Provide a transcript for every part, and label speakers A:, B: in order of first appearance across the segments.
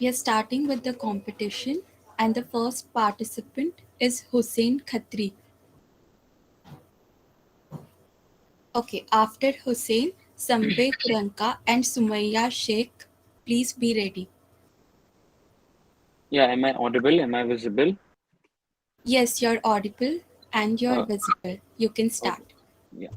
A: We are starting with the competition, and the first participant is Hussein Khatri. Okay, after Hussein, Samve Kuranka and Sumaya Sheikh. Please be ready.
B: Yeah, am I audible? Am I visible?
A: Yes, you're audible and you're
B: Uh,
A: visible. You can
B: okay.
A: start.
B: Yeah.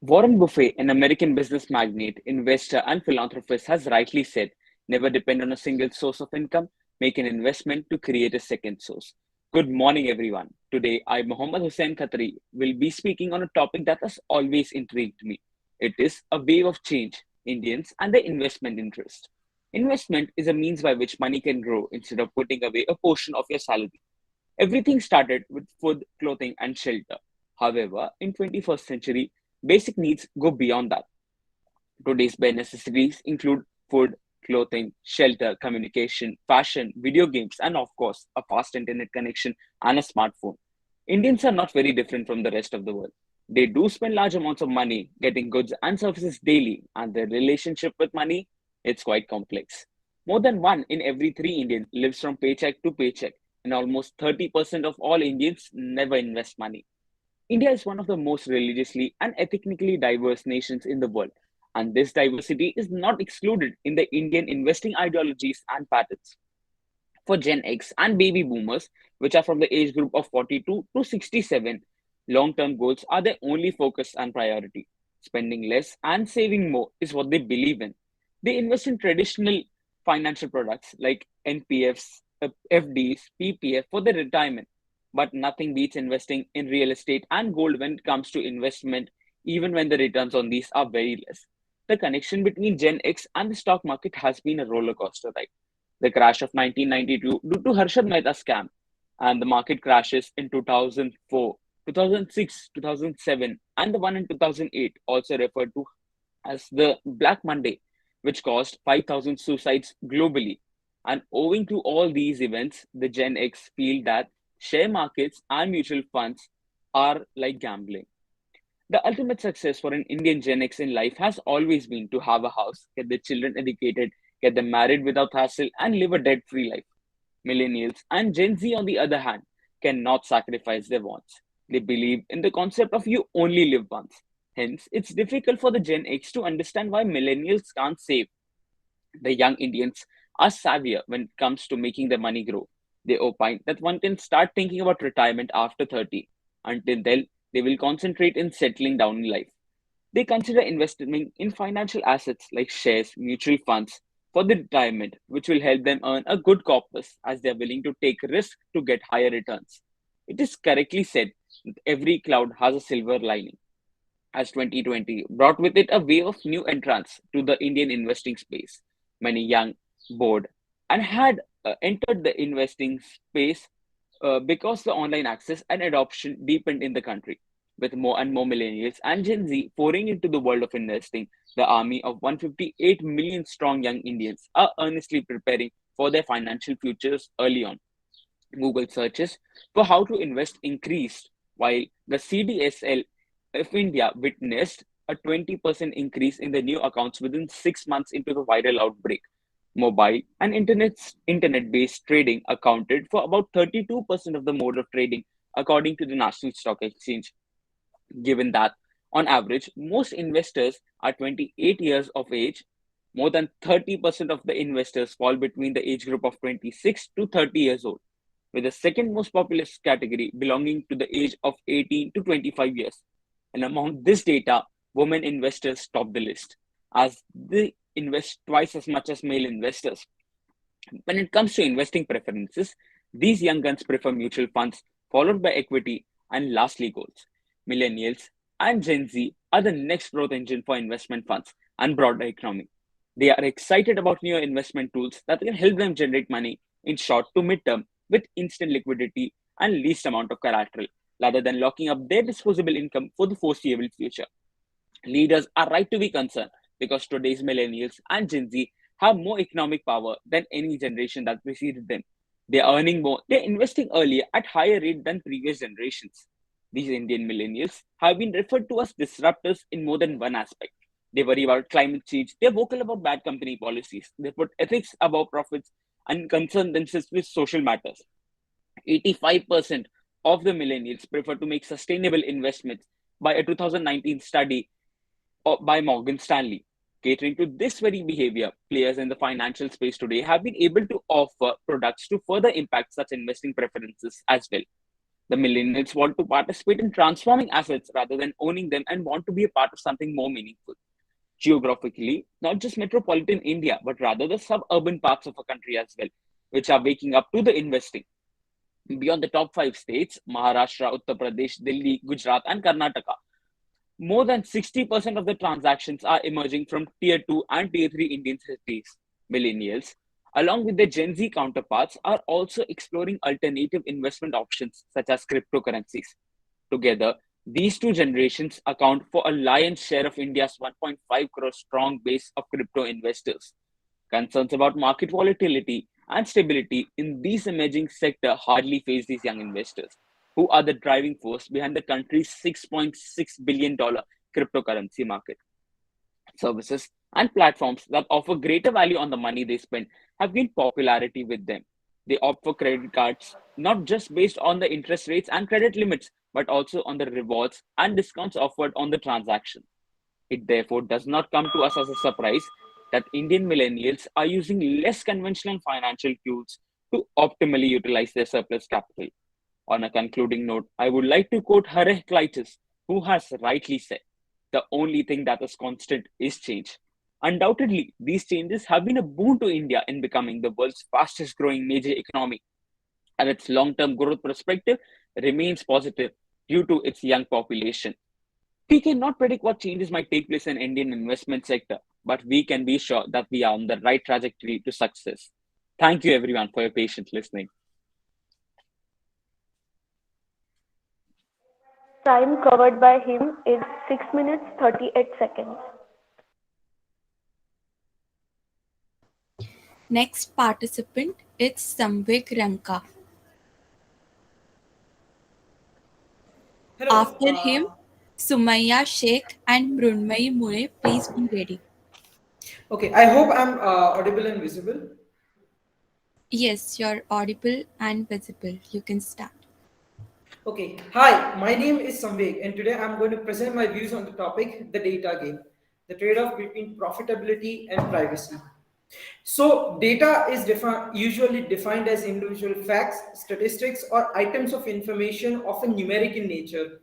B: Warren Buffett, an American business magnate, investor, and philanthropist, has rightly said never depend on a single source of income, make an investment to create a second source. Good morning, everyone. Today, I, Mohammad Hussein Khatri, will be speaking on a topic that has always intrigued me. It is a wave of change, Indians, and the investment interest. Investment is a means by which money can grow instead of putting away a portion of your salary. Everything started with food, clothing, and shelter. However, in 21st century, basic needs go beyond that. Today's bare necessities include food, clothing, shelter, communication, fashion, video games, and of course, a fast internet connection and a smartphone. Indians are not very different from the rest of the world. They do spend large amounts of money getting goods and services daily, and their relationship with money, it's quite complex. More than one in every three Indians lives from paycheck to paycheck, and almost 30% of all Indians never invest money. India is one of the most religiously and ethnically diverse nations in the world, and this diversity is not excluded in the Indian investing ideologies and patterns. For Gen X and baby boomers, which are from the age group of 42 to 67, long term goals are their only focus and priority. Spending less and saving more is what they believe in. They invest in traditional financial products like NPFs, FDs, PPF for their retirement. But nothing beats investing in real estate and gold when it comes to investment, even when the returns on these are very less. The connection between Gen X and the stock market has been a roller coaster ride. The crash of 1992 due to Harshad Mehta scam, and the market crashes in 2004, 2006, 2007, and the one in 2008, also referred to as the Black Monday, which caused 5,000 suicides globally. And owing to all these events, the Gen X feel that share markets and mutual funds are like gambling. The ultimate success for an Indian Gen X in life has always been to have a house, get their children educated, get them married without hassle, and live a debt free life. Millennials and Gen Z, on the other hand, cannot sacrifice their wants. They believe in the concept of you only live once. Hence, it's difficult for the Gen X to understand why millennials can't save. The young Indians are savvier when it comes to making their money grow. They opine that one can start thinking about retirement after 30. Until then, they will concentrate in settling down in life. They consider investing in financial assets like shares, mutual funds for the retirement, which will help them earn a good corpus as they are willing to take risk to get higher returns. It is correctly said that every cloud has a silver lining, as 2020 brought with it a wave of new entrants to the Indian investing space. Many young, bored, and had entered the investing space because the online access and adoption deepened in the country. With more and more millennials and Gen Z pouring into the world of investing, the army of 158 million strong young Indians are earnestly preparing for their financial futures early on. Google searches for how to invest increased, while the CDSL of India witnessed a 20% increase in the new accounts within 6 months into the viral outbreak. Mobile and internet based trading accounted for about 32% of the mode of trading, according to the National Stock Exchange. Given that, on average, most investors are 28 years of age, more than 30% of the investors fall between the age group of 26 to 30 years old, with the second most populous category belonging to the age of 18 to 25 years. And among this data, women investors top the list, as they invest twice as much as male investors. When it comes to investing preferences, these young guns prefer mutual funds, followed by equity, and lastly, golds. Millennials and Gen Z are the next growth engine for investment funds and broader economy. They are excited about new investment tools that can help them generate money in short to mid term with instant liquidity and least amount of collateral, rather than locking up their disposable income for the foreseeable future. Leaders are right to be concerned because today's millennials and Gen Z have more economic power than any generation that preceded them. They're earning more, they're investing earlier at higher rate than previous generations. These Indian millennials have been referred to as disruptors in more than one aspect. They worry about climate change, they're vocal about bad company policies, they put ethics above profits, and concern themselves with social matters. 85% of the millennials prefer to make sustainable investments by a 2019 study by Morgan Stanley. Catering to this very behavior, players in the financial space today have been able to offer products to further impact such investing preferences as well. The millennials want to participate in transforming assets rather than owning them and want to be a part of something more meaningful. Geographically, not just metropolitan India, but rather the suburban parts of a country as well, which are waking up to the investing. Beyond the top five states, Maharashtra, Uttar Pradesh, Delhi, Gujarat, and Karnataka, more than 60% of the transactions are emerging from tier 2 and tier 3 Indian cities. Millennials, along with their Gen Z counterparts, are also exploring alternative investment options such as cryptocurrencies. Together, these two generations account for a lion's share of India's 1.5 crore strong base of crypto investors. Concerns about market volatility and stability in these emerging sector hardly face these young investors, who are the driving force behind the country's $6.6 billion cryptocurrency market. Services and platforms that offer greater value on the money they spend have gained popularity with them. They opt for credit cards not just based on the interest rates and credit limits, but also on the rewards and discounts offered on the transaction. It therefore does not come to us as a surprise that Indian millennials are using less conventional financial tools to optimally utilize their surplus capital. On a concluding note, I would like to quote Heraclitus, who has rightly said, the only thing that is constant is change. Undoubtedly, these changes have been a boon to India in becoming the world's fastest growing major economy, and its long term growth perspective remains positive due to its young population. We cannot predict what changes might take place in Indian investment sector, but we can be sure that we are on the right trajectory to success. Thank you everyone for your patient listening.
C: Time covered by him is 6 minutes 38 seconds.
A: Next participant is Samvik Ranka.
D: Hello.
A: After him, Sumaya Sheikh and Mrunmayee Mule. Please be ready.
D: Okay, I hope I'm audible and visible.
A: Yes, you're audible and visible. You can start.
D: Okay, hi, my name is Samvek, and today I'm going to present my views on the topic the data game, the trade off between profitability and privacy. So, data is usually defined as individual facts, statistics, or items of information, often numeric in nature.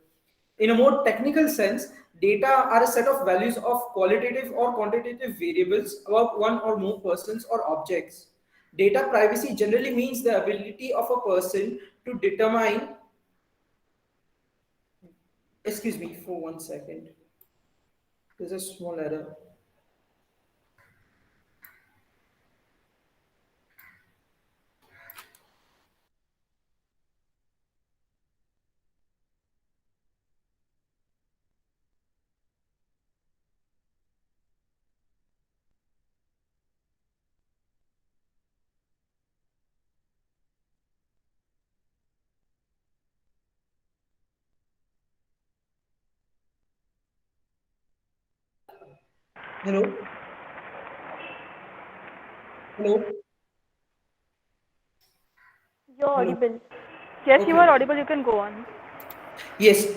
D: In a more technical sense, data are a set of values of qualitative or quantitative variables about one or more persons or objects. Data privacy generally means the ability of a person to determine, excuse me for 1 second, there's a small error. Hello? Hello?
C: You're
D: Hello?
C: audible. Yes, you are
D: Okay.
C: audible. You can go on.
D: Yes.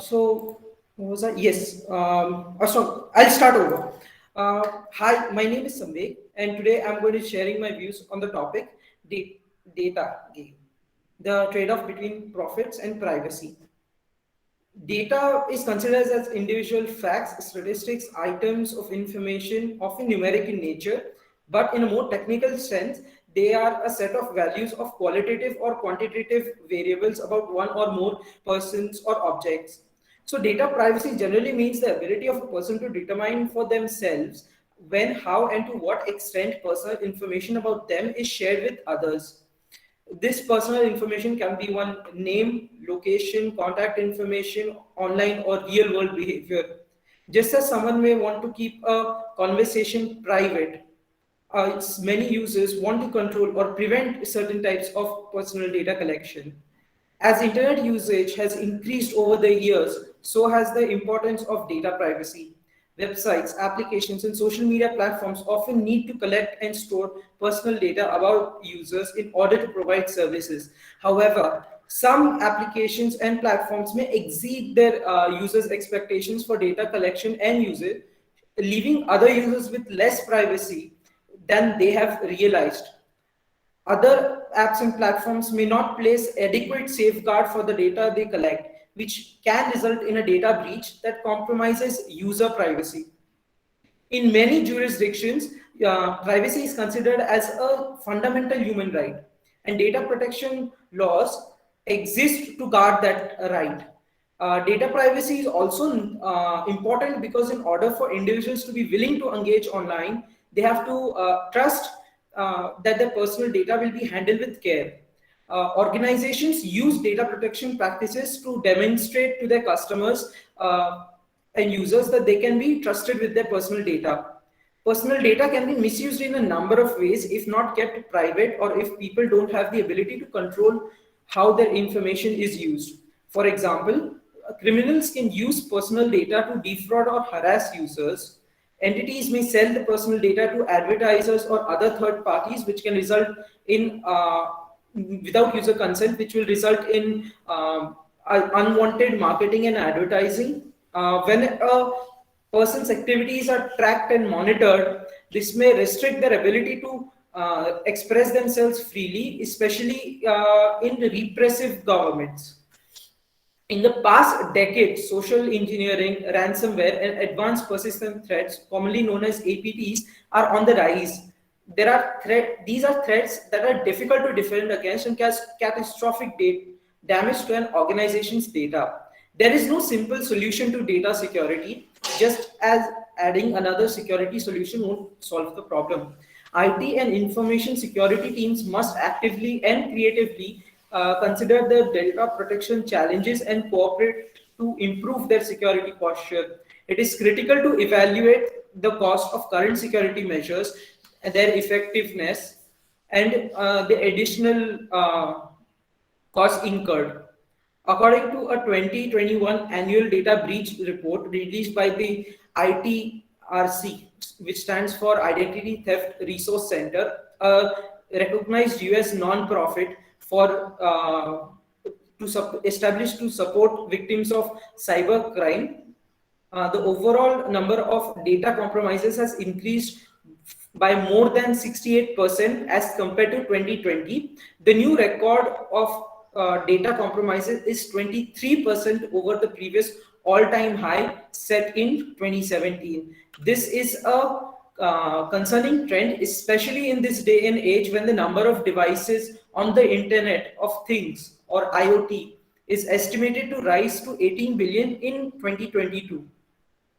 D: So, what was that? Yes. So I'll start over. Hi, my name is Samvek, and today I'm going to be sharing my views on the topic data game, the trade-off between profits and privacy. Data is considered as individual facts, statistics, items of information, often numeric in nature, but in a more technical sense, they are a set of values of qualitative or quantitative variables about one or more persons or objects. So, data privacy generally means the ability of a person to determine for themselves when, how, and to what extent personal information about them is shared with others. This personal information can be one name, location, contact information, online or real world behavior. Just as someone may want to keep a conversation private, many users want to control or prevent certain types of personal data collection. As internet usage has increased over the years, so has the importance of data privacy. Websites, applications, and social media platforms often need to collect and store personal data about users in order to provide services. However, some applications and platforms may exceed their users' expectations for data collection and usage, leaving other users with less privacy than they have realized. Other apps and platforms may not place adequate safeguard for the data they collect, which can result in a data breach that compromises user privacy. In many jurisdictions, privacy is considered as a fundamental human right, and data protection laws exist to guard that right. Data privacy is also important because, in order for individuals to be willing to engage online, they have to trust that their personal data will be handled with care. Organizations use data protection practices to demonstrate to their customers and users that they can be trusted with their personal data. Personal data can be misused in a number of ways if not kept private or if people don't have the ability to control how their information is used. For example, criminals can use personal data to defraud or harass users. Entities may sell the personal data to advertisers or other third parties, which can result in without user consent, which will result in unwanted marketing and advertising. When a person's activities are tracked and monitored, this may restrict their ability to express themselves freely, especially in repressive governments. In the past decade, social engineering, ransomware, and advanced persistent threats, commonly known as APTs, are on the rise. These are threats that are difficult to defend against and cause catastrophic damage to an organization's data. There is no simple solution to data security, just as adding another security solution won't solve the problem. IT and information security teams must actively and creatively consider the data protection challenges and cooperate to improve their security posture. It is critical to evaluate the cost of current security measures, their effectiveness, and the additional costs incurred. According to a 2021 annual data breach report released by the ITRC, which stands for Identity Theft Resource Center, a recognized US non-profit for established to support victims of cyber crime, the overall number of data compromises has increased by more than 68% as compared to 2020. The new record of data compromises is 23% over the previous all-time high set in 2017. This is a concerning trend, especially in this day and age when the number of devices on the Internet of Things or IoT is estimated to rise to 18 billion in 2022.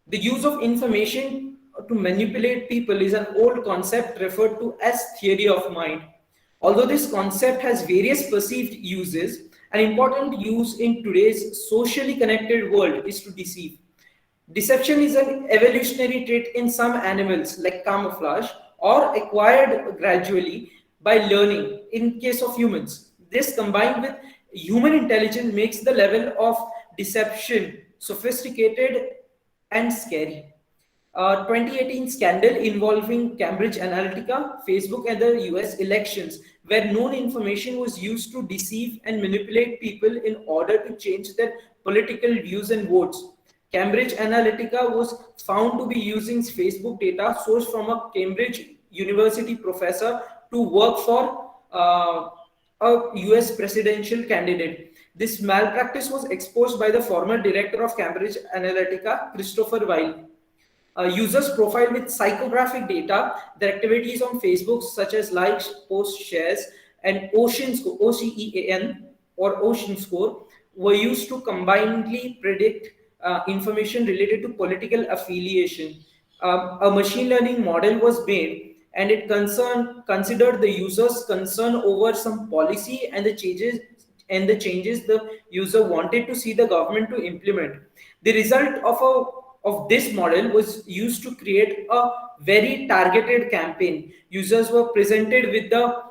D: The use of information to manipulate people is an old concept referred to as theory of mind. Although this concept has various perceived uses, an important use in today's socially connected world is to deceive. Deception is an evolutionary trait in some animals, like camouflage, or acquired gradually by learning in case of humans. This combined with human intelligence makes the level of deception sophisticated and scary. 2018 scandal involving Cambridge Analytica, Facebook, and the US elections, where known information was used to deceive and manipulate people in order to change their political views and votes. Cambridge Analytica was found to be using Facebook data sourced from a Cambridge University professor to work for a US presidential candidate. This malpractice was exposed by the former director of Cambridge Analytica, Christopher Weil. Users profiled with psychographic data, their activities on Facebook, such as likes, posts, shares, and OCEAN or Ocean Score, were used to combinedly predict information related to political affiliation. A machine learning model was made, and it considered the user's concern over some policy and the changes the user wanted to see the government to implement. The result of this model was used to create a very targeted campaign. Users were presented with the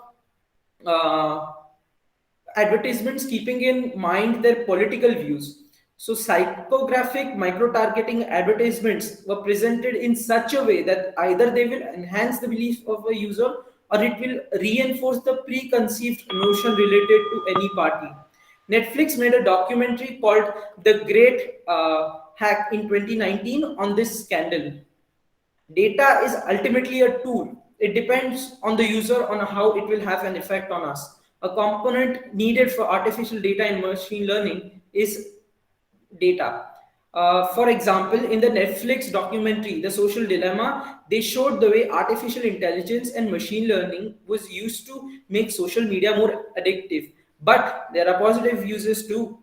D: advertisements keeping in mind their political views. So psychographic micro-targeting advertisements were presented in such a way that either they will enhance the belief of a user or it will reinforce the preconceived notion related to any party. Netflix made a documentary called The Great Hack in 2019 on this scandal. Data is ultimately a tool. It depends on the user on how it will have an effect on us. A component needed for artificial data and machine learning is data. For example, in the Netflix documentary, The Social Dilemma, they showed the way artificial intelligence and machine learning was used to make social media more addictive. But there are positive uses too.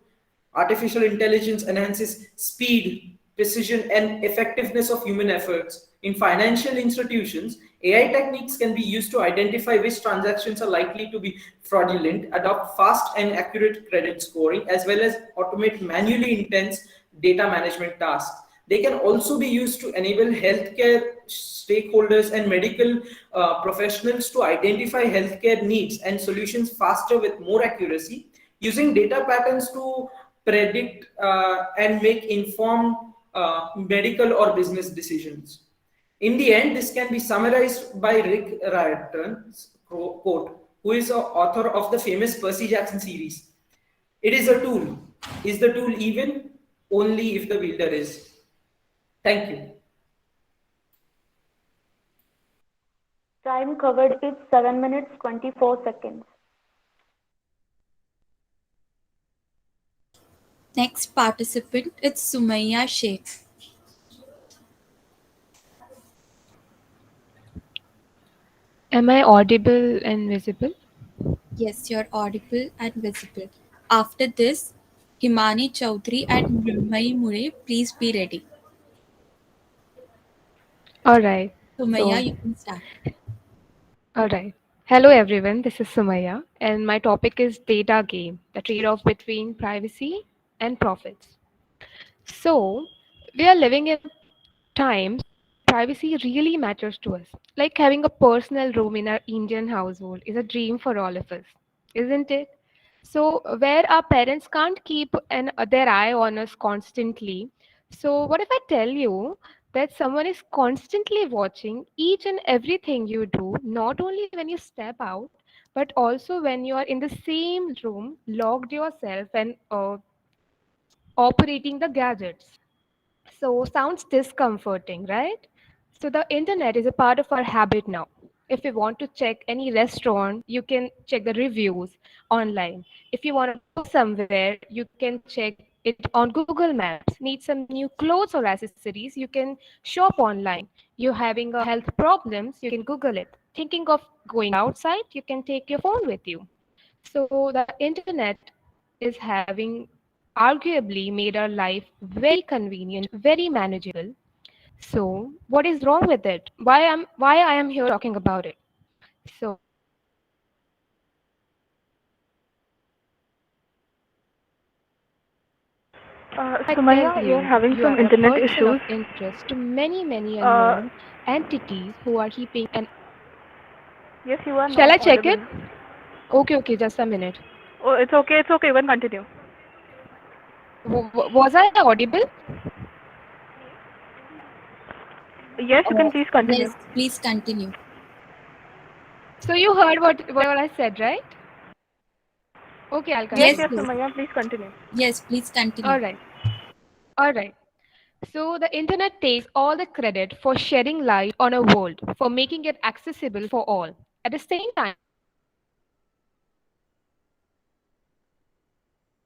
D: Artificial intelligence enhances speed, precision, and effectiveness of human efforts. In financial institutions, AI techniques can be used to identify which transactions are likely to be fraudulent, adopt fast and accurate credit scoring, as well as automate manually intense data management tasks. They can also be used to enable healthcare stakeholders and medical professionals to identify healthcare needs and solutions faster with more accuracy, using data patterns to predict and make informed medical or business decisions. In the end, this can be summarized by Rick Riordan's quote, who is the author of the famous Percy Jackson series. It is a tool. Is the tool even? Only if the wielder is. Thank you.
C: Time covered is 7 minutes 24 seconds.
A: Next participant is Sumaya Sheikh.
E: Am I audible and visible?
A: Yes, you're audible and visible. After this, Himani Chaudhary and Mrunmayee Mure, please be ready.
E: All right.
A: Sumaya,
E: So,
A: you can start.
E: all right. Hello, everyone. This is Sumaya, and my topic is data game, the trade off between privacy and profits. So, we are living in times privacy really matters to us. Like having a personal room in our Indian household is a dream for all of us, isn't it? So, where our parents can't keep their eye on us constantly. So, what if I tell you that someone is constantly watching each and everything you do, not only when you step out, but also when you are in the same room, logged yourself and operating the gadgets? So, sounds discomforting, right? So, the internet is a part of our habit now. If you want to check any restaurant, you can check the reviews online. If you want to go somewhere, you can check it on Google Maps. Need some new clothes or accessories, you can shop online. You're having a health problems, you can Google it. Thinking of going outside, you can take your phone with you. So, the internet is having arguably made our life very convenient, very manageable. So, what is wrong with it? Why I am here talking about it? So, if I
C: Sumaya,
E: tell
C: you're
E: you
C: having
E: you
C: some
E: are a
C: internet
E: person
C: issues.
E: of interest to many, many
C: Uh,
E: unknown entities who are keeping an.
C: yes, you are
E: Shall
C: now
E: I check it?
C: audible.
E: Okay, okay, just a minute.
C: Oh, it's okay. It's okay. You can continue.
E: Was I audible?
C: Yes, you can please continue.
A: Yes, please continue.
E: So you heard whatever I said, right? Okay, I'll
C: Yes,
A: Yes,
E: continue.
C: yes,
A: yes,
C: Sumaya, please continue.
A: yes, please continue.
E: All right. All right. So the internet takes all the credit for shedding light on a world, for making it accessible for all. At the same time, it feels entirely industry that is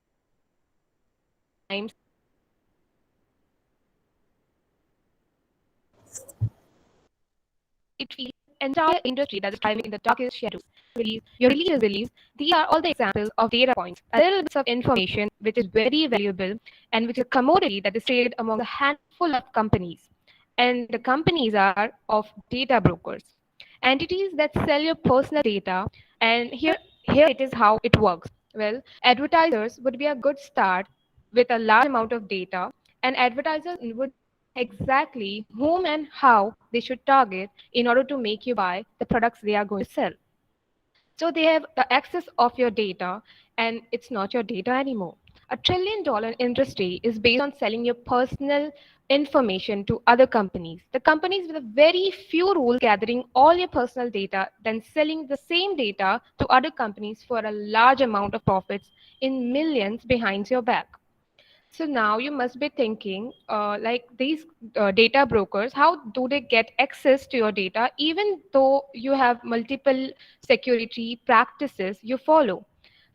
E: driving the entire industry that is driving the entire industry that is driving the entire industry that is driving the entire industry. So the darkest shadows, your religious beliefs, these are all the examples of data points, a little bits of information which is very valuable and which is a commodity that is traded among a handful of companies. And the companies are of data brokers, entities that sell your personal data. And here it is how it works. Well, advertisers would be a good start with a large amount of data, and advertisers would know exactly whom and how they should target in order to make you buy the products they are going to sell. So they have the access of your data, and it's not your data anymore. $1 trillion industry is based on selling your personal information to other companies. The companies with a very few rules gathering all your personal data, then selling the same data to other companies for a large amount of profits in millions behind your back. So now you must be thinking, like these data brokers, how do they get access to your data, even though you have multiple security practices you follow?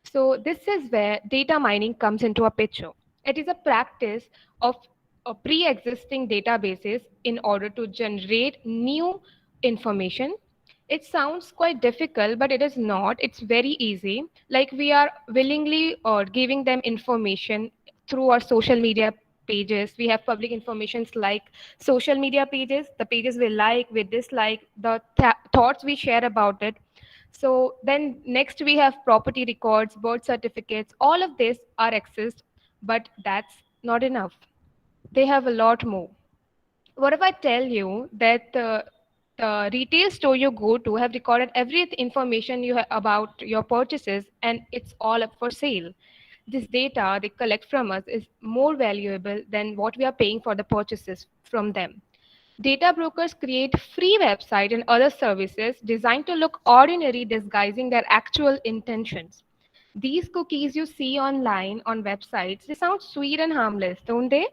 E: So this is where data mining comes into a picture. It is a practice of pre-existing databases in order to generate new information. It sounds quite difficult, but it is not. It's very easy. Like we are willingly or giving them information through our social media pages. We have public informations like social media pages, the pages we like, we dislike, the thoughts we share about it. So then next we have property records, birth certificates, all of this are accessed, but that's not enough. They have a lot more. What if I tell you that the retail store you go to have recorded every information about your purchases and it's all up for sale? This data they collect from us is more valuable than what we are paying for the purchases from them. Data brokers create free websites and other services designed to look ordinary, disguising their actual intentions. These cookies you see online on websites, they sound sweet and harmless, don't they?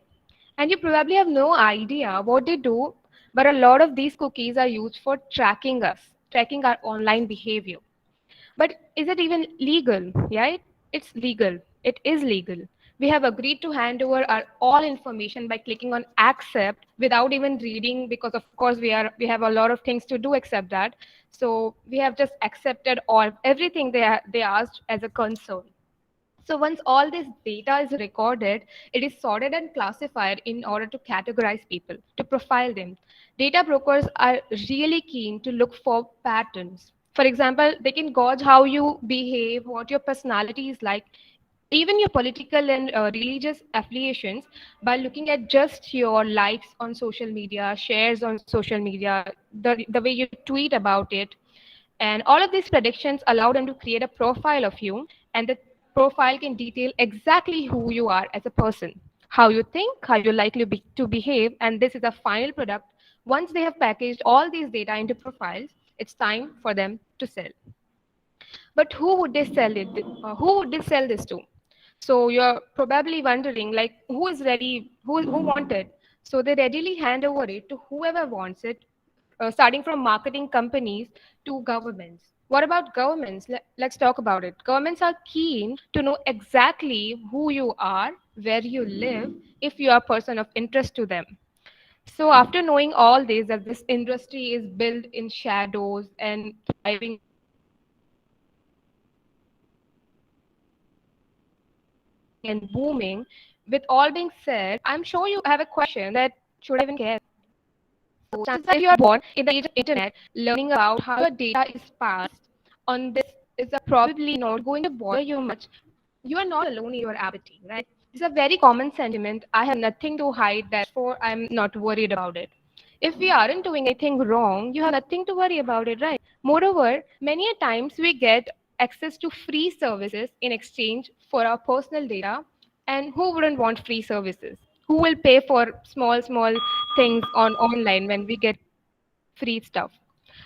E: And you probably have no idea what they do, but a lot of these cookies are used for tracking us, tracking our online behavior. But is it even legal? Yeah, it's legal. It is legal. We have agreed to hand over our all information by clicking on accept without even reading, because of course we have a lot of things to do except that. So we have just accepted all everything they asked as a concern. So once all this data is recorded, it is sorted and classified in order to categorize people, to profile them. Data brokers are really keen to look for patterns. For example, they can gauge how you behave, what your personality is like, even your political and religious affiliations by looking at just your likes on social media, shares on social media, the way you tweet about it. And all of these predictions allow them to create a profile of you, and the profile can detail exactly who you are as a person, how you think, how you're likely to behave, and this is a final product. Once they have packaged all these data into profiles, it's time for them to sell. But who would they sell it? Who would they sell this to? So you're probably wondering, like, who is ready? Who want it? So they readily hand over it to whoever wants it, starting from marketing companies to governments. What about governments? Let's talk about it. Governments are keen to know exactly who you are, where you live, if you are a person of interest to them. So after knowing all this, that this industry is built in shadows and thriving and booming, with all being said, I'm sure you have a question that should I even care? So chances are if you are born in the age of internet, learning about how your data is passed on this is probably not going to bother you much. You are not alone in your apathy, right? It's a very common sentiment. I have nothing to hide, therefore I'm not worried about it. If we aren't doing anything wrong, you have nothing to worry about it, right? Moreover, many a times we get access to free services in exchange for our personal data. And who wouldn't want free services? Who will pay for small things on online when we get free stuff?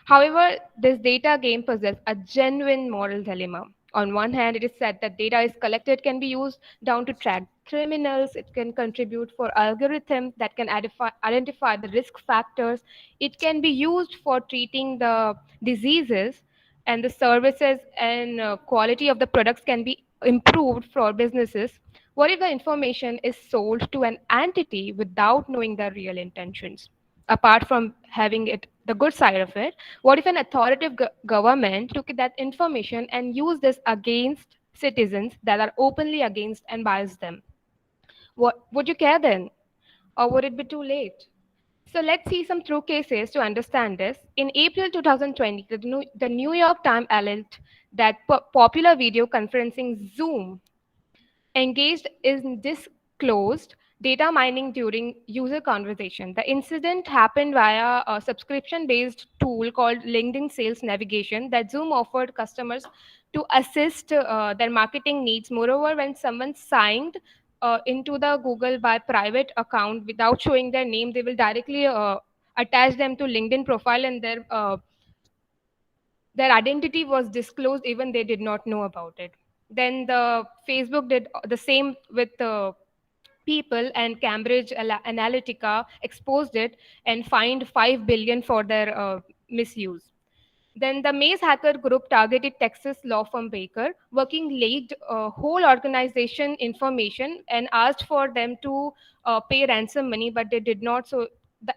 E: However, this data game possesses a genuine moral dilemma. On one hand, it is said that data is collected can be used down to track criminals, it can contribute for algorithms that can identify the risk factors, it can be used for treating the diseases, and the services and quality of the products can be improved for businesses. What if the information is sold to an entity without knowing their real intentions? Apart from having it the good side of it, what if an authoritative government took that information and used this against citizens that are openly against and bias them? What would you care then, or would it be too late? So let's see some true cases to understand this. In April 2020, the New York Times alleged that popular video conferencing Zoom engaged in disclosed data mining during user conversation. The incident happened via a subscription-based tool called LinkedIn Sales Navigation that Zoom offered customers to assist their marketing needs. Moreover, when someone signed into the Google by private account without showing their name, they will directly attach them to LinkedIn profile, and their identity was disclosed even they did not know about it. Then the Facebook did the same with people, and Cambridge Analytica exposed it and fined 5 billion for their misuse. Then the Maze hacker group targeted Texas law firm Baker. Working leaked whole organization information and asked for them to pay ransom money, but they did not. So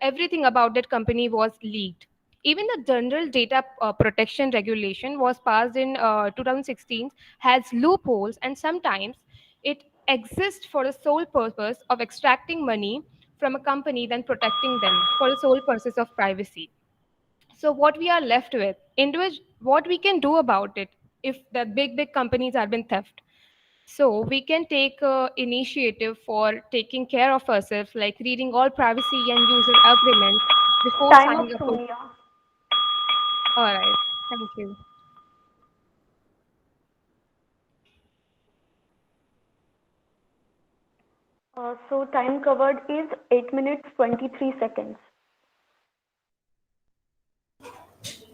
E: everything about that company was leaked. Even the General Data Protection Regulation was passed in 2016, has loopholes, and sometimes it exists for the sole purpose of extracting money from a company, then protecting them for the sole purpose of privacy. So what we are left with, what we can do about it if the big companies have been theft. So we can take initiative for taking care of ourselves, like reading all privacy and user agreements before
C: Time up,
E: signing up for.
C: Sumaya.
E: All right, thank you.
C: So time covered is 8 minutes 23 seconds.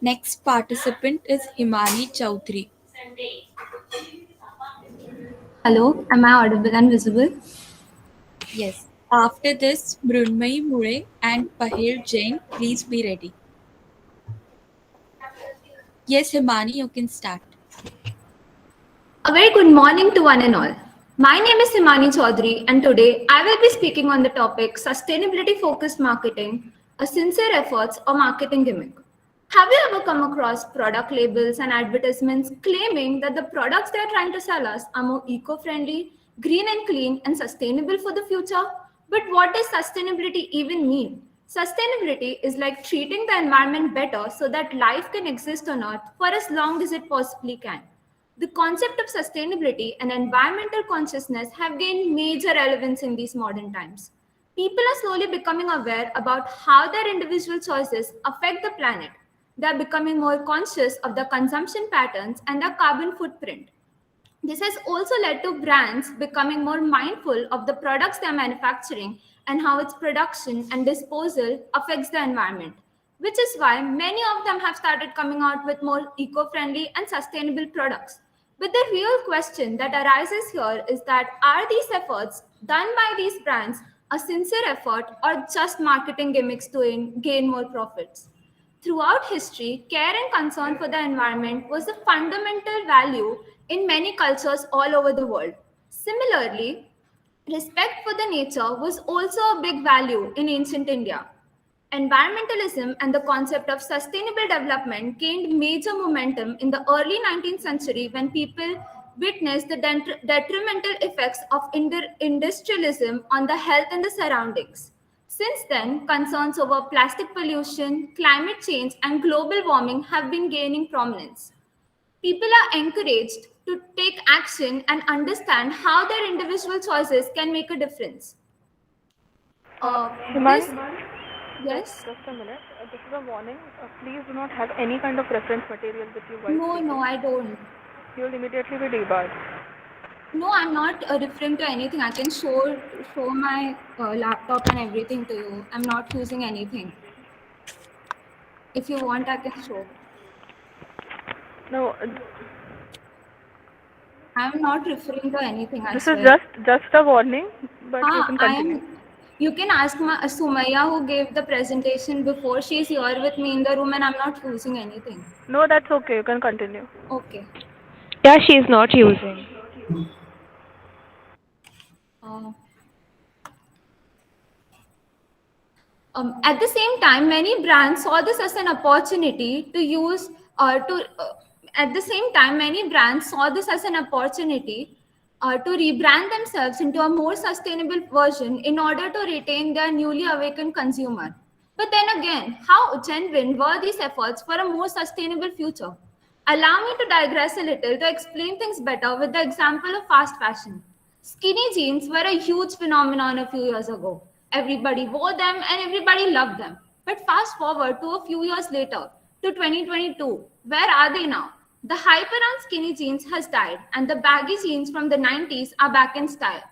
A: Next participant is Himani Chaudhary.
F: Hello, am I audible and visible?
A: Yes. After this, Brunmai Mure and Pahil Jain, please be ready. Yes, Himani, you can start.
F: A very good morning to one and all. My name is Himani Chaudhary, and today I will be speaking on the topic Sustainability Focused Marketing, a sincere efforts or marketing gimmick. Have you ever come across product labels and advertisements claiming that the products they are trying to sell us are more eco friendly, green and clean, and sustainable for the future? But what does sustainability even mean? Sustainability is like treating the environment better so that life can exist on Earth for as long as it possibly can. The concept of sustainability and environmental consciousness have gained major relevance in these modern times. People are slowly becoming aware about how their individual choices affect the planet. They are becoming more conscious of their consumption patterns and their carbon footprint. This has also led to brands becoming more mindful of the products they are manufacturing and how its production and disposal affects the environment, which is why many of them have started coming out with more eco-friendly and sustainable products. But the real question that arises here is that are these efforts done by these brands a sincere effort or just marketing gimmicks to gain more profits? Throughout history, care and concern for the environment was a fundamental value in many cultures all over the world. Similarly, respect for the nature was also a big value in ancient India. Environmentalism and the concept of sustainable development gained major momentum in the early 19th century when people witnessed the detrimental effects of industrialism on the health and the surroundings. Since then, concerns over plastic pollution, climate change, and global warming have been gaining prominence. People are encouraged to take action and understand how their individual choices can make a difference.
C: Himani,
F: This, yes?
C: just a minute. This is a warning. Please do not have any kind of reference material with you while
F: No,
C: speaking.
F: I don't.
C: You will immediately be debarred.
F: No, I'm not referring to anything. I can show my laptop and everything to you. I'm not using anything. If you want, I can show.
C: No,
F: I'm not referring to anything, I
C: this is
F: swear.
C: just a warning, but you can continue.
F: You can ask Sumaya who gave the presentation before. She's here with me in the room and I'm not using anything.
C: No, that's okay. You can continue.
F: Okay.
E: Yeah, she is not using.
F: Uh, at the same time, many brands saw this as an opportunity to use at the same time, many brands saw this as an opportunity to rebrand themselves into a more sustainable version in order to retain their newly awakened consumer. But then again, how genuine were these efforts for a more sustainable future? Allow me to digress a little to explain things better with the example of fast fashion. Skinny jeans were a huge phenomenon a few years ago. Everybody wore them and everybody loved them. But fast forward to a few years later, to 2022, where are they now? The hype around skinny jeans has died, and the baggy jeans from the 90s are back in style.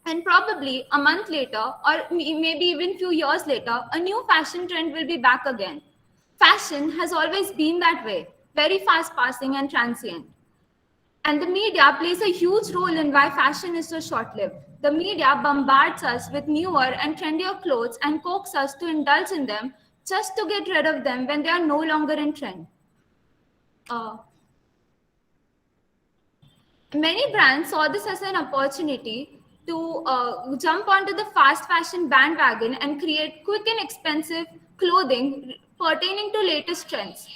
F: And probably a month later, or maybe even few years later, a new fashion trend will be back again. Fashion has always been that way, very fast passing and transient. And the media plays a huge role in why fashion is so short-lived. The media bombards us with newer and trendier clothes and coaxes us to indulge in them just to get rid of them when they are no longer in trend. Many brands saw this as an opportunity to jump onto the fast fashion bandwagon and create quick and expensive clothing pertaining to latest trends.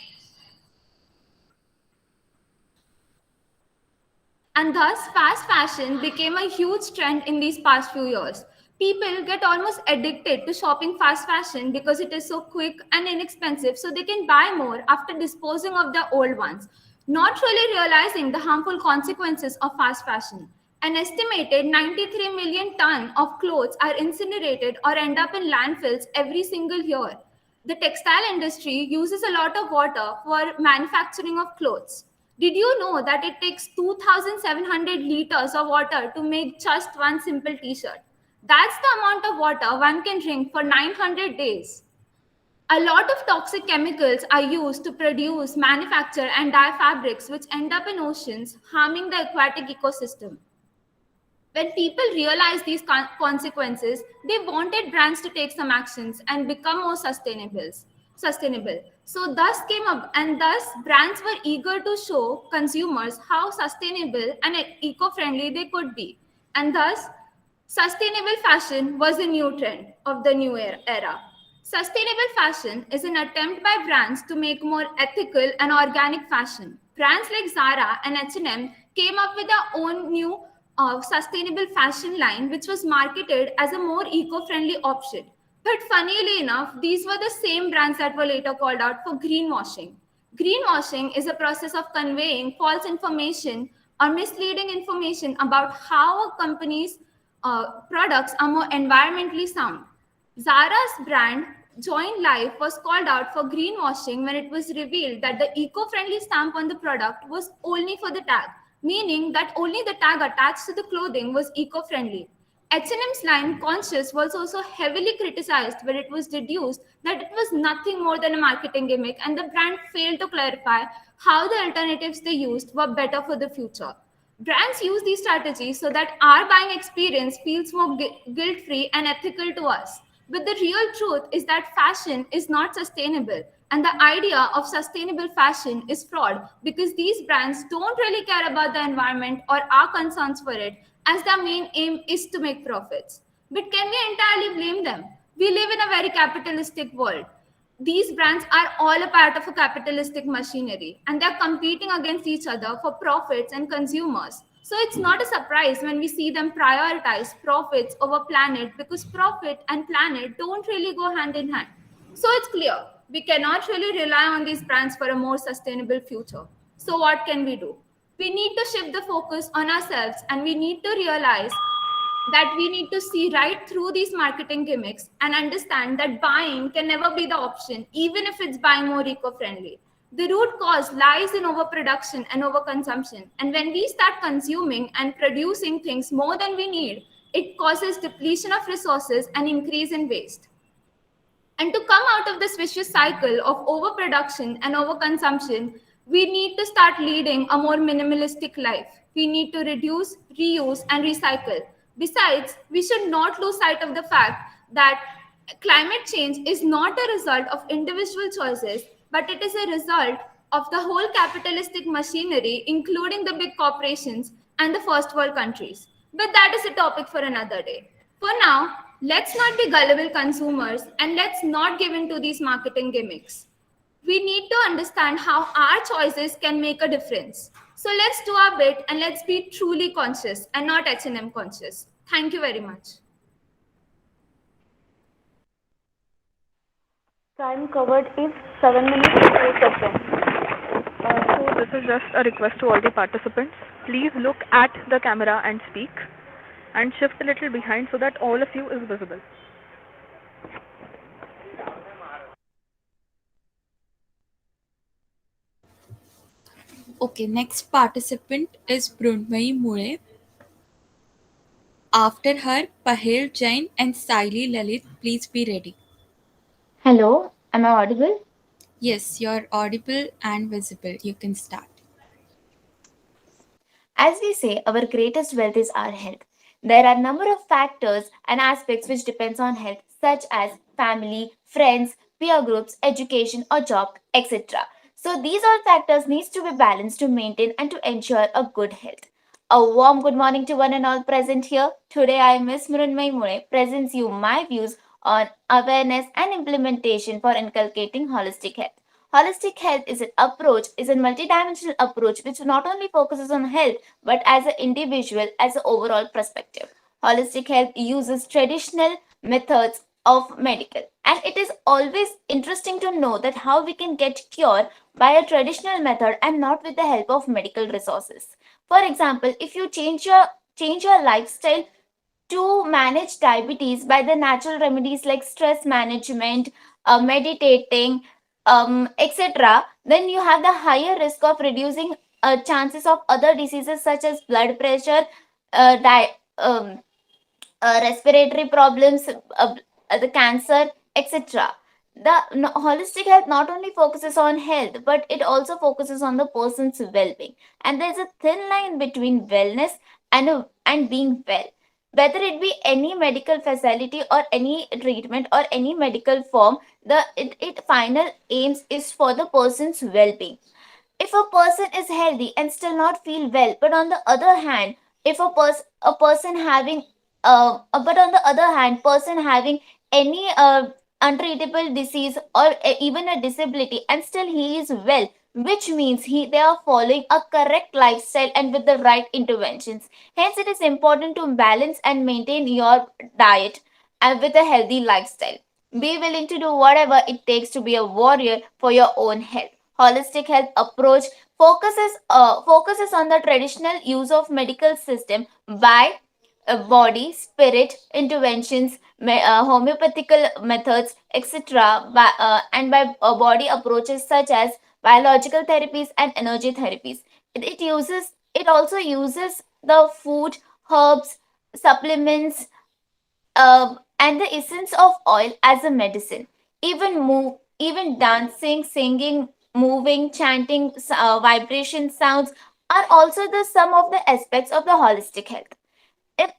F: And thus, fast fashion became a huge trend in these past few years. People get almost addicted to shopping fast fashion because it is so quick and inexpensive, so they can buy more after disposing of their old ones, not really realizing the harmful consequences of fast fashion. An estimated 93 million tons of clothes are incinerated or end up in landfills every single year. The textile industry uses a lot of water for manufacturing of clothes. Did you know that it takes 2,700 liters of water to make just one simple t-shirt? That's the amount of water one can drink for 900 days. A lot of toxic chemicals are used to produce, manufacture, and dye fabrics, which end up in oceans, harming the aquatic ecosystem. When people realized these consequences, they wanted brands to take some actions and become more sustainable. So thus came up, and thus brands were eager to show consumers how sustainable and eco-friendly they could be. And thus, sustainable fashion was a new trend of the new era. Sustainable fashion is an attempt by brands to make more ethical and organic fashion. Brands like Zara and H&M came up with their own new sustainable fashion line, which was marketed as a more eco-friendly option. But funnily enough, these were the same brands that were later called out for greenwashing. Greenwashing is a process of conveying false information or misleading information about how a company's products are more environmentally sound. Zara's brand Join Life was called out for greenwashing when it was revealed that the eco-friendly stamp on the product was only for the tag, meaning that only the tag attached to the clothing was eco-friendly. H&M's line Conscious was also heavily criticized when it was deduced that it was nothing more than a marketing gimmick, and the brand failed to clarify how the alternatives they used were better for the future. Brands use these strategies so that our buying experience feels more guilt-free and ethical to us. But the real truth is that fashion is not sustainable, and the idea of sustainable fashion is fraud because these brands don't really care about the environment or our concerns for it, as their main aim is to make profits. But can we entirely blame them? We live in a very capitalistic world. These brands are all a part of a capitalistic machinery, and they're competing against each other for profits and consumers. So it's not a surprise when we see them prioritize profits over planet, because profit and planet don't really go hand in hand. So it's clear we cannot really rely on these brands for a more sustainable future. So what can we do? We need to shift the focus on ourselves, and we need to realize that we need to see right through these marketing gimmicks and understand that buying can never be the option, even if it's buying more eco-friendly. The root cause lies in overproduction and overconsumption. And when we start consuming and producing things more than we need, it causes depletion of resources and increase in waste. And to come out of this vicious cycle of overproduction and overconsumption, we need to start leading a more minimalistic life. We need to reduce, reuse, and recycle. Besides, we should not lose sight of the fact that climate change is not a result of individual choices, but it is a result of the whole capitalistic machinery, including the big corporations and the first world countries. But that is a topic for another day. For now, let's not be gullible consumers, and let's not give in to these marketing gimmicks. We need to understand how our choices can make a difference. So let's do our bit, and let's be truly conscious and not H&M conscious. Thank you very much.
C: Time covered is 7 minutes 8 seconds.
G: So this is just a request to all the participants. Please look at the camera and speak. and shift a little behind so that all of you is visible.
A: Okay, next participant is Brunmai Mule. After her, Pahel Jain and Saili Lalit. Please be ready.
H: Hello, am I audible?
A: Yes, you're audible and visible. You can start.
H: As we say, our greatest wealth is our health. There are a number of factors and aspects which depends on health, such as family, friends, peer groups, education or job, etc. So these all factors needs to be balanced to maintain and to ensure a good health. A warm good morning to one and all present here. Today I, Miss Mrunmay Mune, presents you my views on awareness and implementation for inculcating holistic health. Holistic health is a multidimensional approach which not only focuses on health but as an individual as an overall perspective. Holistic health uses traditional methods of medical, and it is always interesting to know that how we can get cure by a traditional method and not with the help of medical resources. For example, if you change your lifestyle to manage diabetes by the natural remedies like stress management, meditating, etc., then you have the higher risk of reducing chances of other diseases such as blood pressure, uh, di- um, respiratory problems, the cancer, etc. The holistic health not only focuses on health, but it also focuses on the person's well-being. And there's a thin line between wellness and being well. Whether it be any medical facility or any treatment or any medical form, it final aims is for the person's well-being. If a person is healthy and still not feel well, but on the other hand, if a person having but on the other hand, person having any untreatable disease or even a disability and still he is well, which means they are following a correct lifestyle and with the right interventions. Hence it is important to balance and maintain your diet and with a healthy lifestyle. Be willing to do whatever it takes to be a warrior for your own health. Holistic health approach focuses on the traditional use of medical system by body spirit interventions, homeopathical methods, etc., and by body approaches such as biological therapies and energy therapies. It also uses the food, herbs, supplements, and the essence of oil as a medicine. Even dancing, singing, moving, chanting, vibration sounds are also the some of the aspects of the holistic health. If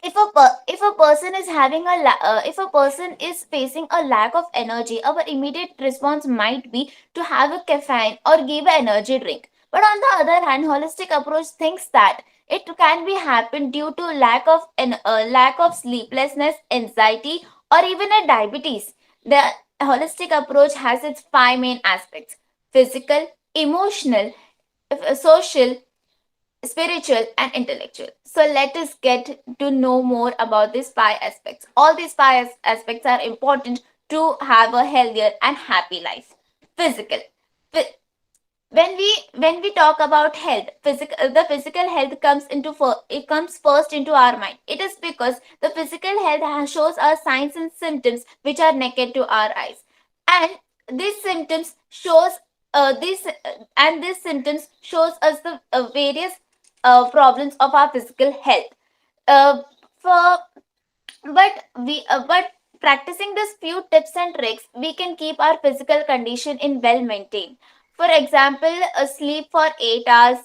H: if a person is if a person is facing a lack of energy, our immediate response might be to have a caffeine or give an energy drink. But on the other hand, holistic approach thinks that it can be happen due to lack of sleeplessness, anxiety, or even a diabetes. The holistic approach has its five main aspects: physical, emotional, social, spiritual and intellectual. So let us get to know more about these five aspects. All these five aspects are important to have a healthier and happy life. Physical. When we talk about health, the physical health comes first into our mind. It is because the physical health shows us signs and symptoms which are naked to our eyes, and these symptoms shows this and these symptoms shows us the various problems of our physical health. For but practicing these few tips and tricks, we can keep our physical condition in well maintained. For example, sleep for 8 hours,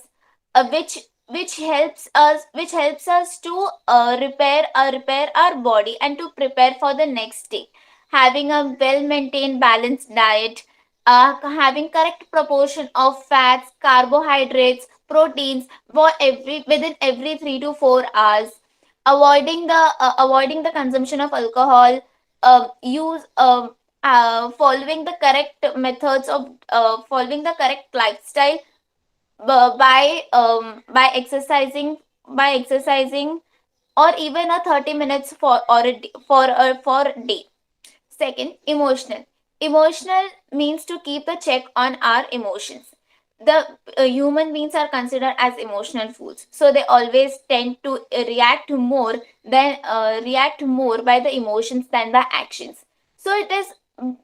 H: which helps us to repair our body and to prepare for the next day. Having a well maintained balanced diet, having correct proportion of fats, carbohydrates, proteins within every 3 to 4 hours, avoiding the consumption of alcohol, use following the correct lifestyle, by exercising or even a 30 minutes for a day. Second, emotional. Emotional means to keep a check on our emotions. the human beings are considered as emotional fools, so they always tend to react more by the emotions than the actions. So it is,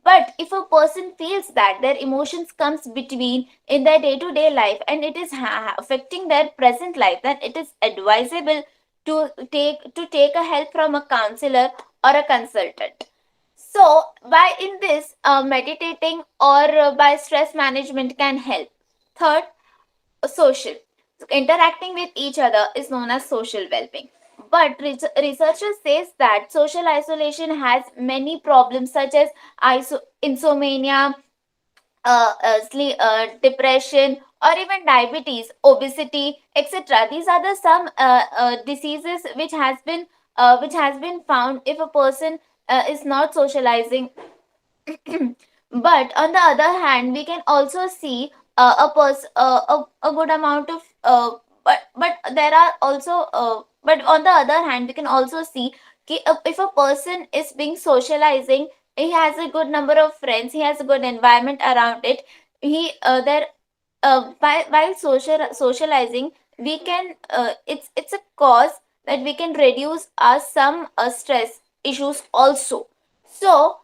H: but if a person feels that their emotions comes between in their day to day life and it is affecting their present life, then it is advisable to take a help from a counselor or a consultant. So by in this meditating or by stress management can help. Third, social. So interacting with each other is known as social well-being. But researchers says that social isolation has many problems such as insomnia, depression, or even diabetes, obesity, etc. These are the some diseases which has been found if a person is not socializing. But on the other hand, we can also see a good amount of but there are also but on the other hand we can also see if a person is being socializing, he has a good number of friends, he has a good environment around it, he there while socializing, we can it's a cause that we can reduce some stress issues also. So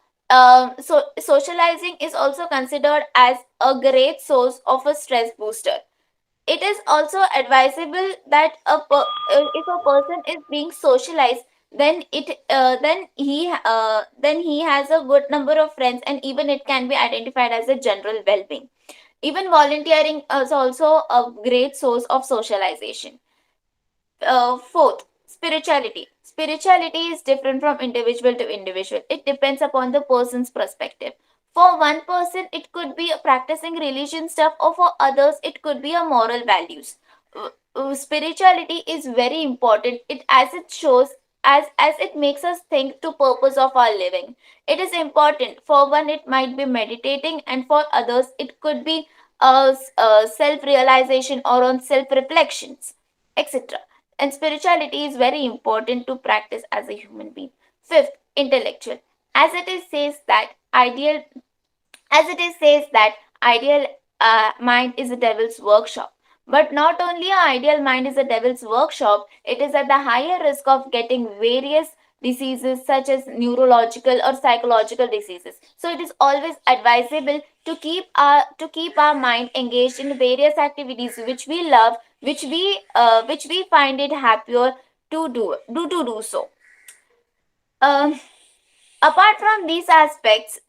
H: socializing is also considered as a great source of a stress booster. It is also advisable that if a person is being socialized, then he has a good number of friends, and even it can be identified as a general well-being. Even volunteering is also a great source of socialization. Fourth, spirituality. Spirituality is different from individual to individual. It depends upon the person's perspective. For one person, it could be practicing religion stuff, or for others, it could be a moral values. Spirituality is very important. It shows as it makes us think to purpose of our living. It is important. For one, it might be meditating, and for others, it could be self-realization or on self-reflections, etc. And spirituality is very important to practice as a human being. Fifth, intellectual. As it is says that ideal, as it is says that ideal mind is a devil's workshop. But not only an ideal mind is a devil's workshop, it is at the higher risk of getting various diseases such as neurological or psychological diseases. So it is always advisable to keep our mind engaged in various activities which we love, which we find it happier to do so. Um, apart from these aspects,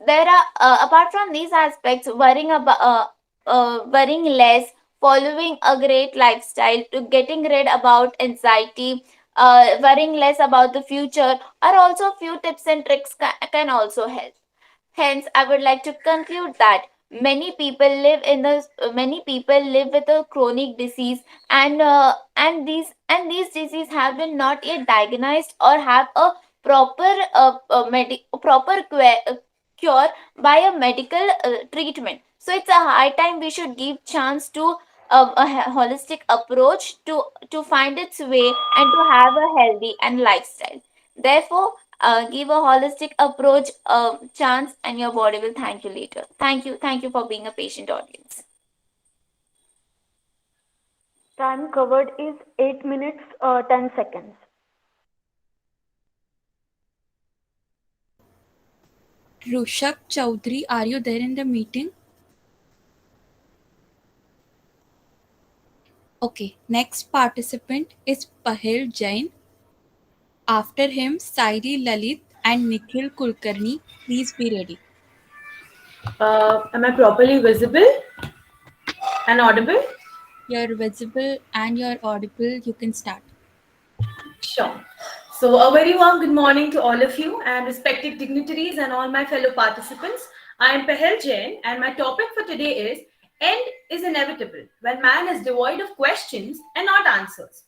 H: worrying less, following a great lifestyle, to getting rid about anxiety, worrying less about the future, are also few tips and tricks can also help. Hence, I would like to conclude that many people live with a chronic disease, and these diseases have been not yet diagnosed or have a proper cure by a medical treatment. So it's a high time we should give chance to a holistic approach to find its way and to have a healthy and lifestyle. Therefore, give a holistic approach a chance, and your body will thank you later. Thank you for being a patient audience.
C: Time covered is 8 minutes 10 seconds.
A: Rushak Chaudhary, are you there in the meeting? Okay, next participant is Pahil Jain. After him, Sairi Lalit and Nikhil Kulkarni. Please be ready.
I: Am I properly visible and audible?
A: You're visible and you're audible. You can start.
I: Sure. So, a very warm good morning to all of you and respected dignitaries and all my fellow participants. I am Pahel Jain, and my topic for today is End is Inevitable when man is devoid of questions and not answers.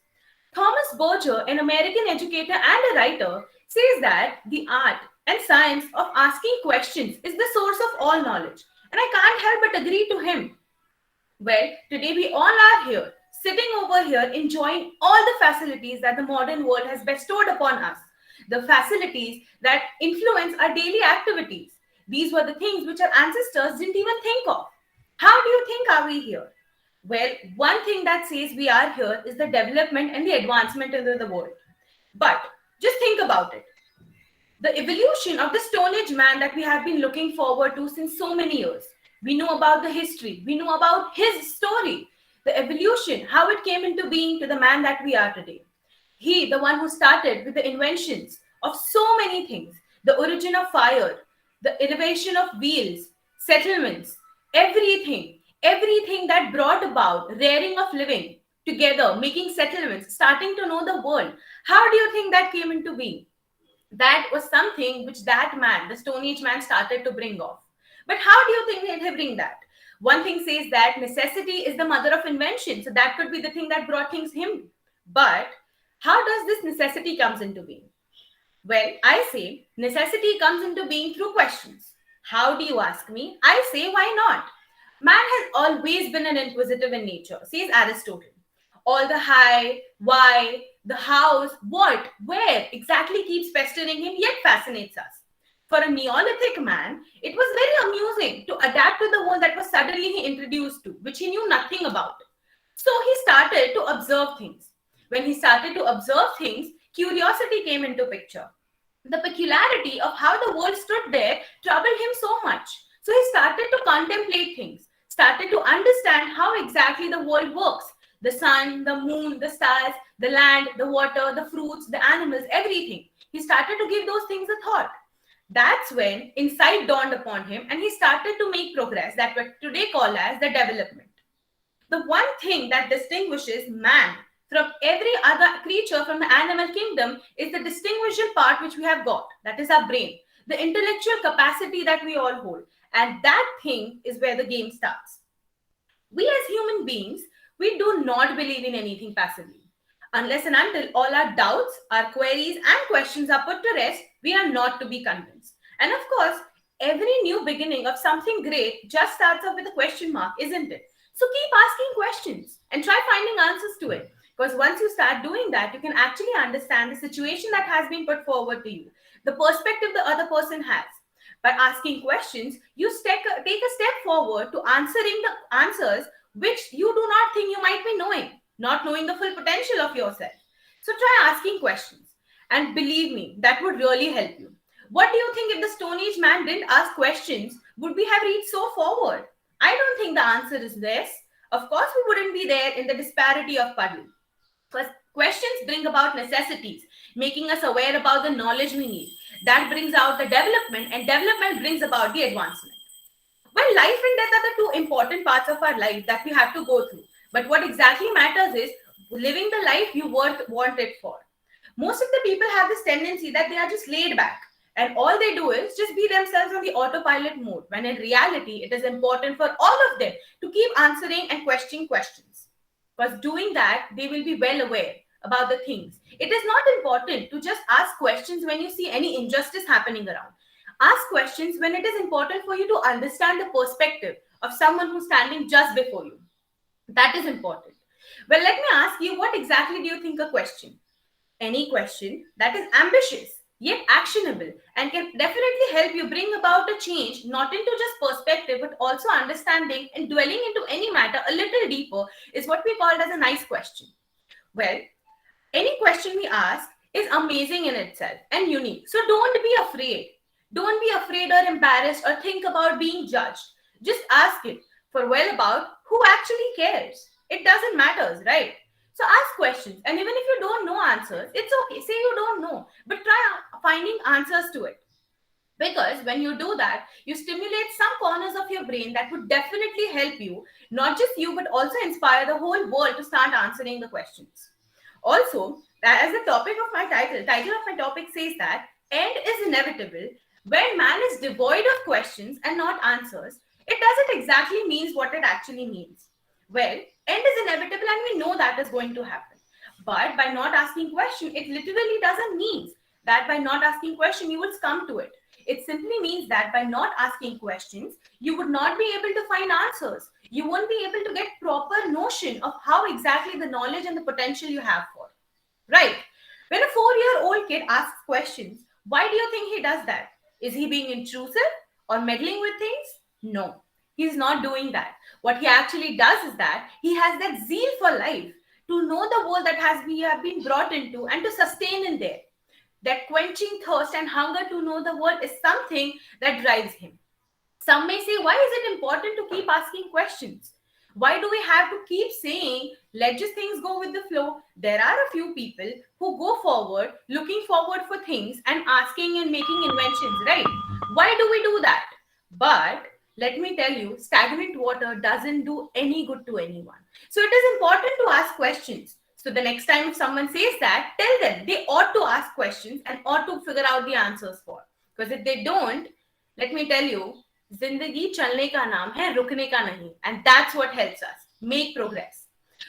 I: Thomas Berger, an American educator and a writer, says that the art and science of asking questions is the source of all knowledge. And I can't help but agree to him. Well, today we all are here, sitting over here, enjoying all the facilities that the modern world has bestowed upon us, the facilities that influence our daily activities. These were the things which our ancestors didn't even think of. How do you think are we here? Well, one thing that says we are here is the development and the advancement in the world. But just think about it. The evolution of the Stone Age man that we have been looking forward to since so many years. We know about the history, we know about his story, the evolution, how it came into being to the man that we are today. He, the one who started with the inventions of so many things, the origin of fire, the innovation of wheels, settlements, everything that brought about rearing of living together, making settlements, starting to know the world. How do you think that came into being? That was something which that man, the Stone Age man, started to bring off. But how do you think he bring that? One thing says that necessity is the mother of invention. So that could be the thing that brought things him. But how does this necessity comes into being? Well, I say necessity comes into being through questions. How do you ask me? I say, why not? Man has always been an inquisitive in nature, says Aristotle. All the how, why, the hows, what, where exactly keeps pestering him yet fascinates us. For a Neolithic man, it was very amusing to adapt to the world that was suddenly he introduced to, which he knew nothing about. So he started to observe things. When he started to observe things, curiosity came into picture. The peculiarity of how the world stood there troubled him so much. So he started to contemplate things, started to understand how exactly the world works. The sun, the moon, the stars, the land, the water, the fruits, the animals, everything. He started to give those things a thought. That's when insight dawned upon him and he started to make progress that we today call as the development. The one thing that distinguishes man from every other creature from the animal kingdom is the distinguishable part which we have got. That is our brain, the intellectual capacity that we all hold. And that thing is where the game starts. We as human beings, we do not believe in anything passively. Unless and until all our doubts, our queries, and questions are put to rest, we are not to be convinced. And of course, every new beginning of something great just starts off with a question mark, isn't it? So keep asking questions and try finding answers to it. Because once you start doing that, you can actually understand the situation that has been put forward to you, the perspective the other person has. By asking questions, you take a step forward to answering the answers which you do not think you might be knowing, not knowing the full potential of yourself. So try asking questions. And believe me, that would really help you. What do you think if the Stone Age man didn't ask questions? Would we have reached so forward? I don't think the answer is yes. Of course, we wouldn't be there in the disparity of puddle. Because questions bring about necessities, making us aware about the knowledge we need. That brings out the development, and development brings about the advancement. Well, life and death are the two important parts of our life that we have to go through. But what exactly matters is living the life you want it for. Most of the people have this tendency that they are just laid back and all they do is just be themselves on the autopilot mode, when in reality, it is important for all of them to keep answering and questioning questions. Because doing that, they will be well aware about the things. It is not important to just ask questions when you see any injustice happening around. Ask questions when it is important for you to understand the perspective of someone who's standing just before you. That is important. Well, let me ask you, what exactly do you think a question? Any question that is ambitious yet actionable and can definitely help you bring about a change, not into just perspective, but also understanding and dwelling into any matter a little deeper, is what we call as a nice question. Well, any question we ask is amazing in itself and unique. So don't be afraid. Don't be afraid or embarrassed or think about being judged. Just ask it for well about who actually cares. It doesn't matter, right? So ask questions. And even if you don't know answers, it's okay. Say you don't know, but try finding answers to it. Because when you do that, you stimulate some corners of your brain that would definitely help you, not just you, but also inspire the whole world to start answering the questions. Also, as the topic of my title of my topic says that end is inevitable. When man is devoid of questions and not answers, it doesn't exactly mean what it actually means. Well, end is inevitable and we know that is going to happen. But by not asking question, it literally doesn't mean that by not asking question, you will succumb to it. It simply means that by not asking questions, you would not be able to find answers. You won't be able to get proper notion of how exactly the knowledge and the potential you have for. Right? When a 4-year-old kid asks questions, why do you think he does that? Is he being intrusive or meddling with things? No, he's not doing that. What he actually does is that he has that zeal for life, to know the world that we have been brought into and to sustain in there. That quenching thirst and hunger to know the world is something that drives him. Some may say, why is it important to keep asking questions? Why do we have to keep saying, let just things go with the flow? There are a few people who go forward, looking forward for things and asking and making inventions, right? Why do we do that? But let me tell you, stagnant water doesn't do any good to anyone. So it is important to ask questions. So the next time if someone says that, tell them they ought to ask questions and ought to figure out the answers for. Because if they don't, let me tell you, जिंदगी चलने का नाम है रुकने का नहीं, and that's what helps us make progress.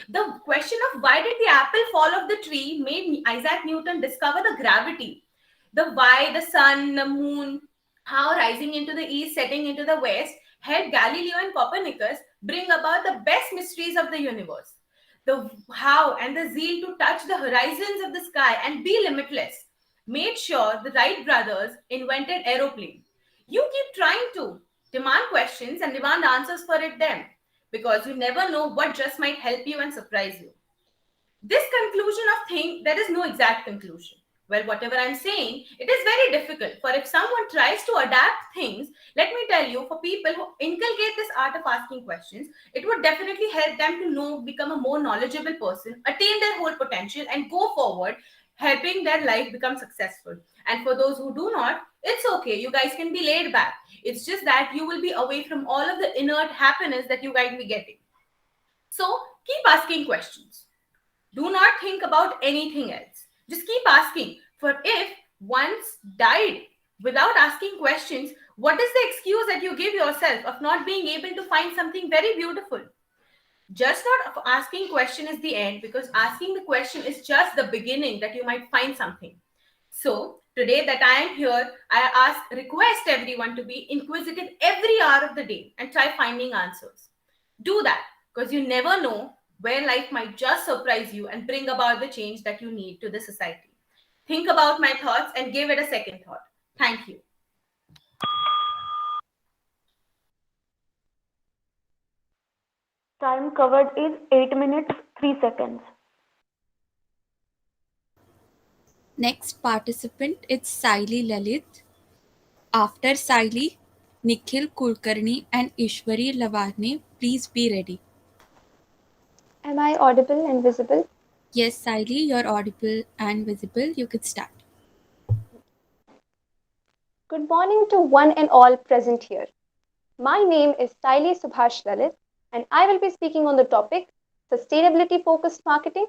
I: The question of why did the apple fall off the tree made Isaac Newton discover the gravity. The why, the sun, the moon, how rising into the east, setting into the west, helped Galileo and Copernicus bring about the best mysteries of the universe. The how and the zeal to touch the horizons of the sky and be limitless made sure the Wright brothers invented aeroplane. You keep trying to demand questions and demand answers for it then, because you never know what just might help you and surprise you. This conclusion of thing, there is no exact conclusion. Well, whatever I'm saying, it is very difficult. For if someone tries to adapt things, let me tell you, for people who inculcate this art of asking questions, it would definitely help them to know, become a more knowledgeable person, attain their whole potential, and go forward, helping their life become successful. And for those who do not, it's okay. You guys can be laid back. It's just that you will be away from all of the inert happiness that you guys be getting. So keep asking questions. Do not think about anything else. Just keep asking. For if once died without asking questions, what is the excuse that you give yourself of not being able to find something very beautiful? Just not of asking question is the end, because asking the question is just the beginning that you might find something. So today that I am here, I request everyone to be inquisitive every hour of the day and try finding answers. Do that, because you never know where life might just surprise you and bring about the change that you need to the society. Think about my thoughts and give it a second thought. Thank you.
C: Time covered is 8 minutes 3 seconds.
A: Next participant is Saili Lalit. After Saili, Nikhil Kulkarni and Ishwari Lavarne. Please be ready.
F: Am I audible and visible?
A: Yes, Saili, you're audible and visible. You can start.
F: Good morning to one and all present here. My name is Saili Subhash Lalit, and I will be speaking on the topic sustainability focused marketing,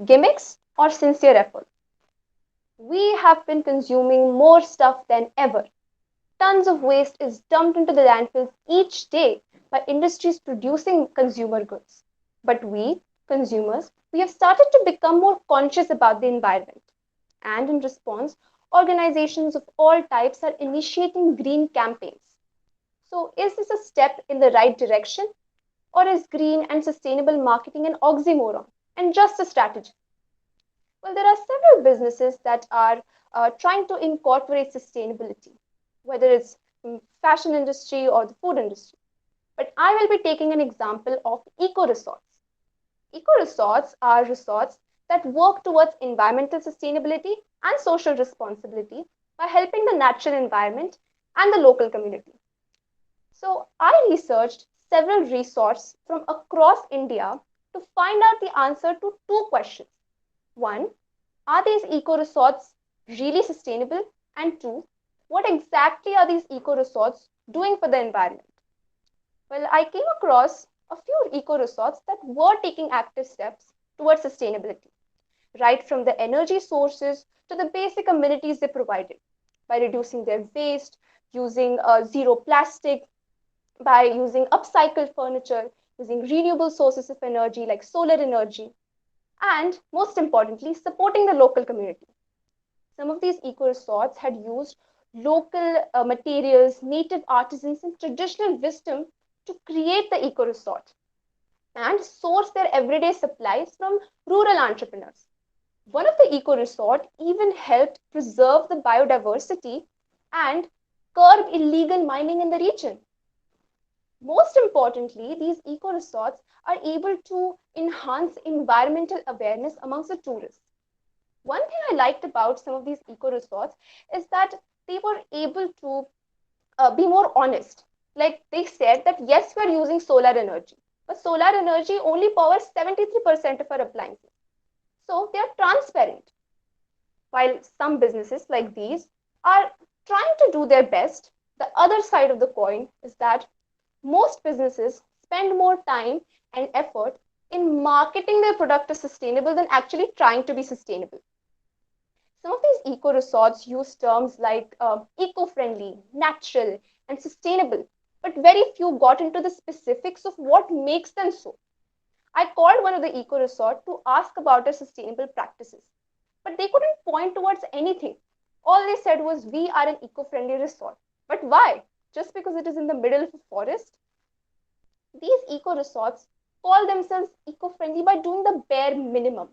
F: gimmicks, or sincere effort. We have been consuming more stuff than ever. Tons of waste is dumped into the landfills each day by industries producing consumer goods. But we, consumers, we have started to become more conscious about the environment. And in response, organizations of all types are initiating green campaigns. So, is this a step in the right direction? Or is green and sustainable marketing an oxymoron and just a strategy? Well, there are several businesses that are trying to incorporate sustainability, whether it's fashion industry or the food industry. But I will be taking an example of eco resorts. Eco resorts are resorts that work towards environmental sustainability and social responsibility by helping the natural environment and the local community. So I researched several resorts from across India to find out the answer to two questions. One, are these eco resorts really sustainable? And two, what exactly are these eco resorts doing for the environment? Well, I came across a few eco resorts that were taking active steps towards sustainability, right from the energy sources to the basic amenities they provided, by reducing their waste, using zero plastic, by using upcycled furniture, using renewable sources of energy like solar energy, and most importantly, supporting the local community. Some of these eco resorts had used local materials, native artisans, and traditional wisdom to create the eco resort and source their everyday supplies from rural entrepreneurs. One of the eco resort even helped preserve the biodiversity and curb illegal mining in the region.
J: Most importantly, these eco resorts are able to enhance environmental awareness amongst the tourists. One thing I liked about some of these eco resorts is that they were able to be more honest. Like they said that yes, we are using solar energy, but solar energy only powers 73% of our appliances. So they are transparent. While some businesses like these are trying to do their best, the other side of the coin is that most businesses spend more time and effort in marketing their product as sustainable than actually trying to be sustainable. Some of these eco resorts use terms like eco friendly, natural, and sustainable, but very few got into the specifics of what makes them so. I called one of the eco resort to ask about their sustainable practices, but they couldn't point towards anything. All they said was, "We are an eco friendly resort." But why? Just because it is in the middle of a forest? These eco resorts call themselves eco friendly by doing the bare minimum.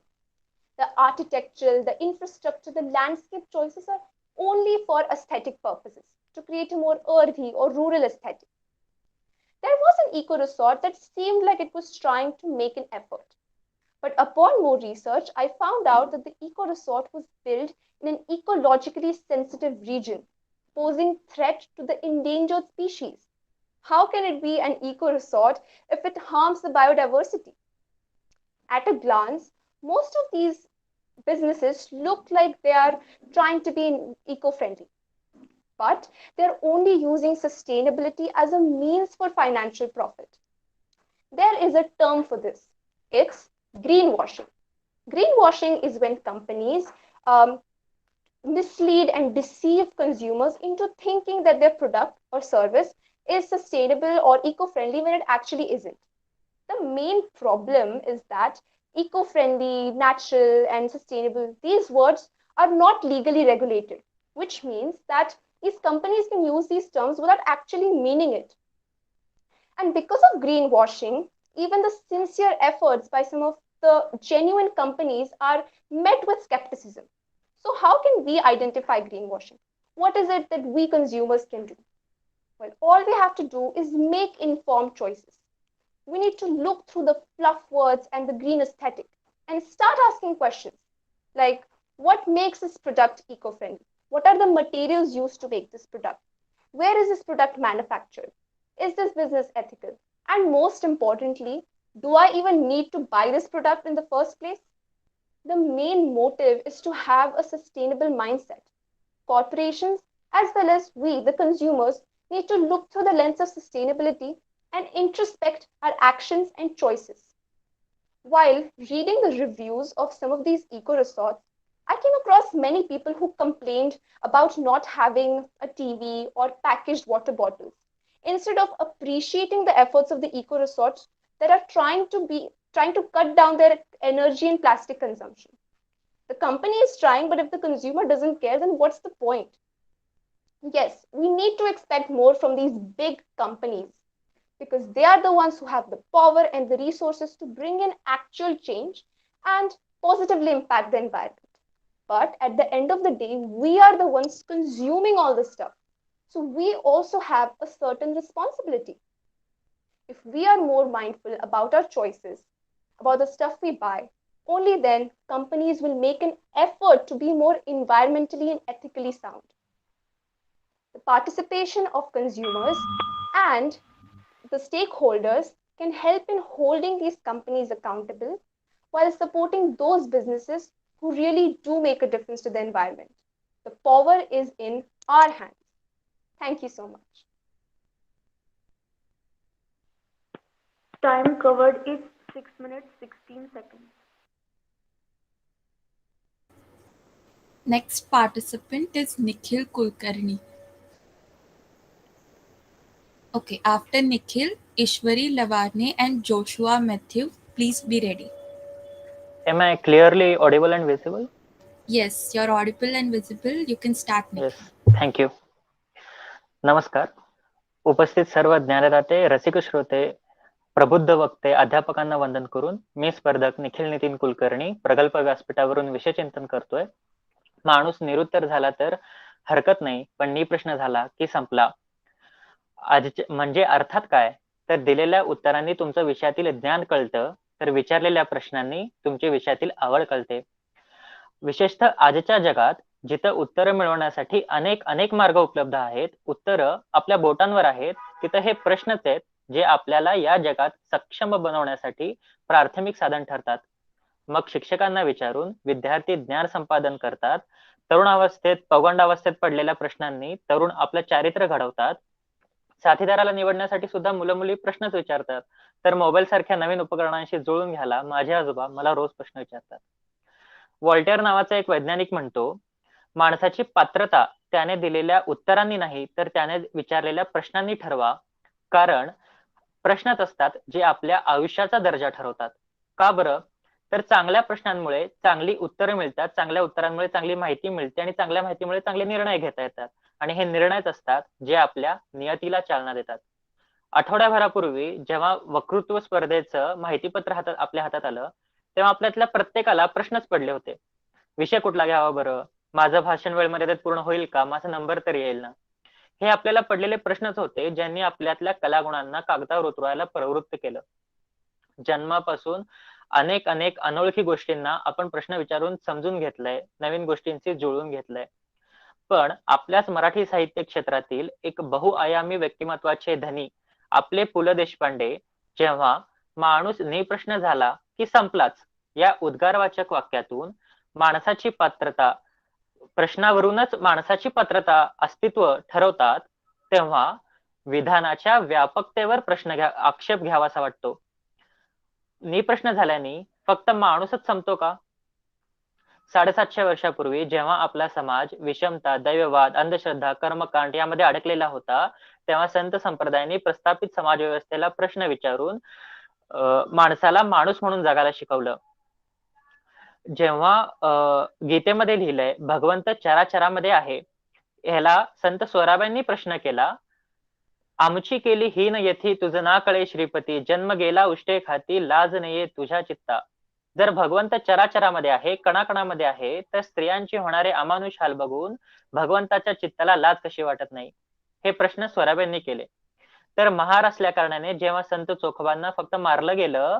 J: The architectural, the infrastructure, the landscape choices are only for aesthetic purposes, to create a more earthy or rural aesthetic. There was an eco resort that seemed like it was trying to make an effort. But upon more research, I found out that the eco resort was built in an ecologically sensitive region, posing threat to the endangered species. How can it be an eco resort if it harms the biodiversity? At a glance, most of these businesses look like they are trying to be eco-friendly, but they're only using sustainability as a means for financial profit. There is a term for this. It's greenwashing. Greenwashing is when companies mislead and deceive consumers into thinking that their product or service is sustainable or eco-friendly when it actually isn't. The main problem is that eco-friendly, natural, and sustainable, these words are not legally regulated, which means that these companies can use these terms without actually meaning it. And because of greenwashing, even the sincere efforts by some of the genuine companies are met with skepticism. So, how can we identify greenwashing? What is it that we consumers can do? Well, all we have to do is make informed choices. We need to look through the fluff words and the green aesthetic and start asking questions like, what makes this product eco-friendly? What are the materials used to make this product? Where is this product manufactured? Is this business ethical? And most importantly, do I even need to buy this product in the first place? The main motive is to have a sustainable mindset. Corporations, as well as we, the consumers, need to look through the lens of sustainability and introspect our actions and choices. While reading the reviews of some of these eco resorts, I came across many people who complained about not having a TV or packaged water bottles, instead of appreciating the efforts of the eco resorts that are trying to cut down their energy and plastic consumption. The company is trying, but if the consumer doesn't care, then what's the point? Yes, we need to expect more from these big companies because they are the ones who have the power and the resources to bring in actual change and positively impact the environment. But at the end of the day, we are the ones consuming all this stuff. So we also have a certain responsibility. If we are more mindful about our choices, about the stuff we buy, only then companies will make an effort to be more environmentally and ethically sound. The participation of consumers and the stakeholders can help in holding these companies accountable while supporting those businesses who really do make a difference to the environment. The power is in our hands. Thank you so much.
C: Time covered is 6 minutes 16 seconds.
A: Next participant is Nikhil Kulkarni. Okay, after Nikhil, Ishwari Lavarne and Joshua Matthew, please be ready.
K: Am I clearly audible and visible?
A: Yes, you're audible and visible. You can start, Nikhil.
K: Yes, thank you. नमस्कार. उपस्थित सर्व ज्ञानदाते, रसिक श्रोते, प्रबुद्ध वक्ते, अध्यापकांना वंदन करून मी स्पर्धक निखिल नितीन कुलकर्णी प्रगल्भ व्यासपीठावरून विषय चिंतन करतोय. माणूस निरुत्तर झाला तर हरकत नाही, पण निप्रश्न झाला की संपला. म्हणजे अर्थात काय तर दिलेल्या उत्तरांनी तुमचं विषयातील ज्ञान कळतं, तर विचारलेल्या प्रश्नांनी तुमची विषयातील आवड कळते. विशेषतः आजच्या जगात जिथं उत्तरं मिळवण्यासाठी अनेक अनेक मार्ग उपलब्ध आहेत, उत्तरं आपल्या बोटांवर आहेत, तिथं हे प्रश्नच आहेत जे आपल्याला या जगात सक्षम बनवण्यासाठी प्राथमिक साधन ठरतात. मग शिक्षकांना विचारून विद्यार्थी ज्ञान संपादन करतात. तरुणावस्थेत पौगंडावस्थेत पडलेल्या प्रश्नांनी तरुण आपलं चारित्र्य घडवतात. साथीदाराला निवडण्यासाठी सुद्धा मुलं मुली प्रश्नच विचारतात. तर मोबाईल सारख्या नवीन उपकरणांशी जुळून घ्यायला माझे आजोबा मला रोज प्रश्न विचारतात. व्हॉल्टेअर नावाचा एक वैज्ञानिक म्हणतो, माणसाची पात्रता त्याने दिलेल्या उत्तरांनी नाही, तर त्याने विचारलेल्या प्रश्नांनी ठरवा. कारण प्रश्नच असतात जे आपल्या आयुष्याचा दर्जा ठरवतात. का बरं? तर चांगल्या प्रश्नांमुळे चांगली उत्तरं मिळतात, चांगल्या उत्तरांमुळे चांगली माहिती मिळते आणि चांगल्या माहितीमुळे चांगले निर्णय घेता येतात. आणि हे निर्णयच असतात जे आपल्या नियतीला चालना देतात. आठवड्याभरापूर्वी जेव्हा वक्तृत्व स्पर्धेचं माहितीपत्र आपल्या हातात आलं, तेव्हा आपल्यातल्या प्रत्येकाला प्रश्नच पडले होते. विषय कुठला घ्यावा बरं? माझं भाषण वेळ मर्यादेत पूर्ण होईल का? माझा नंबर तर येईल ना? हे आपल्याला पडलेले प्रश्नच होते ज्यांनी आपल्यातल्या कलागुणांना कागदावर उतरवायला प्रवृत्त केलं. जन्मापासून अनेक अनेक अनोळखी गोष्टींना आपण प्रश्न विचारून समजून घेतलंय, नवीन गोष्टींशी जुळवून घेतलंय. पण आपल्याच मराठी साहित्य क्षेत्रातील एक बहुआयामी व्यक्तिमत्वाचे धनी आपले पु ल देशपांडे जेव्हा माणूस निप्रश्न झाला की संपलाच या उद्गारवाचक वाक्यातून माणसाची पात्रता, प्रश्नावरूनच माणसाची पात्रता अस्तित्व ठरवतात, तेव्हा विधानाच्या व्यापकतेवर आक्षेप घ्यावासा वाटतो. निप्रश्न झाल्याने फक्त माणूसच संपतो का? 750 वर्षापूर्वी जेव्हा आपला समाज विषमता, दैववाद, अंधश्रद्धा, कर्मकांड यामध्ये अडकलेला होता, तेव्हा संत संप्रदायाने प्रस्थापित समाज व्यवस्थेला प्रश्न विचारून माणसाला माणूस म्हणून जगायला शिकवलं. जेव्हा गीतेमध्ये लिहिलंय भगवंत चराचरामध्ये आहे, ह्याला संत स्वराबांनी प्रश्न केला, आमची केली हीन येथी तुझ ना कळे श्रीपती, जन्म गेला उष्टे खाती लाज नये तुझ्या चित्ता. जर भगवंत चराचरामध्ये आहे, कणाकणामध्ये आहे, तर स्त्रियांची होणारे अमानुष हाल बघून भगवंताच्या चित्ताला लाज कशी वाटत नाही? हे प्रश्न स्वराबांनी केले. तर महार असल्या कारणाने जेव्हा संत चोखोबांना फक्त मारलं गेलं,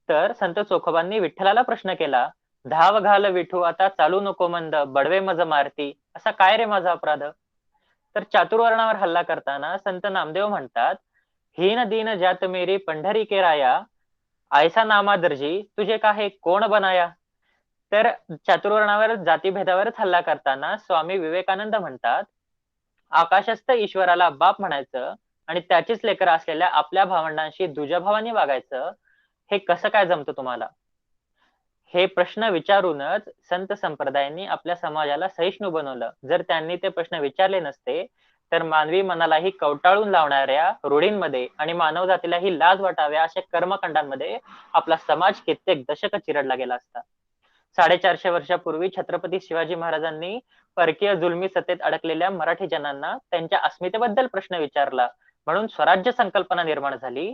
K: तर संत चोखोबांनी विठ्ठलाला प्रश्न केला, धाव घाल विठू आता चालू नको मंद, बडवे मज मारती, असा काय रे माझा अपराध? तर चातुर्वर्णावर हल्ला करताना संत नामदेव म्हणतात, हीन दीन जात मेरी पंढरी के राया, ऐसा नामा दर्जी तुझे काहे कोण बनाया. तर चातुर्वर्णावर जातीभेदावरच हल्ला करताना स्वामी विवेकानंद म्हणतात, आकाशस्थ ईश्वराला बाप म्हणायचं आणि त्याचीच लेकरं असलेल्या आपल्या भावंडांशी दुजाभावाने वागायचं, हे कसं काय जमतं तुम्हाला? हे प्रश्न विचारूनच संत संप्रदायांनी आपल्या समाजाला सहिष्णू बनवलं. जर त्यांनी ते प्रश्न विचारले नसते, तर मानवी मनालाही कवटाळून लावणाऱ्या रूढींमध्ये आणि मानवजातीलाही लाज वाटाव्या अशा कर्मकांडांमध्ये आपला समाज कित्येक दशक चिरडला गेला असता. 450 वर्षापूर्वी छत्रपती शिवाजी महाराजांनी परकीय जुलमी सत्तेत अडकलेल्या मराठी जनांना त्यांच्या अस्मितेबद्दल प्रश्न विचारला, म्हणून स्वराज्य संकल्पना निर्माण झाली.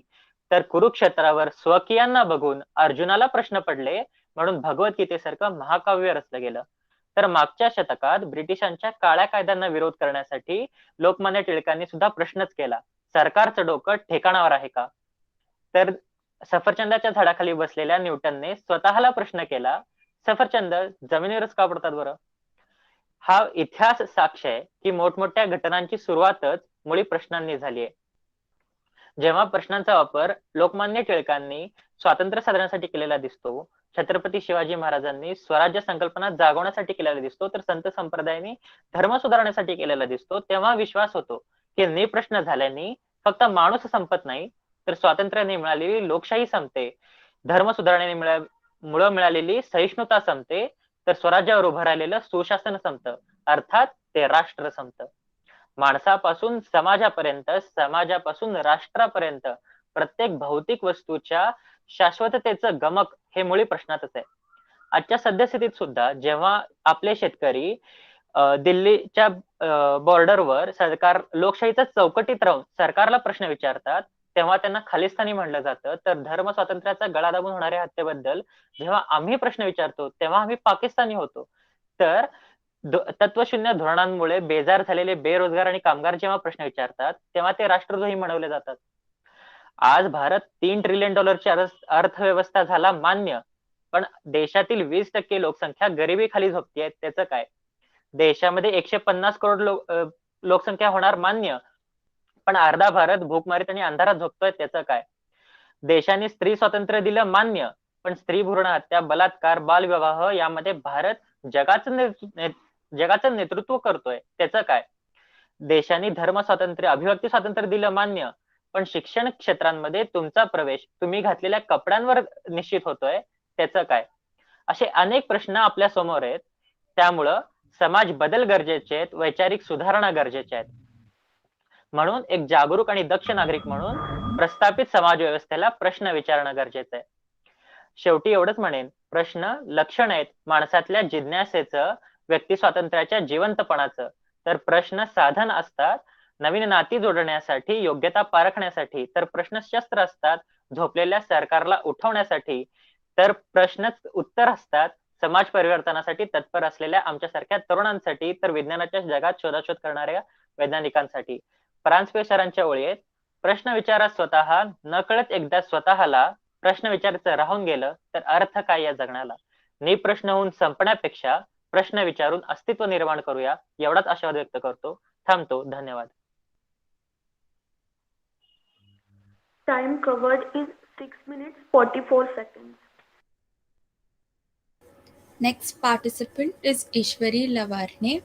K: तर कुरुक्षेत्रावर स्वकीयांना बघून अर्जुनाला प्रश्न पडले, म्हणून भगवद्गीतेसारखं महाकाव्य रचलं गेलं. तर मागच्या शतकात ब्रिटिशांच्या काळ्या कायद्यांना विरोध करण्यासाठी लोकमान्य टिळकांनी सुद्धा प्रश्नच केला, सरकारचं डोकं ठिकाणावर आहे का? तर सफरचंदाच्या झाडाखाली बसलेल्या न्यूटनने स्वतःला प्रश्न केला, सफरचंद जमिनीवरच का पडतात बरं? हा इतिहास साक्ष आहे की मोठमोठ्या घटनांची सुरुवातच मुळी प्रश्नांनी झाली आहे. जेव्हा प्रश्नांचा वापर लोकमान्य टिळकांनी स्वातंत्र्य साधण्यासाठी केलेला दिसतो, छत्रपती शिवाजी महाराजांनी स्वराज्य संकल्पना जागवण्यासाठी केलेला दिसतो, तर संत संप्रदायाने धर्म सुधारण्यासाठी केलेला दिसतो, तेव्हा विश्वास होतो की निप्रश्न झाल्याने फक्त माणूस संपत नाही, तर स्वातंत्र्याने मिळालेली लोकशाही संपते, धर्म सुधारण्याने मुळे मिळालेली सहिष्णुता संपते, तर स्वराज्यावर उभं राहिलेलं सुशासन संपतं, अर्थात ते राष्ट्र संपतं. माणसापासून समाजापर्यंत, समाजापासून राष्ट्रापर्यंत प्रत्येक भौतिक वस्तूच्या शाश्वततेचं गमक हे मुळी प्रश्नातच आहे. आजच्या सद्यस्थितीत सुद्धा जेव्हा आपले शेतकरी दिल्लीच्या बॉर्डरवर सरकार लोकशाहीच्या चौकटीत राहून सरकारला प्रश्न विचारतात, तेव्हा त्यांना खालिस्तानी म्हणलं जातं. तर धर्म स्वातंत्र्याचा गळा दाबून होणाऱ्या हत्येबद्दल जेव्हा आम्ही प्रश्न विचारतो, तेव्हा आम्ही पाकिस्तानी होतो. तर तत्वशून्य धोरणांमुळे बेजार झालेले बेरोजगार आणि कामगार जेव्हा प्रश्न विचारतात, तेव्हा ते राष्ट्रद्रोही म्हणवले जातात. आज भारत $3 ट्रिलियन अर्थव्यवस्था झाला मान्य, पण देशातील 20% लोकसंख्या गरिबीखाली झोपतीये, त्याचं काय? देशामध्ये 150 करोड लोकसंख्या होणार मान्य, पण अर्धा भारत भूकमारीत आणि अंधारात झोपतोय, त्याचं काय? देशाने स्त्री स्वातंत्र्य दिलं मान्य, पण स्त्री भ्रूण हत्या, बलात्कार, बालविवाह यामध्ये भारत जगाचं नेतृत्व करतोय, त्याचं काय? देशाने धर्म स्वातंत्र्य, अभिव्यक्ती स्वातंत्र्य दिलं मान्य, पण शिक्षण क्षेत्रांमध्ये तुमचा प्रवेश तुम्ही घातलेल्या कपड्यांवर निश्चित होतोय, त्याचं काय? असे अनेक प्रश्न आपल्या समोर आहेत. त्यामुळं समाज बदल गरजेचे आहेत, वैचारिक सुधारणा गरजेच्या आहेत. म्हणून एक जागरूक आणि दक्ष नागरिक म्हणून प्रस्थापित समाज व्यवस्थेला प्रश्न विचारणं गरजेचं आहे. शेवटी एवढंच म्हणेन, प्रश्न लक्षण आहेत माणसातल्या जिज्ञासेचं, व्यक्ती स्वातंत्र्याच्या जिवंतपणाचं. तर प्रश्न साधन असतात नवीन नाती जोडण्यासाठी, योग्यता पारखण्यासाठी. तर प्रश्न शस्त्र असतात झोपलेल्या सरकारला उठवण्यासाठी. तर प्रश्नच उत्तर असतात समाज परिवर्तनासाठी तत्पर असलेल्या आमच्यासारख्या तरुणांसाठी. तर विज्ञानाच्या जगात शोधाशोध करणाऱ्या वैज्ञानिकांसाठी. फ्रान्स सरांच्या ओळी आहेत, प्रश्न विचारा स्वतः, नकळत एकदा स्वतःला प्रश्न विचारायचं राहून गेलं तर अर्थ काय या जगण्याला? निप्रश्न होऊन संपण्यापेक्षा प्रश्न विचारून अस्तित्व निर्माण करूया, एवढाच आशावाद व्यक्त करतो. थांबतो. धन्यवाद.
C: Time covered is 6 minutes 44 seconds.
A: Next participant is Ishwari Lavarne.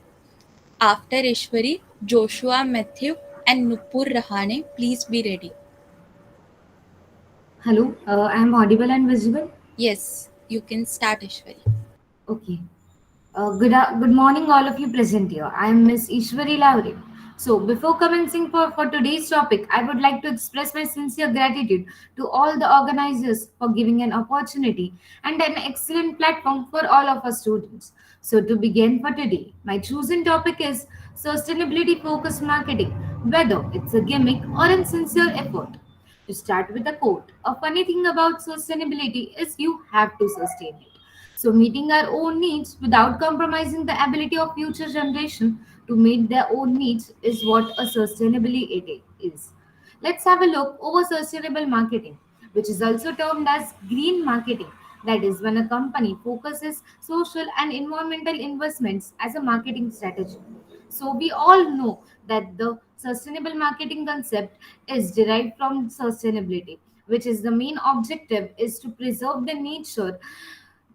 A: After Ishwari, Joshua Matthew and Nupur Rahane. Please be ready.
L: Hello, I am audible and visible?
A: Yes, you can start, Ishwari.
L: Okay. Good morning, all of you present here. I am Miss Ishwari Lavre. So, before commencing for today's topic, I would like to express my sincere gratitude to all the organizers for giving an opportunity and an excellent platform for all of us students. So, to begin for today, my chosen topic is sustainability focused marketing, whether it's a gimmick or a sincere effort. To start with a quote, a funny thing about sustainability is you have to sustain it. So, meeting our own needs without compromising the ability of future generation to meet their own needs is what a sustainability is. Let's have a look over sustainable marketing, which is also termed as green marketing. That is when a company focuses social and environmental investments as a marketing strategy. So we all know that the sustainable marketing concept is derived from sustainability, which is the main objective is to preserve the nature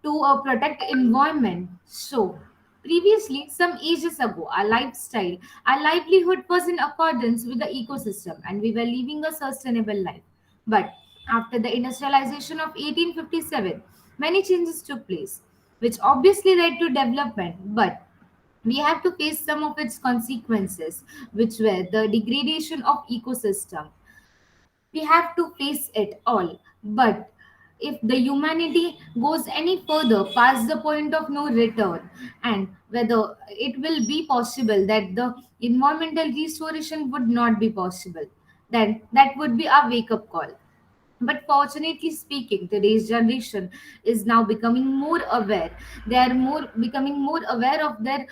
L: to protect environment. So previously, some ages ago, our lifestyle, our livelihood was in accordance with the ecosystem and we were living a sustainable life. But after the industrialization of 1857, many changes took place, which obviously led to development. But we have to face some of its consequences, which were the degradation of ecosystem. We have to face it all. But if the humanity goes any further past the point of no return, and whether it will be possible that the environmental restoration would not be possible, then that would be a wake up call. But fortunately speaking, today's generation is now becoming more aware. They are more becoming more aware of their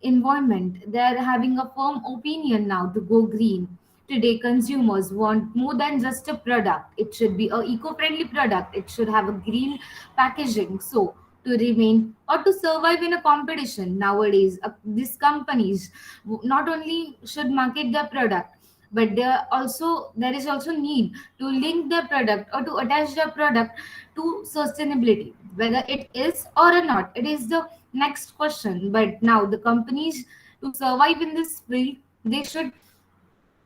L: environment. They are having a firm opinion now to go green. Today, consumers want more than just a product. It should be a eco-friendly product. It should have a green packaging. So, to remain or to survive in a competition nowadays, these companies not only should market their product, but there is also need to link their product or to attach their product to sustainability, whether it is or not. It is the next question. But now the companies, to survive in this field, they should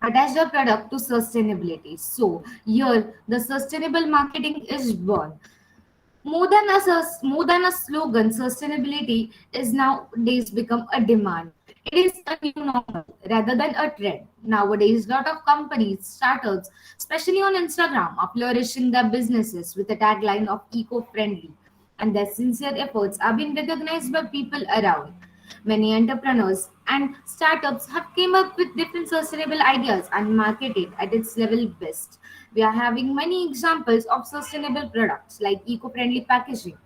L: attach their product to sustainability. So here the sustainable marketing is born. More than a slogan, sustainability is nowadays become a demand. It is a new normal rather than a trend. Nowadays, lot of companies, startups, especially on Instagram, are flourishing their businesses with a tagline of eco-friendly, and their sincere efforts are being recognized by people around. Many entrepreneurs and startups have came up with different sustainable ideas and market it at its level best. We are having many examples of sustainable products like eco-friendly packaging.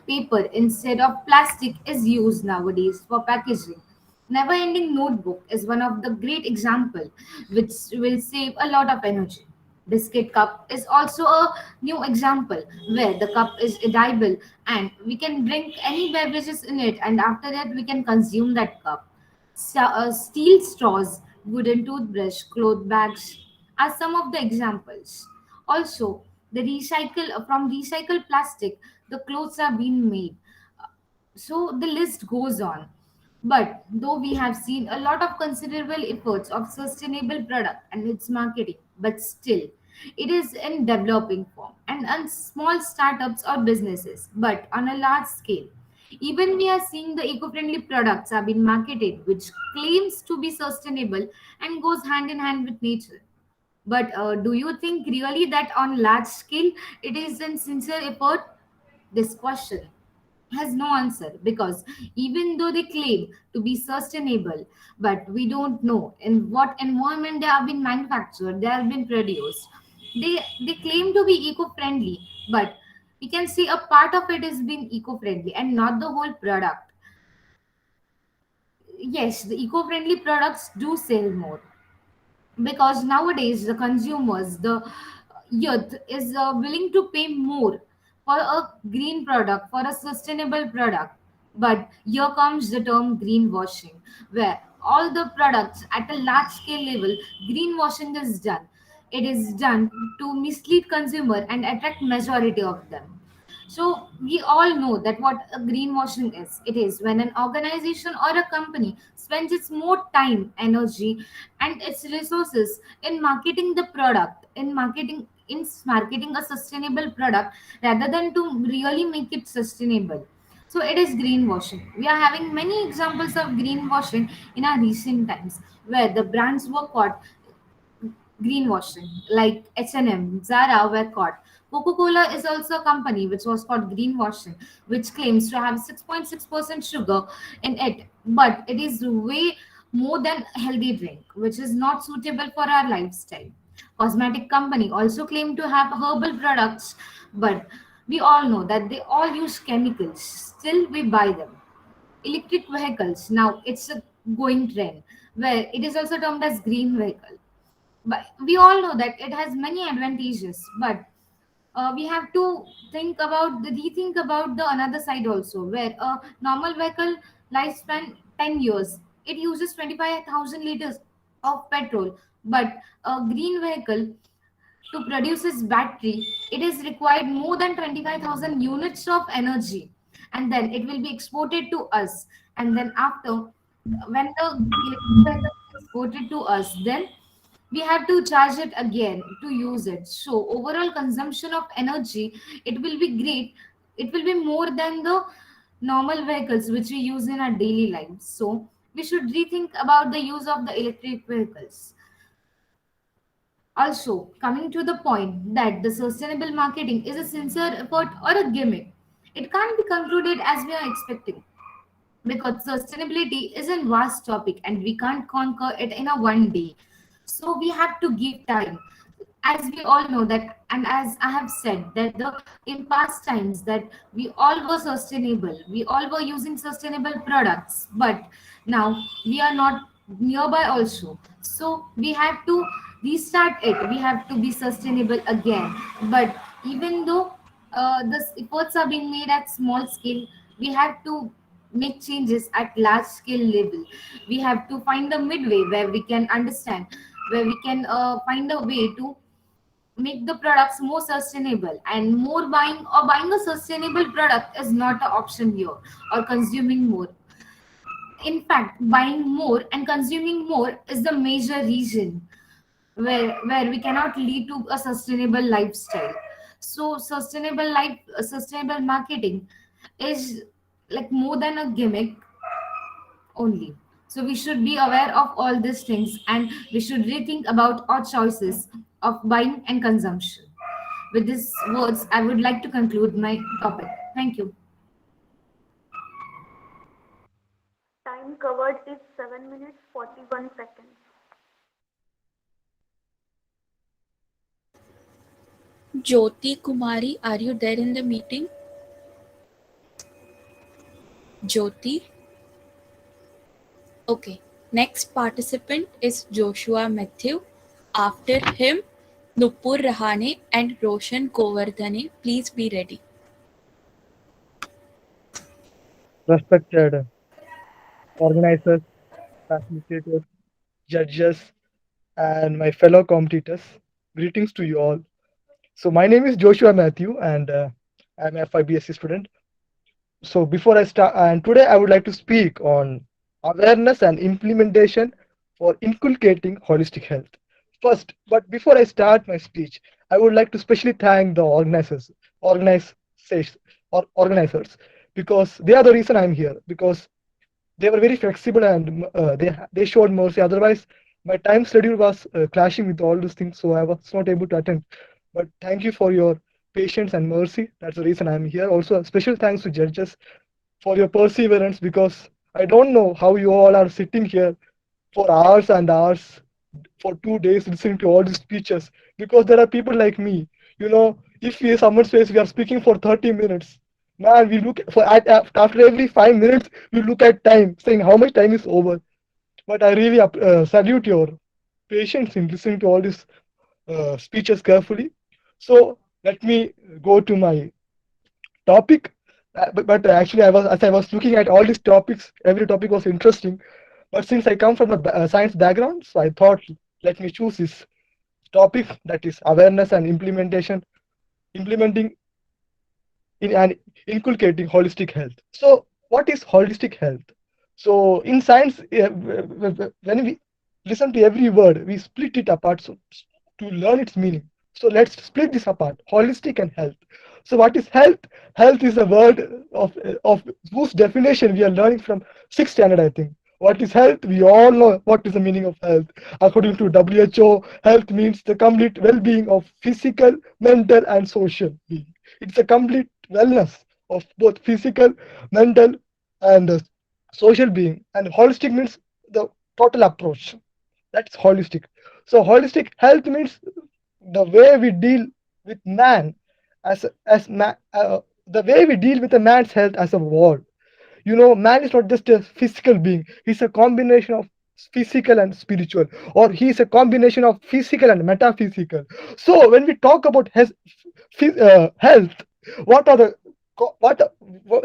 L: Paper instead of plastic is used nowadays for packaging. Never-ending notebook is one of the great example which will save a lot of energy. Biscuit cup is also a new example where the cup is edible and we can drink any beverages in it, and after that we can consume that cup. Steel straws, wooden toothbrush, cloth bags are some of the examples. Also, the recycle from recycled plastic, the clothes are being made. So the list goes on. But though we have seen a lot of considerable efforts of sustainable product and its marketing, but still it is in developing form and on small startups or businesses, but on a large scale. Even we are seeing the eco-friendly products are being marketed, which claims to be sustainable and goes hand in hand with nature. But do you think really that on large scale it is in sincere effort? This question has no answer because even though they claim to be sustainable, but we don't know in what environment they have been manufactured, they have been produced. They claim to be eco-friendly, but we can see a part of it is being eco-friendly and not the whole product. Yes, the eco-friendly products do sell more because nowadays the consumers, the youth is willing to pay more for a green product, for a sustainable product. But here comes the term greenwashing, where all the products at a large scale level, greenwashing is done. It is done to mislead consumer and attract majority of them. So we all know that what a greenwashing is. It is when an organization or a company spends its more time, energy, and its resources in marketing the product, in marketing a sustainable product rather than to really make it sustainable. So it is greenwashing. We are having many examples of greenwashing in our recent times where the brands were caught greenwashing, like H&M, Zara were caught. Coca-Cola is also a company which was called greenwashing, which claims to have 6.6% sugar in it, but it is way more than healthy drink, which is not suitable for our lifestyle. Cosmetic company also claim to have herbal products, but we all know that they all use chemicals. Still, we buy them. Electric vehicles, now it's a going trend where it is also termed as green vehicle, but we all know that it has many advantages, but we have to rethink about the another side also, where a normal vehicle lifespan 10 years, it uses 25,000 liters of petrol, but a green vehicle to produce its battery, it is required more than 25,000 units of energy, and then it will be exported to us, and then after, when the electric vehicle is exported to us, then we have to charge it again to use it. So overall consumption of energy, it will be great. It will be more than the normal vehicles which we use in our daily lives. So we should rethink about the use of the electric vehicles. Also, coming to the point that the sustainable marketing is a sincere effort or a gimmick, it can't be concluded as we are expecting because sustainability is a vast topic and we can't conquer it in a one day. So we have to give time. As we all know that, and as I have said, that the in past times that we all were sustainable, we all were using sustainable products, but now we are not nearby also. So we have to restart it. We have to be sustainable again. But even though the efforts are being made at small scale, we have to make changes at large scale level. We have to find the midway where we can understand, where we can find a way to make the products more sustainable, and more buying a sustainable product is not an option here, or consuming more. In fact, buying more and consuming more is the major reason where we cannot lead to a sustainable lifestyle. So sustainable marketing is like more than a gimmick only. So we should be aware of all these things and we should rethink about our choices of buying and consumption. With these words, I would like to conclude my topic. Thank you.
C: Time covered is 7 minutes 41 seconds.
A: Jyoti Kumari, are you there in the meeting? Jyoti? Okay. Next participant is Joshua Matthew. After him, Nupur Rahane and Roshan Govardhane, please be ready.
M: Respected organizers, facilitators, judges, and my fellow competitors. Greetings to you all. So my name is Joshua Matthew, and I'm a FIBSc student. So before I start, and today I would like to speak on awareness and implementation for inculcating holistic health. First, but before I start my speech, I would like to specially thank the organizers, organizers, because they are the reason I'm here. Because they were very flexible and they showed mercy. Otherwise, my time schedule was clashing with all these things, so I was not able to attend. But thank you for your patience and mercy. That's the reason I'm here. Also, a special thanks to judges for your perseverance, because I don't know how you all are sitting here for hours and hours for 2 days listening to all these speeches, because there are people like me. If someone says we are speaking for 30 minutes, man, we look after every 5 minutes we look at time, saying how much time is over. But I really salute your patience in listening to all these speeches carefully. So let me go to my topic. But actually, as I was looking at all these topics, every topic was interesting. But since I come from a science background, so I thought, let me choose this topic, that is awareness and implementing in and inculcating holistic health. So what is holistic health? So in science, when we listen to every word, we split it apart to learn its meaning. So let's split this apart: holistic and health. So what is health? Health is a word of whose definition we are learning from sixth standard, I think. What is health? We all know what is the meaning of health. According to WHO, health means the complete well-being of physical, mental, and social being. It's a complete wellness of both physical, mental, and social being. And holistic means the total approach. That's holistic. So holistic health means the way we deal with man the way we deal with a man's health as a whole. Man is not just a physical being. He's a combination of physical and spiritual, or he's a combination of physical and metaphysical. So when we talk about health, what are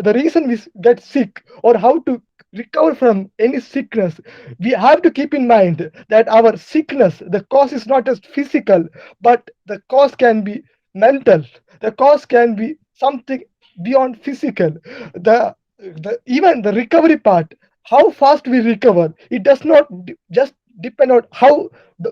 M: the reason we get sick, or how to recover from any sickness? We have to keep in mind that our sickness, the cause is not just physical, but the cause can be mental. The cause can be something beyond physical. Even the recovery part, how fast we recover, it does not just depend on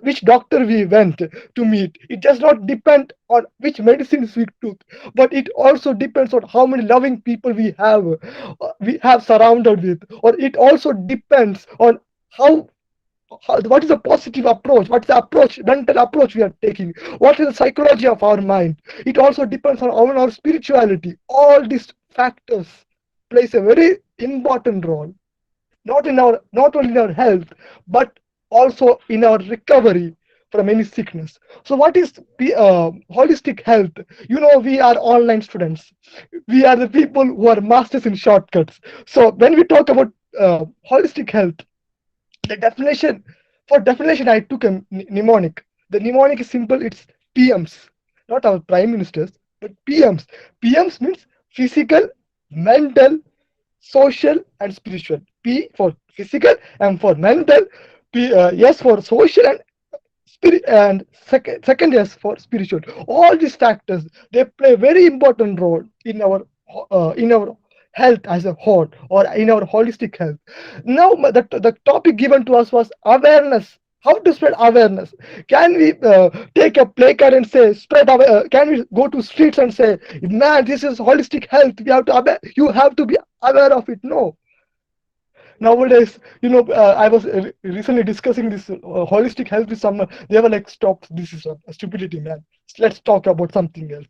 M: which doctor we went to meet. It does not depend on which medicines we took, but it also depends on how many loving people we have surrounded with. Or it also depends on what is the positive approach, what's the mental approach we are taking, what is the psychology of our mind. It also depends on our spirituality. All these factors plays a very important role, not only in our health, but also in our recovery from any sickness. So what is holistic health? We are online students. We are the people who are masters in shortcuts. So when we talk about holistic health, the definition I took a mnemonic. The mnemonic is simple. It's PMs, not our prime ministers, but PMs. PMs means physical, mental, social, and spiritual. P for physical, M for mental, S for social, and second S for spiritual. All these factors, they play a very important role in our health as a whole, or in our holistic health. Now the topic given to us was awareness. How to spread awareness? Can we take a placard and say can we go to streets and say, man, this is holistic health, you have to be aware of it? No. Nowadays, I was recently discussing this holistic health with someone. They were like, stop, this is a stupidity, man. Let's talk about something else.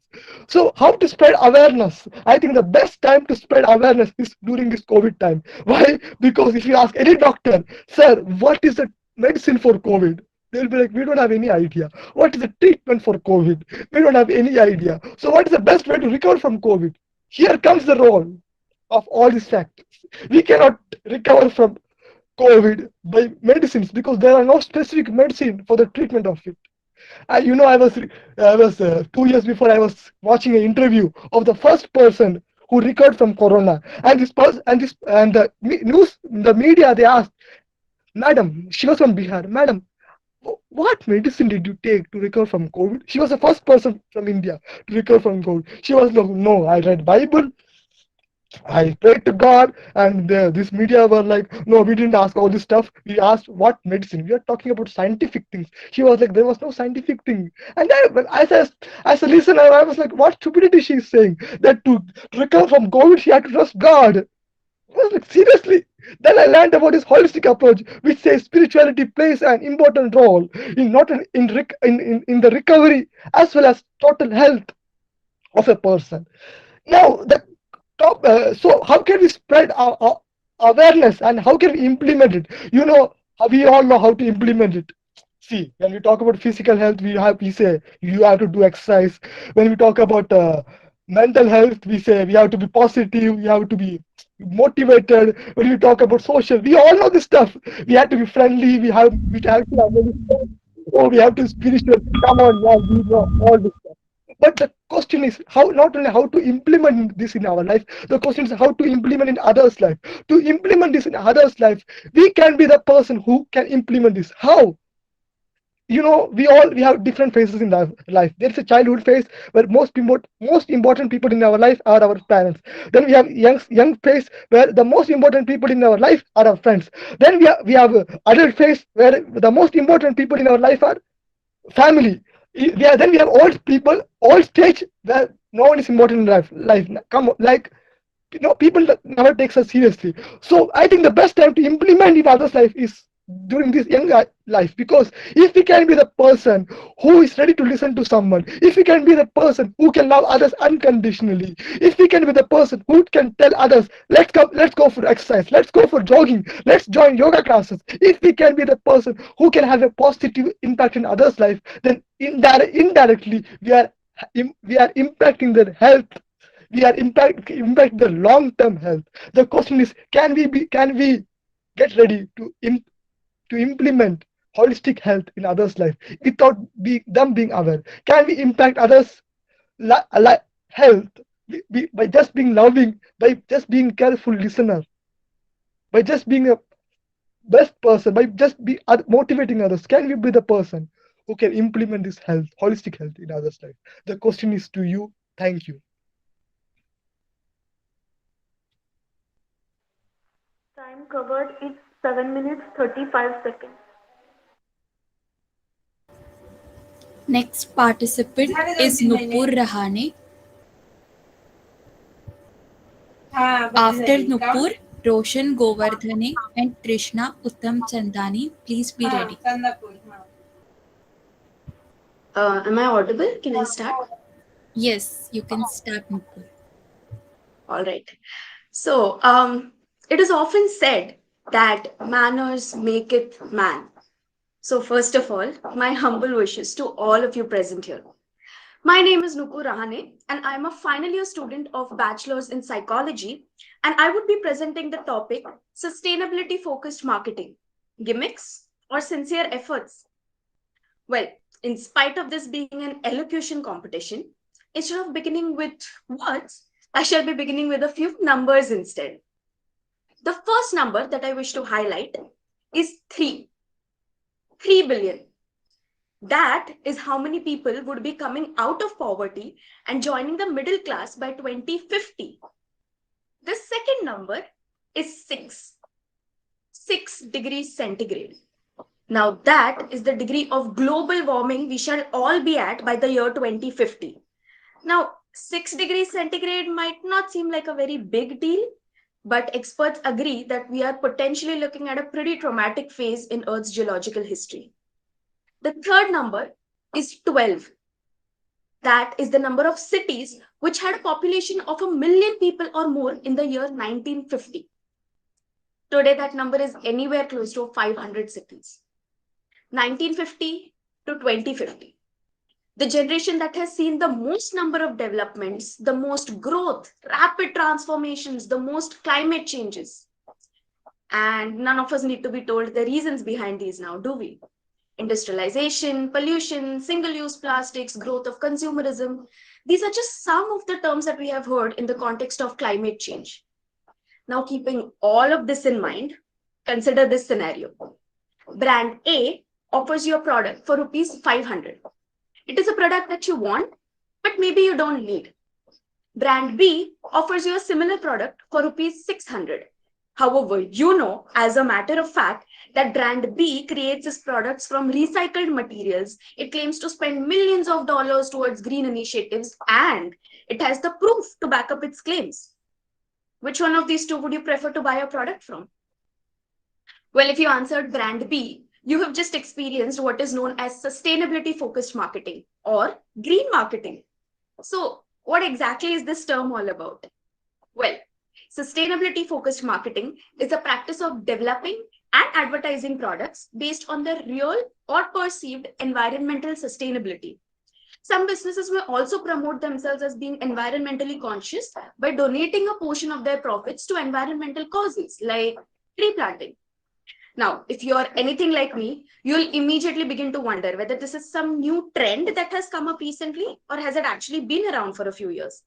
M: So how to spread awareness? I think the best time to spread awareness is during this COVID time. Why? Because if you ask any doctor, sir, what is the medicine for COVID? They'll be like, we don't have any idea. What is the treatment for COVID? We don't have any idea. So what is the best way to recover from COVID? Here comes the role of all these factors. We cannot recover from COVID by medicines, because there are no specific medicine for the treatment of it. I was 2 years before I was watching an interview of the first person who recovered from corona, and this person and the media, they asked, "Madam," she was from Bihar, "Madam, what medicine did you take to recover from COVID?" She was the first person from India to recover from COVID. She was like, "No, I read Bible, I prayed to God," and this media were like, "No, we didn't ask all this stuff. We asked what medicine. We are talking about scientific things." She was like, "There was no scientific thing." And as a listener, I was like, "What stupidity she's saying? That to recover from COVID, she had to trust God." I was like, seriously? Then I learned about this holistic approach, which says spirituality plays an important role in not in the recovery as well as total health of a person. Now, so how can we spread our awareness, and how can we implement it? We all know how to implement it. See, when we talk about physical health, we say you have to do exercise. When we talk about mental health, we say we have to be positive, we have to be motivated. When we talk about social, we all know this stuff. We have to be friendly, we have to have, oh, we have to spiritual. Come on, yeah, we know all this stuff. But the question is how, not only how to implement this in our life, the question is how to implement in others' life. To implement this in others' life, we can be the person who can implement this. How? We have different phases in our life. There's a childhood phase where most important people in our life are our parents. Then we have young phase where the most important people in our life are our friends. Then we have adult phase where the most important people in our life are family. Then we have old stage where no one is important in life. Come on, like, people never takes us seriously. So I think the best time to implement in others' life is during this young life, because if we can be the person who is ready to listen to someone, if we can be the person who can love others unconditionally, if we can be the person who can tell others, let's go for exercise, let's go for jogging, let's join yoga classes, if we can be the person who can have a positive impact in others' life, then indirectly we are impacting their health, we are impact the long term health. The question is, can we get ready to implement holistic health in others' life without them being aware? Can we impact others' health by just being loving, by just being careful listener, by just being a best person, by just be motivating others? Can we be the person who can implement this holistic health in others' life? The question is to you. Thank you.
C: Time covered is 7 minutes 35 seconds.
A: Next participant is Nupur Rahane. After Nupur, Roshan Govardhane and Trishna Uttam Chandani. Please be ready.
N: Am I audible? Can I start?
A: Yes, you can start, Nupur.
N: All right. So, it is often said that manners make it man. So, first of all, my humble wishes to all of you present here. My name is Nupur Rahane, and I'm a final year student of Bachelor's in Psychology, and I would be presenting the topic Sustainability Focused Marketing, Gimmicks or Sincere Efforts. Well, in spite of this being an elocution competition, instead of beginning with words, I shall be beginning with a few numbers instead. The first number that I wish to highlight is 3. 3 billion. That is how many people would be coming out of poverty and joining the middle class by 2050. The second number is 6. 6 degrees centigrade. Now that is the degree of global warming we shall all be at by the year 2050. Now, 6 degrees centigrade might not seem like a very big deal, but experts agree that we are potentially looking at a pretty traumatic phase in Earth's geological history. The third number is 12. That is the number of cities which had a population of 1 million people or more in the year 1950. Today, that number is anywhere close to 500 cities. 1950 to 2050. The generation that has seen the most number of developments, the most growth, rapid transformations, the most climate changes. And none of us need to be told the reasons behind these now, do we? Industrialization, pollution, single-use plastics, growth of consumerism. These are just some of the terms that we have heard in the context of climate change. Now, keeping all of this in mind, consider this scenario. Brand A offers you a product for rupees 500. It is a product that you want, but maybe you don't need. Brand B offers you a similar product for rupees 600. However, you know, as a matter of fact, that brand B creates its products from recycled materials. It claims to spend millions of dollars towards green initiatives, and it has the proof to back up its claims. Which one of these two would you prefer to buy a product from? Well, if you answered brand B, you have just experienced what is known as sustainability-focused marketing or green marketing. So, what exactly is this term all about? Well, sustainability-focused marketing is a practice of developing and advertising products based on their real or perceived environmental sustainability. Some businesses may also promote themselves as being environmentally conscious by donating a portion of their profits to environmental causes like tree planting. Now, if you're anything like me, you'll immediately begin to wonder whether this is some new trend that has come up recently, or has it actually been around for a few years?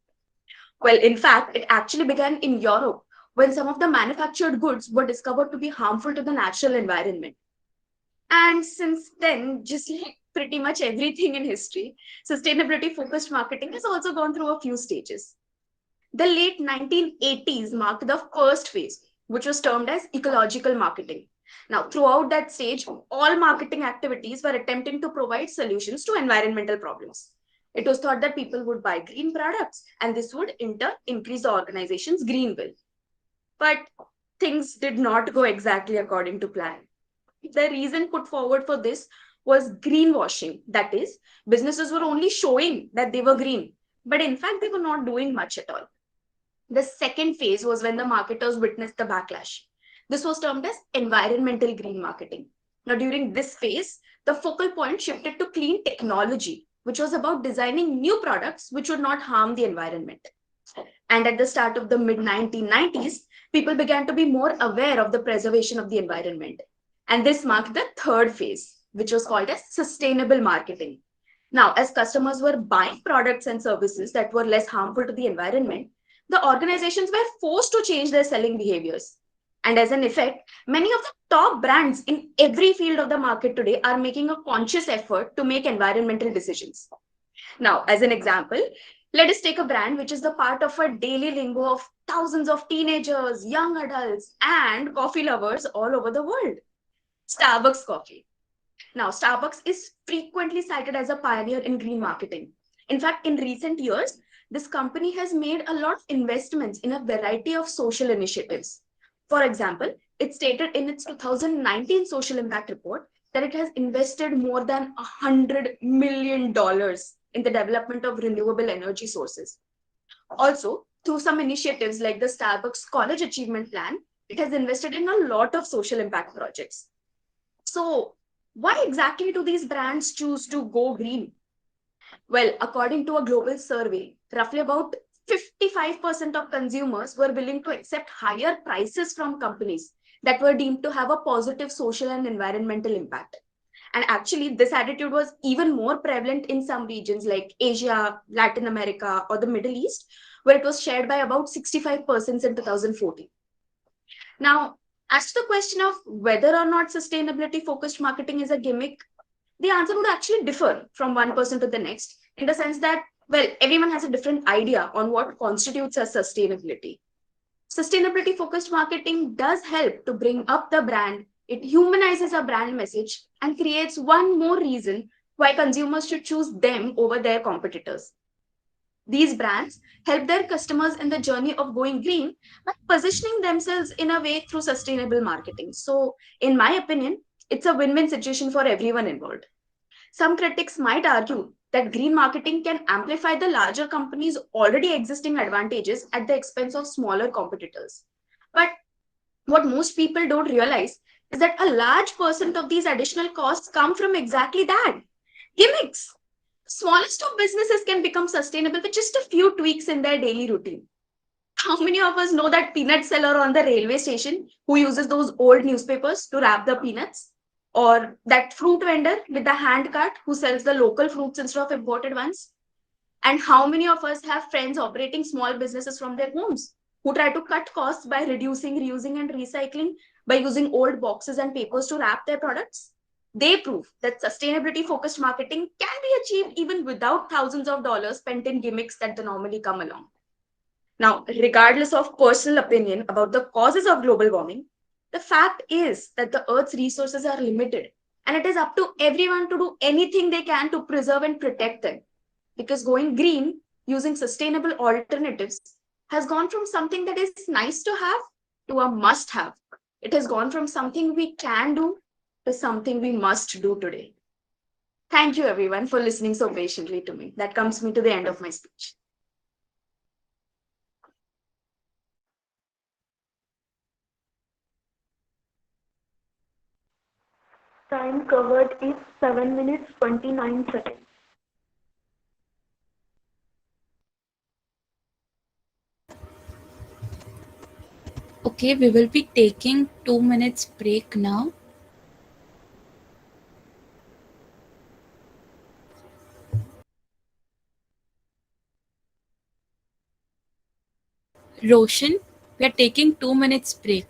N: Well, in fact, it actually began in Europe when some of the manufactured goods were discovered to be harmful to the natural environment. And since then, just like pretty much everything in history, sustainability-focused marketing has also gone through a few stages. The late 1980s marked the first phase, which was termed as ecological marketing. Now, throughout that stage, all marketing activities were attempting to provide solutions to environmental problems. It was thought that people would buy green products, and this would in turn increase the organization's green will. But things did not go exactly according to plan. The reason put forward for this was greenwashing. That is, businesses were only showing that they were green, but in fact, they were not doing much at all. The second phase was when the marketers witnessed the backlash. This was termed as environmental green marketing. Now, during this phase, the focal point shifted to clean technology, which was about designing new products which would not harm the environment. And at the start of the mid-1990s, people began to be more aware of the preservation of the environment. And this marked the third phase, which was called as sustainable marketing. Now, as customers were buying products and services that were less harmful to the environment, the organizations were forced to change their selling behaviors. And as an effect, many of the top brands in every field of the market today are making a conscious effort to make environmental decisions. Now, as an example, let us take a brand which is the part of a daily lingo of thousands of teenagers, young adults, and coffee lovers all over the world. Starbucks coffee. Now, Starbucks is frequently cited as a pioneer in green marketing. In fact, in recent years, this company has made a lot of investments in a variety of social initiatives. For example, it stated in its 2019 social impact report that it has invested more than $100 million in the development of renewable energy sources. Also, through some initiatives like the Starbucks College Achievement Plan, it has invested in a lot of social impact projects. So, why exactly do these brands choose to go green? Well, according to a global survey, roughly about 55% of consumers were willing to accept higher prices from companies that were deemed to have a positive social and environmental impact. And actually, this attitude was even more prevalent in some regions like Asia, Latin America, or the Middle East, where it was shared by about 65% in 2014. Now, as to the question of whether or not sustainability-focused marketing is a gimmick, the answer would actually differ from one person to the next, in the sense that, well, everyone has a different idea on what constitutes as sustainability. Sustainability-focused marketing does help to bring up the brand. It humanizes a brand message and creates one more reason why consumers should choose them over their competitors. These brands help their customers in the journey of going green by positioning themselves in a way through sustainable marketing. So, in my opinion, it's a win-win situation for everyone involved. Some critics might argue that green marketing can amplify the larger companies' already existing advantages at the expense of smaller competitors. But what most people don't realize is that a large percent of these additional costs come from exactly that, gimmicks. Smallest of businesses can become sustainable with just a few tweaks in their daily routine. How many of us know that peanut seller on the railway station who uses those old newspapers to wrap the peanuts? Or that fruit vendor with the hand cart who sells the local fruits instead of imported ones? And how many of us have friends operating small businesses from their homes who try to cut costs by reducing, reusing, and recycling by using old boxes and papers to wrap their products? They prove that sustainability focused marketing can be achieved even without thousands of dollars spent in gimmicks that normally come along. Now, regardless of personal opinion about the causes of global warming, the fact is that the Earth's resources are limited, and it is up to everyone to do anything they can to preserve and protect them. Because going green using sustainable alternatives has gone from something that is nice to have to a must have. It has gone from something we can do to something we must do today. Thank you, everyone, for listening so patiently to me. That comes me to the end of my speech.
C: Time covered is 7 minutes 29 seconds.
A: Okay, we will be taking 2 minutes break now. Roshan, we are taking 2 minutes break.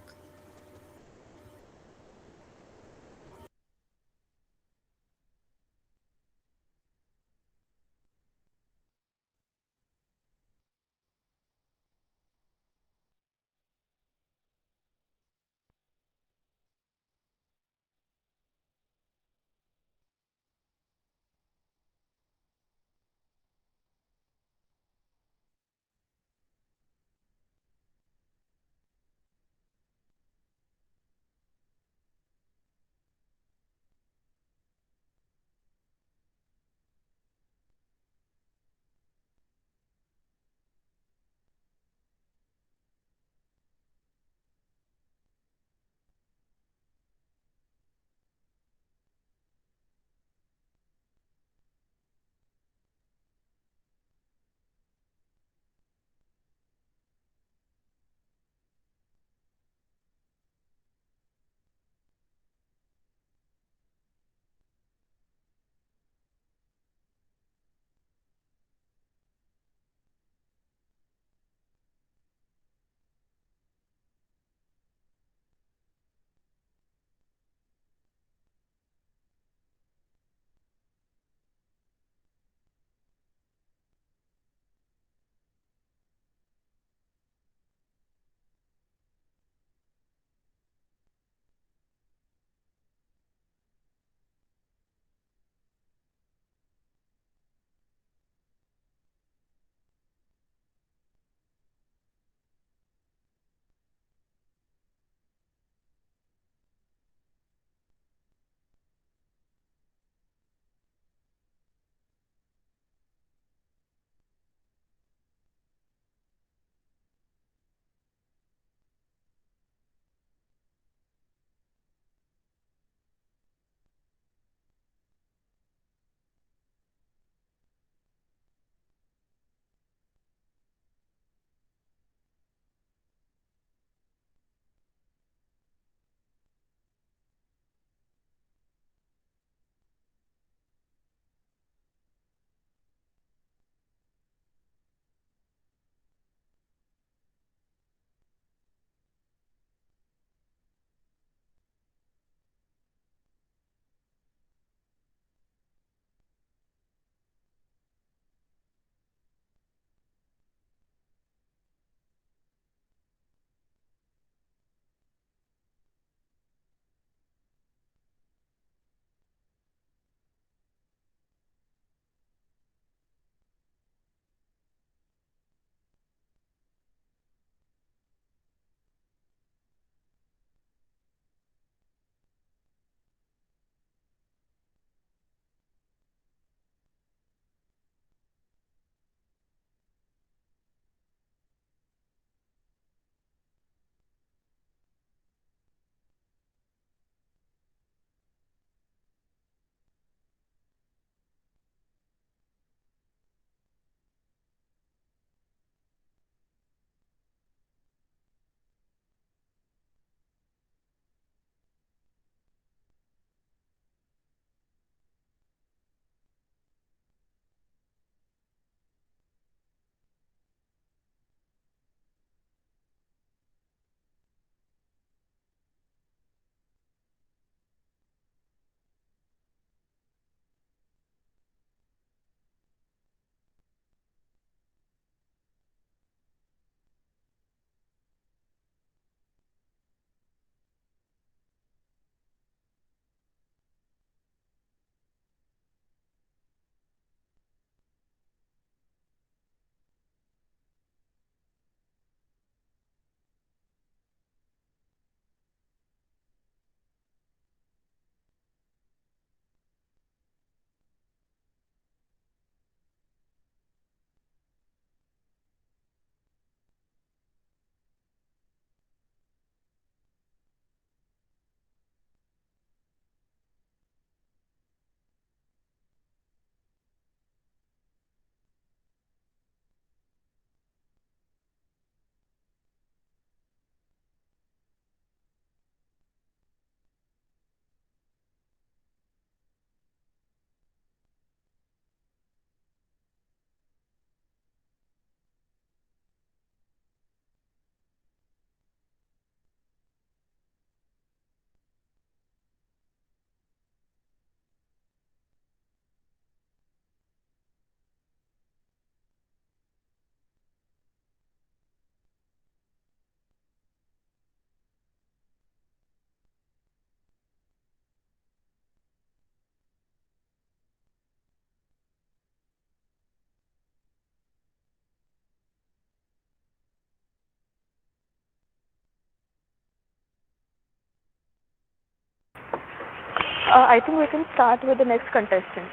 G: I think we can start with the next contestant.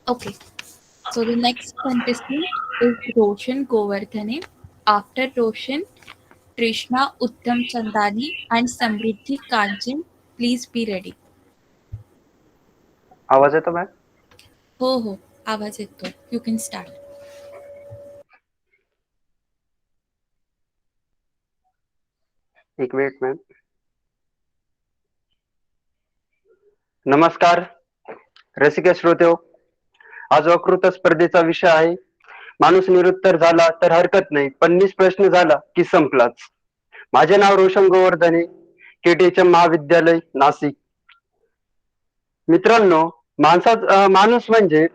A: Okay. So the next contestant is Roshan Govardhane. After Roshan, Trishna Uttam Chandani and Samriddhi Kanjan. Please be ready.
O: आवाज येतो ma'am?
A: हो हो, आवाज येतो. You can start.
O: एक minute ma'am. नमस्कार रसिक श्रोते, आज वक्तृत्व स्पर्धेचा विषय आहे माणूस निरुत्तर झाला तर हरकत नाही, पण निष्प्रश्न झाला की संपलाच. माझे नाव रोशन गोवर्धने, केटीएचएम महाविद्यालय नाशिक. मित्रांनो, माणूस म्हणजे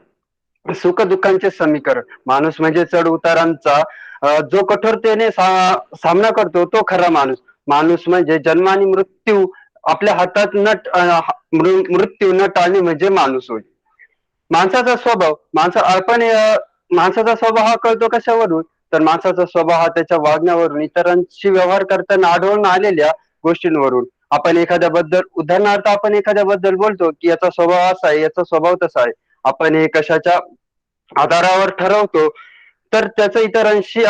O: सुख दुःखांचे समीकरण. माणूस म्हणजे चढ उतारांचा जो कठोरतेने सामना करतो तो खरा माणूस. माणूस म्हणजे जन्म आणि मृत्यू आपल्या हातात मृत्यू न टाळणे म्हणजे माणूस होय. माणसाचा स्वभाव माणसाचा स्वभाव हा कळतो कशावरून? तर माणसाचा स्वभाव हा त्याच्या वागण्यावरून, इतरांशी व्यवहार करताना आढळून आलेल्या गोष्टींवरून. आपण एखाद्याबद्दल, उदाहरणार्थ आपण एखाद्याबद्दल बोलतो की याचा स्वभाव असा आहे, याचा स्वभाव तसा आहे. आपण हे कशाच्या आधारावर ठरवतो? तर त्याचं इतरांशी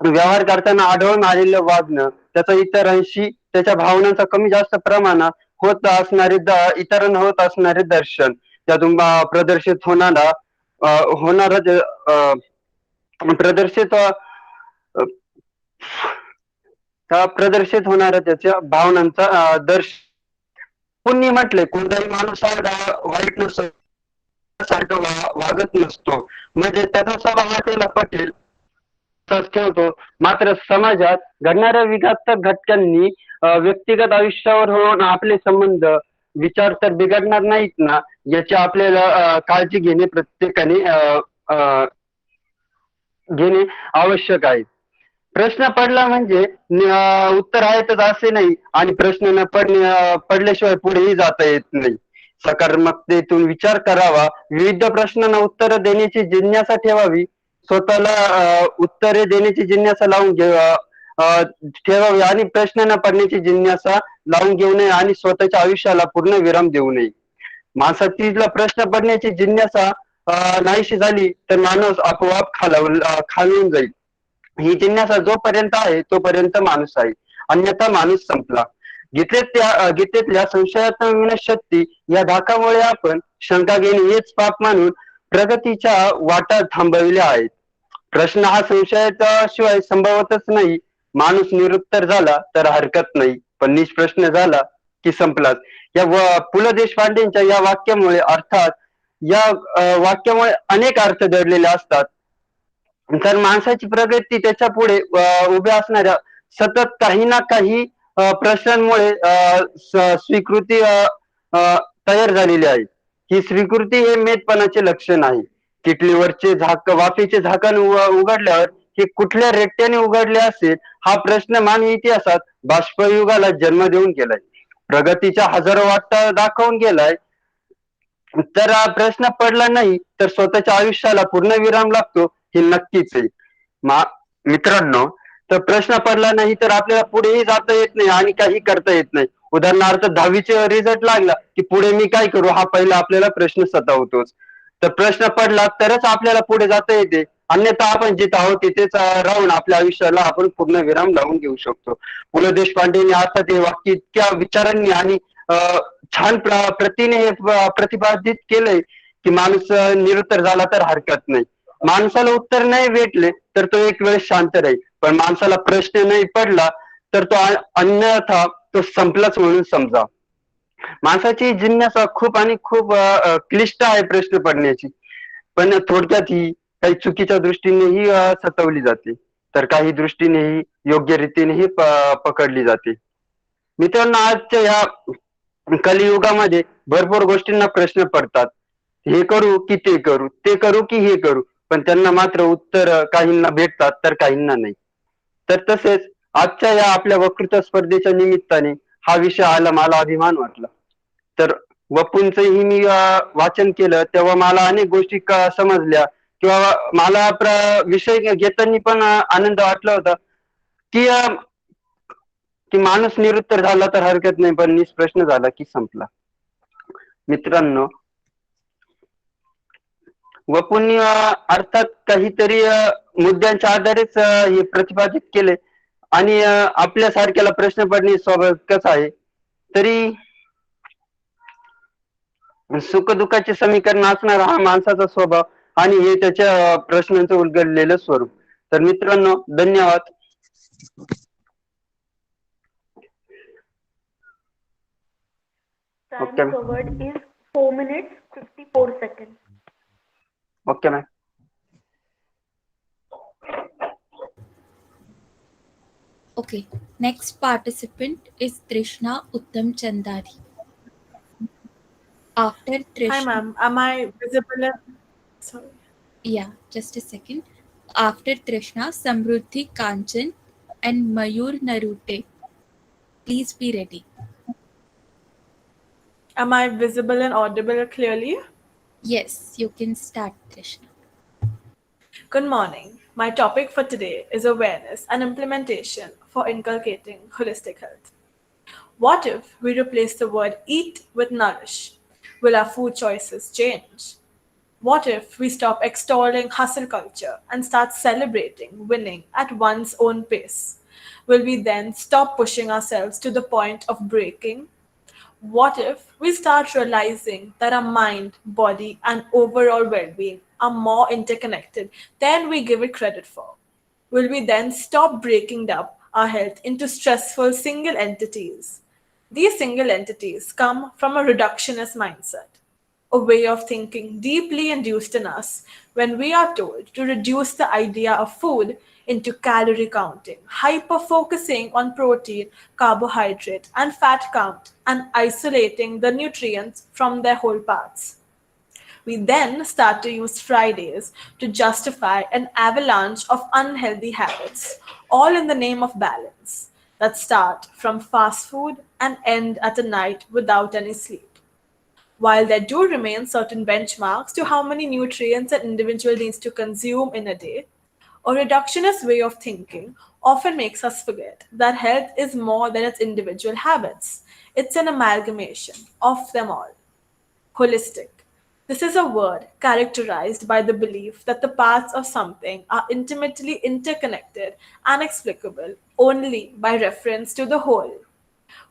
O: व्यवहार करताना आढळून आलेलं वागणं, त्याचा इतरांशी त्याच्या भावनांचा कमी जास्त प्रमाणात होत असणारे इतरांना होत असणारे दर्शन, त्यातून प्रदर्शित प्रदर्शित होणारा त्याच्या भावनांचा दर्शन. पुण्य म्हटले कोणताही माणूस वाईट नसतो, सारखं वागत नसतो, म्हणजे त्याचा स्वभाव हा त्याला पटेल ठेवतो. मात्र समाजात घडणाऱ्या विघातक घटकांनी व्यक्तिगत आयुष्यावर होऊन आपले संबंध विचार तर बिघडणार नाहीत ना, याची आपल्याला काळजी घेणे प्रत्येकाने घेणे आवश्यक आहे. प्रश्न पडला म्हणजे उत्तर आहेतच असे नाही, आणि प्रश्न न पडल्याशिवाय पुढेही जाता येत नाही. सकारात्मकतेतून विचार करावा, विविध प्रश्नांना उत्तर देण्याची जिज्ञासा ठेवावी, स्वतःला उत्तरे देण्याची जिज्ञासा लावून ठेवावी, आणि प्रश्न न पडण्याची जिज्ञासा लावून घेऊ नये, आणि स्वतःच्या आयुष्याला पूर्ण विराम देऊ नये. माणसातील प्रश्न पडण्याची जिज्ञासा नाहीशी झाली तर माणूस आपोआप खालून जाईल. ही जिज्ञासा जोपर्यंत आहे तोपर्यंत माणूस आहे, अन्यथा माणूस संपला. गीतेतल्या संशयात विनशक्ती या धाकामुळे आपण शंका घेणे हेच पाप मानून प्रगतीच्या वाटा थांबविल्या आहेत. प्रश्न हा संशयाशिवाय संभवतच नाही. माणूस निरुत्तर झाला तर हरकत नाही, पण निष्प्रश्न झाला की संपलाच. या पु ल देशपांडेंच्या या वाक्यामुळे, अर्थात या वाक्यामुळे अनेक अर्थ दडलेले असतात. तर माणसाची प्रगती त्याच्या पुढे उभ्या असणाऱ्या सतत काही ना काही प्रश्नांमुळे स्वीकृती तयार झालेली आहे. ही स्वीकृती हे मेदपणाचे लक्षण आहे. किटलीवरचे वाफेचे झाकण उघडल्यावर हे कुठल्या रेट्याने उघडले असेल, हा प्रश्न मानवी इतिहासात बाष्पयुगाला जन्म देऊन गेलाय, प्रगतीच्या हजारो वाटा दाखवून गेलाय. तर प्रश्न पडला नाही तर स्वतःच्या आयुष्याला पूर्ण विराम लागतो हे नक्कीच आहे. मित्रांनो, तर प्रश्न पडला नाही तर आपल्याला पुढेही जाता येत नाही आणि काही करता येत नाही. उदाहरणार्थ 10वीचे रिझल्ट लागला की पुढे मी काय करू हा पहिला आपल्याला प्रश्न सतावतोच. तर प्रश्न पडला तरच आपल्याला पुढे जाता येते, अन्यथा आपण जिथं आहोत तिथेच राहून आपल्या आयुष्याला आपण पूर्ण विराम लावून घेऊ शकतो. पु ल देशपांडेंनी अर्थात हे वाक्य इतक्या विचारांनी आणि छान प्रतीने हे प्रतिपादित केलंय की माणूस निरुत्तर झाला तर हरकत नाही. माणसाला उत्तर नाही भेटले तर तो एक वेळ शांत राहील, पण माणसाला प्रश्न नाही पडला तर तो अन्यथा तो संपलाच म्हणून समजा. माणसाची जिज्ञासा खूप आणि खूप क्लिष्ट आहे प्रश्न पडण्याची, पण थोडक्यात ही काही चुकीच्या दृष्टीनेही सतवली जाते, तर काही दृष्टीनेही योग्य रीतीनेही पकडली जाते. मित्रांनो, आजच्या या कलियुगामध्ये भरपूर गोष्टींना प्रश्न पडतात. हे करू की ते करू, ते करू की हे करू, पण त्यांना मात्र उत्तर काहींना भेटतात तर काहींना नाही. तर तसेच आजच्या या आपल्या वक्तृत्व स्पर्धेच्या निमित्ताने हा विषय आला, मला अभिमान वाटला. तर वपूंचंही मी वाचन केलं तेव्हा मला अनेक गोष्टी समजल्या, किंवा मला विषय घेताना पण आनंद वाटला होता. की की माणूस निरुत्तर झाला तर हरकत नाही, पण निष्प्रश्न झाला की संपला. मित्रांनो, वपूंनी अर्थात काहीतरी मुद्द्यांच्या आधारेच हे प्रतिपादित केले आणि आपल्यासारख्याला प्रश्न पडणे स्वाभाविकच आहे. तरी सुखदुःखाचे समीकरण असणारा हा माणसाचा स्वभाव आणि हे त्याच्या प्रश्नांचं उलगडलेलं स्वरूप. तर मित्रांनो, धन्यवाद.
C: Time
O: Okay.
C: covered is 4 minutes 54 seconds.
O: Okay, ma'am.
A: Okay, next participant is Trishna Uttam Chandari. After Trishna.
P: Hi, ma'am. Am I visible? Sorry.
A: Yeah, just a second. After Trishna, Samruddhi Kanchan and Mayur Narute. Please be ready.
P: Am I visible and audible clearly?
A: Yes, you can start, Trishna.
P: Good morning. My topic for today is awareness and implementation for inculcating holistic health. What if we replace the word eat with nourish? Will our food choices change? What if we stop extolling hustle culture and start celebrating winning at one's own pace? Will we then stop pushing ourselves to the point of breaking? What if we start realizing that our mind, body, and overall well being are more interconnected than we give it credit for? Will we then stop breaking up our health into stressful single entities? These single entities come from a reductionist mindset, a way of thinking deeply induced in us when we are told to reduce the idea of food into calorie counting, hyper focusing on protein, carbohydrate, and fat count, and isolating the nutrients from their whole parts. We then start to use Fridays to justify an avalanche of unhealthy habits, all in the name of balance, that start from fast food and end at a night without any sleep. While there do remain certain benchmarks to how many nutrients an individual needs to consume in a day, a reductionist way of thinking often makes us forget that health is more than its individual habits. It's an amalgamation of them all. Holistic. This is a word characterized by the belief that the parts of something are intimately interconnected and explicable only by reference to the whole.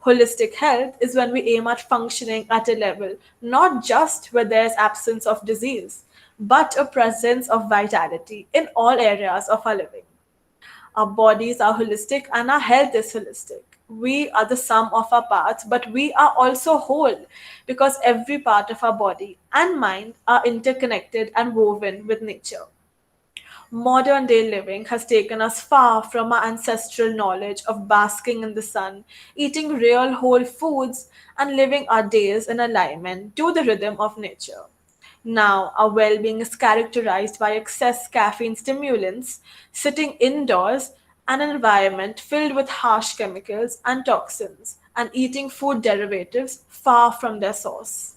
P: Holistic health is when we aim at functioning at a level not just where there is absence of disease, but a presence of vitality in all areas of our living. Our bodies are holistic and our health is holistic. We are the sum of our parts, but we are also whole because every part of our body and mind are interconnected and woven with nature. Modern day living has taken us far from our ancestral knowledge of basking in the sun, eating real whole foods, and living our days in alignment to the rhythm of nature. Now, our well being is characterized by excess caffeine stimulants, sitting indoors, an environment filled with harsh chemicals and toxins, and eating food derivatives far from their source.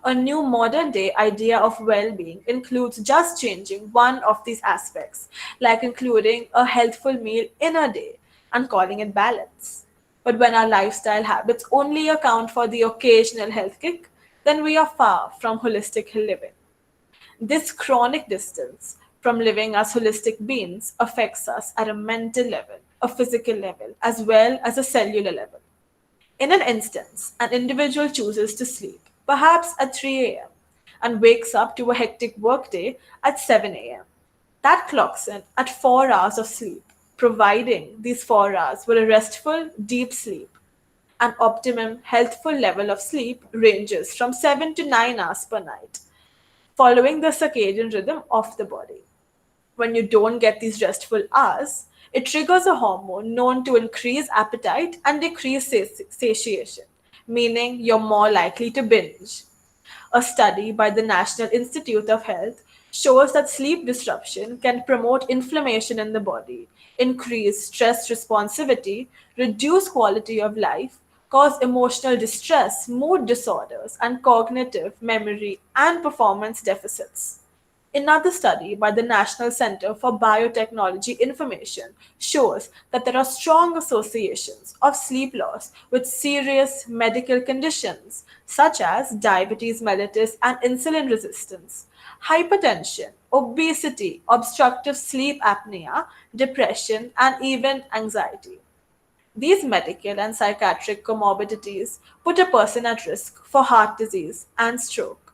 P: A new modern day idea of well being includes just changing one of these aspects, like including a healthful meal in a day and calling it balance. But when our lifestyle habits only account for the occasional health kick, then we are far from holistic living. This chronic distance from living as holistic beings affects us at a mental level, a physical level, as well as a cellular level. In an instance, an individual chooses to sleep, perhaps at 3 a.m., and wakes up to a hectic workday at 7 a.m. That clocks in at 4 hours of sleep, providing these 4 hours with a restful, deep sleep. An optimum healthful level of sleep ranges from 7 to 9 hours per night, following the circadian rhythm of the body. When you don't get these restful hours, it triggers a hormone known to increase appetite and decrease satiation, meaning you're more likely to binge. A study by the National Institute of Health shows that sleep disruption can promote inflammation in the body, increase stress responsivity, reduce quality of life, cause emotional distress, mood disorders, and cognitive, memory, and performance deficits. Another study by the National Center for Biotechnology Information shows that there are strong associations of sleep loss with serious medical conditions such as diabetes mellitus and insulin resistance, hypertension, obesity, obstructive sleep apnea, depression, and even anxiety. These medical and psychiatric comorbidities put a person at risk for heart disease and stroke.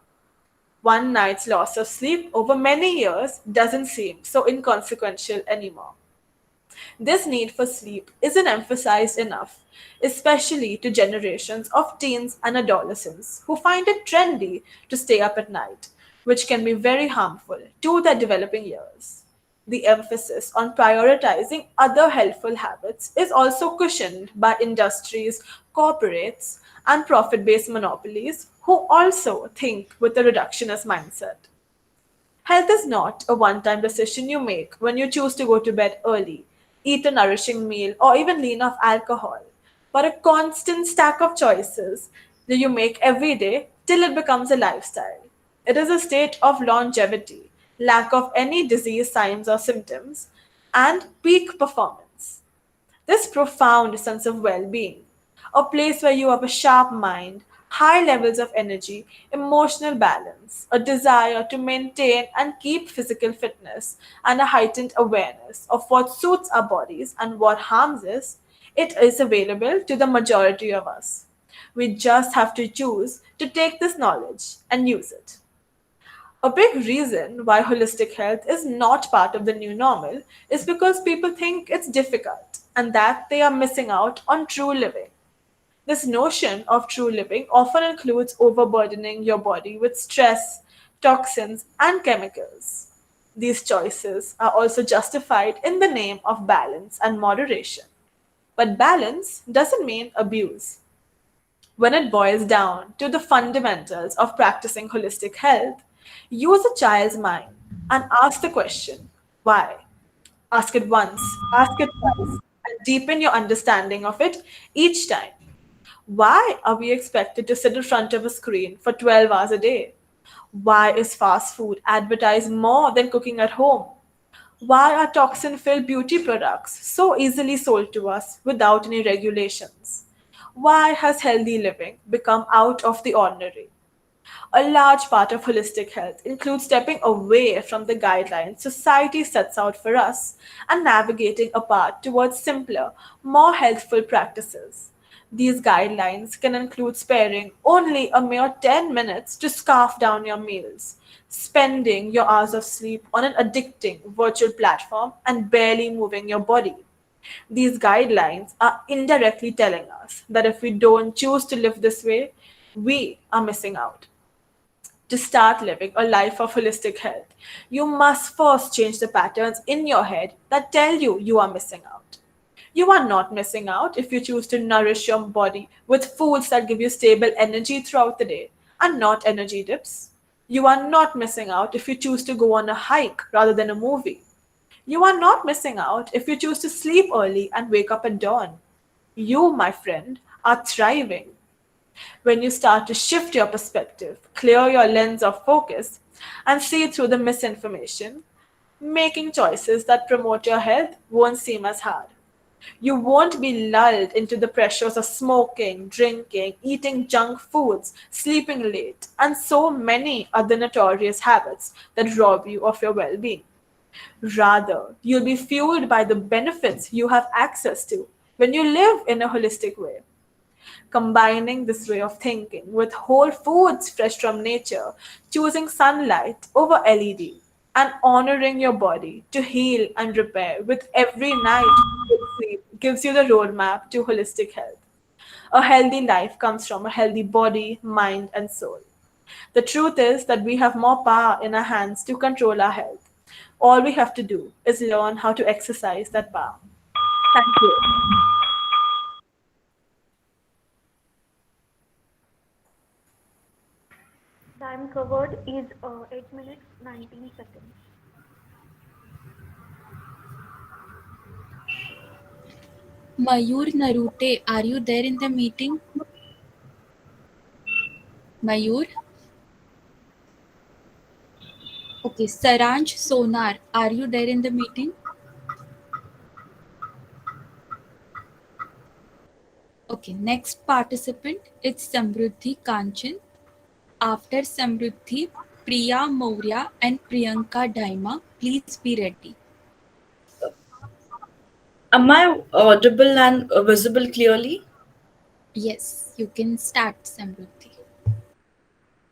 P: One night's loss of sleep over many years doesn't seem so inconsequential anymore. This need for sleep isn't emphasized enough, especially to generations of teens and adolescents who find it trendy to stay up at night, which can be very harmful to their developing years. The emphasis on prioritizing other helpful habits is also cushioned by industries, corporates, and profit based monopolies who also think with a reductionist mindset. Health is not a one time decision you make when you choose to go to bed early, eat a nourishing meal, or even lean off alcohol, but a constant stack of choices that you make every day till it becomes a lifestyle. It is a state of longevity, lack of any disease signs or symptoms, and peak performance. This profound sense of well being, a place where you have a sharp mind, high levels of energy, emotional balance, a desire to maintain and keep physical fitness, and a heightened awareness of what suits our bodies and what harms us, it is available to the majority of us. We just have to choose to take this knowledge and use it. A big reason why holistic health is not part of the new normal is because people think it's difficult and that they are missing out on true living. This notion of true living often includes overburdening your body with stress, toxins, and chemicals. These choices are also justified in the name of balance and moderation. But balance doesn't mean abuse. When it boils down to the fundamentals of practicing holistic health, use a child's mind and ask the question, why? Ask it once, ask it twice, and deepen your understanding of it each time. Why are we expected to sit in front of a screen for 12 hours a day? Why is fast food advertised more than cooking at home? Why are toxin filled beauty products so easily sold to us without any regulations? Why has healthy living become out of the ordinary? A large part of holistic health includes stepping away from the guidelines society sets out for us and navigating a path towards simpler, more healthful practices. These guidelines can include sparing only a mere 10 minutes to scarf down your meals, spending your hours of sleep on an addicting virtual platform, and barely moving your body. These guidelines are indirectly telling us that if we don't choose to live this way, we are missing out. To start living a life of holistic health, you must first change the patterns in your head that tell you you are missing out. You are not missing out if you choose to nourish your body with foods that give you stable energy throughout the day and not energy dips. You are not missing out if you choose to go on a hike rather than a movie. You are not missing out if you choose to sleep early and wake up at dawn. You, my friend, are thriving. When you start to shift your perspective, clear your lens of focus, and see through the misinformation, making choices that promote your health won't seem as hard. You won't be lulled into the pressures of smoking, drinking, eating junk foods, sleeping late, and so many other notorious habits that rob you of your well being. Rather, you'll be fueled by the benefits you have access to when you live in a holistic way. Combining this way of thinking with whole foods fresh from nature, choosing sunlight over LED, and honoring your body to heal and repair with every night you sleep gives you the roadmap to holistic health. A healthy life comes from a healthy body, mind, and soul. The truth is that we have more power in our hands to control our health. All we have to do is learn how to exercise that power. Thank you.
C: Time covered is 8 minutes 19 seconds.
A: Mayur Narute, are you there in the meeting? Mayur? Okay, Saranj Sonar, are you there in the meeting? Okay, next participant is Samruddhi Kanchan. After Samruddhi, Priya Maurya and Priyanka Daima. Please be ready.
Q: Am I audible and visible clearly?
A: Yes, you can start, Samruddhi.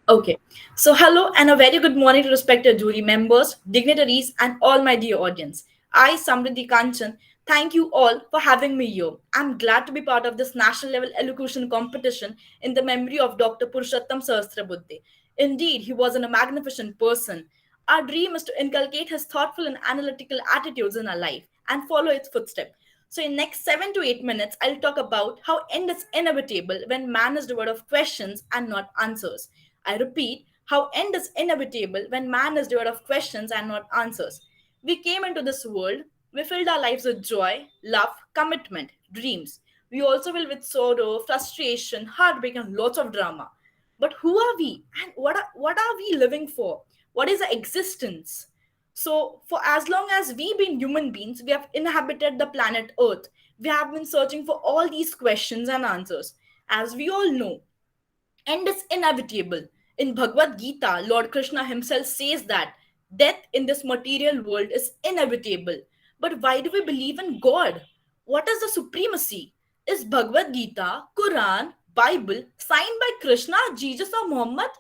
Q: Okay. So, hello and a very good morning to respected jury members, dignitaries, and all my dear audience. I, Samriddhi Kanchan, thank you all for having me here. I'm glad to be part of this national level elocution competition in the memory of Dr. Purushottam Sahasrabuddhe. Indeed, he was a magnificent person. Our dream is to inculcate his thoughtful and analytical attitudes in our life and follow its footsteps. So, in next 7 to 8 minutes, I'll talk about how end is inevitable when man is devoid of questions and not answers. I repeat, how end is inevitable when man is devoid of questions and not answers. We came into this world, we filled our lives with joy, love, commitment, dreams. We also will with sorrow, frustration, heartbreak, and lots of drama. But who are we and what are we living for? What is our existence? So, for as long as we been human beings, we have inhabited the planet Earth. We have been searching for all these questions and answers. As we all know, end is inevitable. In Bhagavad Gita, Lord Krishna himself says that death in this material world is inevitable. But why do we believe in God? What is the supremacy? Is Bhagavad Gita, Quran, Bible signed by Krishna, Jesus, or Muhammad?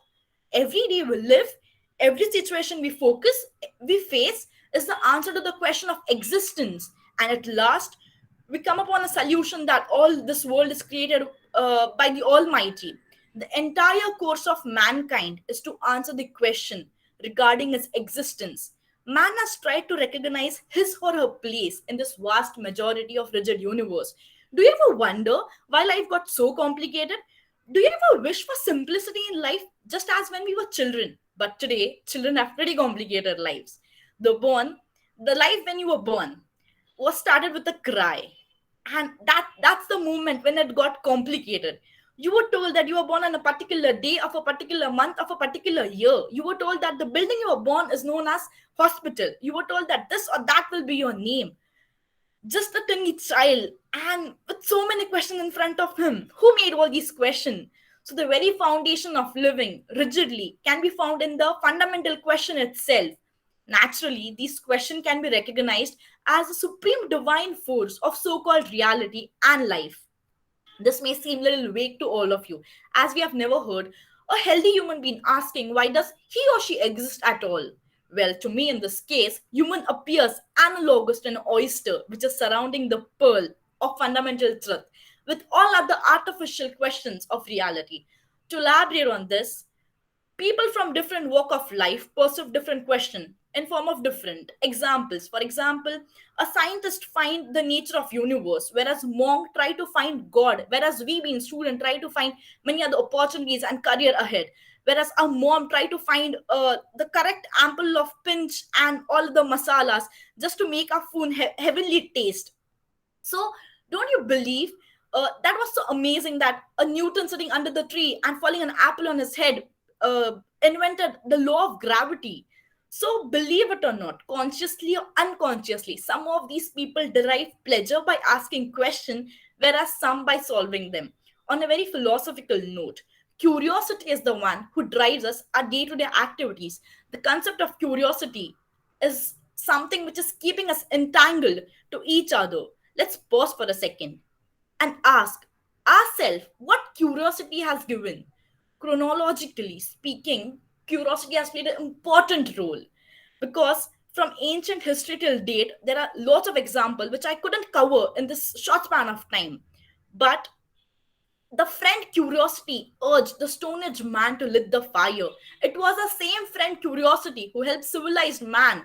Q: Every day we live, every situation we face is the answer to the question of existence. And at last, we come upon a solution that all this world is created by the Almighty. The entire course of mankind is to answer the question regarding its existence. Man has tried to recognize his or her place in this vast majority of rigid universe. Do you ever wonder why life got so complicated? Do you ever wish for simplicity in life just as when we were children? But today, children have pretty complicated lives. The life when you were born was started with a cry, and that's the moment when it got complicated. You were told that you were born on a particular day of a particular month of a particular year. You were told that the building you were born is known as hospital. You were told that this or that will be your name. Just a tiny child, and with so many questions in front of him. Who made all these questions? So the very foundation of living rigidly can be found in the fundamental question itself. Naturally, these questions can be recognized as a supreme divine force of so-called reality and life. This may seem a little vague to all of you, as we have never heard a healthy human being asking why does he or she exist at all. Well, to me in this case, human appears analogous to an oyster which is surrounding the pearl of fundamental truth with all other artificial questions of reality. To elaborate on this, people from different walk of life pursue different question in form of different examples. For example, a scientist find the nature of universe, whereas monk try to find God, whereas we being student try to find many other opportunities and career ahead, whereas a mom try to find the correct ample of pinch and all the masalas just to make our food heavenly taste. So, don't you believe that was so amazing that a Newton sitting under the tree and falling an apple on his head invented the law of gravity? So, believe it or not, consciously or unconsciously, some of these people derive pleasure by asking questions, whereas some by solving them. On a very philosophical note, curiosity is the one who drives us our day to day activities. The concept of curiosity is something which is keeping us entangled to each other. Let's pause for a second and ask ourselves what curiosity has given. Chronologically speaking, curiosity has played an important role because from ancient history till date, there are lots of examples which I couldn't cover in this short span of time. But the friend curiosity urged the Stone Age man to lit the fire. It was the same friend curiosity who helped civilized man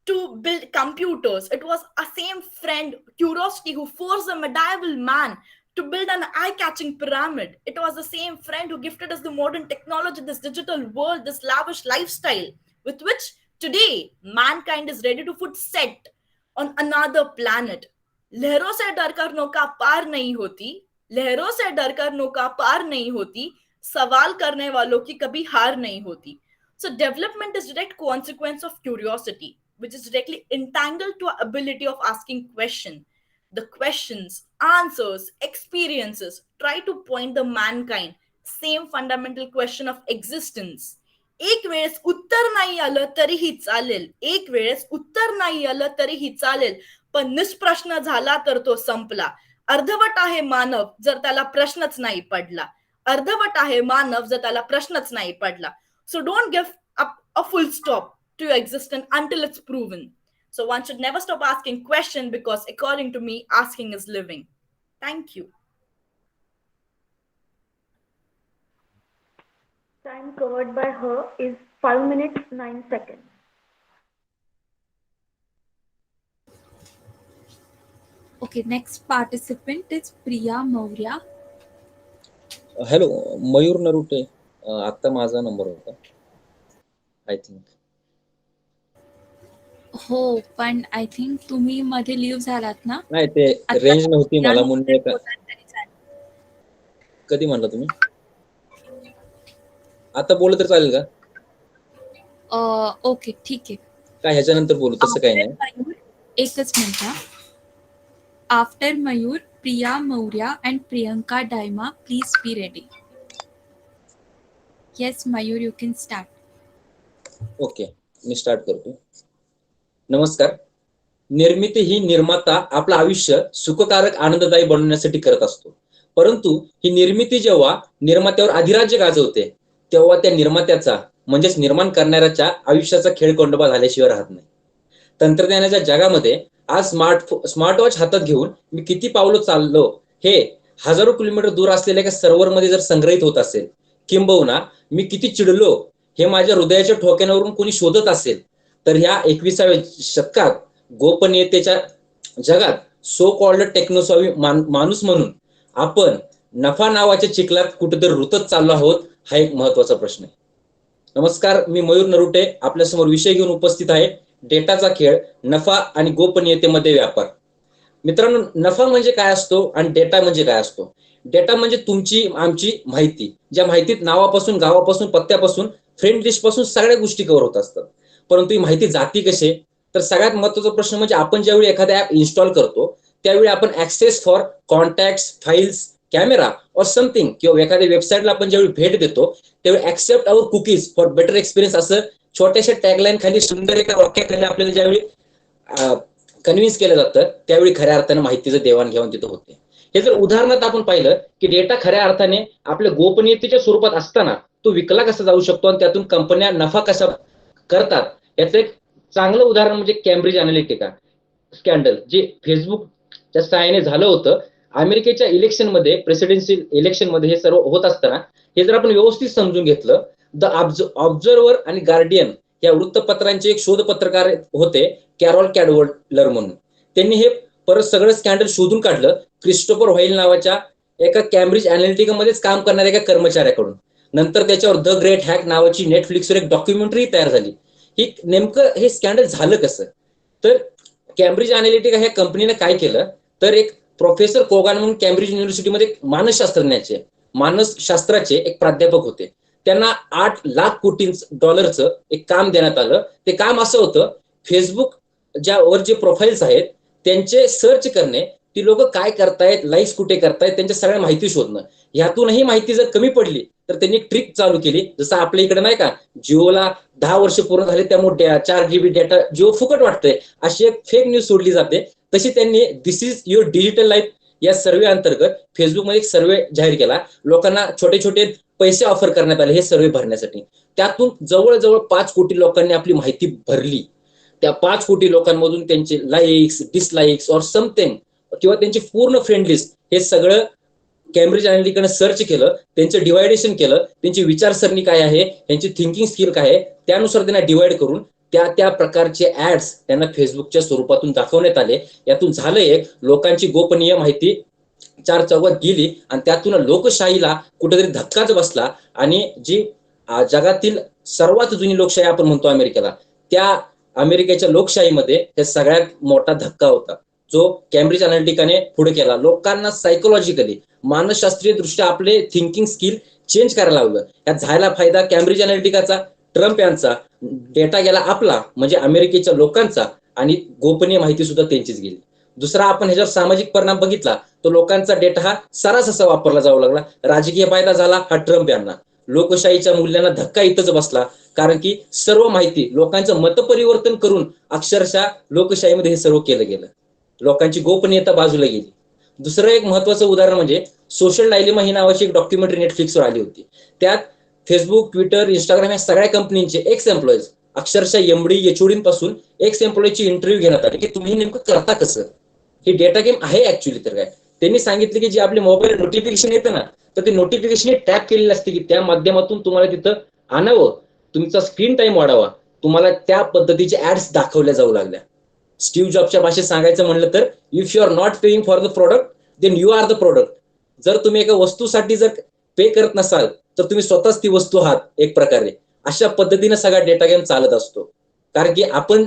Q: to build computers. It was a same friend curiosity who forced the medieval man to build an eye-catching pyramid. It was the same friend who gifted us the modern technology, this digital world, this lavish lifestyle, with which today mankind is ready to put set on another planet. लहरों से डरकर नौका पार नहीं होती, लहरों से डरकर नौका पार नहीं होती, सवाल करने वालों की कभी हार नहीं होती. So development is direct consequence of curiosity, which is directly entangled to our ability of asking question. The questions, answers, experiences try to point the mankind same fundamental question of existence. एक वेळेस उत्तर नाही आलं तरीही चालेल, एक वेळेस उत्तर नाही आलं तरीही चालेल, पण निष्प्रश्न झाला तर तो संपला. अर्धवट आहे मानव जर त्याला प्रश्नच नाही पडला. अर्धवट आहे मानव जर त्याला प्रश्नच नाही पडला. So don't give up a full stop to your existence until it's proven. So one should never stop asking question, because according to me, asking is living. Thank you.
C: Time covered by her is 5 minutes 9 seconds.
A: Okay, next participant is Priya Maurya.
R: Hello, Mayur Narute. आता माझा number होता I think.
A: हो, पण I think तुम्ही मध्ये live झालात ना.
R: नाही, ते रेंज नव्हती मला म्हणून. कधी म्हणला तुम्ही? आता बोललं तर चालेल का?
A: ओके, ठीक आहे.
R: काय ह्याच्यानंतर बोलू? तसं काही नाही.
A: एकच मिनिट. After Mayur, Priya Maurya and Priyanka Dayma, please be ready. Yes Mayur, you can start.
R: Okay, मी स्टार्ट करतो. नमस्कार. निर्मिती ही निर्माता आपलं आयुष्य सुखकारक आनंददायी बनवण्यासाठी करत असतो, परंतु ही निर्मिती जेव्हा निर्मात्यावर अधिराज्य गाजवते तेव्हा त्या निर्मात्याचा म्हणजेच निर्माण करणाऱ्याच्या आयुष्याचा खेळखंडोबा झाल्याशिवाय राहत नाही. तंत्रज्ञानाच्या जगामध्ये आज स्मार्टवॉच हातात घेऊन मी किती पावलं चाललो हे हजारो किलोमीटर दूर असलेल्या एका सर्व्हरमध्ये जर संग्रहित होत असेल, किंबहुना मी किती चिडलो हे माझ्या हृदयाच्या ठोक्यांवरून कोणी शोधत असेल, तर ह्या 21व्या शतकात गोपनीयतेच्या जगात सो कॉल्ड टेक्नोसॉवी माणूस म्हणून आपण नफा नावाच्या चिखलात कुठेतरी रुतत चाललो आहोत, हा एक महत्वाचा प्रश्न आहे. नमस्कार, मी मयूर नरुटे आपल्यासमोर विषय घेऊन उपस्थित आहे, डेटाचा खेळ, नफा आणि गोपनीयतेमध्ये व्यापार. मित्रांनो, नफा म्हणजे काय असतो आणि डेटा म्हणजे काय असतो? डेटा म्हणजे तुमची आमची माहिती, ज्या माहितीत नावापासून, गावापासून, पत्त्यापासून, फ्रेंड लिस्ट पासून सगळ्या गोष्टी कव्हर होत असतात. परंतु ही माहिती जाती कसे? तर सगळ्यात महत्वाचा प्रश्न म्हणजे आपण ज्यावेळी एखादा ऍप इन्स्टॉल करतो त्यावेळी आपण access for contacts, files, camera और समथिंग किंवा एखाद्या वेबसाईटला आपण ज्यावेळी भेट देतो त्यावेळी accept our cookies for better experience असं छोट्याशा टॅगलाईन खाली, सुंदर एका वाक्याखाली आपल्याला ज्यावेळी कन्व्हिन्स केलं जातं त्यावेळी खऱ्या अर्थाने माहितीचं देवाणघेवाण तिथं होते. हे जर उदाहरणार्थ आपण पाहिलं की डेटा खऱ्या अर्थाने आपल्या गोपनीयतेच्या स्वरूपात असताना तो विकला कसा जाऊ शकतो आणि त्यातून कंपन्या नफा कसा करतात, याचं एक चांगलं उदाहरण म्हणजे कॅम्ब्रिज अनालिटिका स्कॅन्डल, जे फेसबुकच्या सहाय्याने झालं होतं. अमेरिकेच्या इलेक्शनमध्ये, प्रेसिडेन्शियल इलेक्शनमध्ये हे सर्व होत असताना हे जर आपण व्यवस्थित समजून घेतलं, द ऑब्झर्वर आणि गार्डियन या वृत्तपत्रांचे एक शोध पत्रकार होते, कॅरोल कॅडवलर म्हणून. त्यांनी हे परत सगळं स्कॅन्डल शोधून काढलं क्रिस्टोफर व्हाईल नावाच्या एका कॅम्ब्रिज अनालिटिकामध्येच काम करणाऱ्या एका कर्मचाऱ्याकडून. नंतर त्याच्यावर द ग्रेट हॅक नावाची नेटफ्लिक्सवर एक डॉक्युमेंटरी तयार झाली. ही नेमकं हे स्कॅन्डल झालं कसं? तर कॅम्ब्रिज अनालिटिका ह्या कंपनीने काय केलं, तर एक प्रोफेसर कोगान म्हणून कॅम्ब्रिज युनिव्हर्सिटीमध्ये मानसशास्त्राचे एक प्राध्यापक होते. त्यांना $8 लाख कोटी एक काम देण्यात आलं. ते काम असं होतं, फेसबुक ज्यावर जे प्रोफाईल्स आहेत त्यांचे सर्च करणे, ती लोक काय करतायत, लाईक्स कुठे करतायत, त्यांच्या सगळ्या माहिती शोधणं. ह्यातूनही माहिती जर कमी पडली तर त्यांनी एक ट्रिक चालू केली. जसं आपल्या इकडे नाही का, जिओला 10 वर्ष पूर्ण झाले त्यामुळे 4 GB डेटा जिओ फुकट वाटतंय, अशी एक फेक न्यूज सोडली जाते. तशी त्यांनी this is your digital life या सर्वे अंतर्गत फेसबुकमध्ये एक सर्वे जाहीर केला. लोकांना छोटे छोटे पैसे ऑफर करण्यात आले हे सर्वे भरण्यासाठी. त्यातून जवळजवळ 5 कोटी लोकांनी आपली माहिती भरली. त्या 5 कोटी लोकांमधून त्यांचे लाईक्स, डिसलाईक्स और समथिंग किंवा त्यांची पूर्ण फ्रेंड लिस्ट हे सगळं कॅम्ब्रिज अनालिटिकाने सर्च केलं, त्यांचं डिवायडेशन केलं, त्यांची विचारसरणी काय आहे, त्यांची थिंकिंग स्किल काय आहे, त्यानुसार त्यांना डिवाइड करून त्या प्रकारचे ऍड्स त्यांना फेसबुकच्या स्वरूपातून दाखवण्यात आले. यातून झालं एक, लोकांची गोपनीय माहिती 4 चौघात गेली आणि त्यातून लोकशाहीला कुठेतरी धक्काच बसला. आणि जी जगातील सर्वात जुनी लोकशाही आपण म्हणतो अमेरिकेला, त्या अमेरिकेच्या लोकशाहीमध्ये हे सगळ्यात मोठा धक्का होता जो कॅम्ब्रिज अनालिटिकाने पुढे केला. लोकांना सायकोलॉजिकली, मानसशास्त्रीय दृष्ट्या आपले थिंकिंग स्किल चेंज करायला लावलं. यात झाला फायदा कॅम्ब्रिज अनालिटिकाचा, ट्रम्प यांचा डेटा गेला आपला म्हणजे अमेरिकेच्या लोकांचा आणि गोपनीय माहिती सुद्धा त्यांचीच गेली. दुसरा आपण ह्याच्यावर सामाजिक परिणाम बघितला तर लोकांचा डेटा हा सर्रास असा वापरला जाऊ लागला. राजकीय फायदा झाला हा ट्रम्प यांना. लोकशाहीच्या मूल्यांना धक्का इथंच बसला कारण की सर्व माहिती लोकांचं मतपरिवर्तन करून अक्षरशः लोकशाहीमध्ये हे सर्व केलं गेलं. लोकांची गोपनीयता बाजूला गेली. दुसरं एक महत्वाचं उदाहरण म्हणजे सोशल डायलेमा ही नावाची एक डॉक्युमेंटरी नेटफ्लिक्सवर आली होती. त्यात फेसबुक, ट्विटर, इंस्टाग्राम या सगळ्या कंपनीचे एक्स एम्प्लॉईज अक्षरशः एमडी एचओडी पासून एक्स एम्प्लॉईची इंटरव्ह्यू घेण्यात आली की तुम्ही नेमकं करता कसं. ही डेटा गेम आहे ऍक्च्युली. तर काय त्यांनी सांगितलं की जे आपले मोबाईल नोटिफिकेशन येतं ना तर ते नोटिफिकेशन टॅप केलेलं असते की त्या माध्यमातून तुम्हाला तिथं आणावं, तुमचा स्क्रीन टाइम वाढावा, तुम्हाला त्या पद्धतीचे ऍड्स दाखवल्या जाऊ लागल्या. स्टीव्ह जॉबच्या भाषेत सांगायचं म्हणलं तर if you are not paying for the product then you are the product. जर तुम्ही एका वस्तूसाठी जर पे करत नसाल तर तुम्ही स्वतःच ती वस्तू आहात एक प्रकारे. अशा पद्धतीने सगळा डेटा गेम चालत असतो. कारण की आपण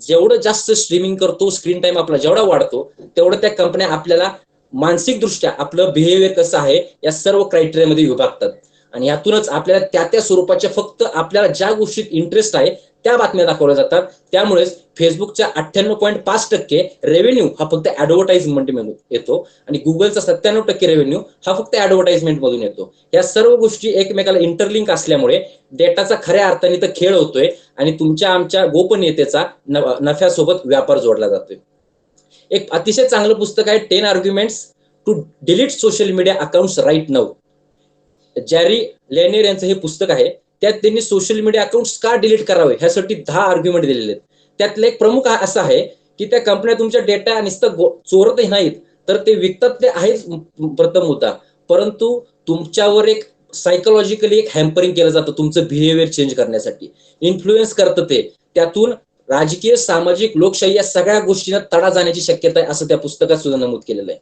R: जेवढं जास्त स्ट्रीमिंग करतो, स्क्रीन टाइम आपला जेवढा वाढतो तेवढं त्या कंपन्या आपल्याला मानसिकदृष्ट्या आपलं बिहेवियर कसं आहे या सर्व क्रायटेरियामध्ये विभागतात आणि यातूनच आपल्याला त्या स्वरूपाच्या फक्त आपल्याला ज्या गोष्टीत इंटरेस्ट आहे त्या बातम्या दाखवल्या जातात. त्यामुळेच फेसबुकच्या 98.5% रेव्हेन्यू हा फक्त ऍडव्हर्टाइजमेंट मधून येतो आणि गुगलचा 97% रेव्हेन्यू हा फक्त ऍडव्हर्टाइजमेंट मधून येतो. या सर्व गोष्टी एकमेकाला इंटरलिंक असल्यामुळे डेटाचा खऱ्या अर्थाने तर खेळ होतोय आणि तुमच्या आमच्या गोपनीयतेचा नफ्यासोबत व्यापार जोडला जातोय. एक अतिशय चांगलं पुस्तक आहे 10 arguments to delete social media accounts right now. Jaron Lanier यांचं हे पुस्तक आहे. त्यात त्यांनी सोशल मीडिया अकाउंट्स का डिलीट करावे ह्यासाठी 10 आर्ग्युमेंट दिलेले आहेत. त्यातलं एक प्रमुख असा आहे की त्या कंपन्या तुमच्या डेटा नुसतं चोरतही नाहीत तर ते विकतात ते आहेच प्रथम मुद्दा, परंतु तुमच्यावर एक सायकोलॉजिकली एक हॅम्परिंग केलं जातं तुमचं बिहेवियर चेंज करण्यासाठी. इन्फ्लुएन्स करतं ते. त्यातून राजकीय, सामाजिक, लोकशाही या सगळ्या गोष्टींना तडा जाण्याची शक्यता आहे असं त्या पुस्तकात सुद्धा नमूद केलेलं आहे.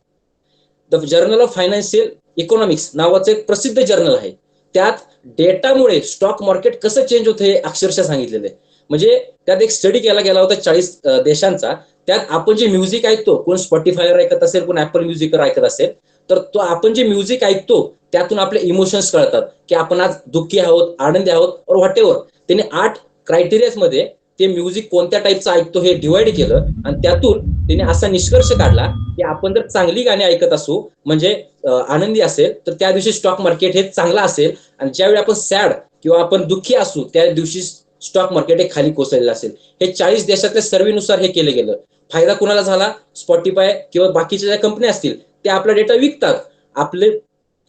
R: The journal of financial economics नावाचं एक प्रसिद्ध जर्नल आहे. त्यात डेटामुळे स्टॉक मार्केट कसं चेंज होतं हे अक्षरशः सांगितलेलं आहे. म्हणजे त्यात एक स्टडी केला गेला होता 40 देशांचा. त्यात आपण जे म्युझिक ऐकतो, कोण स्पॉटीफायर ऐकत असेल, कोण ऍपल म्युझिकवर ऐकत असेल, तर तो आपण जे म्युझिक ऐकतो त्यातून आपले इमोशन्स कळतात की आपण आज दुःखी आहोत, आनंदी आहोत और व्हॉटेवर. त्यांनी 8 क्रायटेरियाज मध्ये ते म्युझिक कोणत्या टाईपचं ऐकतो हे डिवाइड केलं आणि त्यातून त्यांनी असा निष्कर्ष काढला की आपण जर चांगली गाणी ऐकत असू म्हणजे आनंदी असेल तर त्या दिवशी स्टॉक मार्केट हे चांगलं असेल आणि ज्यावेळी आपण सॅड किंवा आपण दुःखी असू त्या दिवशी स्टॉक मार्केट हे खाली कोसळलेलं असेल. हे 40 देशातल्या सर्व्हेनुसार हे केलं गेलं. फायदा कुणाला झाला? स्पॉटीफाय किंवा बाकीच्या ज्या कंपन्या असतील त्या आपला डेटा विकतात. आपले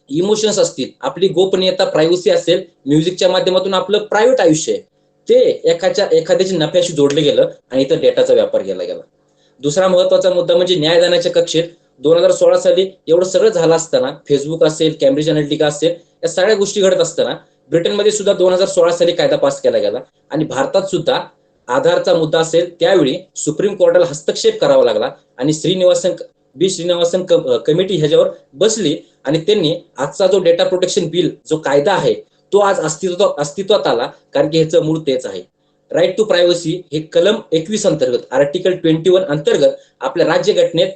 R: इमोशन्स असतील, आपली गोपनीयता, प्रायव्हसी असेल, म्युझिकच्या माध्यमातून आपलं प्रायव्हेट आयुष्य आहे ते एखाद्याच्या नफ्याशी जोडलं गेलं आणि इथं डेटाचा व्यापार केला गेला. दुसरा महत्वाचा मुद्दा म्हणजे न्यायदानाच्या कक्षेत 2016 साली एवढं सगळं झालं असताना, फेसबुक असेल, कॅम्ब्रिज अनालिटिका असेल, या सगळ्या गोष्टी घडत असताना ब्रिटनमध्ये सुद्धा 2016 साली कायदा पास केला गेला आणि भारतात सुद्धा आधारचा मुद्दा असेल त्यावेळी सुप्रीम कोर्टाला हस्तक्षेप करावा लागला आणि श्रीनिवासन कमिटी ह्याच्यावर बसली आणि त्यांनी आजचा जो डेटा प्रोटेक्शन बिल जो कायदा आहे तो आज अस्तित्वात आला कारण की ह्याचं मूळ तेच आहे. राईट टू प्रायव्हसी हे कलम 21 अंतर्गत, आर्टिकल 21 अंतर्गत आपल्या राज्यघटनेत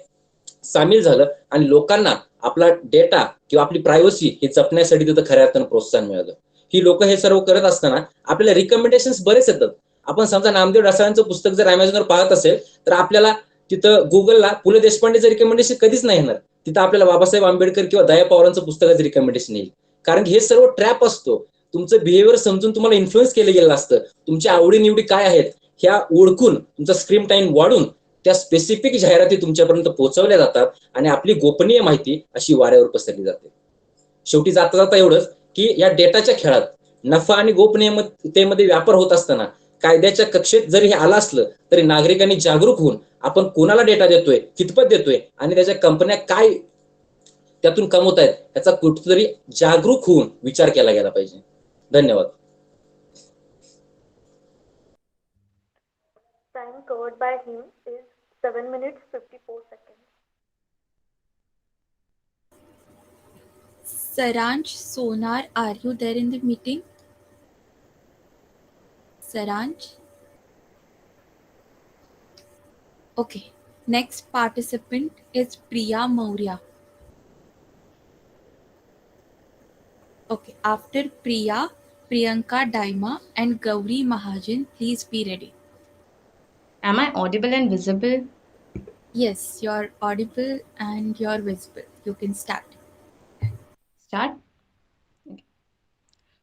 R: सामील झालं आणि लोकांना आपला डेटा किंवा आपली प्रायव्हसी हे जपण्यासाठी तिथं खऱ्या अर्थानं प्रोत्साहन मिळालं. ही लोक हे सर्व करत असताना आपल्याला रिकमेंडेशन बरेच येतात. आपण समजा नामदेव ढसाळांचं पुस्तक जर अमेझॉनवर पाहत असेल तर आपल्याला तिथं गुगलला पु ल देशपांडेचं रिकमेंडेशन कधीच नाही येणार. तिथं आपल्याला बाबासाहेब आंबेडकर किंवा दया पवारांचं पुस्तकाचं रिकमेंडेशन येईल. कारण हे सर्व ट्रॅप असतो. तुमचं बिहेवियर समजून तुम्हाला इन्फ्लुएन्स केलं गेलं असतं. तुमच्या आवडीनिवडी काय आहेत ह्या ओळखून तुमचा स्क्रीन टाइम वाढून त्या स्पेसिफिक जाहिराती तुमच्यापर्यंत पोहोचवल्या जातात आणि आपली गोपनीय माहिती अशी वाऱ्यावर पसरली जाते. शेवटी जाता जाता एवढंच की या डेटाच्या खेळात नफा आणि गोपनीयतेमध्ये व्यापार होत असताना कायद्याच्या कक्षेत जरी हे आलं असलं तरी नागरिकांनी जागरूक होऊन आपण कोणाला डेटा देतोय, कितपत देतोय आणि त्याच्या कंपन्या काय त्यातून कमवत आहेत याचा कुठेतरी जागरूक होऊन विचार केला गेला पाहिजे. धन्यवाद.
C: Time covered by him is 7 minutes 54 seconds.
A: Saransh Sonar, are you there in the meeting? Saransh? Okay. Next participant is Priya Maurya. Okay. After Priya, Priyanka Daima and Gauri Mahajan, please be ready.
S: Am I audible and visible?
A: Yes, you're audible and you're visible. You can start.
S: Start.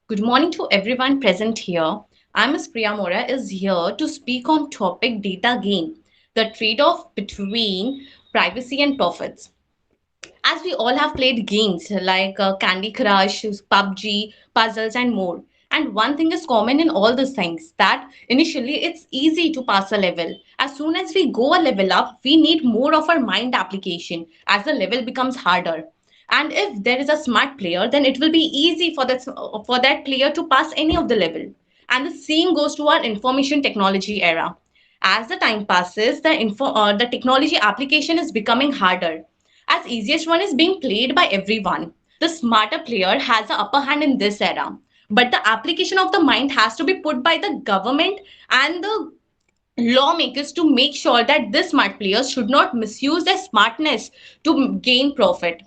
S: Good morning to everyone present here. I'm Ms. Priya Mora is here to speak on topic data gain, the trade-off between privacy and profits. As we all have played games like Candy Crush, PUBG, puzzles, and more. And one thing is common in all these things that initially it's easy to pass a level. As soon as we go a level up, we need more of our mind application as the level becomes harder. And if there is a smart player, then it will be easy for that player to pass any of the level. And the same goes to our information technology era. As the time passes, the technology application is becoming harder as easiest one is being played by everyone. The smarter player has the upper hand in this era. But the application of the mind has to be put by the government and the lawmakers to make sure that this smart players should not misuse their smartness to gain profit.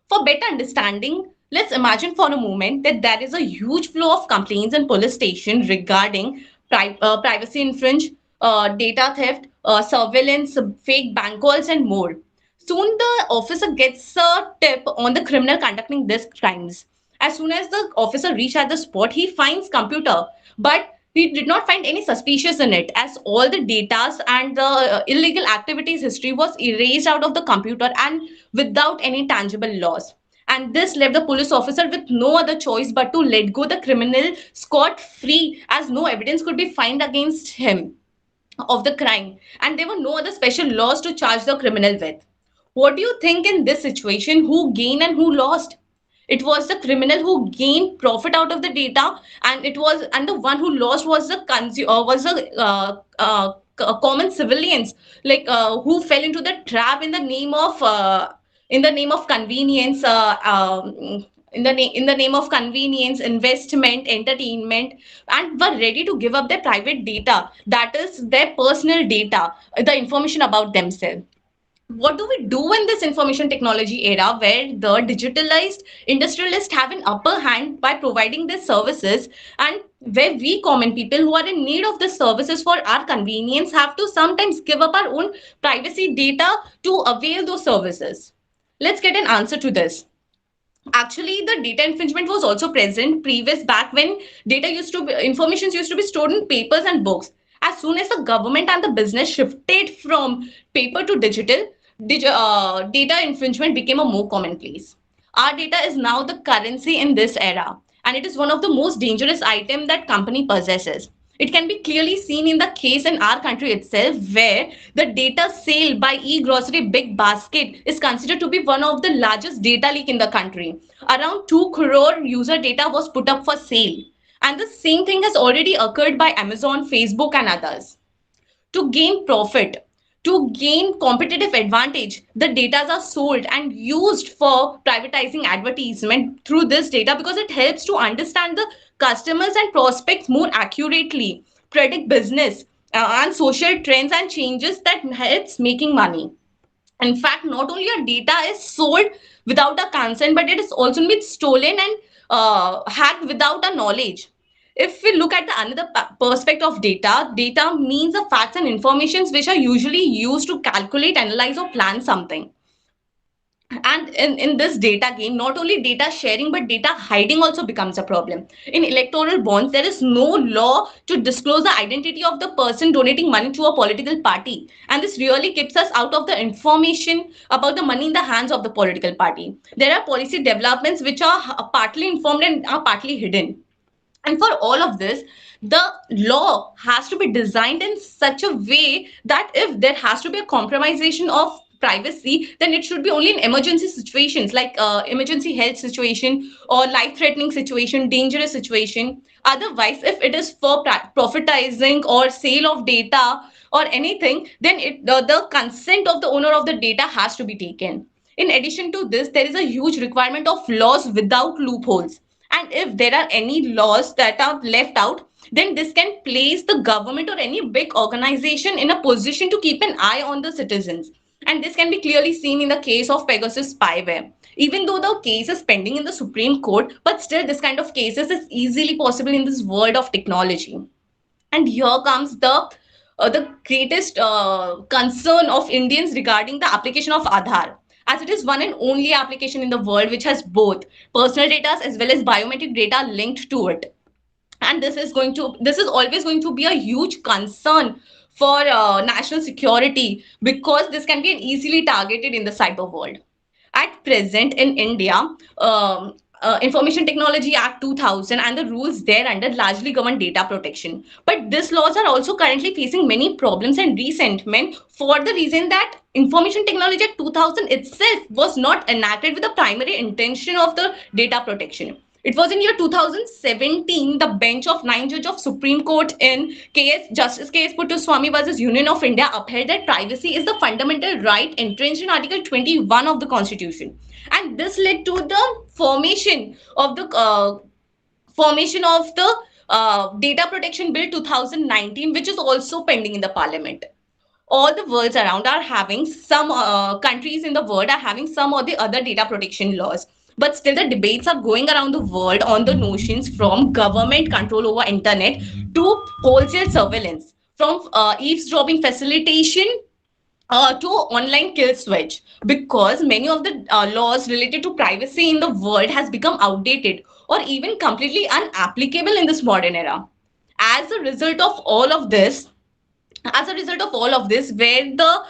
S: For better understanding, let's imagine for a moment that there is a huge flow of complaints in police station regarding privacy infringe, data theft, surveillance, fake bank calls, and more. Soon the officer gets a tip on the criminal conducting these crimes. As soon as the officer reaches at the spot, he finds computer, but he did not find any suspicious in it as all the data and the illegal activities history was erased out of the computer and without any tangible loss. And this left the police officer with no other choice but to let go the criminal scot free as no evidence could be found against him of the crime and there were no other special laws to charge the criminal with. What do you think in this situation? Who gained and who lost? It was the criminal who gained profit out of the data, and the one who lost was the common civilians, like who fell into the trap in the name of convenience. In the name of convenience, investment, entertainment, and were ready to give up their private data, that is their personal data, the information about themselves. What do we do in this information technology era where the digitalized industrialists have an upper hand by providing their services and where we common people who are in need of the services for our convenience have to sometimes give up our own privacy data to avail those services? Let's get an answer to this. Actually, the data infringement was also present previous back when information used to be stored in papers and books. As soon as the government and the business shifted from paper to digital, data infringement became a more commonplace. Our data is now the currency in this era, and it is one of the most dangerous item that company possesses. It can be clearly seen in the case in our country itself, where the data sale by e-grocery Big Basket is considered to be one of the largest data leak in the country. Around 2 crore user data was put up for sale. And the same thing has already occurred by Amazon, Facebook, and others. To gain profit, to gain competitive advantage, the data are sold and used for privatizing advertisement through this data because it helps to understand the customers and prospects more accurately, predict business and social trends and changes that helps making money. In fact, not only your data is sold without a consent, but it is also been stolen and hacked without a knowledge. If we look at the another perspective of data, data means the facts and informations which are usually used to calculate, analyze, or plan something. And in this data game, not only data sharing but data hiding also becomes a problem. In electoral bonds, there is no law to disclose the identity of the person donating money to a political party, and this really keeps us out of the information about the money in the hands of the political party. There are policy developments which are partly informed and are partly hidden. And for all of this, the law has to be designed in such a way that if there has to be a compromisation of privacy, then it should be only in emergency situations like emergency health situation or life threatening situation, dangerous situation. Otherwise, if it is for profitizing or sale of data or anything, then the consent of the owner of the data has to be taken. In addition to this, there is a huge requirement of laws without loopholes. And if there are any laws that are left out, then this can place the government or any big organization in a position to keep an eye on the citizens. And this can be clearly seen in the case of Pegasus spyware. Even though the case is pending in the Supreme Court, but still this kind of cases is easily possible in this world of technology. And here comes the greatest concern of Indians regarding the application of Aadhaar, as it is one and only application in the world which has both personal data as well as biometric data linked to it. And this is always going to be a huge concern for national security, because this can be easily targeted in the cyber world. At present in India, Information Technology Act 2000 and the rules thereunder largely govern data protection. But these laws are also currently facing many problems and resentment, for the reason that Information Technology Act 2000 itself was not enacted with the primary intention of the data protection. It was in year 2017, the bench of 9 judges of Supreme Court in case Justice K.S. Puttaswamy versus Union of India upheld that privacy is the fundamental right entrenched in Article 21 of the Constitution. And this led to the formation of the Data Protection Bill 2019, which is also pending in the Parliament. All the worlds around are having some countries in the world are having some or the other data protection laws, but still the debates are going around the world on the notions from government control over internet to wholesale surveillance, from eavesdropping facilitation to online kill switch, because many of the laws related to privacy in the world has become outdated or even completely unapplicable in this modern era. As a result of all of this, where the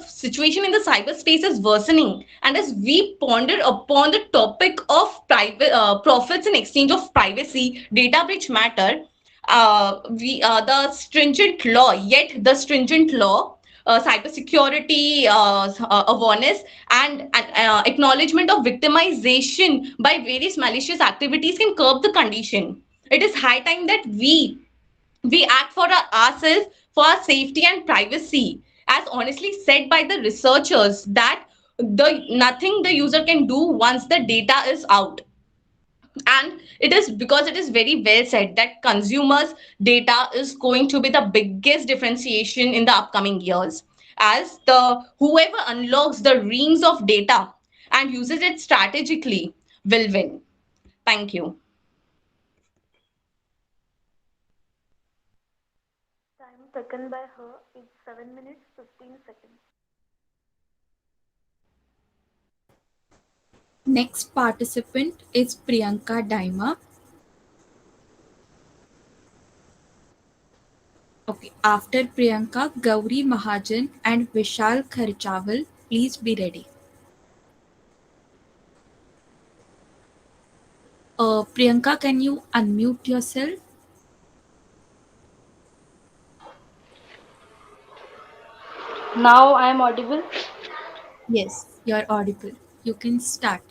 S: situation in the cyberspace is worsening, and as we ponder upon the topic of private profits in exchange of privacy, data breach matter, the stringent law, cybersecurity awareness, and acknowledgement of victimization by various malicious activities can curb the condition. It is high time that we act for ourselves, for our safety and privacy, as honestly said by the researchers that the nothing the user can do once the data is out. And it is because it is very well said that consumers data is going to be the biggest differentiation in the upcoming years, as the whoever unlocks the reams of data and uses it strategically will win. Thank you.
C: Time taken by her is 7 minutes 15 seconds.
A: Next participant is Priyanka Daima. Okay, after Priyanka, Gauri Mahajan and Vishal Kharchawal, please be ready. Priyanka, can you unmute yourself?
T: Now I am audible.
A: Yes, you're audible. You can start.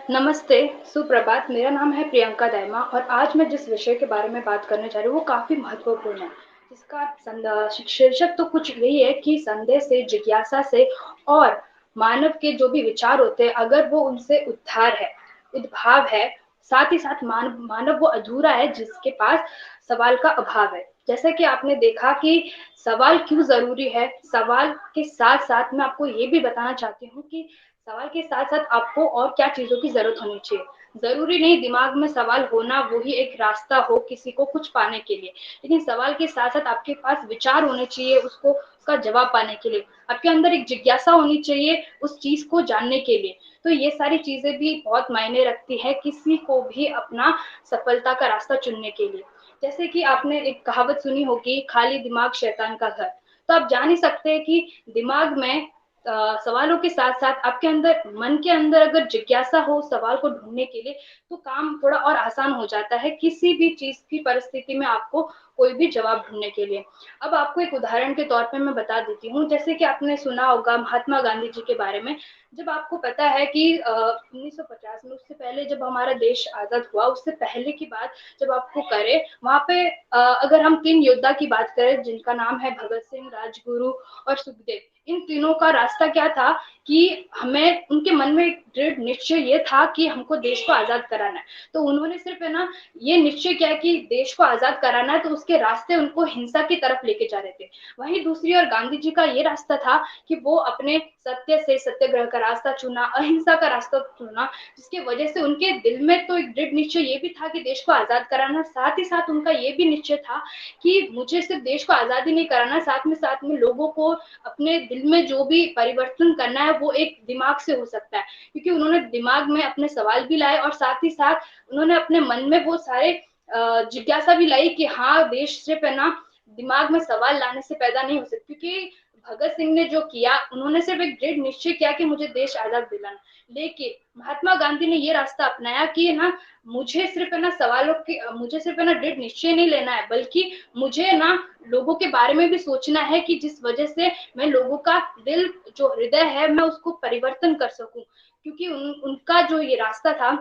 T: नमस्ते, सुप्रभात। मेरा नाम है प्रियंका दाइमा और आज मैं जिस विषय के बारे में बात करने जा रही हूँ वो काफी महत्वपूर्ण है। इसका शीर्षक तो कुछ यही है कि संदेह से, जिज्ञासा से और मानव के जो भी विचार होते हैं, अगर वो उनसे उद्भाव है, साथ ही साथ मानव वो अधूरा है जिसके पास सवाल का अभाव है। जैसे कि आपने देखा कि सवाल क्यों जरूरी है, सवाल के साथ साथ मैं आपको ये भी बताना चाहती हूँ कि सवाल के साथ साथ आपको और क्या चीजों की जरूरत होनी चाहिए। जरूरी नहीं दिमाग में सवाल होना वो ही एक रास्ता हो किसी को कुछ पाने के लिए, लेकिन सवाल के साथ साथ आपके पास विचार होने चाहिए उसका जवाब पाने के लिए। आपके अंदर एक जिज्ञासा होनी चाहिए उस चीज को जानने के लिए। तो ये सारी चीजें भी बहुत मायने रखती है किसी को भी अपना सफलता का रास्ता चुनने के लिए। जैसे कि आपने एक कहावत सुनी होगी, खाली दिमाग शैतान का घर। तो आप जान ही सकते हैं कि दिमाग में सवालों के साथ साथ आपके अंदर मन के अंदर अगर जिज्ञासा हो सवाल को ढूंढने के लिए, तो काम थोड़ा और आसान हो जाता है किसी भी चीज की परिस्थिति में आपको कोई भी जवाब ढूंढने के लिए। अब आपको एक उदाहरण के तौर पे मैं बता देती हूँ। जैसे कि आपने सुना होगा महात्मा गांधी जी के बारे में। जब आपको पता है कि 1950 में, उससे पहले जब हमारा देश आजाद हुआ, उससे पहले की बात जब आपको करें, वहां पे अगर हम 3 योद्धा की बात करें जिनका नाम है भगत सिंह, राजगुरु और सुखदेव, इन तीनों का रास्ता क्या था कि हमें, उनके मन में एक दृढ़ निश्चय ये था कि हमको देश को आजाद कराना है। तो उन्होंने सिर्फ है ना ये निश्चय किया कि देश को आजाद कराना है, तो उसके रास्ते उनको हिंसा की तरफ लेके जा रहे थे। वहीं दूसरी ओर गांधी जी का ये रास्ता था कि वो अपने सत्य से, सत्याग्रह का रास्ता चुना, अहिंसा का रास्ता चुना, जिसकी वजह से उनके दिल में तो एक दृढ़ निश्चय ये भी था कि देश को आजाद कराना, साथ ही साथ उनका ये भी निश्चय था कि मुझे सिर्फ देश को आजादी नहीं कराना, साथ में लोगों को अपने दिल में जो भी परिवर्तन करना है वो एक दिमाग से हो सकता है, क्योंकि उन्होंने दिमाग में अपने सवाल भी लाए और साथ ही साथ उन्होंने अपने मन में वो सारे जिज्ञासा भी लाई कि हाँ, देश सिर्फ है ना दिमाग में सवाल लाने से पैदा नहीं हो सकती। क्योंकि भगत सिंह ने जो किया, उन्होंने सिर्फ एक दृढ़ निश्चय किया कि मुझे देश आजाद दिलाना, लेकिन महात्मा गांधी ने ये रास्ता अपनाया कि ना मुझे सिर्फ है ना सवालों के, मुझे सिर्फ है ना दृढ़ निश्चय नहीं लेना है, बल्कि मुझे ना लोगों के बारे में भी सोचना है कि जिस वजह से मैं लोगों का दिल, जो हृदय है, मैं उसको परिवर्तन कर सकूं। क्योंकि उनका जो ये रास्ता था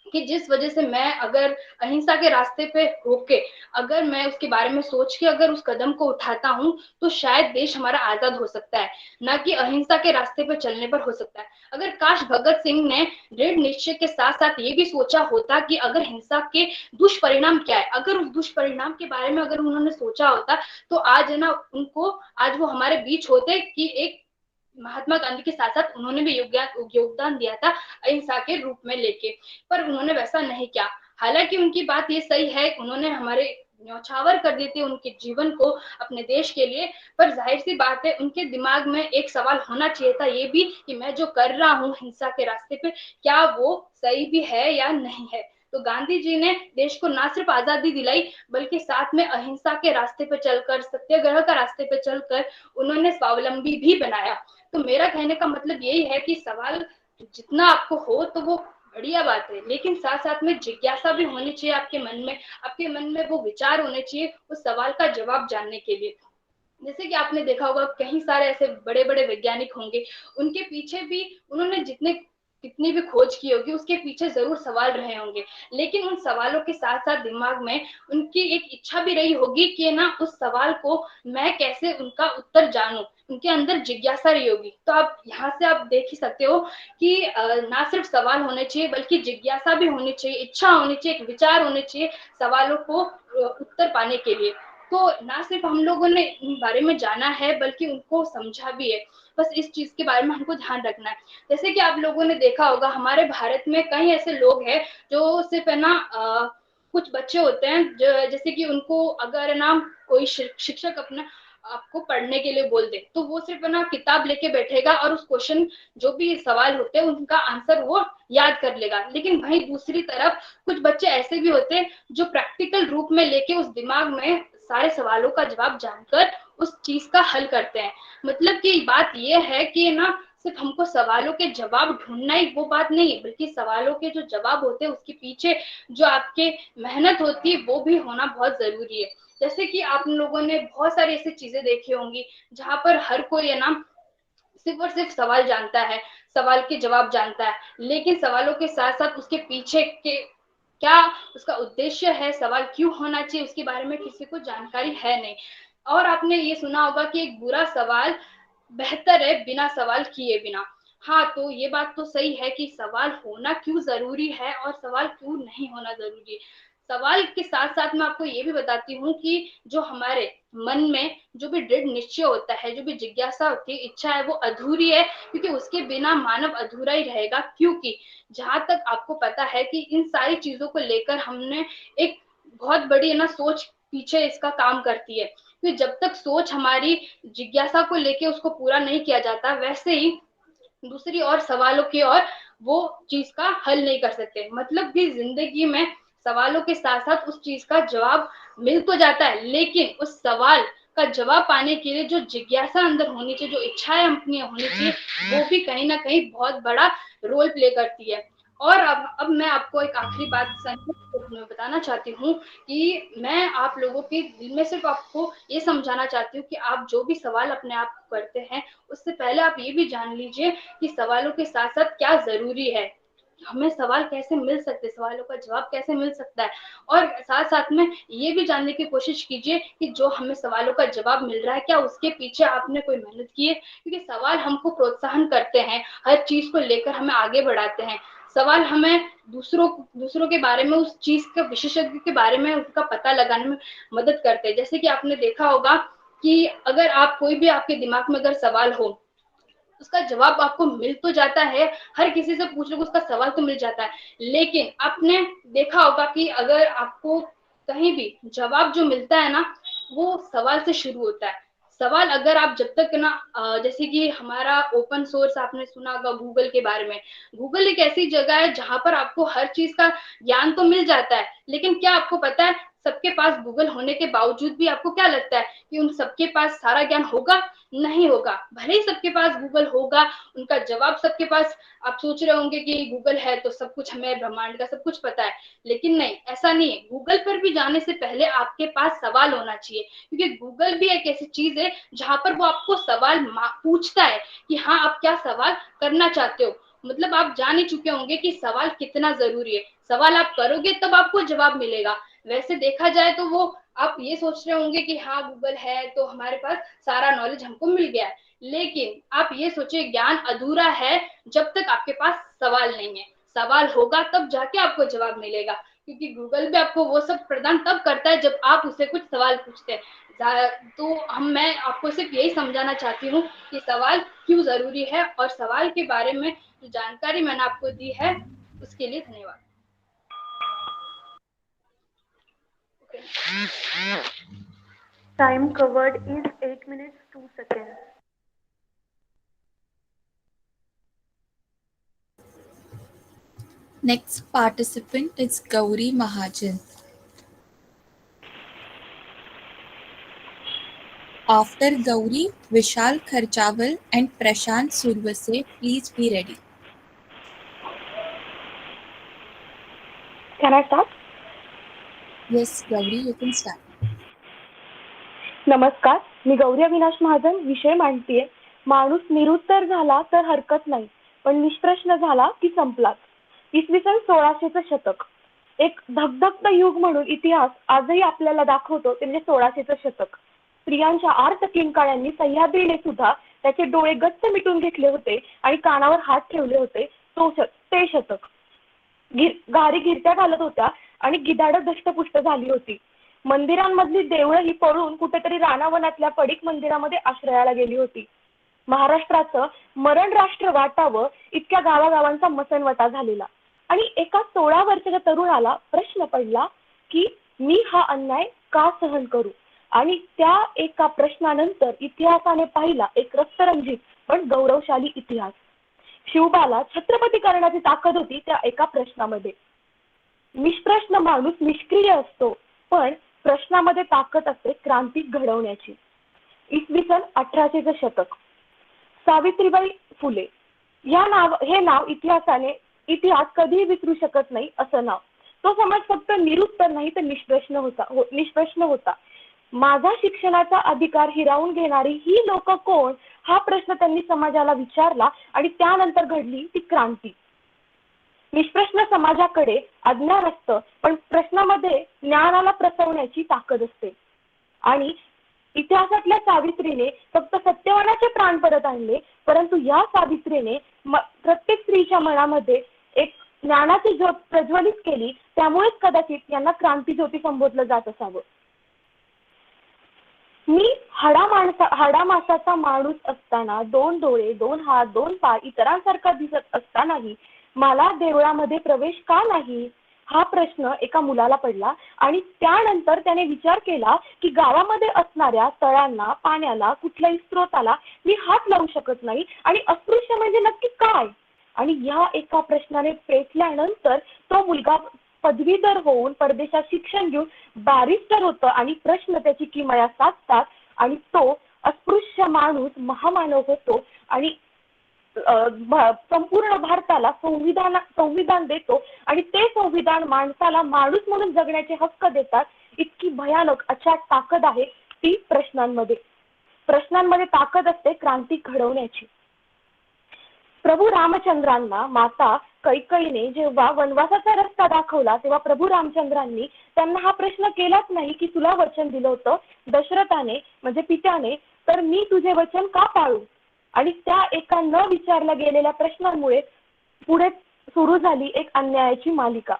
T: कि जिस वजह से मैं अगर अहिंसा के रास्ते पे होके, अगर मैं उसके बारे में सोच के अगर उस कदम को उठाता हूँ, तो शायद देश हमारा आजाद हो सकता है, ना कि अहिंसा के रास्ते पे चलने पर हो सकता है। अगर काश भगत सिंह ने दृढ़ निश्चय के साथ साथ ये भी सोचा होता कि अगर हिंसा के दुष्परिणाम क्या है, अगर उस दुष्परिणाम के बारे में अगर उन्होंने सोचा होता, तो आज है ना उनको, आज वो हमारे बीच होते कि एक महात्मा गांधी के साथ साथ उन्होंने भी योगदान दिया था अहिंसा के रूप में लेके, पर उन्होंने वैसा नहीं किया। हालांकि उनकी बात ये सही है, उन्होंने हमारे न्यौछावर कर देते उनके जीवन को अपने देश के लिए, पर जाहिर सी बात है उनके दिमाग में एक सवाल होना चाहिए था ये भी कि मैं जो कर रहा हूँ हिंसा के रास्ते पे, क्या वो सही भी है या नहीं है। तो गांधी जी ने देश को ना सिर्फ आजादी दिलाई, बल्कि साथ में अहिंसा के रास्ते पे चलकर, सत्याग्रह का रास्ते पे चलकर उन्होंने स्वावलंबी भी बनाया। तो मेरा कहने का मतलब यही है कि सवाल जितना आपको हो तो वो बढ़िया बात है, लेकिन साथ साथ में जिज्ञासा भी होनी चाहिए आपके मन में, आपके मन में वो विचार होने चाहिए उस सवाल का जवाब जानने के लिए। जैसे कि आपने देखा होगा कई सारे ऐसे बड़े बड़े वैज्ञानिक होंगे, उनके पीछे भी उन्होंने कितनी भी खोज की होगी, उसके पीछे जरूर सवाल रहे होंगे, लेकिन उन सवालों के साथ साथ दिमाग में उनकी एक इच्छा भी रही होगी कि ना उस सवाल को मैं कैसे उनका उत्तर जानूं, उनके अंदर जिज्ञासा रही होगी। तो आप यहाँ से आप देख ही सकते हो कि ना सिर्फ सवाल होने चाहिए, बल्कि जिज्ञासा भी होनी चाहिए, इच्छा होनी चाहिए, एक विचार होने चाहिए सवालों को उत्तर पाने के लिए। तो ना सिर्फ हम लोगों ने इन बारे में जाना है, बल्कि उनको समझा भी है। बस इस चीज के बारे में हमको ध्यान रखना है। जैसे कि आप लोगों ने देखा होगा हमारे भारत में कई ऐसे लोग हैं जो सिर्फ है ना कुछ बच्चे होते हैं जो, जैसे कि उनको अगर ना कोई शिक्षक अपना आपको पढ़ने के लिए बोल दे, तो वो सिर्फ ना किताब लेके बैठेगा और उस क्वेश्चन, जो भी सवाल होते हैं उनका आंसर वो याद कर लेगा। लेकिन वहीं दूसरी तरफ कुछ बच्चे ऐसे भी होते हैं जो प्रैक्टिकल रूप में लेके उस दिमाग में सारे सवालों का जवाब जानकर उस चीज का हल करते हैं। मतलब कि बात ये है कि ना सिर्फ हमको सवालों के जवाब ढूंढना ही वो बात नहीं है, बल्कि सवालों के जो जवाब होते हैं उसके पीछे जो आपके मेहनत होती है वो भी होना बहुत जरूरी है। जैसे कि आप लोगों ने बहुत सारी ऐसी चीजें देखी होंगी जहां पर हर कोई है ना सिर्फ और सिर्फ सवाल जानता है, सवाल के जवाब जानता है, लेकिन सवालों के साथ साथ उसके पीछे के क्या उसका उद्देश्य है, सवाल क्यों होना चाहिए, उसके बारे में किसी को जानकारी है नहीं। और आपने ये सुना होगा कि एक बुरा सवाल बेहतर है बिना सवाल किए बिना। हाँ, तो ये बात तो सही है कि सवाल होना क्यों जरूरी है और सवाल क्यों नहीं होना जरूरी है। सवाल के साथ साथ मैं आपको ये भी बताती हूँ कि जो हमारे मन में जो भी दृढ़ निश्चय होता है, जो भी जिज्ञासा होती है, इच्छा है, वो अधूरी है, क्योंकि उसके बिना मानव अधूरा ही रहेगा। क्योंकि जहां तक आपको पता है कि इन सारी चीजों को लेकर हमने एक बहुत बड़ी है ना सोच पीछे इसका काम करती है। तो जब तक सोच हमारी जिज्ञासा को लेके उसको पूरा नहीं किया जाता, वैसे ही दूसरी और सवालों की और वो चीज का हल नहीं कर सकते। मतलब कि जिंदगी में सवालों के साथ साथ उस चीज का जवाब मिल तो जाता है, लेकिन उस सवाल का जवाब पाने के लिए जो जिज्ञासा अंदर होनी चाहिए, जो इच्छाएं अपनी होनी चाहिए, वो भी कहीं ना कहीं बहुत बड़ा रोल प्ले करती है। और अब मैं आपको एक आखिरी बात संक्षिप्त रूप में बताना चाहती हूँ कि मैं आप लोगों के दिल में सिर्फ आपको ये समझाना चाहती हूँ कि आप जो भी सवाल अपने आप करते हैं, उससे पहले आप ये भी जान लीजिए कि सवालों के साथ साथ क्या जरूरी है। हमें सवाल कैसे मिल सकते हैं, सवालों का जवाब कैसे मिल सकता है, और साथ साथ में ये भी जानने की कोशिश कीजिए कि जो हमें सवालों का जवाब मिल रहा है क्या उसके पीछे आपने कोई मेहनत की है, क्योंकि सवाल हमको प्रोत्साहन करते हैं, हर चीज को लेकर हमें आगे बढ़ाते हैं। सवाल हमें दूसरों के बारे में, उस चीज के विशेषज्ञ के बारे में उसका पता लगाने में मदद करते हैं। जैसे कि आपने देखा होगा कि अगर आप कोई भी आपके दिमाग में अगर सवाल हो, उसका जवाब आपको मिल तो जाता है, हर किसी से पूछ लो उसका सवाल तो मिल जाता है, लेकिन आपने देखा होगा कि अगर आपको कहीं भी जवाब जो मिलता है ना, वो सवाल से शुरू होता है। सवाल अगर आप जब तक ना जैसे कि हमारा ओपन सोर्स आपने सुना होगा गूगल के बारे में, गूगल एक ऐसी जगह है जहां पर आपको हर चीज का ज्ञान तो मिल जाता है, लेकिन क्या आपको पता है सबके पास गूगल होने के बावजूद भी आपको क्या लगता है कि उन सबके पास सारा ज्ञान होगा? नहीं होगा। भले ही सबके पास गूगल होगा, उनका जवाब सबके पास, आप सोच रहे होंगे कि गूगल है तो सब कुछ हमें ब्रह्मांड का सब कुछ पता है, लेकिन नहीं, ऐसा नहीं है। गूगल पर भी जाने से पहले आपके पास सवाल होना चाहिए, क्योंकि गूगल भी एक ऐसी चीज है जहां पर वो आपको सवाल पूछता है कि हाँ आप क्या सवाल करना चाहते हो। मतलब आप जान ही चुके होंगे कि सवाल कितना जरूरी है, सवाल आप करोगे तब आपको जवाब मिलेगा। वैसे देखा जाए तो वो आप ये सोच रहे होंगे कि हाँ गूगल है तो हमारे पास सारा नॉलेज हमको मिल गया है, लेकिन आप ये सोचिए ज्ञान अधूरा है जब तक आपके पास सवाल नहीं है। सवाल होगा तब जाके आपको जवाब मिलेगा, क्योंकि गूगल भी आपको वो सब प्रदान तब करता है जब आप उससे कुछ सवाल पूछते हैं। तो मैं आपको सिर्फ यही समझाना चाहती हूँ कि सवाल क्यों जरूरी है, और सवाल के बारे में जो जानकारी मैंने आपको दी है उसके लिए धन्यवाद।
C: Time covered is 8 minutes 2 seconds.
A: Next participant is Gauri Mahajan. After Gauri, Vishal Kharchawal and Prashant Survase, please be ready.
C: Can I start?
A: Yes, Gauri, you can start.
C: नमस्कार, मी गौरी अविनाश महाजन विषय मांडतीये. माणूस निरुत्तर झाला तर हरकत नाही, पण निष्प्रश्न झाला की संपलाच. इसवी सन 1600चं शतक, एक धगधगतं युग म्हणून इतिहास आजही आपल्याला दाखवतो ते म्हणजे 1600चं शतक. स्त्रियांच्या आर्त किंकाळ्यांनी सह्याद्रीने सुद्धा त्याचे डोळे गच्च मिटून घेतले होते आणि कानावर हात ठेवले होते. ते शतक. गारी गिरत्या घालत होत्या आणि गिधाडं दष्टपुष्ट झाली होती. मंदिरांमधली देवळं ही पळून कुठेतरी रानावनातल्या पडीक मंदिरामध्ये आश्रयाला गेली होती. महाराष्ट्राचं मरण राष्ट्र वाटावं इतक्या गावागावांचा मसणवटा झालेला, आणि एका 16 वर्षाच्या तरुणाला प्रश्न पडला की मी हा अन्याय का सहन करू. आणि त्या एका प्रश्नानंतर इतिहासाने पाहिला एक रक्तरंजित पण गौरवशाली इतिहास. शिवबाला छत्रपती करण्याची ताकद होती त्या एका प्रश्नामध्ये. निष्प्रश्न माणूस निष्क्रिय असतो, पण प्रश्नामध्ये ताकद असते क्रांती घडवण्याची. इसवी सन 1800चं शतक. सावित्रीबाई फुले हे नाव इतिहास कधीही विसरू शकत नाही असं नाव. तो समाज फक्त निरुत्तर नाही तर निष्प्रश्न होता. माझा शिक्षणाचा अधिकार हिरावून घेणारी ही लोक कोण, हा प्रश्न त्यांनी समाजाला विचारला आणि त्यानंतर घडली ती क्रांती. निष्प्रश्न समाजाकडे अज्ञान असतं, पण प्रश्नामध्ये ज्ञानाला प्रसवण्याची ताकद असते. आणि इतिहासातल्या सावित्रीने फक्त सत्यवानाचे प्राण परत आणले, परंतु या सावित्रीने प्रत्येक स्त्रीच्या मनामध्ये एक ज्ञानाची ज्योत प्रज्वलित केली. त्यामुळेच कदाचित यांना क्रांती ज्योती संबोधलं जात असावं. मी हाडामासाचा माणूस असताना, 2 डोळे 2 हात 2 पाय इतरांसारखा दिसत असतानाही मला देवळामध्ये प्रवेश का नाही, हा प्रश्न एका मुलाला पडला. आणि त्यानंतर त्याने विचार केला की गावामध्ये असणाऱ्या तळ्यांना, पाण्याला, कुठल्याही स्रोताला मी हात लावू शकत नाही, आणि अस्पृश्य म्हणजे नक्की काय. आणि या एका प्रश्नाने पेटल्यानंतर तो मुलगा पदवीधर होऊन परदेशात शिक्षण घेऊन बॅरिस्टर होतं, आणि प्रश्न त्याची किमया साधतात आणि तो अस्पृश्य माणूस महामानव होतो आणि संपूर्ण भारताला संविधान देतो. आणि ते संविधान माणसाला माणूस म्हणून जगण्याचे हक्क देतात. इतकी भयानक अचाट ताकद आहे ती प्रश्नांमध्ये ताकद असते क्रांती घडवण्याची. प्रभू रामचंद्रांना माता कैकेयीने जेव्हा वनवासाचा रस्ता दाखवला तेव्हा प्रभू रामचंद्रांनी त्यांना हा प्रश्न केलाच नाही की तुला वचन दिलं होतं दशरथाने म्हणजे पित्याने, तर मी तुझे वचन का पाळू? आणि त्या एका न विचारल्या गेलेल्या प्रश्नांमुळे पुढे सुरू झाली एक अन्यायाची मालिका.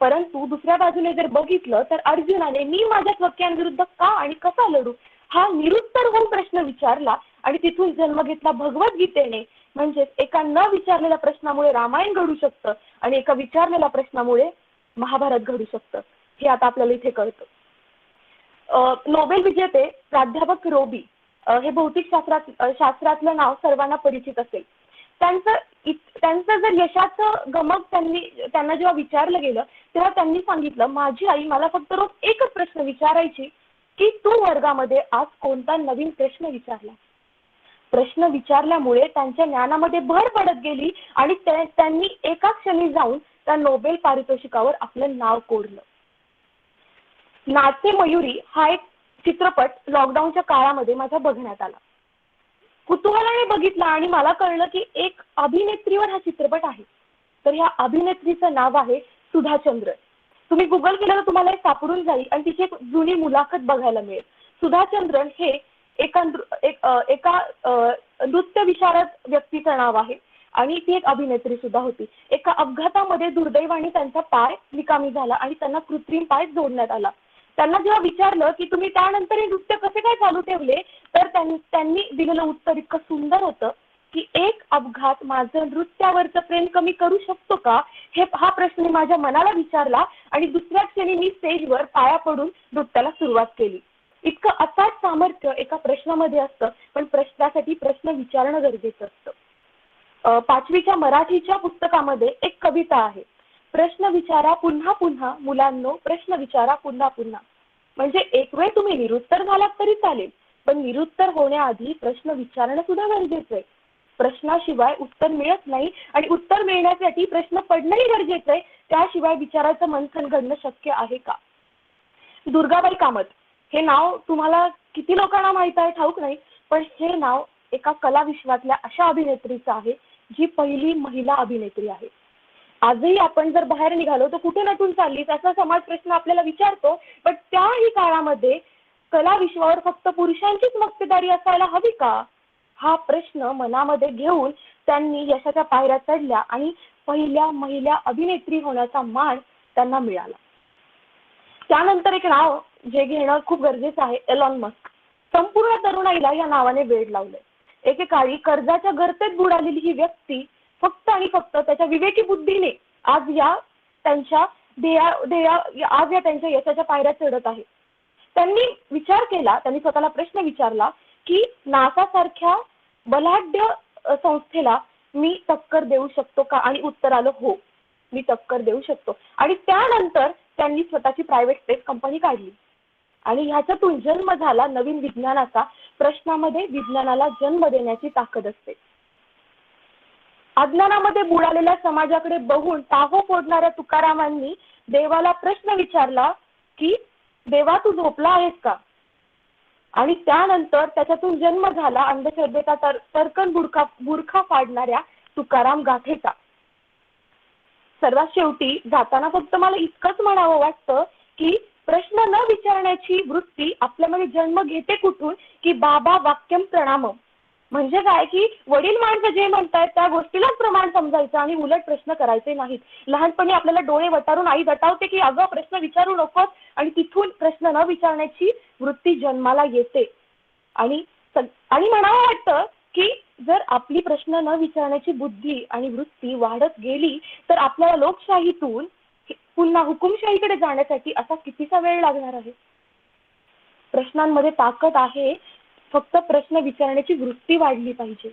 C: परंतु दुसऱ्या बाजूने जर बघितलं तर अर्जुनाने मी माझ्या स्वकीयांविरुद्ध का आणि कसा लढू हा निरुत्तर होऊन प्रश्न विचारला आणि तिथून जन्म घेतला भगवद्गीतेने. म्हणजेच एका न विचारलेल्या प्रश्नामुळे रामायण घडू शकतं आणि एका विचारलेल्या प्रश्नामुळे महाभारत घडू शकतं, हे आता आपल्याला इथे कळतं. नोबेल विजेते प्राध्यापक रोबी हे भौतिक शास्त्रातलं नाव सर्वांना परिचित असेल. त्यांचं जर यशाचं गमक त्यांना जेव्हा विचारलं गेलं तेव्हा त्यांनी सांगितलं, माझी आई मला फक्त रोज एकच प्रश्न विचारायची की तू वर्गामध्ये आज कोणता नवीन प्रश्न विचारला. प्रश्न विचारल्यामुळे त्यांच्या ज्ञानामध्ये भर पडत गेली आणि त्यांनी एका क्षणी जाऊन त्या नोबेल पारितोषिकावर आपलं नाव कोरलं. नाचे मयुरी हा एक चित्रपट लॉकडाऊनच्या काळामध्ये माझ्या बघण्यात आला. कुतूहलाने बघितला आणि मला कळलं की एक अभिनेत्रीवर हा चित्रपट आहे. तर ह्या अभिनेत्रीचं नाव आहे सुधा चंद्रन. तुम्ही गुगल केलं तर तुम्हाला हे सापडून जाईल आणि तिची एक जुनी मुलाखत बघायला मिळेल. सुधा चंद्रन हे एका नृत्य विशारद व्यक्तीचं नाव आहे आणि ती एक अभिनेत्री सुद्धा होती. एका अपघातामध्ये दुर्दैवाने त्यांचा पाय निकामी झाला आणि त्यांना कृत्रिम पाय जोडण्यात आला. त्यांना जेव्हा विचारलं की तुम्ही त्यानंतर हे नृत्य कसे काय चालू ठेवले तर त्यांनी दिलेलं उत्तर इतकं सुंदर होतं की एक अपघात माझं नृत्यावरचं प्रेम कमी करू शकतो का, हा प्रश्न माझ्या मनाला विचारला आणि दुसऱ्या क्षणी मी स्टेजवर पाया पडून नृत्याला सुरुवात केली. इतकं अचाट सामर्थ्य एका प्रश्नामध्ये असतं, पण प्रश्नासाठी प्रश्न विचारणं गरजेचं असतं. 5वीच्या मराठीच्या पुस्तकामध्ये एक कविता आहे, प्रश्न विचारा पुन्हा पुन्हा मुलांनो, प्रश्न विचारा पुन्हा पुन्हा. म्हणजे एक वेळ तुम्ही निरुत्तर झालात तरी चालेल, पण निरुत्तर होण्याआधी प्रश्न विचारणं सुद्धा गरजेचं आहे. प्रश्नाशिवाय उत्तर मिळत नाही आणि उत्तर मिळण्यासाठी प्रश्न पडणंही गरजेचं आहे. त्याशिवाय विचाराचं मंथन घडणं शक्य आहे का? दुर्गाबाई कामत हे नाव तुम्हाला किती लोकांना माहित आहे ठाऊक नाही, पण हे नाव एका कला विश्वातल्या अशा अभिनेत्रीचं आहे जी पहिली महिला अभिनेत्री आहे. आजही आपण जर बाहेर निघालो तर कुठे नटून चाललीस असा समाज प्रश्न आपल्याला विचारतो, पण त्याही काळामध्ये कला विश्वावर फक्त पुरुषांचीच मक्तेदारी असायला हवी का, हा प्रश्न मनामध्ये घेऊन त्यांनी यशाच्या पायऱ्या चढल्या आणि पहिल्या महिला अभिनेत्री होण्याचा मान त्यांना मिळाला. त्यानंतर एक नाव जे घेणं खूप गरजेचं आहे, एलॉन मस्क. संपूर्ण तरुणाईला या नावाने वेड लावलंय. एकेकाळी कर्जाच्या गर्तेत बुडालेली ही व्यक्ती फक्त आणि फक्त त्याच्या विवेकी बुद्धीने आज या त्यांच्या यशाच्या पायऱ्या चढत आहे. त्यांनी विचार केला, त्यांनी स्वतःला प्रश्न विचारला की नासा सारख्या बलाढ्य संस्थेला मी टक्कर देऊ शकतो का, आणि उत्तर आलं हो, मी टक्कर देऊ शकतो. आणि त्यानंतर त्यांनी स्वतःची प्रायव्हेट स्पेस कंपनी काढली आणि ह्याच्यातून जन्म झाला नवीन विज्ञानाचा. प्रश्नामध्ये विज्ञानाला जन्म देण्याची ताकद असते. अज्ञानामध्ये बुडालेल्या समाजाकडे बघून टाहो फोडणाऱ्या तुकारामांनी देवाला प्रश्न विचारला की देवा तू झोपला आहेस का, आणि त्यानंतर त्याच्यातून जन्म झाला अंधश्रद्धेचा तरकन बुरखा फाडणाऱ्या तुकाराम गाथेचा. सर्वात शेवटी जाताना फक्त मला इतकंच म्हणावं वाटतं की प्रश्न न विचारण्याची वृत्ती आपल्यामध्ये जन्म घेते कुठून, की बाबा वाक्यम प्रणामम. म्हणजे काय की वडील माणसं जे म्हणतायत त्या गोष्टीलाच प्रमाण समजायचं आणि उलट प्रश्न करायचे नाहीत. लहानपणी आपल्याला डोळे वटारून आई दटावते की अगं प्रश्न विचारू नकोस, आणि तिथून प्रश्न न विचारण्याची वृत्ती जन्माला येते. आणि म्हणावं वाटतं की जर आपली प्रश्न न विचारण्याची बुद्धी आणि वृत्ती वाढत गेली तर आपल्याला लोकशाहीतून पुन्हा हुकुमशाहीकडे जाण्यासाठी असा कितीसा वेळ लागणार आहे. प्रश्नांमध्ये ताकद आहे, फक्त प्रश्न विचारण्याची वृत्ती वाढली पाहिजे.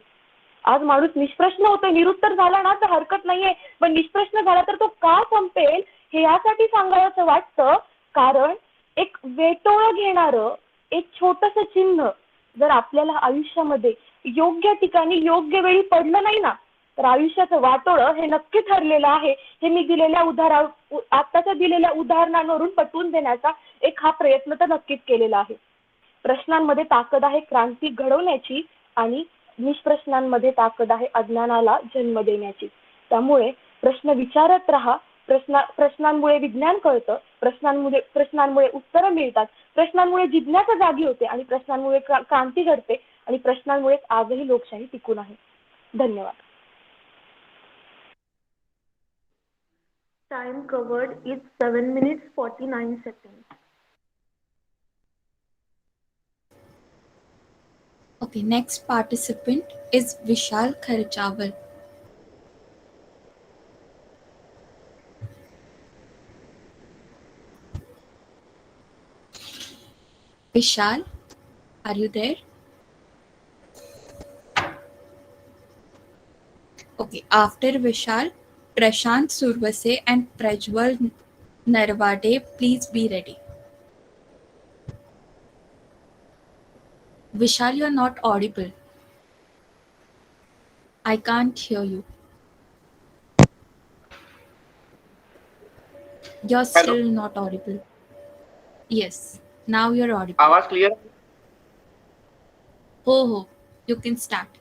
C: आज माणूस निष्प्रश्न होतोय, निरुत्तर झाला ना तर हरकत नाहीये, पण निष्प्रश्न झाला तर तो का संपेल हे यासाठी सांगायचं वाटतं, कारण एक वेटोळं घेणारं एक छोटंसं चिन्ह जर आपल्याला आयुष्यामध्ये योग्य ठिकाणी योग्य वेळी पडलं नाही ना तर आयुष्याचं वाटोळं हे नक्की ठरलेलं आहे. हे मी आत्ताच्या दिलेल्या उदाहरणांवरून पटवून देण्याचा एक हा प्रयत्न तर नक्कीच केलेला आहे. प्रश्नांमध्ये ताकद आहे क्रांती घडवण्याची आणि निष्प्रश्नांमध्ये ताकद आहे अज्ञानाला जन्म देण्याची. त्यामुळे प्रश्न विचारत राहा. प्रश्नांमुळे विज्ञान कळतं, प्रश्नांमुळे उत्तरं मिळतात, प्रश्नांमुळे जिज्ञासा जागी होते आणि प्रश्नांमुळे क्रांती घडते आणि प्रश्नांमुळेच आजही लोकशाही टिकून आहे. धन्यवाद.
J: Time covered is 7 minutes 49 seconds.
A: Okay, next participant is Vishal Kharchawal. Vishal, are you there? Okay, after Vishal, Prashant Survase and Prajwal Narvade, please be ready. Vishal, you're not audible. I can't hear you. You're still not audible. Yes, now you're audible.
U: आवाज clear?
A: हो, you can start.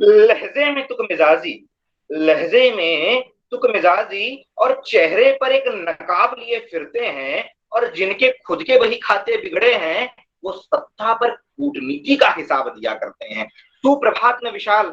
U: लहजे में तुक मिजाजी, लहजे में तुक मिजाजी और चेहरे पर एक नकाब लिए फिरते हैं, और जिनके खुद के वही खाते बिगड़े हैं वो सत्ता पर कूटनीति का हिसाब दिया करते हैं. सुप्रभात में विशाल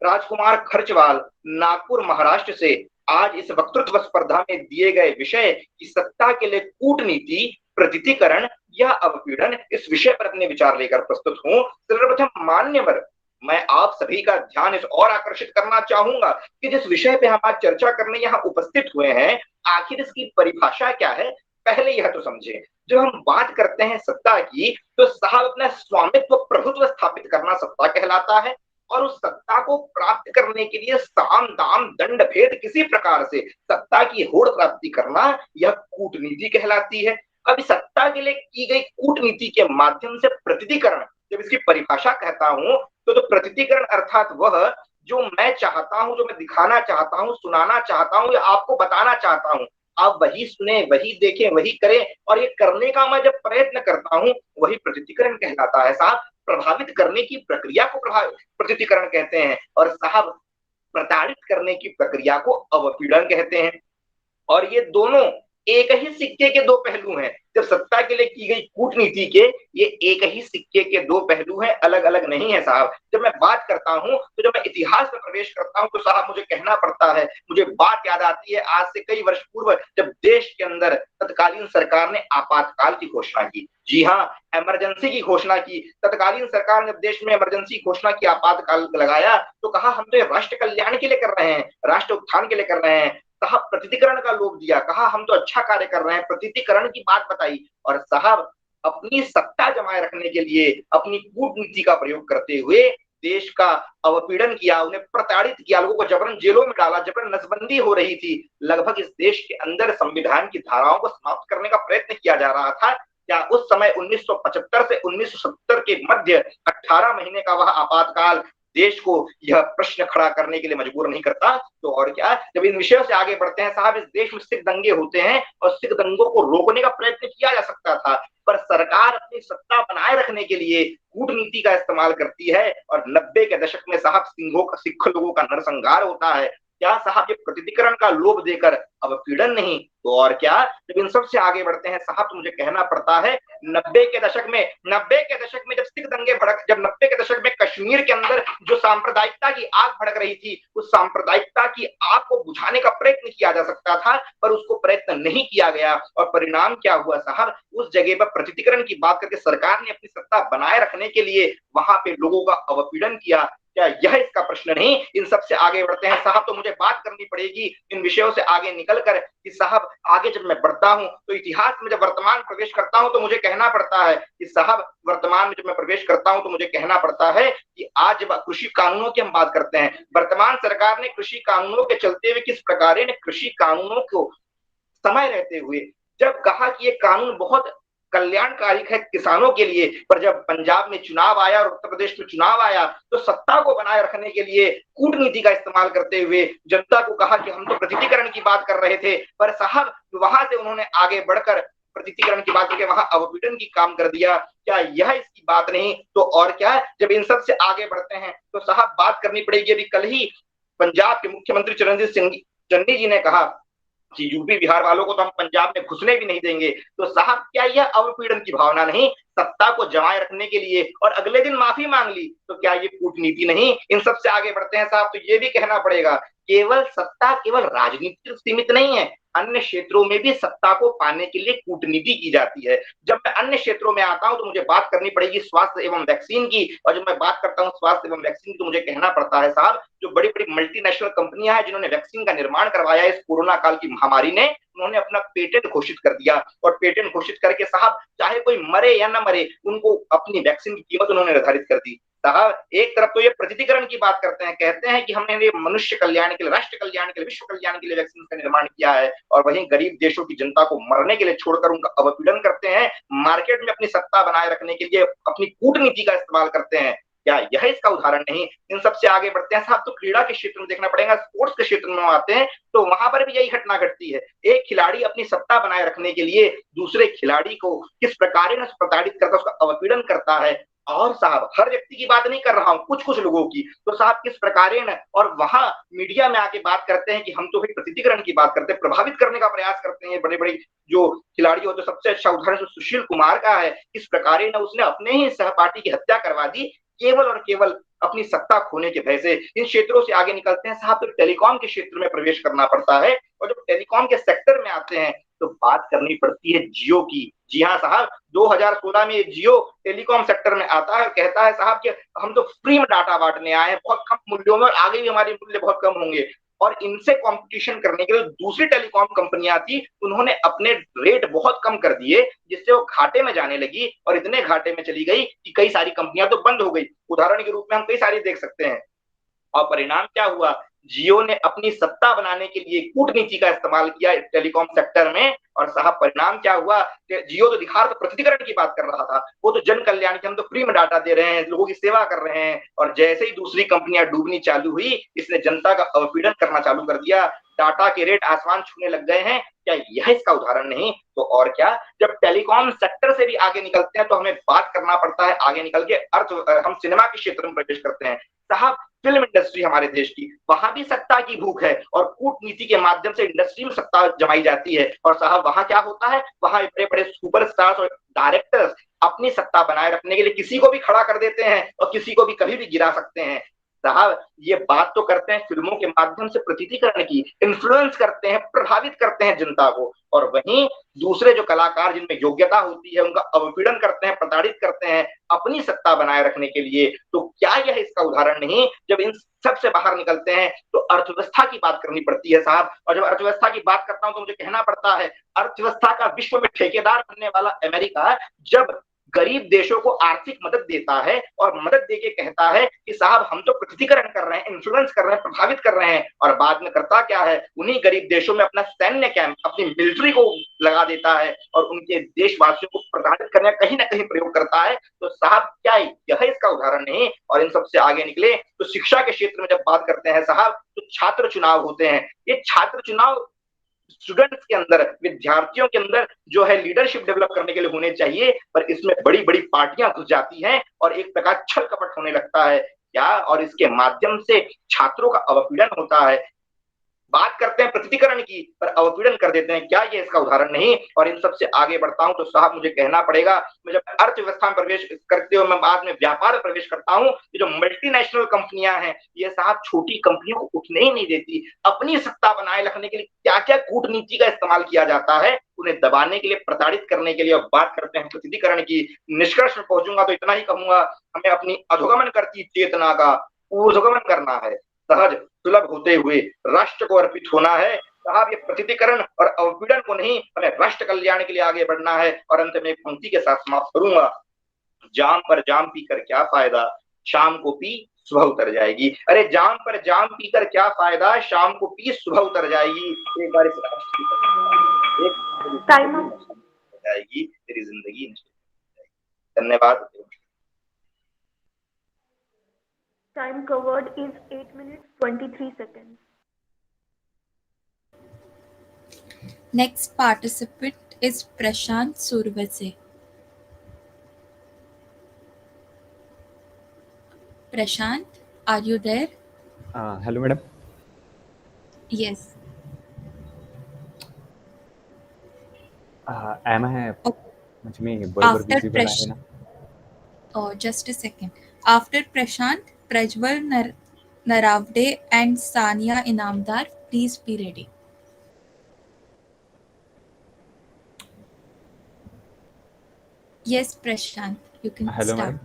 U: राजकुमार खर्चवाल नागपुर महाराष्ट्र से आज इस वक्तृत्व स्पर्धा में दिए गए विषय की सत्ता के लिए कूटनीति, प्रतीकीकरण या अवपीड़न, इस विषय पर अपने विचार लेकर प्रस्तुत हूं. सर्वप्रथम मान्यवर, मैं आप सभी का ध्यान इस और आकर्षित करना चाहूंगा कि जिस विषय पे हम आज चर्चा करने यहाँ उपस्थित हुए हैं, आखिर इसकी परिभाषा क्या है. पहले यह तो समझे, जब हम बात करते हैं सत्ता की, तो साहब अपना स्वामित्व, प्रभुत्व स्थापित करना सत्ता कहलाता है, और उस सत्ता को प्राप्त करने के लिए साम दाम दंड भेद किसी प्रकार से सत्ता की होड़ प्राप्ति करना, यह कूटनीति कहलाती है. अब इस सत्ता के लिए की गई कूटनीति के माध्यम से प्रतीकीकरण, जब इसकी परिभाषा कहता हूं तो प्रतीकीकरण अर्थात वह जो मैं चाहता हूं, जो मैं दिखाना चाहता हूं, सुनाना चाहता हूं या आपको बताना चाहता हूं, आप वही सुने, वही देखें, वही करें, और ये करने का मैं जब प्रयत्न करता हूं वही प्रतीकीकरण कहलाता है. साहब, प्रभावित करने की प्रक्रिया को प्रतीकीकरण कहते हैं, और साहब प्रताड़ित करने की प्रक्रिया को अवपीड़न कहते हैं. और ये दोनों एक ही सिक्के के दो पहलू हैं. जब सत्ता के लिए की गई कूटनीति के ये एक ही सिक्के के दो पहलू हैं, अलग अलग नहीं है साहब. जब मैं बात करता हूं, तो जब मैं इतिहास में प्रवेश करता हूं, तो साहब मुझे कहना पड़ता है, मुझे बात याद आती है आज से कई वर्ष पूर्व, जब देश के अंदर तत्कालीन सरकार ने आपातकाल की घोषणा की. जी हाँ, इमरजेंसी की घोषणा की. तत्कालीन सरकार ने देश में इमरजेंसी घोषणा की, आपातकाल लगाया, तो कहा हम तो ये राष्ट्र कल्याण के लिए कर रहे हैं, राष्ट्र उत्थान के लिए कर रहे हैं. साहब प्रतीकीकरण का लोभ दिया, कहा हम तो अच्छा कार्य कर रहे हैं, प्रतीकीकरण की बात बताई, और साहब अपनी सत्ता जमाए रखने के लिए अपनी कूटनीति का प्रयोग करते हुए देश का अवपीड़न किया, उन्हें प्रताड़ित किया, लोगों को जबरन जेलों में डाला, जबरन नसबंदी हो रही थी. लगभग इस देश के अंदर संविधान की धाराओं को समाप्त करने का प्रयत्न किया जा रहा था. क्या उस समय 1975 से 1970 के मध्य 18 महीने का वह आपातकाल देश को यह प्रश्न खड़ा करने के लिए मजबूर नहीं करता? तो और क्या. जब इन विषयों से आगे बढ़ते हैं साहब, इस देश में सिख दंगे होते हैं, और सिख दंगों को रोकने का प्रयत्न किया जा सकता था, पर सरकार अपनी सत्ता बनाए रखने के लिए कूटनीति का इस्तेमाल करती है, और 90 के दशक में साहब सिख लोगों का नरसंहार होता है. क्या साहब ये प्रतीकीकरण का लोभ देकर अवपीड़न नहीं, तो और क्या. जब इन सब से आगे बढ़ते हैं साहब, तो मुझे कहना पड़ता है 90 के दशक में जब सिख दंगे जब 90 के दशक में कश्मीर के अंदर जो सांप्रदायिकता की आग भड़क रही थी, उस सांप्रदायिकता की आग को बुझाने का प्रयत्न किया जा सकता था, पर उसको प्रयत्न नहीं किया गया. और परिणाम क्या हुआ साहब, उस जगह पर प्रतीकीकरण की बात करके सरकार ने अपनी सत्ता बनाए रखने के लिए वहां पे लोगों का अवपीड़न किया. क्या यह इसका प्रश्न नहीं? इन सब से आगे बढ़ते हैं साहब, तो मुझे बात करनी पड़ेगी इन विषयों से आगे निकलकर कि साहब आगे जब मैं बढ़ता हूं, तो इतिहास में जब वर्तमान प्रवेश करता हूं, तो मुझे कहना पड़ता है कि साहब वर्तमान में जब मैं प्रवेश करता हूं, तो मुझे कहना पड़ता है कि आज जब कृषि कानूनों की हम बात करते हैं, वर्तमान सरकार ने कृषि कानूनों के चलते हुए किस प्रकार ने कृषि कानूनों को समय रहते हुए जब कहा कि ये कानून बहुत कल्याणकारी है किसानों के लिए, पर जब पंजाब में चुनाव आया और उत्तर प्रदेश में चुनाव आया, तो सत्ता को बनाए रखने के लिए कूटनीति का इस्तेमाल करते हुए जनता को कहा कि हम तो प्रतीकीकरण की बात कर रहे थे, पर साहब वहां से उन्होंने आगे बढ़कर प्रतीकीकरण की बात करके वहां अवपीड़न की काम कर दिया। क्या यह इसकी बात नहीं तो और क्या? जब इन सब से आगे बढ़ते हैं तो साहब बात करनी पड़ेगी। अभी कल ही पंजाब के मुख्यमंत्री चरणजीत सिंह चन्नी जी ने कहा कि यूपी बिहार वालों को तो हम पंजाब में घुसने भी नहीं देंगे। तो साहब क्या यह अवपीड़न की भावना नहीं? सत्ता को जमाए रखने के लिए और अगले दिन माफी मांग ली, तो क्या ये कूटनीति नहीं? इन सब से आगे बढ़ते हैं साहब तो ये भी कहना पड़ेगा, केवल सत्ता केवल राजनीति तक सीमित नहीं है, अन्य क्षेत्रों में भी सत्ता को पाने के लिए कूटनीति की जाती है। जब मैं अन्य क्षेत्रों में आता हूं तो मुझे बात करनी पड़ेगी स्वास्थ्य एवं वैक्सीन की, और जब मैं बात करता हूं स्वास्थ्य एवं वैक्सीन की तो मुझे कहना पड़ता है साहब, जो बड़ी बड़ी मल्टीनेशनल कंपनियां हैं जिन्होंने वैक्सीन का निर्माण करवाया इस कोरोना काल की महामारी ने, उन्होंने अपना पेटेंट घोषित कर दिया, और पेटेंट घोषित करके साहब चाहे कोई मरे या न मरे, उनको अपनी वैक्सीन की कीमत उन्होंने निर्धारित कर दी। साहब एक तरफ तो ये प्रतिकीकरण की बात करते हैं, कहते हैं कि हमने ये मनुष्य कल्याण के लिए, राष्ट्र कल्याण के लिए, विश्व कल्याण के लिए वैक्सीन का निर्माण किया है, और वहीं गरीब देशों की जनता को मरने के लिए छोड़कर उनका अवपीड़न करते हैं, मार्केट में अपनी सत्ता बनाए रखने के लिए अपनी कूटनीति का इस्तेमाल करते हैं। क्या यह इसका उदाहरण नहीं? इन सबसे आगे बढ़ते हैं साहब तो क्रीड़ा के क्षेत्र में देखना पड़ेगा, स्पोर्ट्स के क्षेत्र में आते हैं तो वहां पर भी यही घटना घटती है। एक खिलाड़ी अपनी सत्ता बनाए रखने के लिए दूसरे खिलाड़ी को किस प्रकार प्रताड़ित करता, उसका अवपीड़न करता है। और साहब हर व्यक्ति की बात नहीं कर रहा हूं, कुछ कुछ लोगों की, तो साहब किस प्रकार और वहां मीडिया में आके बात करते हैं कि हम तो भाई प्रतिकीकरण की बात करते हैं, प्रभावित करने का प्रयास करते हैं बड़े बड़े जो खिलाड़ी हो। तो सबसे अच्छा उदाहरण तो सुशील कुमार का है, किस प्रकार उसने अपने ही सहपाठी की हत्या करवा दी केवल और केवल अपनी सत्ता खोने के भय से। इन क्षेत्रों से आगे निकलते हैं साहब तो टेलीकॉम के क्षेत्र में प्रवेश करना पड़ता है, और जब टेलीकॉम के सेक्टर में आते हैं तो बात करनी पड़ती है जियो की। जी हाँ साहब, 2016 में ये जियो टेलीकॉम सेक्टर में आता है, कहता है साहब कि हम तो फ्री में डाटा बांटने आए हैं, बहुत कम मूल्यों में, और आगे भी हमारे मूल्य बहुत कम होंगे। और इनसे कंपटीशन करने के लिए दूसरी टेलीकॉम कंपनियां थी, उन्होंने अपने रेट बहुत कम कर दिए, जिससे वो घाटे में जाने लगी, और इतने घाटे में चली गई कि कई सारी कंपनियां तो बंद हो गई। उदाहरण के रूप में हम कई सारी देख सकते हैं। और परिणाम क्या हुआ? जियो ने अपनी सत्ता बनाने के लिए कूटनीति का इस्तेमाल किया टेलीकॉम सेक्टर में, और साहब परिणाम क्या हुआ? जियो तो दिखा तो प्रतिकीकरण की बात कर रहा था, वो तो जन कल्याण की, हम तो फ्री में डाटा दे रहे हैं, लोगों की सेवा कर रहे हैं, और जैसे ही दूसरी कंपनियां डूबनी चालू हुई, इसने जनता का अवपीड़न करना चालू कर दिया, डाटा के रेट आसमान छूने लग गए हैं। क्या यह इसका उदाहरण नहीं तो और क्या? जब टेलीकॉम सेक्टर से भी आगे निकलते हैं तो हमें बात करना पड़ता है आगे निकल के हम सिनेमा के क्षेत्र में प्रवेश करते हैं। साहब फिल्म इंडस्ट्री हमारे देश की, वहां भी सत्ता की भूख है, और कूटनीति के माध्यम से इंडस्ट्री में सत्ता जमाई जाती है। और साहब वहां क्या होता है? वहां बड़े बड़े सुपरस्टार्स और डायरेक्टर्स अपनी सत्ता बनाए रखने के लिए किसी को भी खड़ा कर देते हैं, और किसी को भी कभी भी गिरा सकते हैं। साहब ये बात तो करते हैं फिल्मों के माध्यम से प्रतीकीकरण की, इन्फ्लुएंस करते हैं, प्रभावित करते हैं जनता को, और वहीं दूसरे जो कलाकार जिनमें योग्यता होती है उनका अवपीड़न करते हैं, प्रताड़ित करते हैं अपनी सत्ता बनाए रखने के लिए। तो क्या यह इसका उदाहरण नहीं? जब इन सब से बाहर निकलते हैं तो अर्थव्यवस्था की बात करनी पड़ती है साहब, और जब अर्थव्यवस्था की बात करता हूं तो मुझे कहना पड़ता है, अर्थव्यवस्था का विश्व में ठेकेदार बनने वाला अमेरिका जब गरीब देशों को आर्थिक मदद देता है, और मदद देके कहता है कि साहब हम तो प्रतीकीकरण कर रहे हैं, इन्फ्लुएंस कर रहे हैं, प्रभावित कर रहे हैं, और बाद में करता क्या है? उन्हीं गरीब देशों में अपना सैन्य कैंप, अपनी मिलिट्री को लगा देता है, और उनके देशवासियों को प्रताड़ित करने का कहीं ना कहीं प्रयोग करता है। तो साहब क्या यह इसका उदाहरण नहीं? और इन सबसे आगे निकले तो शिक्षा के क्षेत्र में जब बात करते हैं साहब तो छात्र चुनाव होते हैं। ये छात्र चुनाव स्टूडेंट्स के अंदर, विद्यार्थियों के अंदर जो है लीडरशिप डेवलप करने के लिए होने चाहिए, पर इसमें बड़ी बड़ी पार्टियां घुस जाती हैं, और एक प्रकार छल कपट होने लगता है क्या, और इसके माध्यम से छात्रों का अवपीड़न होता है। बात करते हैं प्रतिकीकरण की पर अवपीड़न कर देते हैं। क्या ये इसका उदाहरण नहीं? और इन सबसे आगे बढ़ता हूं तो साहब मुझे कहना पड़ेगा, मैं जब अर्थव्यवस्था में प्रवेश करते हुए मैं बाद में व्यापार में प्रवेश करता हूं, ये जो मल्टीनेशनल कंपनियां हैं ये साहब छोटी कंपनियों को उठने ही नहीं देती। अपनी सत्ता बनाए रखने के लिए क्या क्या कूटनीति का इस्तेमाल किया जाता है, उन्हें दबाने के लिए, प्रताड़ित करने के लिए। और बात करते हैं प्रतिकीकरण की, निष्कर्ष में पहुंचूंगा तो इतना ही कहूंगा, हमें अपनी अधोगमन करती चेतना का ऊर्ध्वगमन करना है, सहज सुलभ होते हुए राष्ट्र को अर्पित होना है। साहब ये प्रतिकीकरण और अवपीड़न को नहीं, हमें राष्ट्र कल्याण के लिए आगे बढ़ना है। और अंत में एक पंक्ति के साथ समाप्त करूंगा, जाम पर जाम पीकर क्या फायदा, शाम को पी सुबह उतर जाएगी। अरे जाम पर जाम पीकर क्या फायदा, शाम को पी सुबह उतर जाएगी। एक बार इस राष्ट्र की
C: टाइम
U: जाएगी, तेरी जिंदगी। धन्यवाद।
C: Time covered is 8 minutes 23 seconds.
A: Next participant is Prashant Survese. Prashant, are you there?
B: Hello madam.
A: Yes.
B: Am I म्हणजे मी बरोबर
A: After
B: विजिबल आहे ना?
A: Oh, just a second. After Prashant, Prajwal Naravde and Sania Inamdar, please be ready. Yes, Prashant, you can
B: hello
A: start.
B: Madam.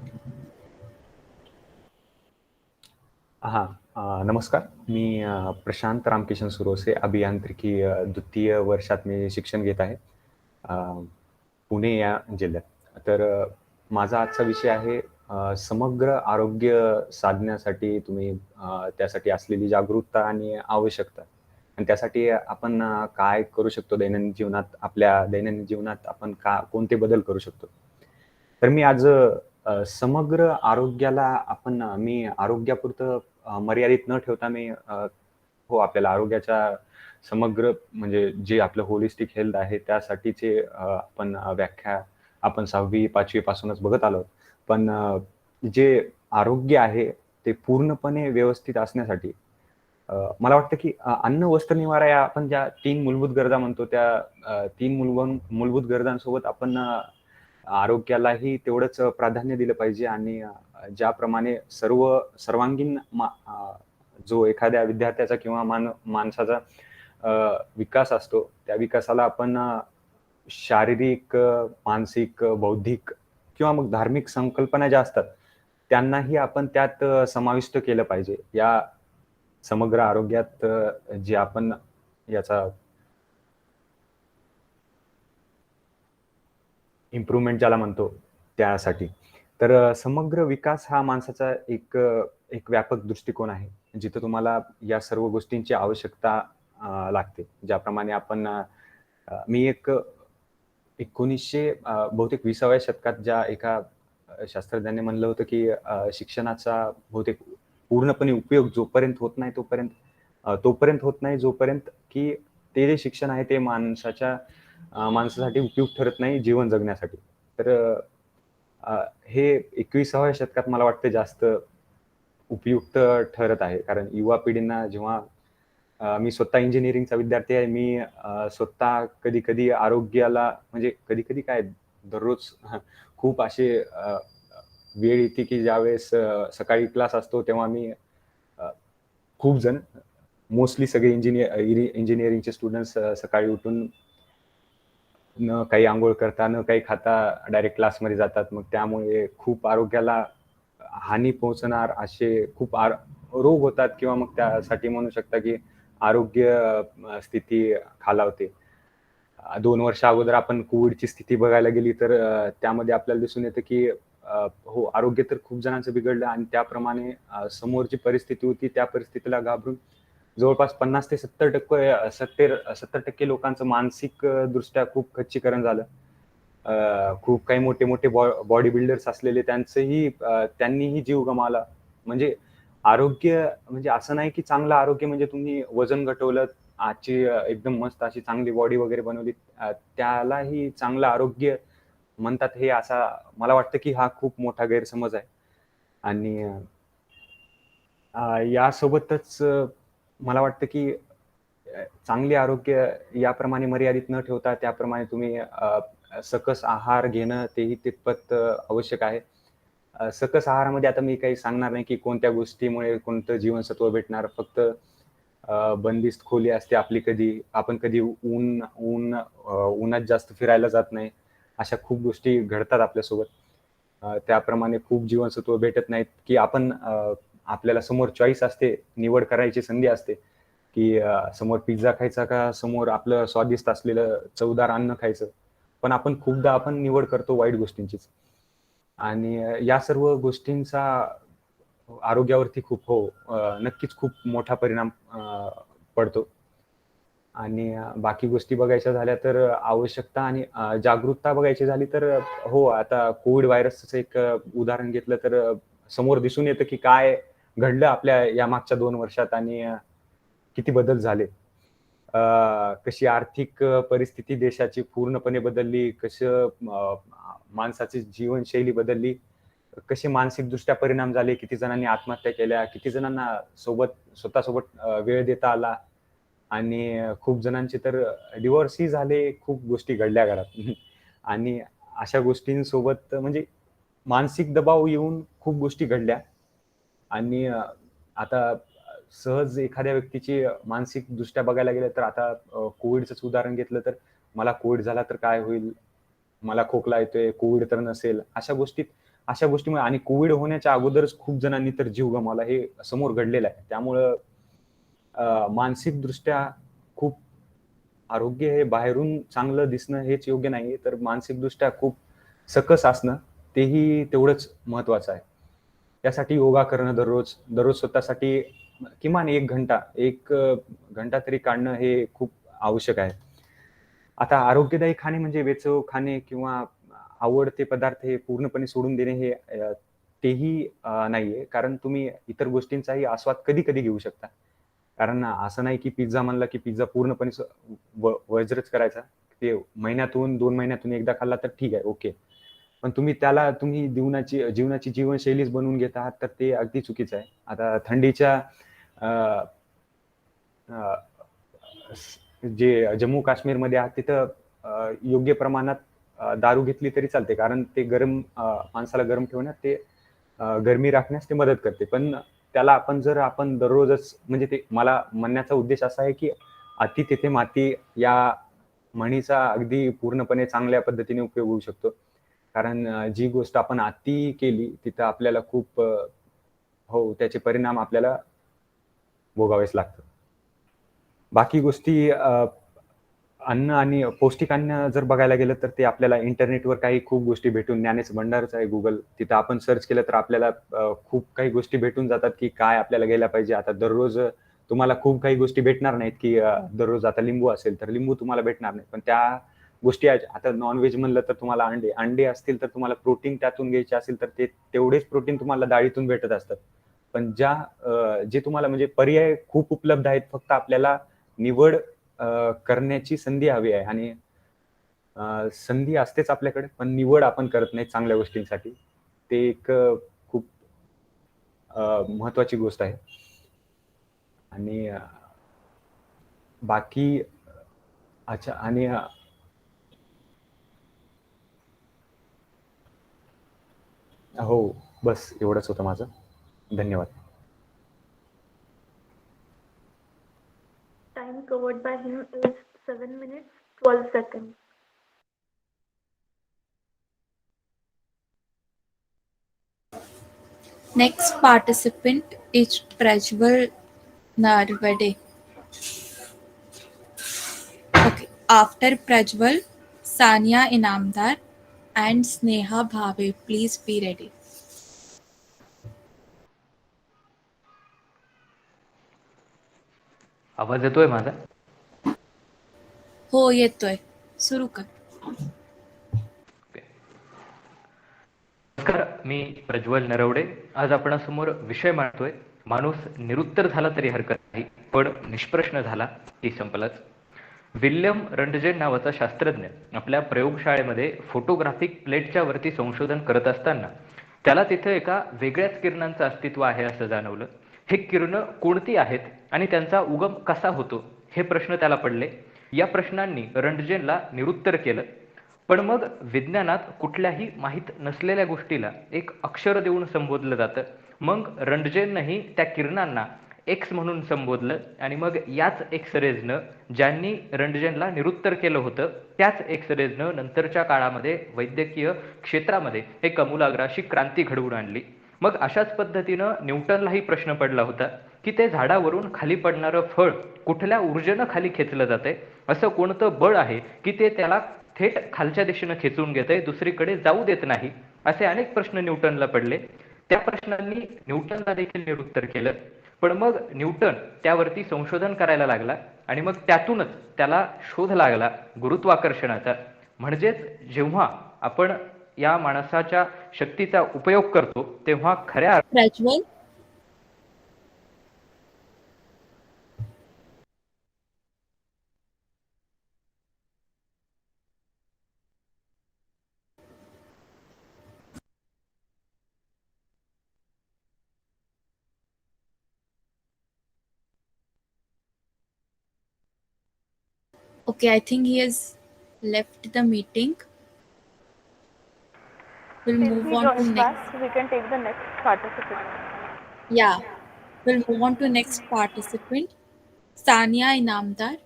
B: हां. नमस्कार. मी प्रशांत रामकिशन सुरोसे, अभियांत्रिकी द्वितीय वर्षात मी शिक्षण घेत आहे. अ, पुणे या जिल्ह्यात. तर माझा आजचा विषय आहे समग्र आरोग्य साधण्यासाठी तुम्ही त्यासाठी असलेली जागरूकता आणि आवश्यकता आणि त्यासाठी आपण काय करू शकतो दैनंदिन जीवनात, आपल्या दैनंदिन जीवनात आपण कोणते बदल करू शकतो? तर मी आज समग्र आरोग्याला मी आरोग्यापुरतं मर्यादित न ठेवता हो, आपल्याला आरोग्याच्या समग्र म्हणजे जे आपलं होलिस्टिक हेल्थ आहे त्यासाठीचे व्याख्या आपण 6वी-5वी पासूनच बघत आलो. पण जे आरोग्य आहे ते पूर्णपणे व्यवस्थित असण्यासाठी मला वाटतं की अन्न, वस्त्र, निवारा या आपण ज्या 3 मूलभूत गरजा म्हणतो त्या 3 मूलभूत गरजांसोबत आपण आरोग्यालाही तेवढंच प्राधान्य दिलं पाहिजे आणि ज्याप्रमाणे सर्वांगीण जो एखाद्या विद्यार्थ्याचा किंवा माणसाचा विकास असतो, त्या विकासाला आपण शारीरिक, मानसिक, बौद्धिक किंवा मग धार्मिक संकल्पना ज्या असतात, त्यांनाही आपण त्यात समाविष्ट केलं पाहिजे. या समग्र आरोग्यात जे आपण याचा इम्प्रूव्हमेंट ज्याला म्हणतो त्यासाठी. तर समग्र विकास हा माणसाचा एक व्यापक दृष्टिकोन आहे. जिथं तुम्हाला या सर्व गोष्टींची आवश्यकता लागते. ज्याप्रमाणे मी 1900 बहुतेक 20व्या शतकात ज्या एका शास्त्रज्ञाने म्हणलं होतं, की शिक्षणाचा बहुतेक पूर्णपणे उपयोग तोपर्यंत होत नाही जोपर्यंत की ते जे शिक्षण आहे ते माणसासाठी उपयुक्त ठरत नाही जीवन जगण्यासाठी. तर हे 21व्या शतकात मला वाटतं जास्त उपयुक्त ठरत आहे. कारण युवा पिढींना जेव्हा मी स्वतः इंजिनिअरिंगचा विद्यार्थी आहे. मी स्वतः कधी-कधी आरोग्याला म्हणजे कधी-कधी काय दररोज खूप असे वेळ येते की ज्यावेळेस सकाळी क्लास असतो तेव्हा मी खूप जण मोस्टली सगळे इंजिनिअरिंगचे स्टुडंट्स सकाळी उठून न काही अंघोळ करता, न काही खाता डायरेक्ट क्लासमध्ये जातात. मग त्यामुळे खूप आरोग्याला हानी पोहोचणार असे खूप रोग होतात किंवा मग त्यासाठी म्हणू शकता की आरोग्य स्थिती खालावते. 2 वर्ष अगोदर आपण कोविडची स्थिती बघायला गेली तर त्यामध्ये आपल्याला दिसून येतं की हो, आरोग्य तर खूप जणांचं बिघडलं आणि त्याप्रमाणे समोर जी परिस्थिती होती त्या परिस्थितीला घाबरून जवळपास 50 ते 70% लोकांचं मानसिक दृष्ट्या खूप खच्चीकरण झालं. खूप काही मोठे-मोठे बॉडी बिल्डर्स असलेले त्यांनीही जीव गमावला. म्हणजे आरोग्य म्हणजे असं नाही की चांगलं आरोग्य म्हणजे तुम्ही वजन घटवलं, आजची एकदम मस्त अशी चांगली बॉडी वगैरे बनवली, त्यालाही चांगलं आरोग्य म्हणतात. हे असा मला वाटतं की हा खूप मोठा गैरसमज आहे. आणि यासोबतच मला वाटतं की चांगले आरोग्य याप्रमाणे मर्यादित न ठेवता त्याप्रमाणे तुम्ही सकस आहार घेणं तेही तितपत आवश्यक आहे. सकस आहारामध्ये आता मी काही सांगणार नाही की कोणत्या गोष्टीमुळे कोणतं जीवनसत्व भेटणार. फक्त बंदिस्त खोली असते आपली, आपण कधी उन्हात जास्त फिरायला जात नाही. अशा खूप गोष्टी घडतात आपल्यासोबत. त्याप्रमाणे खूप जीवनसत्व भेटत नाहीत की आपल्याला समोर चॉईस असते, निवड करायची संधी असते की समोर पिझ्झा खायचा का समोर आपलं स्वादिष्ट असलेलं चवदार अन्न खायचं. पण खूपदा आपण निवड करतो वाईट गोष्टींचीच. आणि या सर्व गोष्टींचा आरोग्यावरती नक्कीच खूप मोठा परिणाम पडतो. आणि बाकी गोष्टी बघायच्या झाल्या तर आवश्यकता आणि जागरूकता बघायची झाली तर हो, आता कोविड व्हायरसचं एक उदाहरण घेतलं तर समोर दिसून येतं की काय घडलं आपल्या या मागच्या 2 वर्षात आणि किती बदल झाले. कशी आर्थिक परिस्थिती देशाची पूर्णपणे बदलली, कसं माणसाची जीवनशैली बदलली, कसे मानसिकदृष्ट्या परिणाम झाले, किती जणांनी आत्महत्या केल्या, किती जणांना स्वतःसोबत वेळ देता आला आणि खूप जणांचे तर डिव्होर्सही झाले, खूप गोष्टी घडल्या घरात. आणि अशा गोष्टींसोबत म्हणजे मानसिक दबाव येऊन खूप गोष्टी घडल्या आणि आता सहज एखाद्या व्यक्तीची मानसिकदृष्ट्या बघायला गेलं तर आता कोविडचंच उदाहरण घेतलं तर मला कोविड झाला तर काय होईल? मला खोकला येतोय, कोविड तर नसेल. अशा गोष्टीमुळे आणि कोविड होण्याच्या अगोदरच खूप जणांनी तर जीव गमावला हे समोर घडलेलं आहे. त्यामुळं मानसिकदृष्ट्या खूप आरोग्य हे बाहेरून चांगलं दिसणं हेच योग्य नाहीये, तर मानसिकदृष्ट्या खूप सकस असणं तेही तेवढंच महत्त्वाचं आहे. त्यासाठी योगा करणं दररोज स्वतःसाठी किमान 1 घंटा तरी काढणं हे खूप आवश्यक आहे. आता आरोग्यदायी खाणे म्हणजे वेचव खाणे किंवा आवडते पदार्थ हे पूर्णपणे सोडून देणे हे तेही नाहीये. कारण तुम्ही इतर गोष्टींचाही आस्वाद कधी-कधी घेऊ शकता. कारण असं नाही की पिझ्झा म्हणला की पिझ्झा पूर्णपणे वर्जच करायचा. ते महिन्यातून 2 महिन्यातून एकदा खाल्ला तर ठीक आहे, ओके. पण तुम्ही जीवनाची जीवनशैलीच बनवून घेत आहात, तर ते अगदी चुकीचं आहे. आता थंडीच्या अ, अ, जे जम्मू काश्मीरमध्ये आहात तिथं योग्य प्रमाणात दारू घेतली तरी चालते. कारण ते माणसाला गरम ठेवण्यात ते गरमी राखण्यास ते मदत करते. पण त्याला आपण दररोजच म्हणजे ते मला म्हणण्याचा उद्देश असा आहे, की "अति तेथे माती" या म्हणीचा अगदी पूर्णपणे चांगल्या पद्धतीने उपयोग होऊ शकतो. कारण जी गोष्ट आपण अति केली तिथं आपल्याला खूप हो, त्याचे परिणाम आपल्याला भोगावेच लागतात. बाकी गोष्टी अन्न आणि पौष्टिक अन्न जर बघायला गेलं तर ते आपल्याला इंटरनेटवर काही खूप गोष्टी भेटून ज्ञानाचं भंडारच आहे Google. तिथं आपण सर्च केलं तर आपल्याला खूप काही गोष्टी भेटून जातात, की काय आपल्याला घ्यायला पाहिजे. आता दररोज तुम्हाला खूप काही गोष्टी भेटणार नाहीत, की दररोज आता लिंबू असेल तर लिंबू तुम्हाला भेटणार नाही. पण त्या गोष्टी आहेत. आता नॉन-व्हेज म्हणलं तर तुम्हाला अंडे असतील तर तुम्हाला प्रोटीन त्यातून घ्यायचे असेल तर ते तेवढेच प्रोटीन तुम्हाला डाळीतून भेटत असतात. पण जे तुम्हाला म्हणजे पर्याय खूप उपलब्ध आहेत. फक्त आपल्याला निवड करण्याची संधी हवी आहे आणि संधी असतेच आपल्याकडे, पण निवड आपण करत नाही चांगल्या गोष्टींसाठी. ते एक खूप महत्त्वाची गोष्ट आहे. आणि बाकी अच्छा आणि हो, बस एवढंच होतं माझं. धन्यवाद.
G: Time covered by him is 7 minutes 12 seconds.
A: Next participant is Prajwal Narvade. Okay. After Prajwal, Sania Inamdar and Sneha Bhave. Please be ready.
D: आवाज येतोय माझा?
A: हो येतोय. सुरू कर.
D: नमस्कार, मी प्रज्वल नरवडे. आज आपणासमोर विषय मांडतोय, माणूस निरुत्तर झाला तरी हरकत नाही, पण निष्प्रश्न झाला की संपलाच. विल्यम रंटजेन नावाचा शास्त्रज्ञ आपल्या प्रयोगशाळेमध्ये फोटोग्राफिक प्लेटच्या वरती संशोधन करत असताना त्याला तिथे एका वेगळ्याच किरणांचं अस्तित्व आहे असं जाणवलं. हे किरणं कोणती आहेत आणि त्यांचा उगम कसा होतो हे प्रश्न त्याला पडले. या प्रश्नांनी रंटजेनला निरुत्तर केलं. पण मग विज्ञानात कुठल्याही माहीत नसलेल्या गोष्टीला एक अक्षर देऊन संबोधलं जातं. मग रंटजेननंही त्या किरणांना एक्स म्हणून संबोधलं आणि मग याच एक्स रेजनं ज्यांनी रंटजेनला निरुत्तर केलं होतं त्याच एक्स रेजनं नंतरच्या काळामध्ये वैद्यकीय क्षेत्रामध्ये एक आमूलाग्राशी क्रांती घडवून आणली. मग अशाच पद्धतीनं न्यूटनलाही प्रश्न पडला होता की ते झाडावरून खाली पडणारं फळ कुठल्या ऊर्जेनं खाली खेचलं जातंय, असं कोणतं बळ आहे की ते त्याला थेट खालच्या दिशेनं खेचून घेतंय, दुसरीकडे जाऊ देत नाही. असे अनेक प्रश्न न्यूटनला पडले. त्या प्रश्नांनी न्यूटनला देखील निरुत्तर केलं. पण मग न्यूटन त्यावरती संशोधन करायला लागला आणि मग त्यातूनच त्याला शोध लागला गुरुत्वाकर्षणाचा. म्हणजेच जेव्हा आपण या माणसाच्या शक्तीचा उपयोग करतो तेव्हा खऱ्या
A: Prajwal Okay, I think he has left the meeting. We'll
J: Till
A: move
J: he
A: on to
J: joins
A: next.
J: back, we can take the next participant.
A: Yeah, we'll move on to next participant, Sania Inamdar.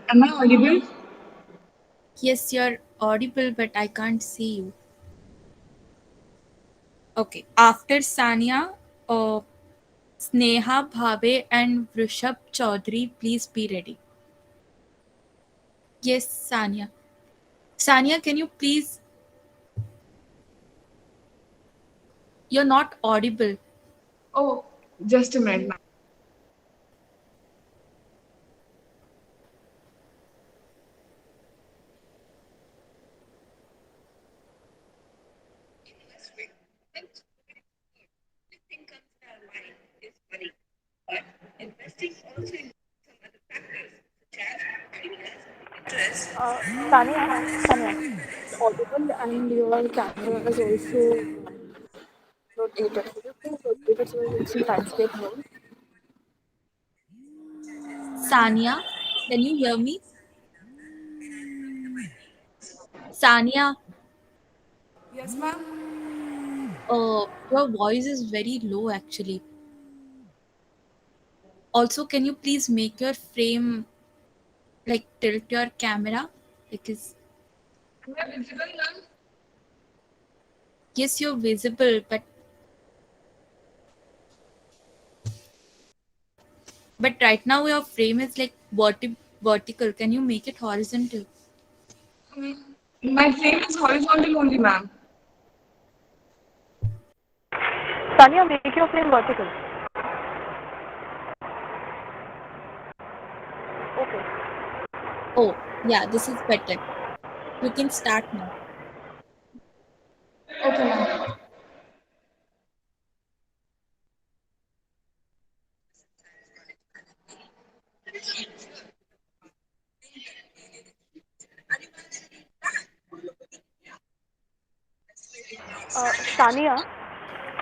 E: Am I audible?
A: Yes, you're audible, but I can't see you. Okay, after Sania, Sneha Bhave and Vrishab Chaudhary, please be ready. Yes, Sania. Sania, can you please? You're not audible.
E: Oh, just a minute, ma'am.
J: Tanya, audible and your camera is also rotated. Could you please rotate it so that it's in landscape mode?
A: Sania, can you hear me? Sania,
E: Yes, ma'am.
A: your voice is very low actually. Also, can you please make your frame like tilt your camera? Because
E: Am I visible, ma'am?
A: yes, you're visible, but right now your frame is like vertical. Can you make it horizontal?
E: My frame is horizontal only, ma'am.
J: Tanya, make your frame vertical. Okay.
A: Oh, yeah, this is better. You can start now.
E: Okay, ma'am.
J: Tanya,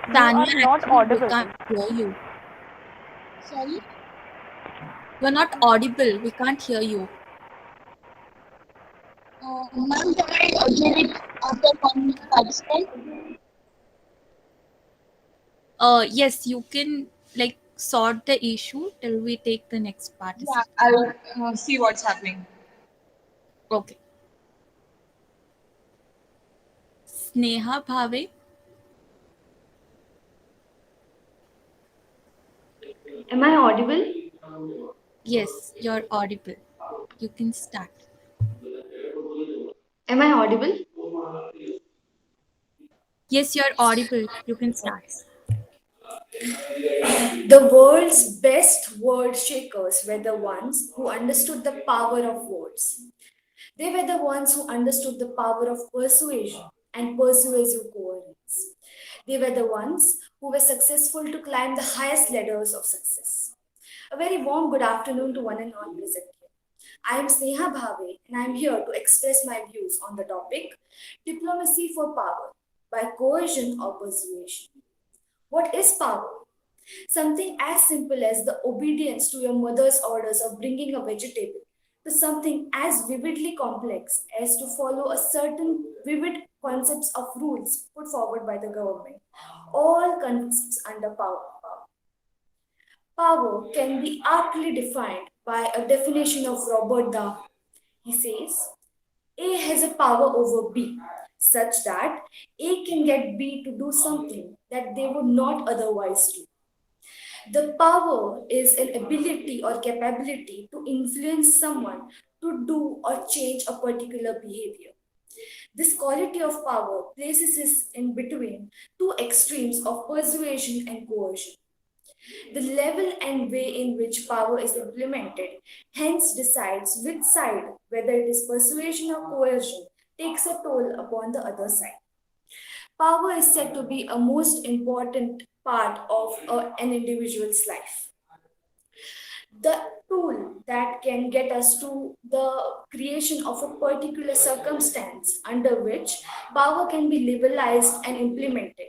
J: you are
A: Sania,
J: not
A: actually, we
J: audible.
A: can't hear you. Sorry? You're not audible. We can't hear you.
E: Ma'am, can I get it after one participant?
A: Yes, you can like sort the issue till we take the next
E: Yeah,
A: participant.
E: I'll see what's happening.
A: Okay. Sneha Bhave.
L: Am I audible?
A: Yes, you're audible. You can start.
L: Am I audible?
A: Yes, you're audible. You can start.
L: The world's best word shakers were the ones who understood the power of words. They were the ones who understood the power of persuasion and persuasive coherence. They were the ones who were successful to climb the highest ladders of success. A very warm good afternoon to one and all present here. I am Sneha Bhave and I am here to express my views on the topic diplomacy for power by coercion or persuasion. What is power? Something as simple as the obedience to your mother's orders of bringing a vegetable, to something as vividly complex as to follow a certain vivid concepts of rules put forward by the government. All concepts under power. Power can be aptly defined by a definition of Robert Dahl. He says, A has a power over B such that A can get B to do something that they would not otherwise do. The power is an ability or capability to influence someone to do or change a particular behavior. This quality of power places us in between two extremes of persuasion and coercion. The level and way in which power is implemented hence decides which side, whether it is persuasion or coercion, takes a toll upon the other side. Power is said to be a most important part of an individual's life. The tool that can get us to the creation of a particular circumstance under which power can be levelized and implemented.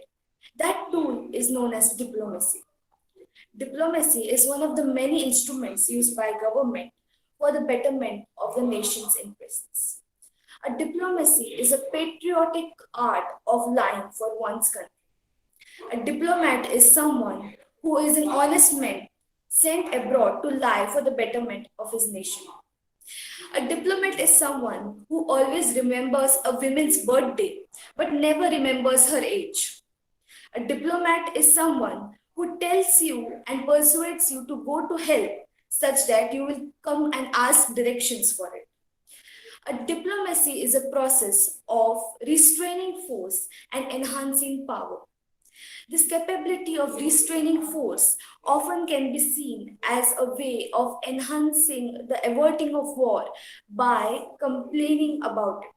L: That tool is known as diplomacy. Diplomacy is one of the many instruments used by government
F: for the betterment of the nation's interests. A diplomacy is a patriotic art of lying for one's country. A diplomat is someone who is an honest man sent abroad to lie for the betterment of his nation. A diplomat is someone who always remembers a woman's birthday but never remembers her age. A diplomat is someone who tells you and persuades you to go to hell such that you will come and ask directions for it. A diplomacy is a process of restraining force and enhancing power. This capability of restraining force often can be seen as a way of enhancing the averting of war by complaining about it.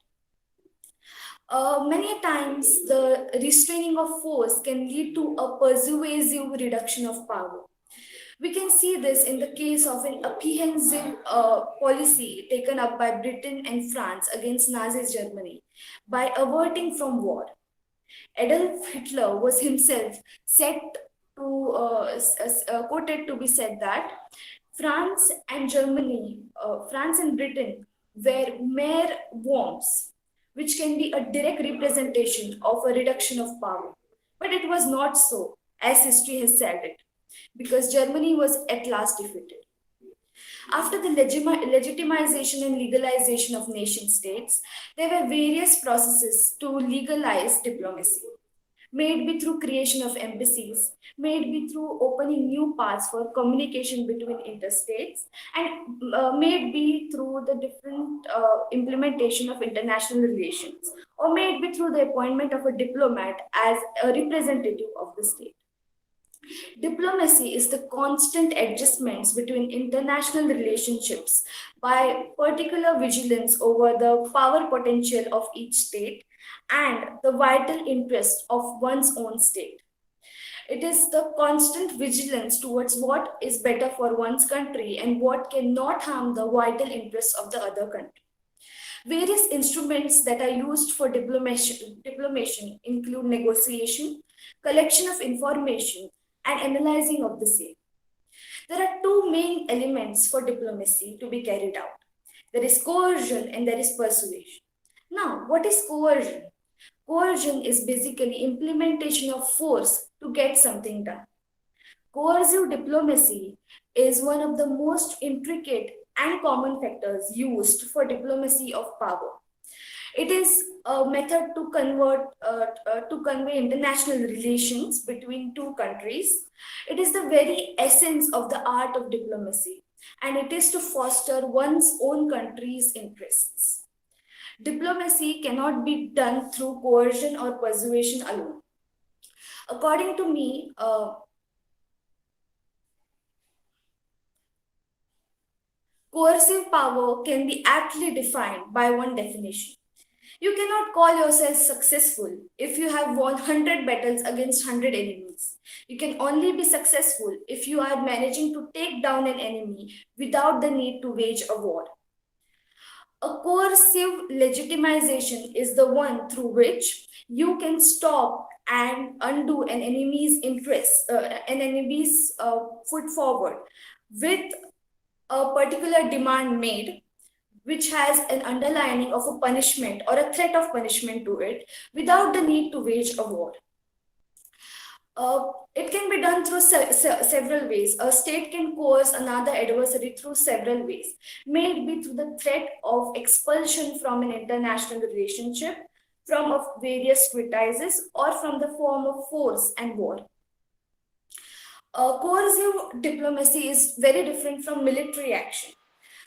F: Many times, the restraining of force can lead to a persuasive reduction of power. We can see this in the case of an apprehensive policy taken up by Britain and France against Nazi Germany by averting from war. Adolf Hitler was himself said to quoted to be said that France and Britain were mere worms, which can be a direct representation of a reduction of power. But it was not so, as history has said it, because Germany was at last defeated. After the legitimization and legalization of nation states, there were various processes to legalize diplomacy. May it be through creation of embassies, may it be through opening new paths for communication between interstates, and may it be through the different implementation of international relations, or may it be through the appointment of a diplomat as a representative of the state. Diplomacy is the constant adjustments between international relationships by particular vigilance over the power potential of each state and the vital interest of one's own state. It is the constant vigilance towards what is better for one's country and what cannot harm the vital interests of the other country. Various instruments that are used for diplomacy include negotiation, collection of information, and analyzing of the same. There are two main elements for diplomacy to be carried out. There is coercion and there is persuasion. Now, what is coercion? Coercion is basically implementation of force to get something done. Coercive diplomacy is one of the most intricate and common factors used for diplomacy of power. It is a method to convey international relations between two countries. It is the very essence of the art of diplomacy, and it is to foster one's own country's interests. Diplomacy cannot be done through coercion or persuasion alone. According to me, coercive power can be aptly defined by one definition. You cannot call yourself successful if you have won 100 battles against 100 enemies. You can only be successful if you are managing to take down an enemy without the need to wage a war. A coercive legitimization is the one through which you can stop and undo an enemy's interest, an enemy's foot forward with a particular demand made, which has an underlining of a punishment or a threat of punishment to it without the need to wage a war. It can be done through several ways. A state can coerce another adversary through several ways. May it be through the threat of expulsion from an international relationship, from of various treatises, or from the form of force and war. Coercive diplomacy is very different from military action.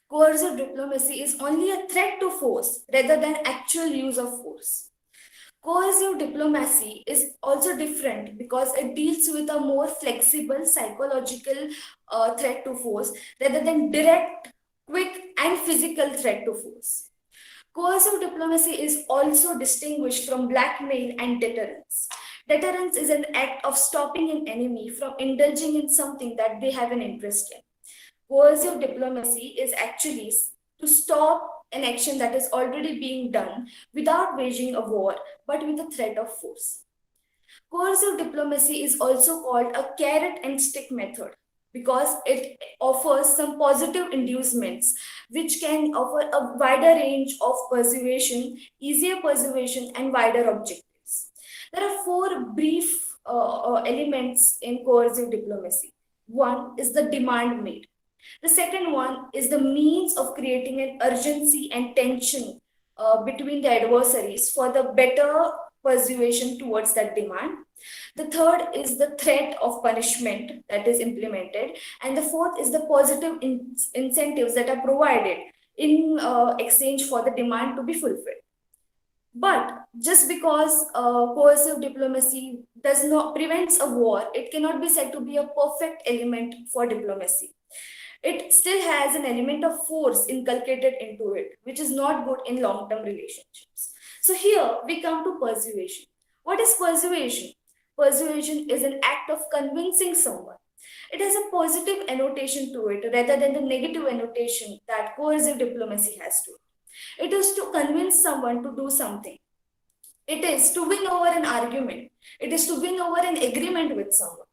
F: Coercive diplomacy is only a threat to force rather than actual use of force. Coercive diplomacy is also different because it deals with a more flexible psychological threat to force rather than direct, quick, and physical threat to force. Coercive diplomacy is also distinguished from blackmail and deterrence. Deterrence is an act of stopping an enemy from indulging in something that they have an interest in. Coercive diplomacy is actually to stop an action that is already being done without waging a war, but with a threat of force. Coercive diplomacy is also called a carrot and stick method.
T: because it offers some positive inducements which can offer a wider range of persuasion, easier persuasion, and wider objectives. There are four brief elements in coercive diplomacy. One is the demand made. The second one is the means of creating an urgency and tension between the adversaries for the better persuasion towards that demand. The third is the threat of punishment that is implemented. And the fourth is the positive incentives that are provided in exchange for the demand to be fulfilled. But just because coercive diplomacy does not prevents a war, it cannot be said to be a perfect element for diplomacy. It still has an element of force inculcated into it, which is not good in long-term relationships. So here we come to persuasion. What is persuasion? Persuasion is an act of convincing someone. It has a positive annotation to it rather than the negative annotation that coercive diplomacy has to it. It is to convince someone to do something. It is to win over an argument. It is to win over an agreement with someone.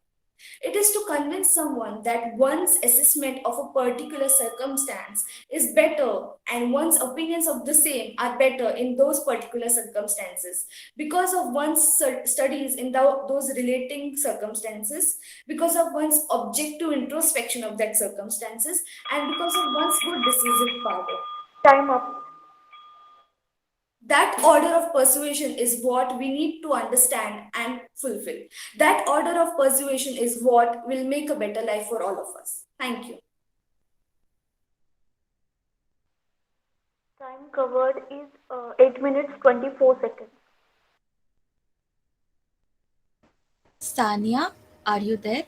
T: It is to convince someone that one's assessment of a particular circumstance is better and one's opinions of the same are better in those particular circumstances because of one's studies in those relating circumstances, because of one's objective introspection of that circumstances, and because of one's good decisive power.
C: Time up.
T: That order of persuasion is what we need to understand and fulfill. That order of persuasion is what will make a better life for all of us. Thank you.
C: Time covered is 8 minutes 24 seconds.
A: Sania, are you there?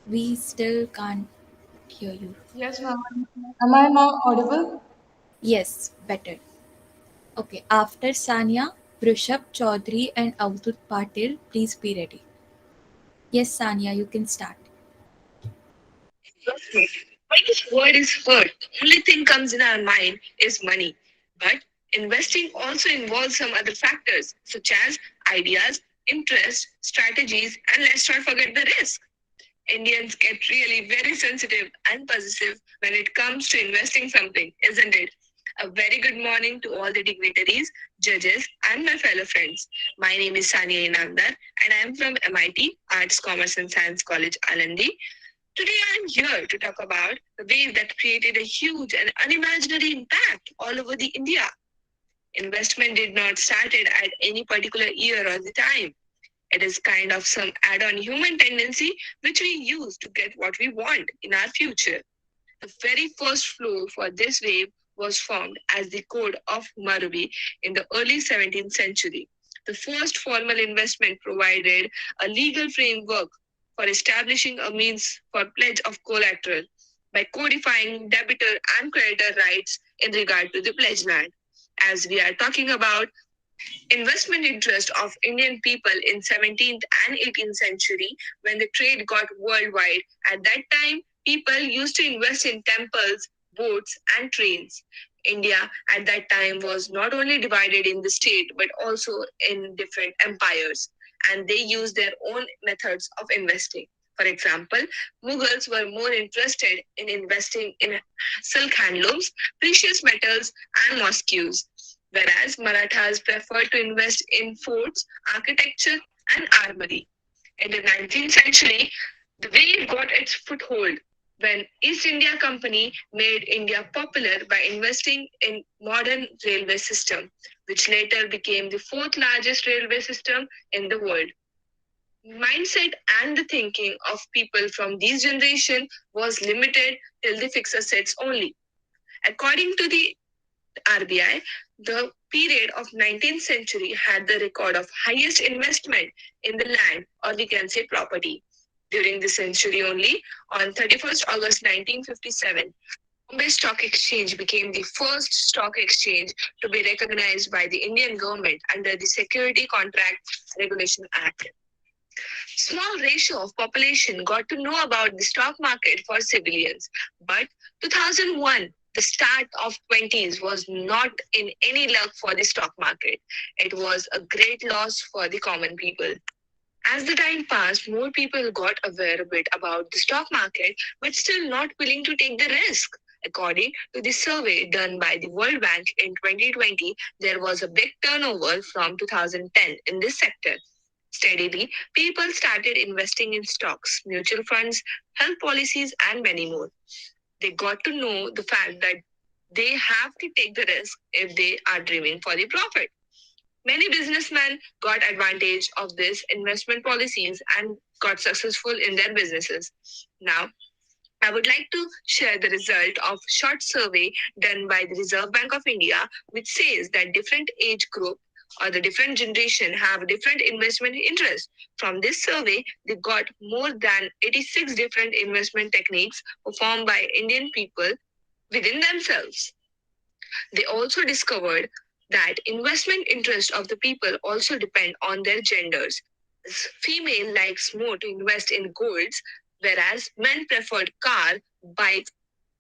A: We still can't hear you.
H: Yes, ma'am. Am I now audible?
A: Yes, better. Okay, after Sania, Rishabh Chaudhary and Avdut Patil, please be ready. Yes, Sania, you can start.
V: When this word is heard, the only thing comes in our mind is money. But investing also involves some other factors, such as ideas, interest, strategies, and let's not forget the risk. Indians get really very sensitive and possessive when it comes to investing something, isn't it? A very good morning to all the dignitaries, judges, and my fellow friends. My name is Sania Inamdar, and I am from MIT, Arts, Commerce, and Science College, Alandi. Today I am here to talk about the wave that created a huge and unimaginary impact all over the India. Investment did not started at any particular year or the time. It is kind of some add-on human tendency which we use to get what we want in our future. The very first flow for this wave was formed as the Code of Hammurabi in the early 17th century. The first formal investment provided a legal framework for establishing a means for pledge of collateral by codifying debitor and creditor rights in regard to the pledge land. As we are talking about investment interest of Indian people in 17th and 18th century when the trade got worldwide, at that time people used to invest in temples, boats and trains. India at that time was not only divided in the state but also in different empires, and they used their own methods of investing. For example, Mughals were more interested in investing in silk handlooms, precious metals, and mosques, whereas Marathas preferred to invest in forts, architecture, and armory. In the 19th century, the wave got its foothold when East India Company made India popular by investing in modern railway system, which later became the fourth largest railway system in the world. Mindset and the thinking of people from this generation was limited till the fixed assets only. According to the RBI, the period of 19th century had the record of highest investment in the land, or we can say property. During the century only, on 31st August 1957, Bombay Stock Exchange became the first stock exchange to be recognized by the Indian government under the Security Contract Regulation Act. Small ratio of population got to know about the stock market for civilians, but 2001, the start of 20s was not in any luck for the stock market. It was a great loss for the common people. As the time passed, more people got aware a bit about the stock market, but still not willing to take the risk. According to the survey done by the World Bank in 2020, there was a big turnover from 2010 in this sector. Steadily, people started investing in stocks, mutual funds, health policies, and many more. They got to know the fact that they have to take the risk if they are dreaming for the profit. Many businessmen got advantage of these investment policies and got successful in their businesses. Now, I would like to share the result of short survey done by the Reserve Bank of India, which says that different age group or the different generation have different investment interests. From this survey, they got more than 86 different investment techniques performed by Indian people within themselves. They also discovered that investment interest of the people also depend on their genders. Female likes more to invest in golds, whereas men preferred car, bike,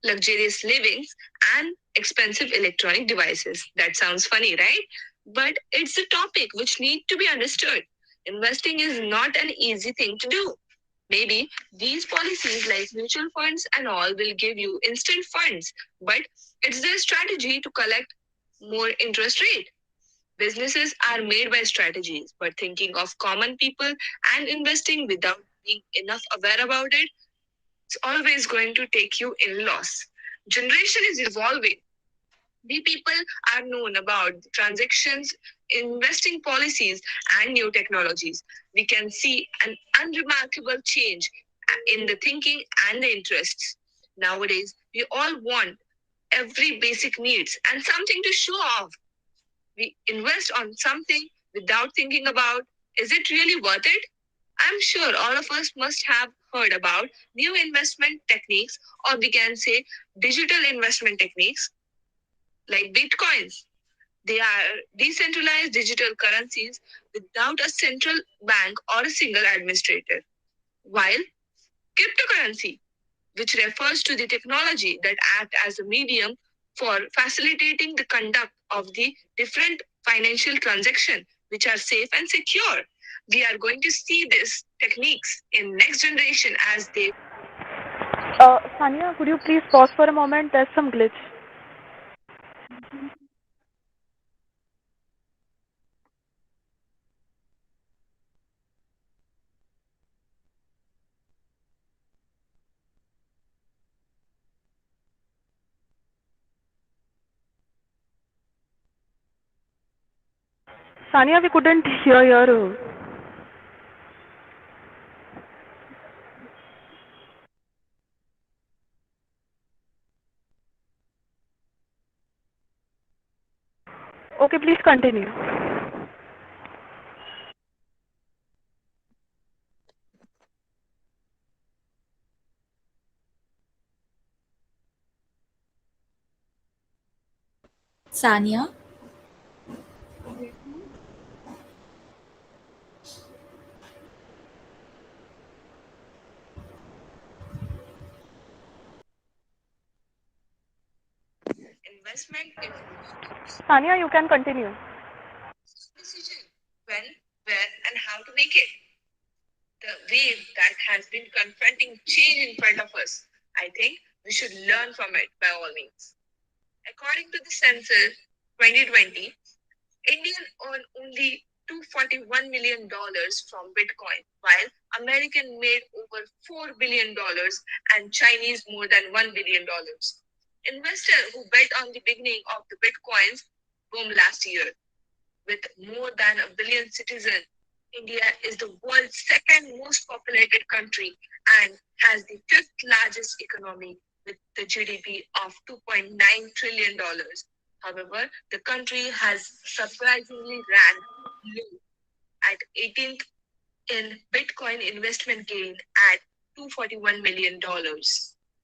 V: luxurious livings, and expensive electronic devices. That sounds funny, right? But it's a topic which need to be understood. Investing is not an easy thing to do. Maybe these policies like mutual funds and all will give you instant funds, but it's their strategy to collect more interest rate. Businesses are made by strategies, but thinking of common people and investing without being enough aware about it, it's always going to take you in loss. Generation is evolving. We people are known about transactions, investing policies, and new technologies. We can see an unremarkable change in the thinking and the interests. Nowadays, we all want every basic needs and something to show off. We invest on something without thinking about is it really worth it? I'm sure all of us must have heard about new investment techniques, or we can say digital investment techniques like bitcoins. They are decentralized digital currencies without a central bank or a single administrator. While cryptocurrency, which refers to the technology that act as a medium for facilitating the conduct of the different financial transactions which are safe and secure. We are going to see these techniques in next generation as they.
C: Sania, could you please pause for a moment? There's some glitch. Sania, we couldn't hear your. Okay, please continue.
A: Sania?
V: Investment
C: Sania, you can continue.
V: decision when, where, and how to make it. The wave that has been confronting change in front of us. I think we should learn from it by all means. According to the census 2020, Indian earned only $241 million from Bitcoin, while American made over $4 billion and Chinese more than $1 billion. Investors who bet on the beginning of the Bitcoins boom last year. With more than a billion citizens, India is the world's second most populated country and has the fifth largest economy with the GDP of $2.9 trillion. However, the country has surprisingly ranked low at 18th in Bitcoin investment gain at $241 million.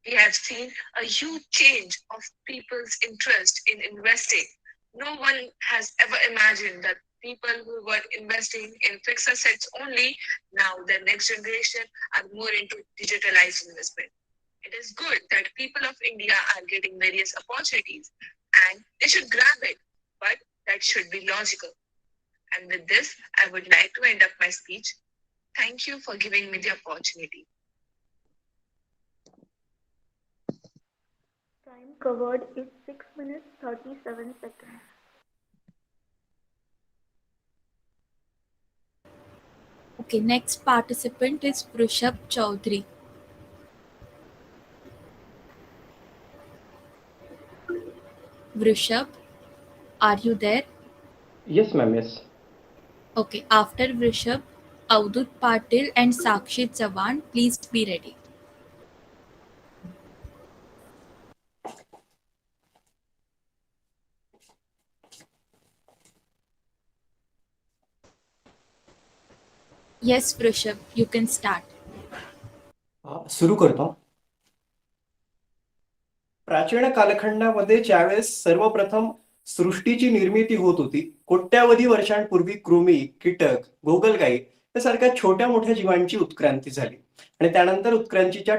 V: We have seen a huge change of people's interest in investing. No one has ever imagined that people who were investing in fixed assets only, now the next generation are more into digitalized investment. It is good that people of India are getting various opportunities and they should grab it, but that should be logical. And with this, I would like to end up my speech. Thank you for giving me the opportunity.
G: Time covered is 6 minutes 37 seconds.
A: Okay, next participant is Prushabh Chaudhary. Vrishabh, are you there?
I: Yes, ma'am. Yes.
A: Okay, after Vrishabh, Avdut Patil and Sakshi Chavan, please be ready. Yes, Vrishabh, you can start.
K: सुरू करतो. प्राचीन कालखंडामध्ये ज्यावेळेस सर्वप्रथम सृष्टीची निर्मिती होत होती, कोट्यावधी वर्षांपूर्वी कृमी, कीटक, गोगलगाई यासारख्या छोट्या मोठ्या जीवांची उत्क्रांती झाली आणि त्यानंतर उत्क्रांतीच्या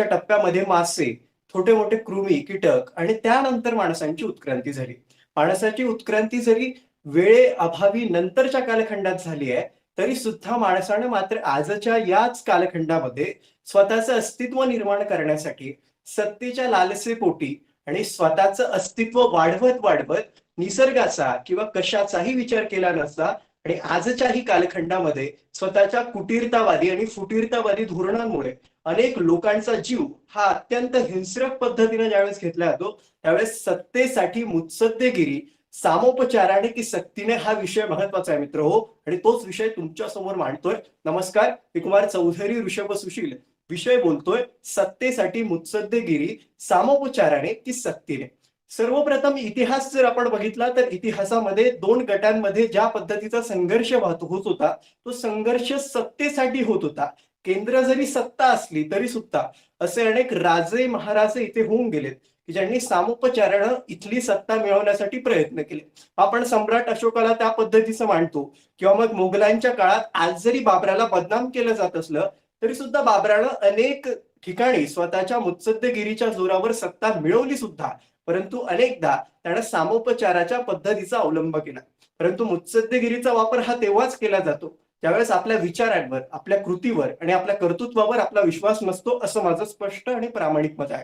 K: टप्प्यामध्ये मासे, छोटे मोठे कृमी, कीटक आणि त्यानंतर माणसांची उत्क्रांती झाली. माणसाची उत्क्रांती जरी वेळेअभावी नंतरच्या कालखंडात झाली आहे, तरी सुद्धा माणसानं मात्र आजच्या याच कालखंडामध्ये स्वतःचं अस्तित्व निर्माण करण्यासाठी सत्तेच्या लालसेपोटी आणि स्वतःचं अस्तित्व वाढवत वाढवत निसर्गाचा किंवा कशाचाही विचार केला नसता आणि आजच्याही कालखंडामध्ये स्वतःच्या कुटीरतावादी आणि फुटीरतावादी धोरणांमुळे अनेक लोकांचा जीव हा अत्यंत हिंस्रक पद्धतीने ज्यावेळेस घेतला जातो, त्यावेळेस सत्तेसाठी मुत्सद्देगिरी सामोपचाराने की सक्तीने हा विषय महत्वाचा आहे मित्र हो, आणि तोच विषय तुमच्या समोर मांडतोय. नमस्कार, मी कुमार चौधरी ऋषभ सुशील विषय बोलतोय सत्तेसाठी मुत्सद्देगिरी सामोपचाराने की सक्तीने. सर्वप्रथम इतिहास जर आपण बघितला तर इतिहासामध्ये दोन गटांमध्ये ज्या पद्धतीचा संघर्ष होत होता, तो संघर्ष सत्तेसाठी होत होता. केंद्र जरी सत्ता असली तरी सुद्धा असे अनेक राजे महाराजे इथे होऊन गेलेत की ज्यांनी सामोपचारानं इथली सत्ता मिळवण्यासाठी प्रयत्न केले. आपण सम्राट अशोकाला त्या पद्धतीचं मांडतो, किंवा मग मोगलांच्या काळात आज जरी बाबराला बदनाम केलं जात असलं तरी सुद्धा बाबरानं अनेक ठिकाणी स्वतःच्या मुत्सद्देगिरीच्या जोरावर सत्ता मिळवली सुद्धा, परंतु अनेकदा त्यानं सामोपचाराच्या पद्धतीचा अवलंब केला. परंतु मुत्सद्देगिरीचा वापर हा तेव्हाच केला जातो त्यावेळेस आपल्या विचारांवर, आपल्या कृतीवर आणि आपल्या कर्तृत्वावर आपला विश्वास नसतो, असं माझं स्पष्ट आणि प्रामाणिक मत आहे.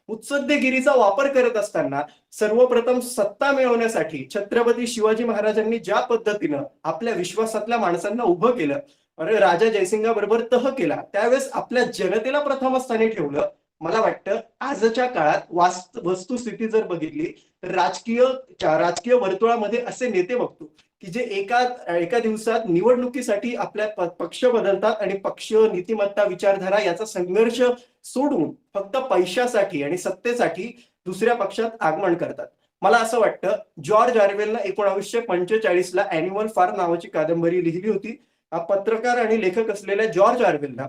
K: मुत्सद्देगिरीचा वापर करत असताना सर्वप्रथम सत्ता मिळवण्यासाठी छत्रपती शिवाजी महाराजांनी ज्या पद्धतीनं आपल्या विश्वासातल्या माणसांना उभं केलं, राजा जयसिंगाबरोबर तह केला, त्यावेळेस आपल्या जनतेला प्रथम स्थानी ठेवलं. मला वाटतं आजच्या काळात वस्तुस्थिती जर बघितली तर राजकीय वर्तुळामध्ये असे नेते बघतो की जे एका दिवसात निवडणुकीसाठी आपल्या पक्ष बदलतात आणि पक्ष, नीतिमत्ता, विचारधारा याचा संघर्ष सोडून फक्त पैशासाठी आणि सत्तेसाठी दुसऱ्या पक्षात आगमन करतात. मला असं वाटतं जॉर्ज ऑरवेलनं 1945 ला ॲनिमल फार्म नावाची कादंबरी लिहिली होती. पत्रकार आणि लेखक असलेल्या जॉर्ज ऑरवेलनं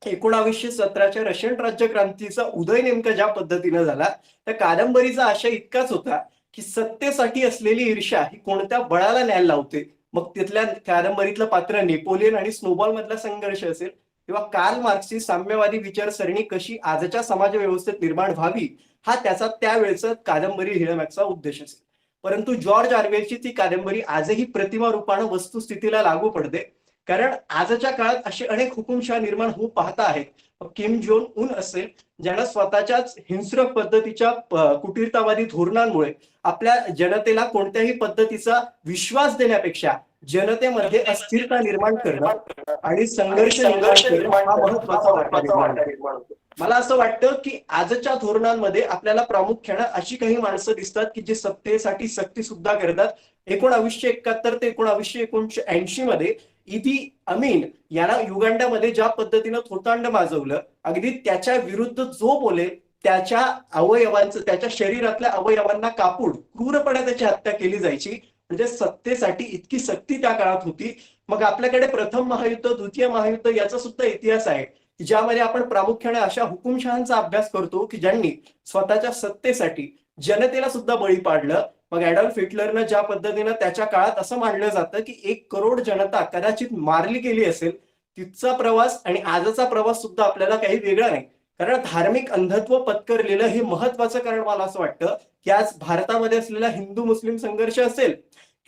K: 1917च्या रशियन राज्यक्रांतीचा उदय नेमका ज्या पद्धतीने झाला, त्या कादंबरीचा आशय इतकाच होता की सत्तेसाठी असलेली ईर्ष्या ही कोणत्या बळाला न्यायला लावते. मग तिथल्या कादंबरीतलं पात्र नेपोलियन आणि स्नोबॉल मधला संघर्ष असेल, किंवा कार्ल मार्क्सची साम्यवादी विचारसरणी कशी आजच्या समाज व्यवस्थेत निर्माण व्हावी, हा त्याचा त्यावेळेचा कादंबरी लिहिण्यामागचा उद्देश असेल. परंतु जॉर्ज ऑरवेलची ती कादंबरी आजही प्रतिमा रूपानं वस्तुस्थितीला लागू पडते, कारण आजच्या काळात असे अनेक हुकुमशाह निर्माण होऊ पाहता आहेत. किम जोंग उन असेल, ज्यानं स्वतःच्याच हिंस्रक पद्धतीच्या कुटीरतावादी धोरणांमुळे आपल्या जनतेला कोणत्याही पद्धतीचा विश्वास देण्यापेक्षा जनतेमध्ये अस्थिरता निर्माण करणं आणि संघर्ष निर्माण करणं हा महत्वाचा वाटा निर्माण होतो. मला असं वाटतं की आजच्या धोरणांमध्ये आपल्याला प्रामुख्यानं अशी काही माणसं दिसतात की जे सत्तेसाठी सक्ती सुद्धा करतात. 1971 ते 1980 मध्ये इदी अमीन याला युगांडामध्ये ज्या पद्धतीनं थोतांड माजवलं, अगदी त्याच्या विरुद्ध जो बोले त्याच्या त्याच्या शरीरातल्या अवयवांना कापून क्रूरपणे त्याची हत्या केली जायची. म्हणजे सत्तेसाठी इतकी सक्ती त्या काळात होती. मग आपल्याकडे प्रथम महायुद्ध, द्वितीय महायुद्ध याचा सुद्धा इतिहास आहे, ज्यामध्ये आपण प्रामुख्याने अशा हुकुमशहांचा अभ्यास करतो की ज्यांनी स्वतःच्या सत्तेसाठी जनतेला सुद्धा बळी पाडलं. मग ॲडॉल्फ हिटलरनं ज्या पद्धतीनं त्याच्या काळात असं मानलं जातं की 1 करोड जनता कदाचित मारली गेली असेल, तिथचा प्रवास आणि आजचा प्रवास सुद्धा आपल्याला काही वेगळा नाही. कारण धार्मिक अंधत्व पत्करलेलं हे महत्वाचं कारण मला असं वाटतं की आज भारतामध्ये असलेला हिंदू मुस्लिम संघर्ष असेल,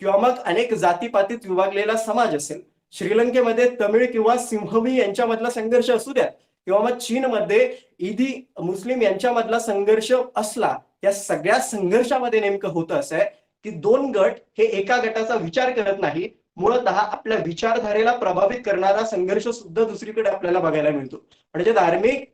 K: किंवा मग अनेक जातीपातीत विभागलेला समाज असेल, श्रीलंकेमध्ये तमिळ किंवा सिंहमी यांच्यामधला संघर्ष असू द्या किंवा मग चीनमध्ये ईदी मुस्लिम यांच्यामधला संघर्ष असला, या सगळ्या संघर्षामध्ये नेमकं होतं असं आहे की दोन गट हे एका गटाचा विचार करत नाही, मूळतः आपल्या विचारधारेला प्रभावित करणारा संघर्ष सुद्धा दुसरीकडे आपल्याला बघायला मिळतो. म्हणजे धार्मिक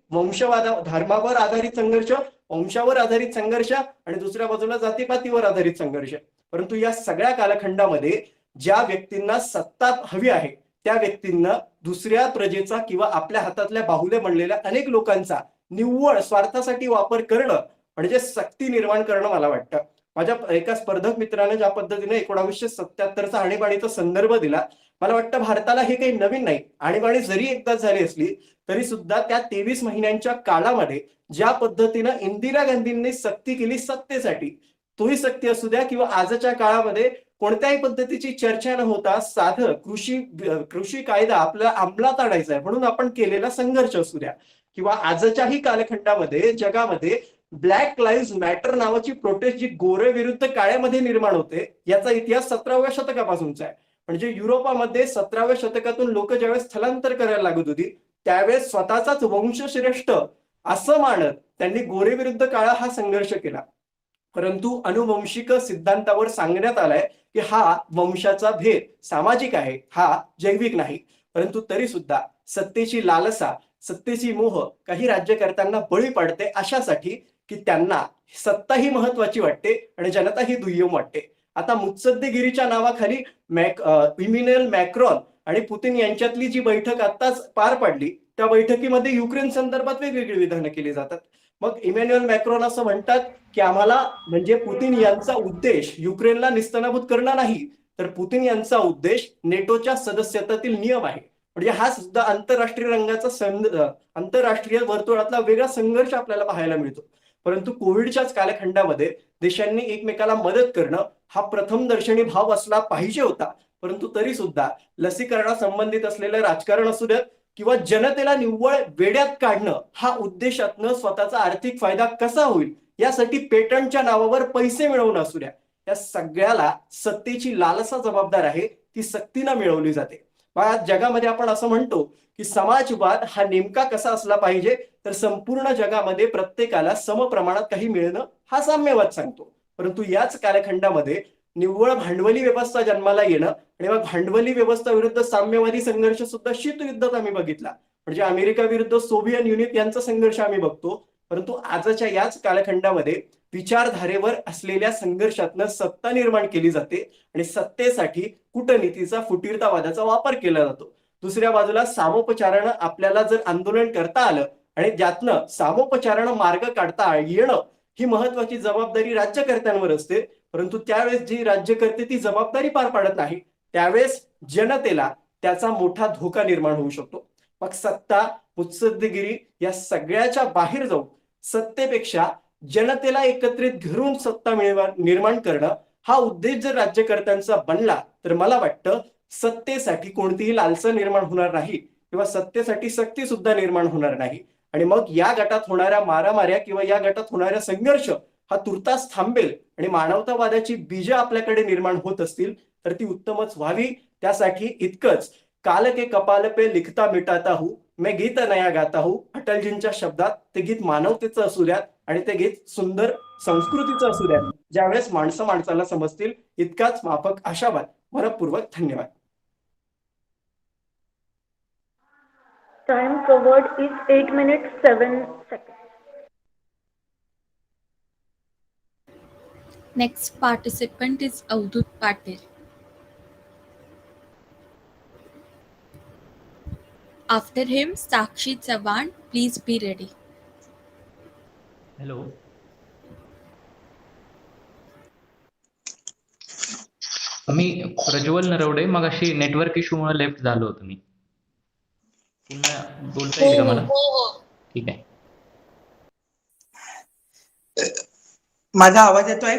K: धर्मावर आधारित संघर्ष, वंशावर आधारित संघर्ष आणि दुसऱ्या बाजूला जातीपातीवर आधारित संघर्ष. परंतु या सगळ्या कालखंडामध्ये ज्या व्यक्तींना सत्ता हवी आहे त्या व्यक्तींना दुसऱ्या प्रजेचा किंवा आपल्या हातातल्या बाहुले बनलेल्या अनेक लोकांचा निव्वळ स्वार्थासाठी वापर करणं म्हणजे सक्ती निर्माण करणं मला वाटतं. माझ्या एका स्पर्धक मित्राने ज्या पद्धतीने 1977चा आणीबाणीचा संदर्भ दिला, मला वाटतं भारताला हे काही नवीन नाही. आणीबाणी जरी एकदाच झाली असली तरी सुद्धा त्या 23 महिन्यांच्या काळामध्ये ज्या पद्धतीनं इंदिरा गांधींनी सक्ती केली सत्तेसाठी, तोही सक्ती असू द्या किंवा आजच्या काळामध्ये कोणत्याही पद्धतीची चर्चा न होता साधं कृषी कायदा आपल्याला अंमलात आणायचा आहे म्हणून आपण केलेला संघर्ष असू द्या किंवा आजच्याही कालखंडामध्ये जगामध्ये ब्लॅक लाईव्ह मॅटर नावाची प्रोटेस्ट जी गोरे विरुद्ध काळ्यामध्ये निर्माण होते, याचा इतिहास 17व्या शतकापासूनचा आहे. म्हणजे युरोपामध्ये 17व्या शतकातून लोक ज्यावेळेस स्थलांतर करायला लागत होती त्यावेळेस स्वतःचाच वंशश्रेष्ठ असं मानत त्यांनी गोरे विरुद्ध काळा हा संघर्ष केला. परंतु अनुवंशिक सिद्धांतावर सांगण्यात आलाय की हा वंशाचा भेद सामाजिक आहे, हा जैविक नाही. परंतु तरी सुद्धा सत्तेची लालसा, सत्तेची मोह काही राज्यकर्त्यांना बळी पडते अशासाठी की त्यांना सत्ता ही महत्वाची वाटते आणि जनता ही दुय्यम वाटते. आता मुत्सद्देगिरीच्या नावाखाली इमॅन्युएल मॅक्रॉन आणि पुतिन यांच्यातली जी बैठक आताच पार पडली त्या बैठकीमध्ये युक्रेन संदर्भात वेगवेगळी विधानं केली जातात. मग इमॅन्युएल मॅक्रॉन असं म्हणतात की आम्हाला म्हणजे पुतिन यांचा उद्देश युक्रेनला निस्तनाभूत करणं नाही, तर पुतिन यांचा उद्देश नेटोच्या सदस्यत्वातील नियम आहे. म्हणजे हा सुद्धा आंतरराष्ट्रीय रंगाचा आंतरराष्ट्रीय वर्तुळातला वेगळा संघर्ष आपल्याला पाहायला मिळतो. परंतु कोविडच्याच कालखंडामध्ये देशांनी एकमेकाला मदत करणं हा प्रथम दर्शनी भाव असला पाहिजे होता. परंतु तरी सुद्धा लसीकरणासंबंधित असलेलं राजकारण असू द्यात किंवा जनतेला निव्वळ वेड्यात काढणं हा उद्देशातनं स्वतःचा आर्थिक फायदा कसा होईल यासाठी पेटंटच्या नावावर पैसे मिळवणं असू द्या, या सगळ्याला सत्तेची लालसा जबाबदार आहे, ती सक्तीनं मिळवली जाते. आज जगामध्ये आपण असं म्हणतो की समाजवाद हा नेमका कसा असला पाहिजे, तर संपूर्ण जगामध्ये प्रत्येकाला समप्रमाणात काही मिळणं हा साम्यवाद सांगतो. परंतु याच कालखंडामध्ये निव्वळ भांडवली व्यवस्था जन्माला येणं आणि मग भांडवली व्यवस्था विरुद्ध साम्यवादी संघर्ष सुद्धा शीतयुद्धात आम्ही बघितला. म्हणजे अमेरिका विरुद्ध सोव्हिएत युनियन यांचा संघर्ष आम्ही बघतो. परंतु आजच्या याच कालखंडामध्ये विचारधारेवर असलेल्या संघर्षातनं सत्ता निर्माण केली जाते आणि सत्तेसाठी कूटनीतीचा फुटीरतावादाचा वापर केला जातो. दुसऱ्या बाजूला सामोपचारानं आपल्याला जर आंदोलन करता आलं आणि ज्यातनं सामोपचारानं मार्ग काढता येणं ही महत्वाची जबाबदारी राज्यकर्त्यांवर असते. परंतु त्यावेळेस जी राज्यकर्ते ती जबाबदारी पार पाडत नाही त्यावेळेस जनतेला त्याचा मोठा धोका निर्माण होऊ शकतो. मग सत्ता, मुत्सद्देगिरी या सगळ्याच्या बाहेर जाऊन सत्तेपेक्षा जनतेला एकत्रित धरून सत्ता निर्माण करणं हा उद्देश जर राज्यकर्त्यांचा बनला तर मला वाटतं सत्तेसाठी कोणतीही लालसा निर्माण होणार नाही किंवा सत्तेसाठी सक्ती सुद्धा निर्माण होणार नाही. आणि मग या गटात होणाऱ्या मारामाऱ्या किंवा या गटात होणाऱ्या संघर्ष हा तुर्तास थांबेल आणि मानवतावादाची बीज आपल्याकडे निर्माण होत असतील तर ती उत्तमच व्हावी. त्यासाठी इतकंच, काल के कपाल पे लिखता मिटाता हूं मैं गीत नया गाता हूं, अटलजींच्या शब्दात ते गीत मानवतेचं असू द्यात आणि ते गीत सुंदर संस्कृतीचं असू द्यात, ज्यावेळेस माणसं माणसाला समजतील. इतकाच माफक आशावाद. मनपूर्वक धन्यवाद.
G: Time covered is 8 minutes 7 seconds.
A: Next participant is Avdut Patil. After him, Sakshi Chavan. Please be ready.
D: Hello. मी प्रज्वल नरवडे, मग अशी नेटवर्क इश्यूमुळे लेफ्ट झालो होतो मी. पुन्हा बोलता येईल का मला? ठीक आहे.
M: माझा आवाज येतोय?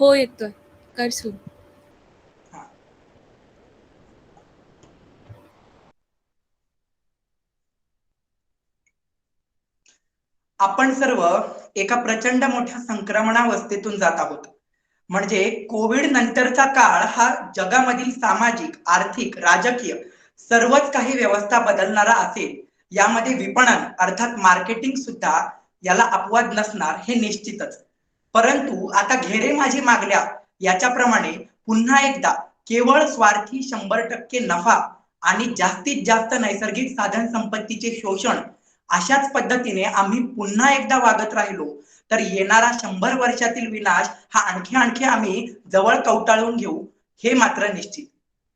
A: हो येतोय. कर सुरू.
M: आपण सर्व एका प्रचंड मोठ्या संक्रमणावस्थेतून जात आहोत. म्हणजे कोविड नंतरचा काळ हा जगामधील सामाजिक, आर्थिक, राजकीय सर्वच काही व्यवस्था बदलणारा असेल. यामध्ये विपणन अर्थात मार्केटिंग सुद्धा याला अपवाद नसणार हे निश्चितच. परंतु आता घेरे माझी मागल्या याच्याप्रमाणे पुन्हा एकदा केवळ स्वार्थी 100% नफा आणि जास्तीत जास्त नैसर्गिक साधन संपत्तीचे शोषण अशाच पद्धतीने आम्ही पुन्हा एकदा वागत राहिलो तर येणारा 100 वर्षातील विनाश हा आणखी आम्ही जवळ कवटाळून घेऊ हे मात्र निश्चित.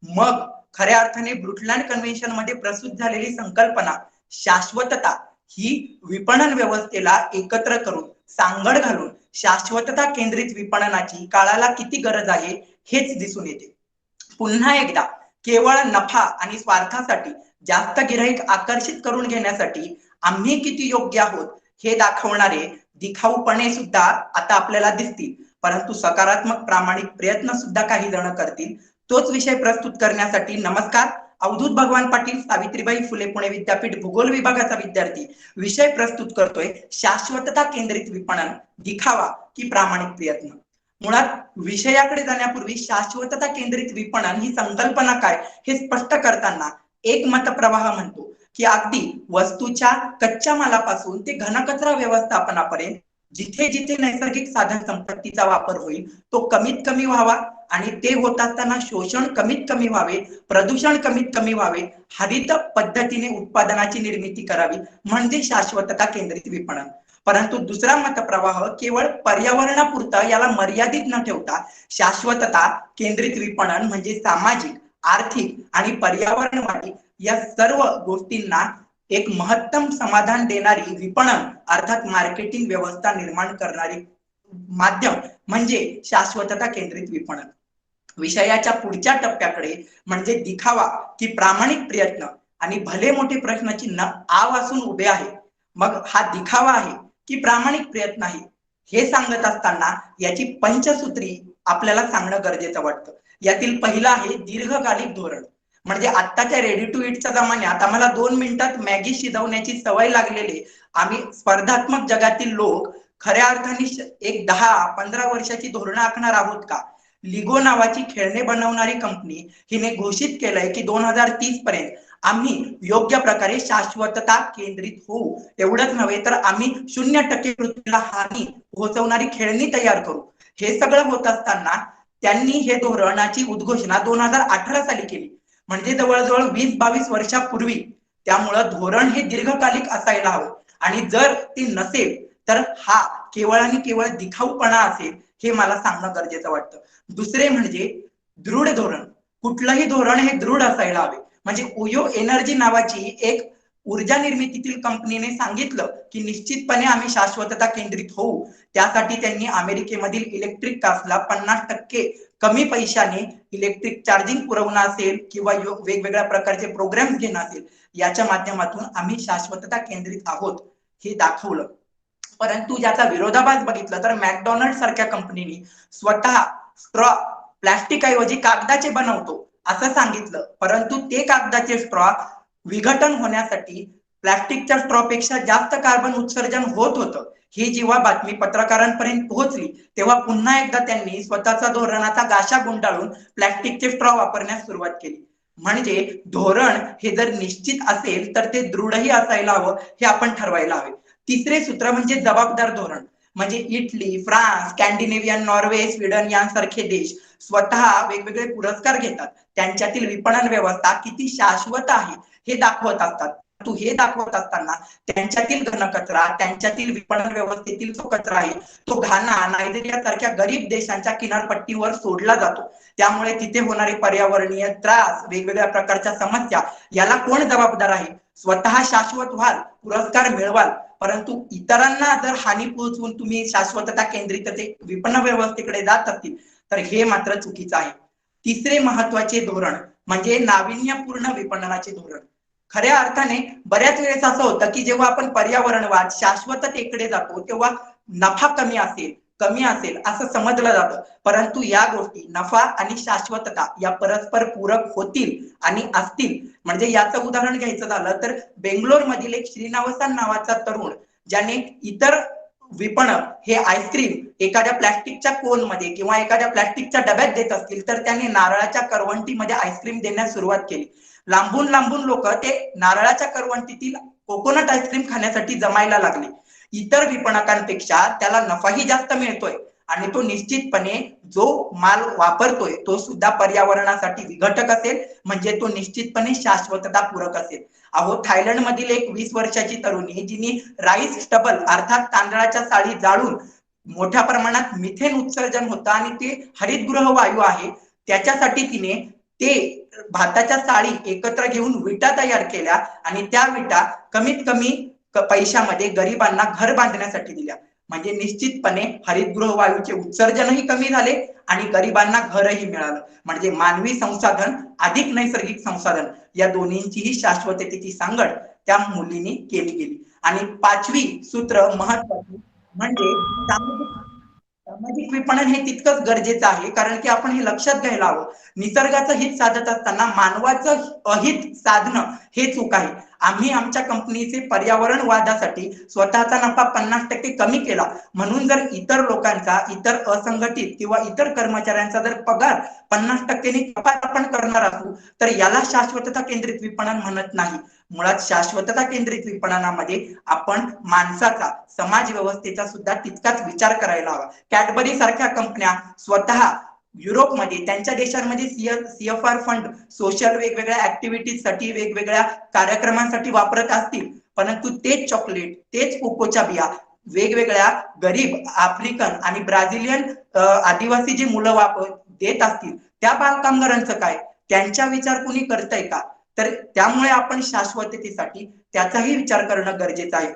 M: मग खऱ्या अर्थाने ब्रुटलँड कन्व्हेन्शन मध्ये प्रस्तुत झालेली संकल्पना शाश्वतता ही विपणन व्यवस्थेला एकत्र करून सांगड घालून शाश्वतता केंद्रित विपणनाची काळाला किती गरज आहे हेच दिसून येते. पुन्हा एकदा केवळ नफा आणि स्वार्थासाठी जास्त गिराईक आकर्षित करून घेण्यासाठी आम्ही किती योग्य आहोत हे दाखवणारे दिखाऊपणे सुद्धा आता आपल्याला दिसतील. परंतु सकारात्मक प्रामाणिक प्रयत्न सुद्धा काही जण करतील. तोच विषय प्रस्तुत करण्यासाठी नमस्कार. अवधूत भगवान पाटील, सावित्रीबाई फुले पुणे विद्यापीठ भूगोल विभागाचा विद्यार्थी. विषय प्रस्तुत करतोय शाश्वतता केंद्रित विपणन, दिखावा की प्रामाणिक प्रयत्न. मुळात विषयाकडे जाण्यापूर्वी शाश्वतता केंद्रित विपणन ही संकल्पना काय हे स्पष्ट करताना एक मतप्रवाह म्हणतो की अगदी वस्तूच्या कच्च्या मालापासून ते घनकचरा व्यवस्थापनापर्यंत जिथे जिथे नैसर्गिक साधन संपत्तीचा वापर होईल तो कमीत कमी व्हावा आणि ते होत असताना शोषण कमीत कमी व्हावे, प्रदूषण कमीत कमी व्हावे, हरित पद्धतीने उत्पादनाची निर्मिती करावी म्हणजे शाश्वतता केंद्रित विपणन. परंतु दुसरा मतप्रवाह केवळ पर्यावरणापुरता याला मर्यादित न ठेवता शाश्वतता केंद्रित विपणन म्हणजे सामाजिक, आर्थिक आणि पर्यावरणवादी या सर्व गोष्टींना एक महत्तम समाधान देणारी विपणन अर्थात मार्केटिंग व्यवस्था निर्माण करणारी माध्यम म्हणजे शाश्वतता केंद्रित विपणन. विषयाच्या पुढच्या टप्प्याकडे म्हणजे दिखावा की प्रामाणिक प्रयत्न आणि भले मोठे प्रश्नाची आव असून उभे आहे. मग हा दिखावा आहे की प्रामाणिक प्रयत्न आहे हे सांगत असताना याची पंचसूत्री आपल्याला सांगणं गरजेचं वाटतं. यातील पहिला आहे दीर्घकालिक धोरण. म्हणजे आत्ताच्या रेडी टू ईटच्या जमान्यात आम्हाला 2 मिनिटात मॅगी शिजवण्याची सवय लागलेली आम्ही स्पर्धात्मक जगातील लोक खऱ्या अर्थाने एक 10-15 वर्षाची धोरणं आखणार आहोत का? लिगो नावाची खेळणे बनवणारी कंपनी हिने घोषित केलंय की 2030 पर्यंत आम्ही योग्य प्रकारे शाश्वतता केंद्रित होऊ. एवढंच नव्हे तर आम्ही 0% पृथ्वीला हानी पोहोचवणारी खेळणी तयार करू. हे सगळं होत असताना त्यांनी हे धोरणाची उद्घोषणा 2018 साली केली. म्हणजे जवळजवळ 20-22 वर्षापूर्वी. त्यामुळं धोरण हे दीर्घकालिक असायला हवं आणि जर ते नसेल तर हा केवळ आणि केवळ दिखाऊपणा असेल हे मला सांगणं गरजेचं वाटतं. दुसरे म्हणजे दृढ धोरण. कुठलंही धोरण हे दृढ असायला हवे. म्हणजे ओयो एनर्जी नावाची एक ऊर्जा निर्मितीतील कंपनीने सांगितलं की निश्चितपणे आम्ही शाश्वतता केंद्रित होऊ. त्यासाठी त्यांनी अमेरिकेमधील इलेक्ट्रिक कार्सला 50% कमी पैशाने इलेक्ट्रिक चार्जिंग पुरवणं असेल किंवा वेगवेगळ्या प्रकारचे प्रोग्राम्स घेणं असेल याच्या माध्यमातून आम्ही शाश्वतता केंद्रित आहोत हे दाखवलं. परंतु याचा विरोधाभास बघितलं तर मॅकडॉनल्ड सारख्या कंपनीने स्वतः स्ट्रॉ प्लास्टिक ऐवजी कागदाचे बनवतो असं सांगितलं. परंतु ते कागदाचे स्ट्रॉ विघटन होण्यासाठी प्लास्टिकच्या स्ट्रॉपेक्षा जास्त कार्बन उत्सर्जन होत होतं. ही जेव्हा बातमी पत्रकारांपर्यंत पोहोचली तेव्हा पुन्हा एकदा त्यांनी स्वतःचा धोरणाचा गाशा गुंडाळून प्लास्टिकचे स्ट्रॉ वापरण्यास सुरुवात केली. म्हणजे धोरण हे जर निश्चित असेल तर ते दृढही असायला हवं हे आपण ठरवायला हवे. तिसरे सूत्र म्हणजे जबाबदार धोरण. म्हणजे Italy, France, Scandinavian, Norway, Sweden यांसारखे देश स्वतः वेगवेगळे पुरस्कार घेतात. त्यांच्यातील विपणन व्यवस्था किती शाश्वत आहे हे दाखवत असतात. हे दाखवत असताना त्यांच्यातील घनकचरा, त्यांच्यातील विपणन व्यवस्थेतील जो कचरा आहे तो घाना नायजेरिया सारख्या गरीब देशांच्या किनारपट्टीवर सोडला जातो. त्यामुळे तिथे होणारे पर्यावरणीय त्रास, वेगवेगळ्या प्रकारच्या समस्या याला कोण जबाबदार आहे? स्वतः शाश्वत व्हाल, पुरस्कार मिळवाल, परंतु इतरांना जर हानी पोहोचवून तुम्ही शाश्वतता केंद्रित विपणन व्यवस्थेकडे जात असतील तर हे मात्र चुकीचं आहे. तिसरे महत्वाचे धोरण म्हणजे नाविन्यपूर्ण विपणनाचे धोरण. खऱ्या अर्थाने बऱ्याच वेळेस असं होतं की जेव्हा आपण पर्यावरणवाद, शाश्वततेकडे जातो तेव्हा नफा कमी असेल असं समजलं जातं. परंतु या गोष्टी नफा आणि शाश्वतता या परस्पर पूरक होतील आणि असतील. म्हणजे याचं उदाहरण घ्यायचं झालं तर बेंगलोर मधील एक श्रीनिवासन नावाचा तरुण ज्याने इतर विपणक हे आईस्क्रीम एखाद्या प्लॅस्टिकच्या कोनमध्ये किंवा एखाद्या प्लॅस्टिकच्या डब्यात देत असतील तर त्यांनी नारळाच्या करवंटीमध्ये आईस्क्रीम देण्यास सुरुवात केली. लांबून लांबून लोक ते नारळाच्या करवंटीतील कोकोनट आईस्क्रीम खाण्यासाठी जमायला लागले. इतर विपणकांपेक्षा त्याला नफाही जास्त मिळतोय आणि तो निश्चितपणे जो माल वापरतोय तो सुद्धा पर्यावरणासाठी विघटक असेल, म्हणजे तो निश्चितपणे शाश्वतता पूरक असेल. अहो, थायलंड मधील एक 20 वर्षाची तरुणी जिनी राईस स्टबल अर्थात तांदळाच्या साळी जाळून मोठ्या प्रमाणात मिथेन उत्सर्जन होतं आणि ते हरितगृह वायू आहे, त्याच्यासाठी तिने ते भाताच्या साळी एकत्र घेऊन विटा तयार केल्या आणि त्या विटा कमीत कमी पैशामध्ये गरिबांना घर बांधण्यासाठी दिल्या. म्हणजे निश्चितपणे हरितगृह वायूचे उत्सर्जनही कमी झाले आणि गरिबांना घरही मिळालं. म्हणजे मानवी संसाधन अधिक नैसर्गिक संसाधन या दोन्हींचीही शाश्वततेची सांगड त्या मुलीने केली गेली. आणि 5वी सूत्र महत्वाची म्हणजे सामाजिक विपणन हे तितकंच गरजेचं आहे, कारण की आपण हे लक्षात घ्यायला हवं. निसर्गाचं हित साधत असताना मानवाचं अहित साधणं हे चूक आहे. आम्ही आमच्या कंपनीचे पर्यावरण वादासाठी स्वतःचा नफा 50% कमी केला, म्हणून जर इतर लोकांचा, इतर असंघटित किंवा इतर कर्मचाऱ्यांचा जर पगार 50% कपात आपण करणार असू तर याला शाश्वतता केंद्रित विपणन म्हणत नाही. मुळात शाश्वतता केंद्रित विपणनामध्ये आपण माणसाचा, समाज व्यवस्थेचा सुद्धा तितकाच विचार करायला हवा. कॅडबरी सारख्या कंपन्या स्वतः युरोपमध्ये त्यांच्या देशांमध्ये CFR फंड सोशल वेगवेगळ्या ऍक्टिव्हिटीजसाठी, वेगवेगळ्या कार्यक्रमांसाठी वापरत असतील, परंतु तेच चॉकलेट, तेच कोकोच्या बिया वेगवेगळ्या गरीब आफ्रिकन आणि ब्राझिलियन आदिवासी जी मुलं देत असतील त्या बालकामगारांचं काय, त्यांचा विचार कुणी करतंय का? तर त्यामुळे आपण शाश्वततेसाठी त्याचाही विचार करणं गरजेचं आहे.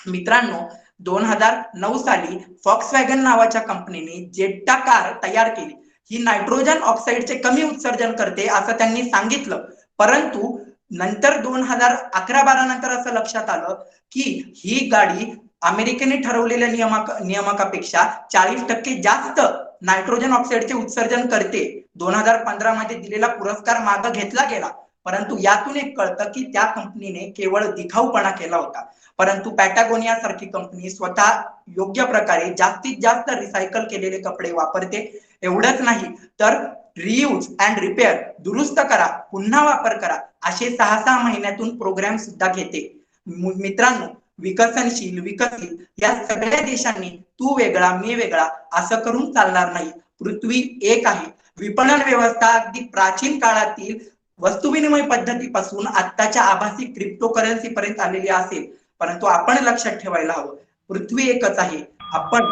M: मित्रांनो, 2009 साली फॉक्सवॅगन नावाच्या कंपनीने जेट्टा कार तयार केली. ही नायट्रोजन ऑक्साईडचे कमी उत्सर्जन करते असं त्यांनी सांगितलं, परंतु नंतर 2011-12 नंतर असं लक्षात आलं की ही गाडी अमेरिकेने ठरवलेल्या नियमाकापेक्षा 40% जास्त नायट्रोजन ऑक्साईडचे उत्सर्जन करते. 2015 मध्ये दिलेला पुरस्कार मागे घेतला गेला, परंतु यातून एक कळतं की त्या कंपनीने केवळ दिखाऊपणा केला होता. परंतु पॅटागोनिया सारखी कंपनी स्वतः योग्य प्रकारे जास्तीत जास्त रिसायकल केलेले कपडे वापरते. एवढंच नाही तर रियूज अँड रिपेअर, दुरुस्त करा, पुन्हा वापर करा, असे 6-6 महिन्यातून प्रोग्राम सुद्धा घेते. मित्रांनो, विकसनशील, विकसित या सगळ्या देशांनी तू वेगळा मी वेगळा असं करून चालणार नाही. पृथ्वी एक आहे. विपणन व्यवस्था अगदी प्राचीन काळातील वस्तुविनिमय पद्धतीपासून आत्ताच्या आभासी क्रिप्टोकरन्सी पर्यंत आलेली असेल, परंतु आपण लक्षात ठेवायला हवं, पृथ्वी एकच आहे. आपण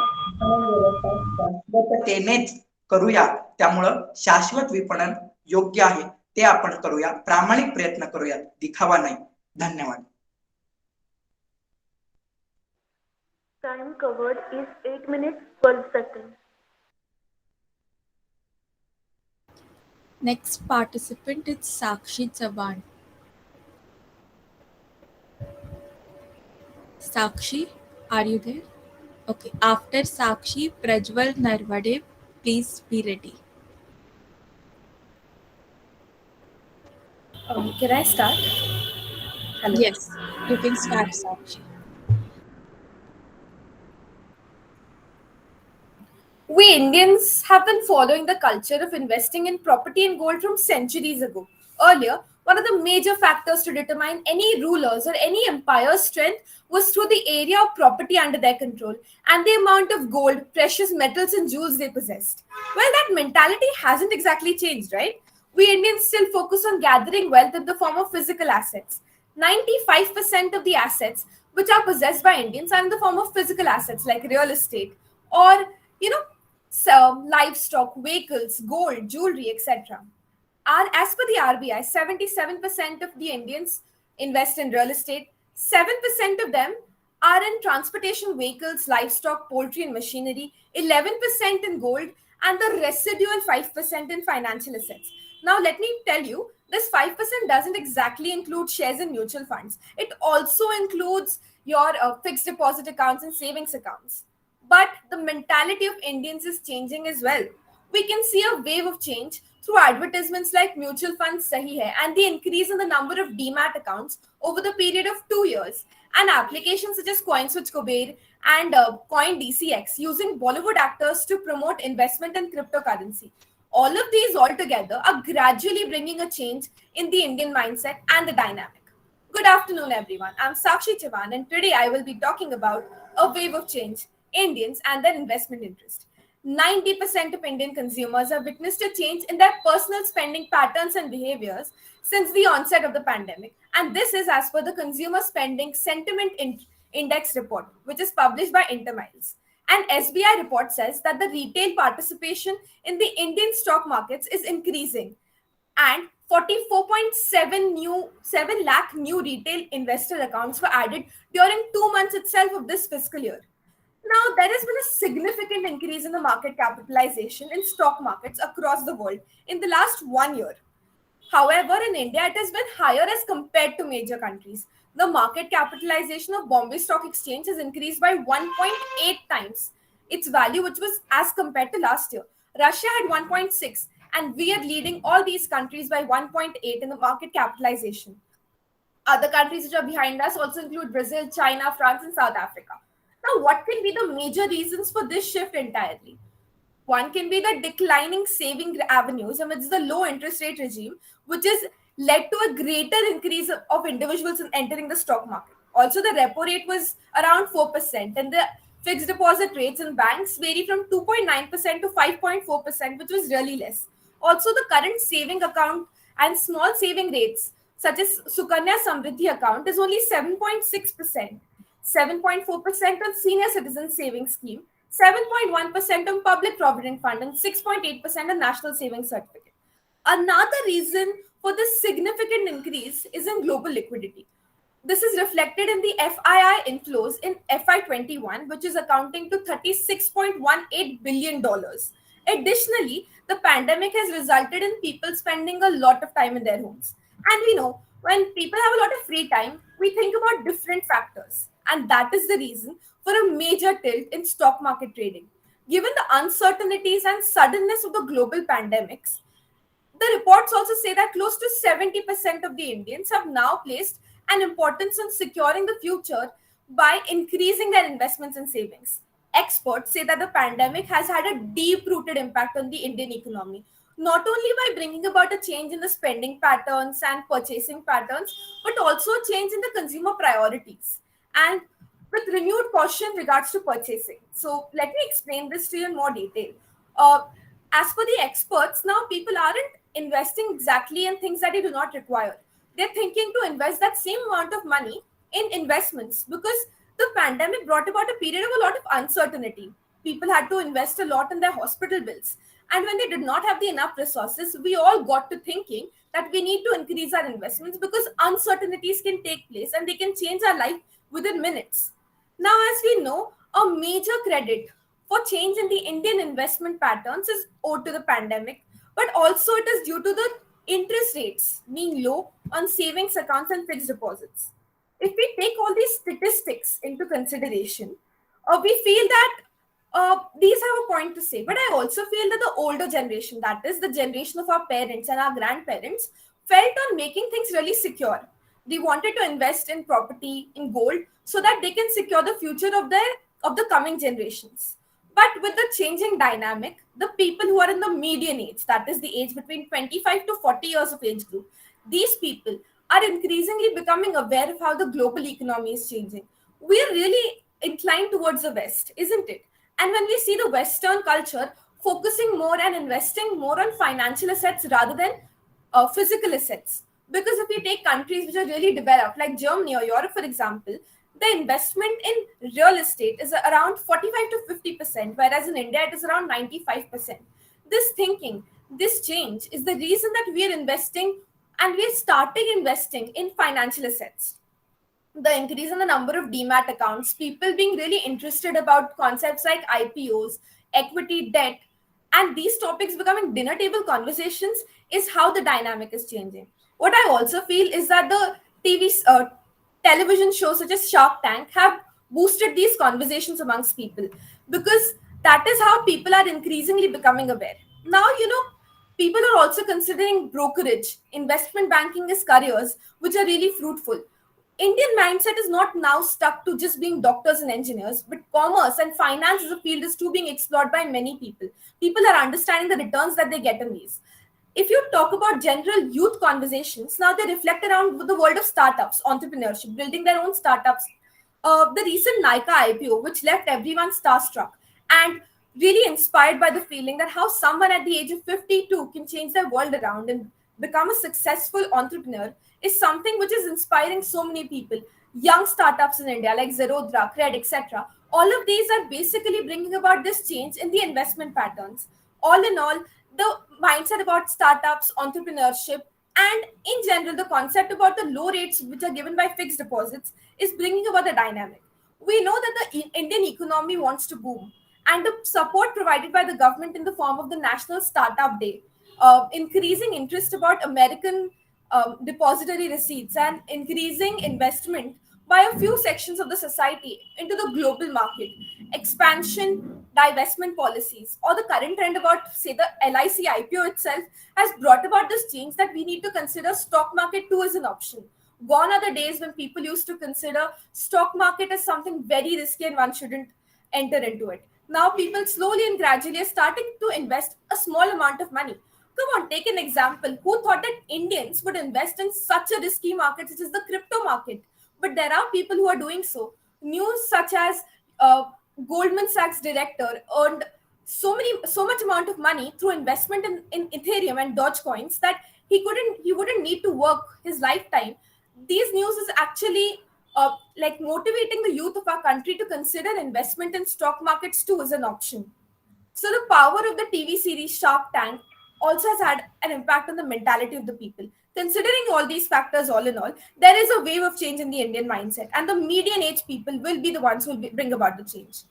M: शाश्वततेनेच करूया. त्यामुळं शाश्वत विपणन योग्य आहे ते आपण करूया, प्रामाणिक प्रयत्न करूया, दिखावा नाही. धन्यवाद.
G: Time covered is 8 minutes 12 seconds.
A: Next participant is Sakshi Chavan. Sakshi, are you there? Okay. After Sakshi, Prajwal Narvade, please be ready.
Q: Can I start? Hello.
A: Yes, you can start, Sakshi.
N: We Indians have been following the culture of investing in property and gold from centuries ago. Earlier, one of the major factors to determine any ruler's or any empire's strength was through the area of property under their control and the amount of gold, precious metals, and jewels they possessed. Well, that mentality hasn't exactly changed, right? We Indians still focus on gathering wealth in the form of physical assets. 95% of the assets which are possessed by Indians are in the form of physical assets like real estate or, livestock, vehicles, gold, jewelry, etc. As per the RBI, 77% of the Indians invest in real estate, 7% of them are in transportation vehicles, livestock, poultry, and machinery, 11% in gold, and the residual 5% in financial assets. Now, let me tell you, this 5% doesn't exactly include shares in mutual funds. It also includes your fixed deposit accounts and savings accounts. But the mentality of Indians is changing as well. We can see a wave of change through advertisements like mutual funds sahi hai and the increase in the number of demat accounts over the period of 2 years, and applications such as CoinSwitch Kuber and Coin DCX, using Bollywood actors to promote investment in cryptocurrency. All of these altogether are gradually bringing a change in the Indian mindset and the dynamic. Good afternoon, everyone. I'm Sakshi Chavan, and today I will be talking about a wave of change, Indians and their investment interest. 90% of Indian consumers have witnessed a change in their personal spending patterns and behaviors since the onset of the pandemic. And this is as per the Consumer Spending Sentiment Index report, which is published by Intermiles. An SBI report says that the retail participation in the Indian stock markets is increasing, and 44.7 lakh new retail investor accounts were added during 2 months itself of this fiscal year. Now, there has been a significant increase in the market capitalization in stock markets across the world in the last 1 year. However, in India, it has been higher as compared to major countries. The market capitalization of Bombay Stock Exchange has increased by 1.8 times its value, which was as compared to last year. Russia had 1.6, and we are leading all these countries by 1.8 in the market capitalization. Other countries which are behind us also include Brazil, China, France, and South Africa. Now, what can be the major reasons for this shift entirely? One can be the declining saving avenues amidst the low interest rate regime, which has led to a greater increase of individuals in entering the stock market. Also, the repo rate was around 4%, and the fixed deposit rates in banks vary from 2.9% to 5.4%, which was really less. Also, the current saving account and small saving rates, such as Sukanya Samriddhi account, is only 7.6%, 7.4% on senior citizen savings scheme, 7.1% on public provident fund, and 6.8% on national savings certificate. Another reason for this significant increase is in global liquidity. This is reflected in the FII inflows in FY21, which is accounting to $36.18 billion. Additionally, the pandemic has resulted in people spending a lot of time in their homes. And we know when people have a lot of free time, we think about different factors. And that is the reason for a major tilt in stock market trading. Given the uncertainties and suddenness of the global pandemics, the reports also say that close to 70% of the Indians have now placed an importance on securing the future by increasing their investments and savings. Experts say that the pandemic has had a deep rooted impact on the Indian economy, not only by bringing about a change in the spending patterns and purchasing patterns, but also a change in the consumer priorities and with renewed caution regards to purchasing. So, let me explain this to you in more detail. Uh, as per the experts, now people aren't investing exactly in things that they do not require. They're thinking to invest that same amount of money in investments because the pandemic brought about a period of a lot of uncertainty. People had to invest a lot in their hospital bills. And when they did not have the enough resources, we all got to thinking that we need to increase our investments because uncertainties can take place and they can change our life within minutes. Now, as we know, a major credit for change in the Indian investment patterns is owed to the pandemic, but also it is due to the interest rates being low on savings accounts and fixed deposits. If we take all these statistics into consideration, we feel that these have a point to say. But I also feel that the older generation, that is the generation of our parents and our grandparents, felt on making things really secure. They wanted to invest in property, in gold, so that they can secure the future of the coming generations. But with the changing dynamic, the people who are in the median age, that is the age between 25 to 40 years of age group, these people are increasingly becoming aware of how the global economy is changing. We are really inclined towards the West, isn't it? And when we see the Western culture focusing more and investing more on financial assets rather than physical assets. Because if you take countries which are really developed, like Germany or Europe, for example, the investment in real estate is around 45 to 50%, whereas in India it is around 95%. This thinking, this change is the reason that we are investing and we are starting investing in financial assets. The increase in the number of demat accounts, people being really interested about concepts like IPOs, equity, debt, and these topics becoming dinner table conversations is how the dynamic is changing. What I also feel is that the television shows such as Shark Tank have boosted these conversations amongst people because that is how people are increasingly becoming aware. Now, people are also considering brokerage, investment banking as careers, which are really fruitful. Indian mindset is not now stuck to just being doctors and engineers, but commerce and finance as a field is too being explored by many people. People are understanding the returns that they get in these. If you talk about general youth conversations, now they reflect around the world of startups, entrepreneurship, building their own startups. The recent Nika IPO, which left everyone starstruck and really inspired by the feeling that how someone at the age of 52 can change their world around and become a successful entrepreneur, is something which is inspiring so many people. Young startups in India like Zerodra, Cred, etc. All of these are basically bringing about this change in the investment patterns. All in all, the mindset about startups, entrepreneurship, and in general, the concept about the low rates which are given by fixed deposits is bringing about the dynamic. We know that the Indian economy wants to boom, and the support provided by the government in the form of the National Startup Day, increasing interest about American depository receipts, and increasing investment by a few sections of the society into the global market, expansion, divestment policies, or the current trend about, say, the LIC IPO itself has brought about this change that we need to consider stock market too as an option. Gone are the days when people used to consider stock market as something very risky and one shouldn't enter into it. Now people slowly and gradually are starting to invest a small amount of money. Come on, take an example. Who thought that Indians would invest in such a risky market, such as the crypto market? But there are people who are doing so. News such as Goldman Sachs director earned so much amount of money through investment in Ethereum and Dogecoins that he wouldn't need to work his lifetime. These news is actually like motivating the youth of our country to consider investment in stock markets too as an option. So the power of the TV series Shark Tank also has had an impact on the mentality of the people. Considering all these factors, all in all, there is a wave of change in the Indian mindset, and the median age people will be the ones who will bring about the change.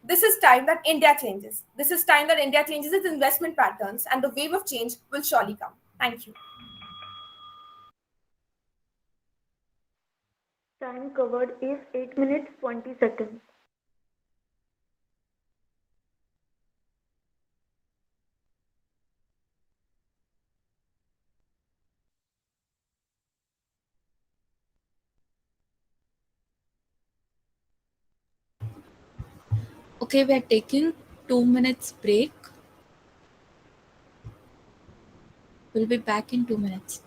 N: This is time that India changes. This is time that India changes its investment patterns, and the wave of change will surely come. Thank you.
G: Time covered is 8 minutes 20 seconds.
A: Okay, we are taking 2 minutes break. We'll be back in 2 minutes.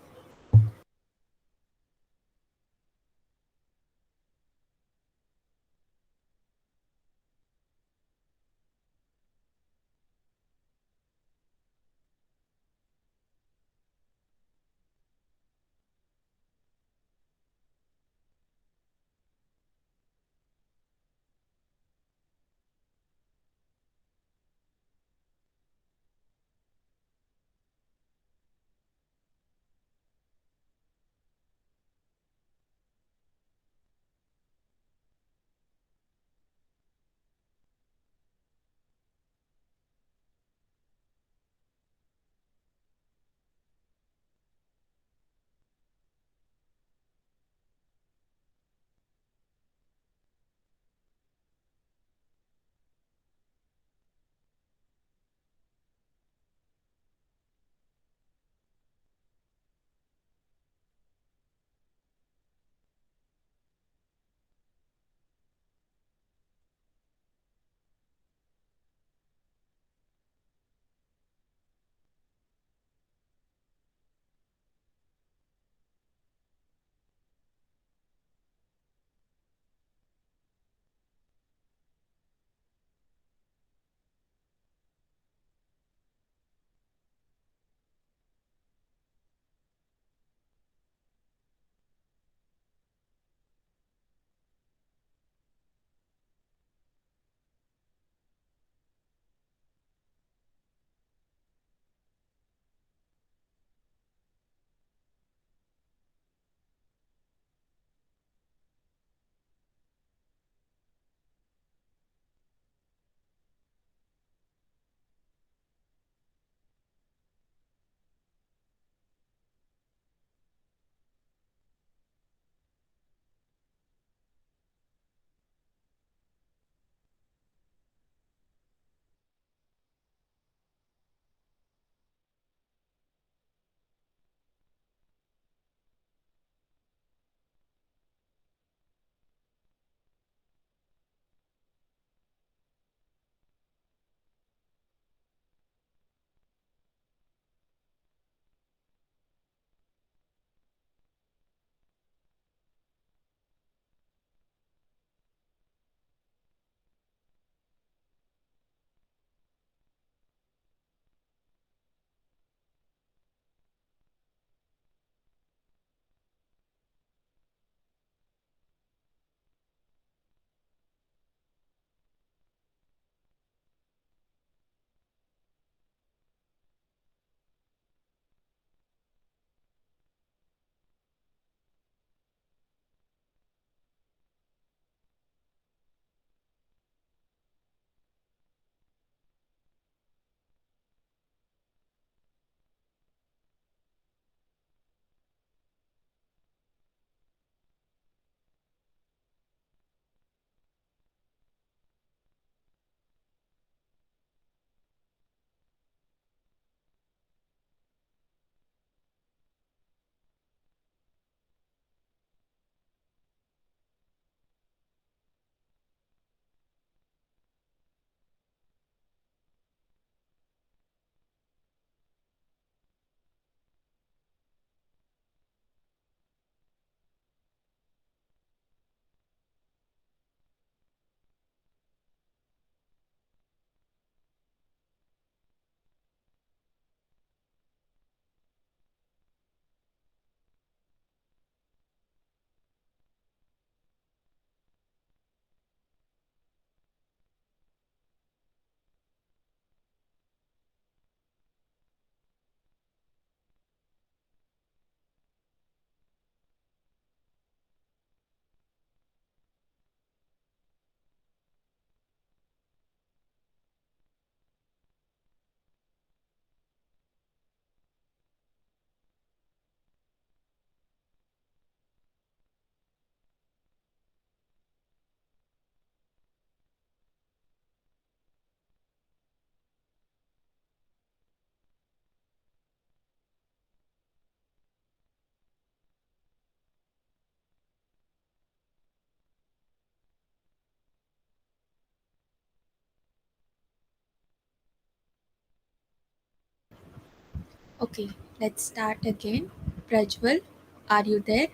A: Okay, let's start again. Prajwal, are you there?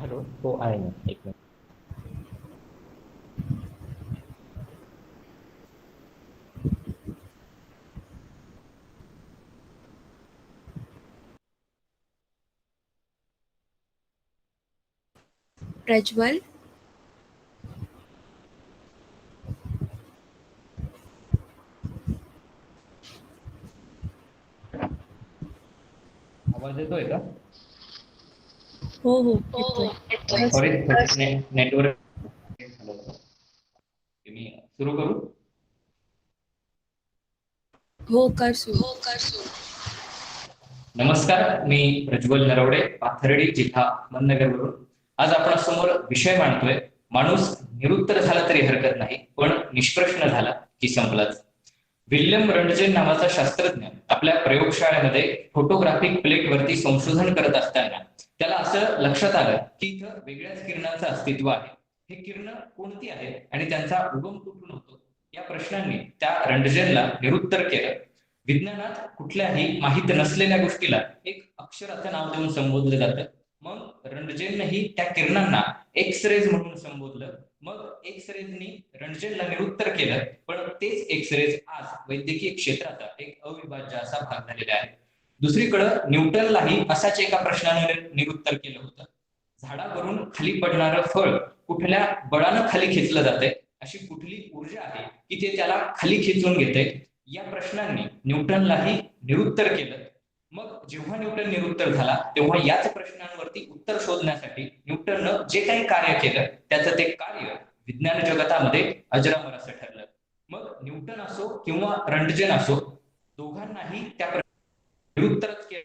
I: Hello हो आहे ना एक minute.
A: Prajwal,
D: आवाज येतोय का?
A: हो हो येतोय.
D: Sorry network. मी सुरू करू.
A: हो कर सुरू.
D: नमस्कार, मी प्रज्वल नरवडे, पाथर्डी, जिल्हा अहमदनगरवरून. आज आपण समोर विषय मांडतोय, माणूस निरुत्तर झाला तरी हरकत नाही, पण निष्प्रश्न झाला की संपलाच. विल्यम रंडजेन नावाचा शास्त्रज्ञ आपल्या प्रयोगशाळेमध्ये फोटोग्राफिक प्लेटवरती संशोधन करत असताना त्याला असं लक्षात आलं की इथं वेगळ्याच किरणांचं अस्तित्व आहे. हे किरण कोणती आहेत आणि त्यांचा उगम कुठून होतो, या प्रश्नांनी त्या रंडजेनला निरुत्तर केलं. विज्ञानात कुठल्याही माहित नसलेल्या गोष्टीला एक अक्षराचं नाव देऊन संबोधलं जातं. मग रंडजेननेही त्या किरणांना एक्स रेज म्हणून संबोधलं. मग एक्स रेजनी रंडजेनला निरुत्तर केलं, पण तेच एक्स रेज आज वैद्यकीय क्षेत्राचा एक अविभाज्य असा भाग झालेला आहे. दुसरीकडं न्यूटनलाही असाच एका प्रश्नाने निरुत्तर केलं होतं. झाडावरून खाली पडणारं फळ कुठल्या बळानं खाली खेचलं जातंय, अशी कुठली ऊर्जा आहे की ते त्याला खाली खेचून घेते, या प्रश्नांनी न्यूटनलाही निरुत्तर केलं. मग जेव्हा न्यूटन निरुत्तर झाला तेव्हा याच प्रश्नांवरती उत्तर शोधण्यासाठी न्यूटननं जे काही कार्य केलं त्याचं ते कार्य विज्ञान जगतामध्ये अजरामर असं ठरलं. मग न्यूटन असो किंवा रंडजेन असो, दोघांनाही त्या निरुत्तरच केलं.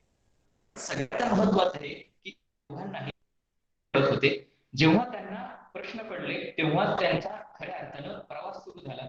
D: सगळ्यात महत्वाचं आहे की दोघांनाही होते. जेव्हा त्यांना प्रश्न पडले तेव्हा त्यांचा खऱ्या अर्थानं प्रवास सुरू झाला.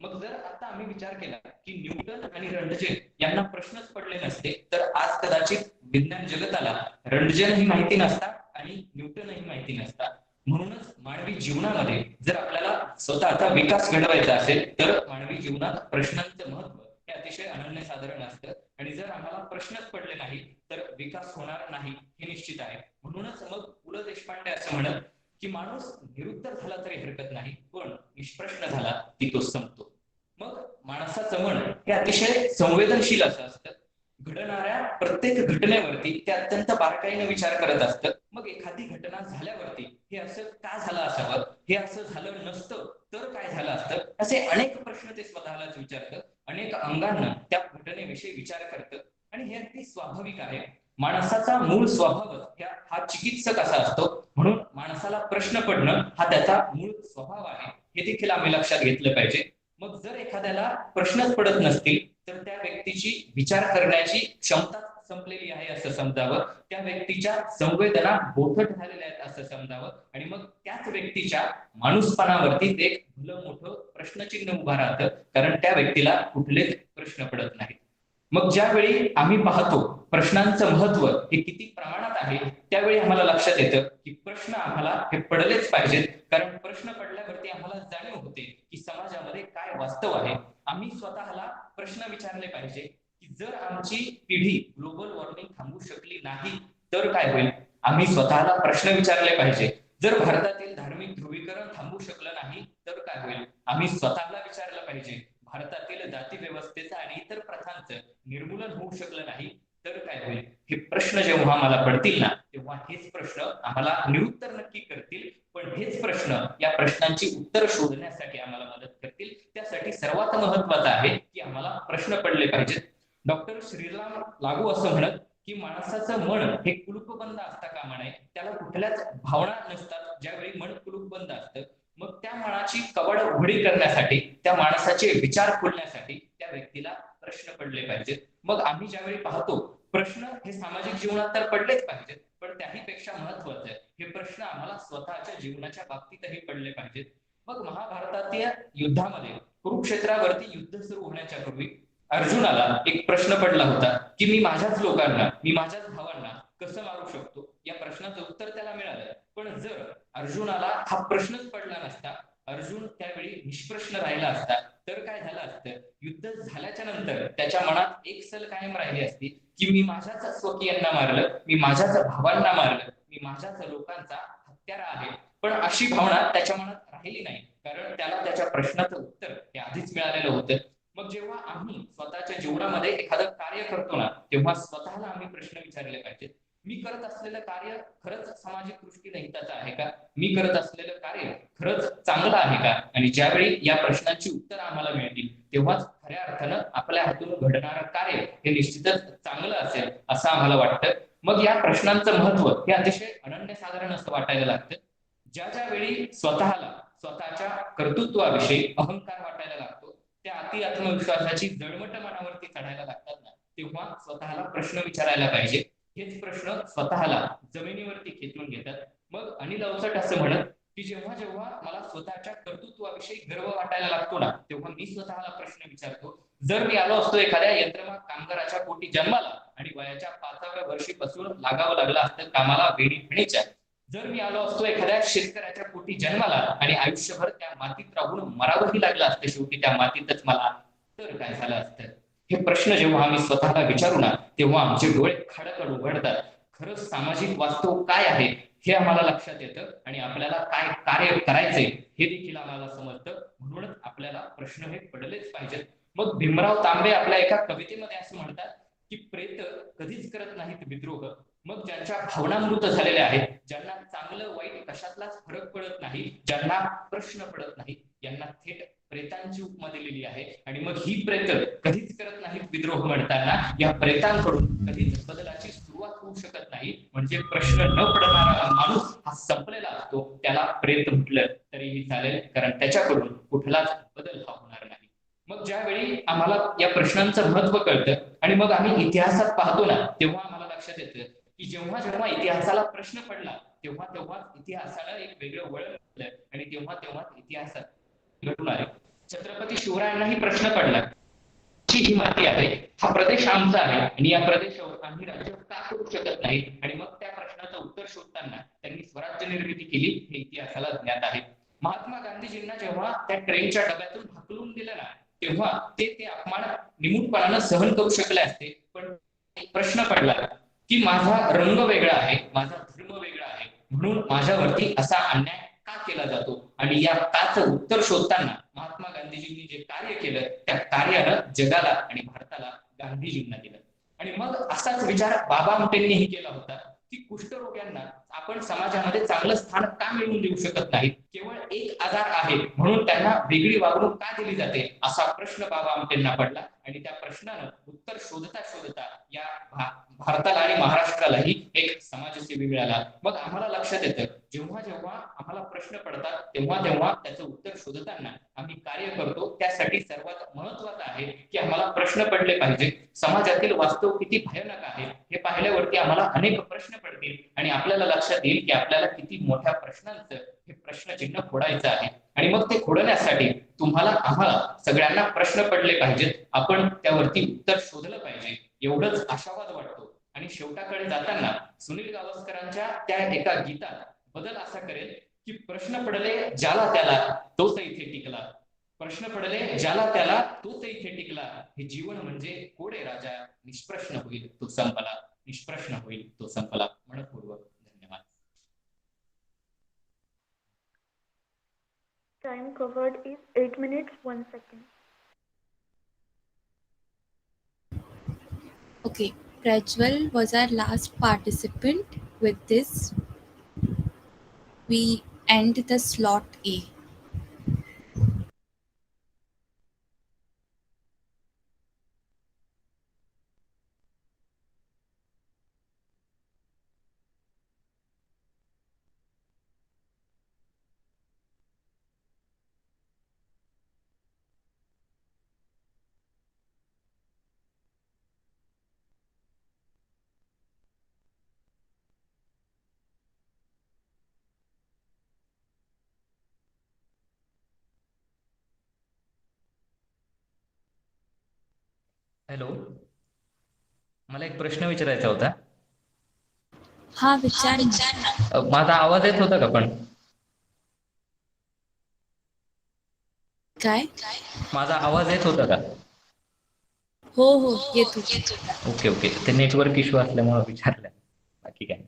D: मग जर आता आम्ही विचार केला की न्यूटन आणि रंडजेन यांना प्रश्नच पडले नसते, तर आज कदाचित विज्ञान जगताला रंडजेन ही माहिती नसता आणि न्यूटनही माहिती नसता. म्हणूनच मानवी जीवनामध्ये जर आपल्याला स्वतःचा विकास घडवायचा असेल तर मानवी जीवनात प्रश्नांचं महत्व हे अतिशय अनन्यसाधारण असतं. आणि जर आम्हाला प्रश्नच पडले नाही तर विकास होणार नाही हे निश्चित आहे. म्हणूनच मग पु ल देशपांडे असं म्हणत की माणूस निरुत्तर झाला तरी हरकत नाही, पण निष्प्रश्न झाला की तो संपतो. मग माणसाचं मन हे अतिशय संवेदनशील असं असतं. घडणाऱ्या प्रत्येक घटनेवरती ते अत्यंत बारकाईने विचार करत असतं. मग एखादी घटना झाल्यावरती हे असं का झालं असावं, हे असं झालं नसतं तर काय झालं असतं, असे अनेक प्रश्न ते स्वतःलाच विचारतं. अनेक अंगांना त्या घटनेविषयी विचार करतं आणि हे अगदी स्वाभाविक आहे. माणसाचा मूळ स्वभाव हा चिकित्सक असा असतो. म्हणून माणसाला प्रश्न पडणं हा त्याचा मूळ स्वभाव आहे, हे देखील आम्ही लक्षात घेतलं पाहिजे. मग जर एखाद्याला प्रश्नच पडत नसतील तर त्या व्यक्तीची विचार करण्याची क्षमता संपलेली आहे असं समजावं. त्या व्यक्तीच्या संवेदना बोथट झालेल्या आहेत असं समजावं. आणि मग त्याच व्यक्तीच्या माणूसपणावरती एक भलं मोठं प्रश्नचिन्ह उभा राहतं, कारण त्या व्यक्तीला कुठलेच प्रश्न पडत नाही. मग ज्यावेळी आम्ही पाहतो प्रश्नांचं महत्व हे किती प्रमाणात आहे, त्यावेळी आम्हाला लक्षात येतं की प्रश्न आम्हाला हे पडलेच पाहिजेत. कारण प्रश्न पडल्यावरती आम्हाला जाणीव होते की समाजामध्ये काय वास्तव आहे. आम्ही स्वतःला प्रश्न विचारले पाहिजे की जर आमची पिढी ग्लोबल वॉर्मिंग थांबवू शकली नाही तर काय होईल. आम्ही स्वतःला प्रश्न विचारले पाहिजे, जर भारतातील धार्मिक ध्रुवीकरण थांबवू शकलं नाही तर काय होईल. आम्ही स्वतःला विचारलं पाहिजे, भारतातील जाती व्यवस्थेचं आणि इतर प्रथांचं निर्मूलन होऊ शकलं नाही तर काय होईल. हे प्रश्न जेव्हा आम्हाला पडतील ना, तेव्हा हेच प्रश्न आम्हाला निरुत्तर नक्की करतील. पण हेच प्रश्न या प्रश्नांची उत्तर शोधण्यासाठी आम्हाला मदत करतील. त्यासाठी सर्वात महत्वाचं आहे की आम्हाला प्रश्न पडले पाहिजेत. डॉक्टर श्रीराम लागू असं म्हणत की माणसाचं मन हे कुलूपबंद असता कामा नये, त्याला कुठल्याच भावना नसतात ज्यावेळी मन कुलूपबंद असतं. मग त्या मनाची कवाड उघडी करण्यासाठी, त्या माणसाचे विचार खोलण्यासाठी त्या व्यक्तीला प्रश्न पडले पाहिजेत. मग आम्ही ज्यावेळी पाहतो प्रश्न हे सामाजिक जीवनात तर पडलेच पाहिजेत, पण त्याही पेक्षा महत्वाचं आहे हे प्रश्न आम्हाला स्वतःच्या जीवनाच्या बाबतीतही पडले पाहिजेत. मग महाभारतातील युद्धामध्ये कुरुक्षेत्रावरती युद्ध सुरू होण्याच्या पूर्वी अर्जुनाला एक प्रश्न पडला होता की मी माझ्याच लोकांना, मी माझ्याच भावांना कसं मारू शकतो. या प्रश्नाचं उत्तर त्याला मिळालं. पण जर अर्जुनाला हा प्रश्नच पडला नसता अर्जुन त्यावेळी निष्प्रश्न राहिला असता तर काय झालं असतं, युद्ध झाल्याच्या नंतर त्याच्या मनात एक सल कायम राहिली असती की मी माझ्याच स्वकीयांना मारलं, मी माझ्याच भावांना मारलं, मी माझ्याच लोकांचा हत्यारा आहे. पण अशी भावना त्याच्या मनात राहिली नाही, कारण त्याला त्याच्या प्रश्नाचं उत्तर हे आधीच मिळालेलं होतं. मग जेव्हा आम्ही स्वतःच्या जीवनामध्ये एखादं कार्य करतो ना, तेव्हा स्वतःला आम्ही प्रश्न विचारले पाहिजेत. मी करत असलेलं कार्य खरंच सामाजिक दृष्टीने हिताचं आहे का? मी करत असलेलं कार्य खरंच चांगलं आहे का? आणि ज्यावेळी या प्रश्नांची उत्तर आम्हाला मिळतील तेव्हाच खऱ्या अर्थानं आपल्या हातून घडणारं कार्य हे निश्चितच चांगलं असेल असं आम्हाला वाटतं. मग या प्रश्नांचं महत्व हे अतिशय अनन्यसाधारण असं वाटायला लागतं. ज्या वेळी स्वतःला स्वतःच्या कर्तृत्वाविषयी अहंकार वाटायला लागतो, त्या अति आत्मविश्वासाची जळमट मनावरती चढायला लागतात ना, तेव्हा स्वतःला प्रश्न विचारायला पाहिजे. हेच प्रश्न स्वतःला जमिनीवरती खेचून घेतात. मग अनिल अवचट असं म्हणत की जेव्हा जेव्हा मला स्वतःच्या कर्तृत्वाविषयी गर्व वाटायला लागतो ना, तेव्हा मी स्वतःला प्रश्न विचारतो, जर मी आलो असतो एखाद्या यंत्रमाग कामगाराच्या पोटी जन्माला आणि वयाच्या 5व्या वर्षीपासून लागावं लागलं असतं कामाला वेडी फिणीच्या, जर मी आलो असतो एखाद्या शेतकऱ्याच्या पोटी जन्माला आणि आयुष्यभर त्या मातीत राहून मरावंही लागलं असतं शेवटी त्या मातीतच मला, तर काय झालं असतं? हे प्रश्न जेव्हा आम्ही स्वतःला विचारू ना, तेव्हा आमचे डोळे खडखड उघडतात. खरंच सामाजिक वास्तव काय आहे हे आम्हाला लक्षात येतं आणि आपल्याला काय कार्य करायचे हे देखील आम्हाला समजतं. म्हणूनच आपल्याला प्रश्न हे पडलेच पाहिजेत. मग भीमराव तांबे आपल्या एका कवितेमध्ये असं म्हणतात की प्रेत कधीच करत नाहीत विद्रोह. मग ज्यांच्या भावनामृत झालेल्या आहेत, ज्यांना चांगलं वाईट कशातलाच फरक पडत नाही, ज्यांना प्रश्न पडत नाही, यांना थेट प्रेतांची उपमा दिलेली आहे. आणि मग ही प्रेत कधीच करत नाहीत विद्रोह म्हणताना या प्रेतांकडून कधीच बदलाची सुरुवात होऊ शकत नाही. म्हणजे प्रश्न न पडणारा माणूस हा संपलेला असतो, त्याला प्रेत म्हटलं तरीही चालेल, कारण त्याच्याकडून कुठलाच बदल हा होणार नाही. मग ज्यावेळी आम्हाला या प्रश्नांचं महत्व कळतं आणि मग आम्ही इतिहासात पाहतो ना, तेव्हा आम्हाला लक्षात येतं की जेव्हा जेव्हा इतिहासाला प्रश्न पडला तेव्हा तेव्हा इतिहासाला एक वेगळं वळण मिळालं आणि तेव्हा तेव्हा इतिहासात घडून आले. छत्रपती शिवरायांनाही प्रश्न पडला की ही माती आहे, हा प्रदेश आमचा आहे आणि या प्रदेशावर आम्ही राज्य का करू शकत नाही, आणि मग त्या प्रश्नाचं उत्तर शोधताना त्यांनी स्वराज्य निर्मिती केली हे इतिहासाला ज्ञात आहे. महात्मा गांधीजींना जेव्हा त्या ट्रेनच्या डब्यातून हाकलून दिलं ना, तेव्हा ते अपमान निमूटपणानं सहन करू शकले असते. पण एक प्रश्न पडला की माझा रंग वेगळा आहे, माझा धर्म वेगळा आहे, म्हणून माझ्यावरती असा अन्याय का केला जातो? आणि या काचं उत्तर शोधताना महात्मा गांधीजींनी जे कार्य केलं त्या कार्यानं जगाला आणि भारताला गांधीजींना दिलं. आणि मग असाच विचार बाबा आमटेंनीही केला होता की कुष्ठरोग्यांना आपण समाजामध्ये चांगलं स्थान का मिळवून देऊ शकत नाही, केवळ एक आजार आहे म्हणून त्यांना वेगळी वागणूक का दिली जाते, असा प्रश्न बाबा आमटेंना पडला. आणि त्या प्रश्नानं उत्तर शोधता शोधता या भारताला आणि महाराष्ट्रालाही एक समाजसेवी मिळाला. मग आम्हाला लक्षात येतं जेव्हा जेव्हा आम्हाला प्रश्न पडतात तेव्हा तेव्हा त्याचं उत्तर शोधताना आम्ही कार्य करतो. त्यासाठी सर्वात महत्वाचं आहे की आम्हाला प्रश्न पडले पाहिजे. समाजातील वास्तव किती भयानक आहे हे पाहिल्यावरती आम्हाला अनेक प्रश्न पडतील आणि आपल्याला लक्षात येईल की आपल्याला किती मोठ्या प्रश्नांचं हे प्रश्नचिन्ह फोडायचं आहे. आणि मग ते फोडण्यासाठी तुम्हाला आम्हाला सगळ्यांना प्रश्न पडले पाहिजेत, आपण त्यावरती उत्तर शोधलं पाहिजे, एवढंच आशावाद वाटतो. आणि शेवटाकडे जाताना सुनील गावस्करांच्या त्या एका गीतात बदल असा करेल की प्रश्न पडले ज्याला त्याला तोच इथे टिकला, प्रश्न पडले ज्याला त्याला तोच इथे टिकला, हे जीवन म्हणजे कोडे राजा, निष्प्रश्न होईल तो संपला, निष्प्रश्न होईल तो संपला. मनपूर्वक धन्यवाद.
G: Time covered is 8 minutes 1 second.
A: Okay, Prajwal was our last participant. With this, we end the slot A.
D: Hello, मला एक प्रश्न विचारायचा होता.
A: हा विचार ना.
D: माझा आवाज येत होता का? पण
A: काय?
D: माझा आवाज येत होता का?
A: हो हो येत होता.
D: Okay okay. ते नेटवर्क इश्यू असल्यामुळे विचारलं, बाकी काय.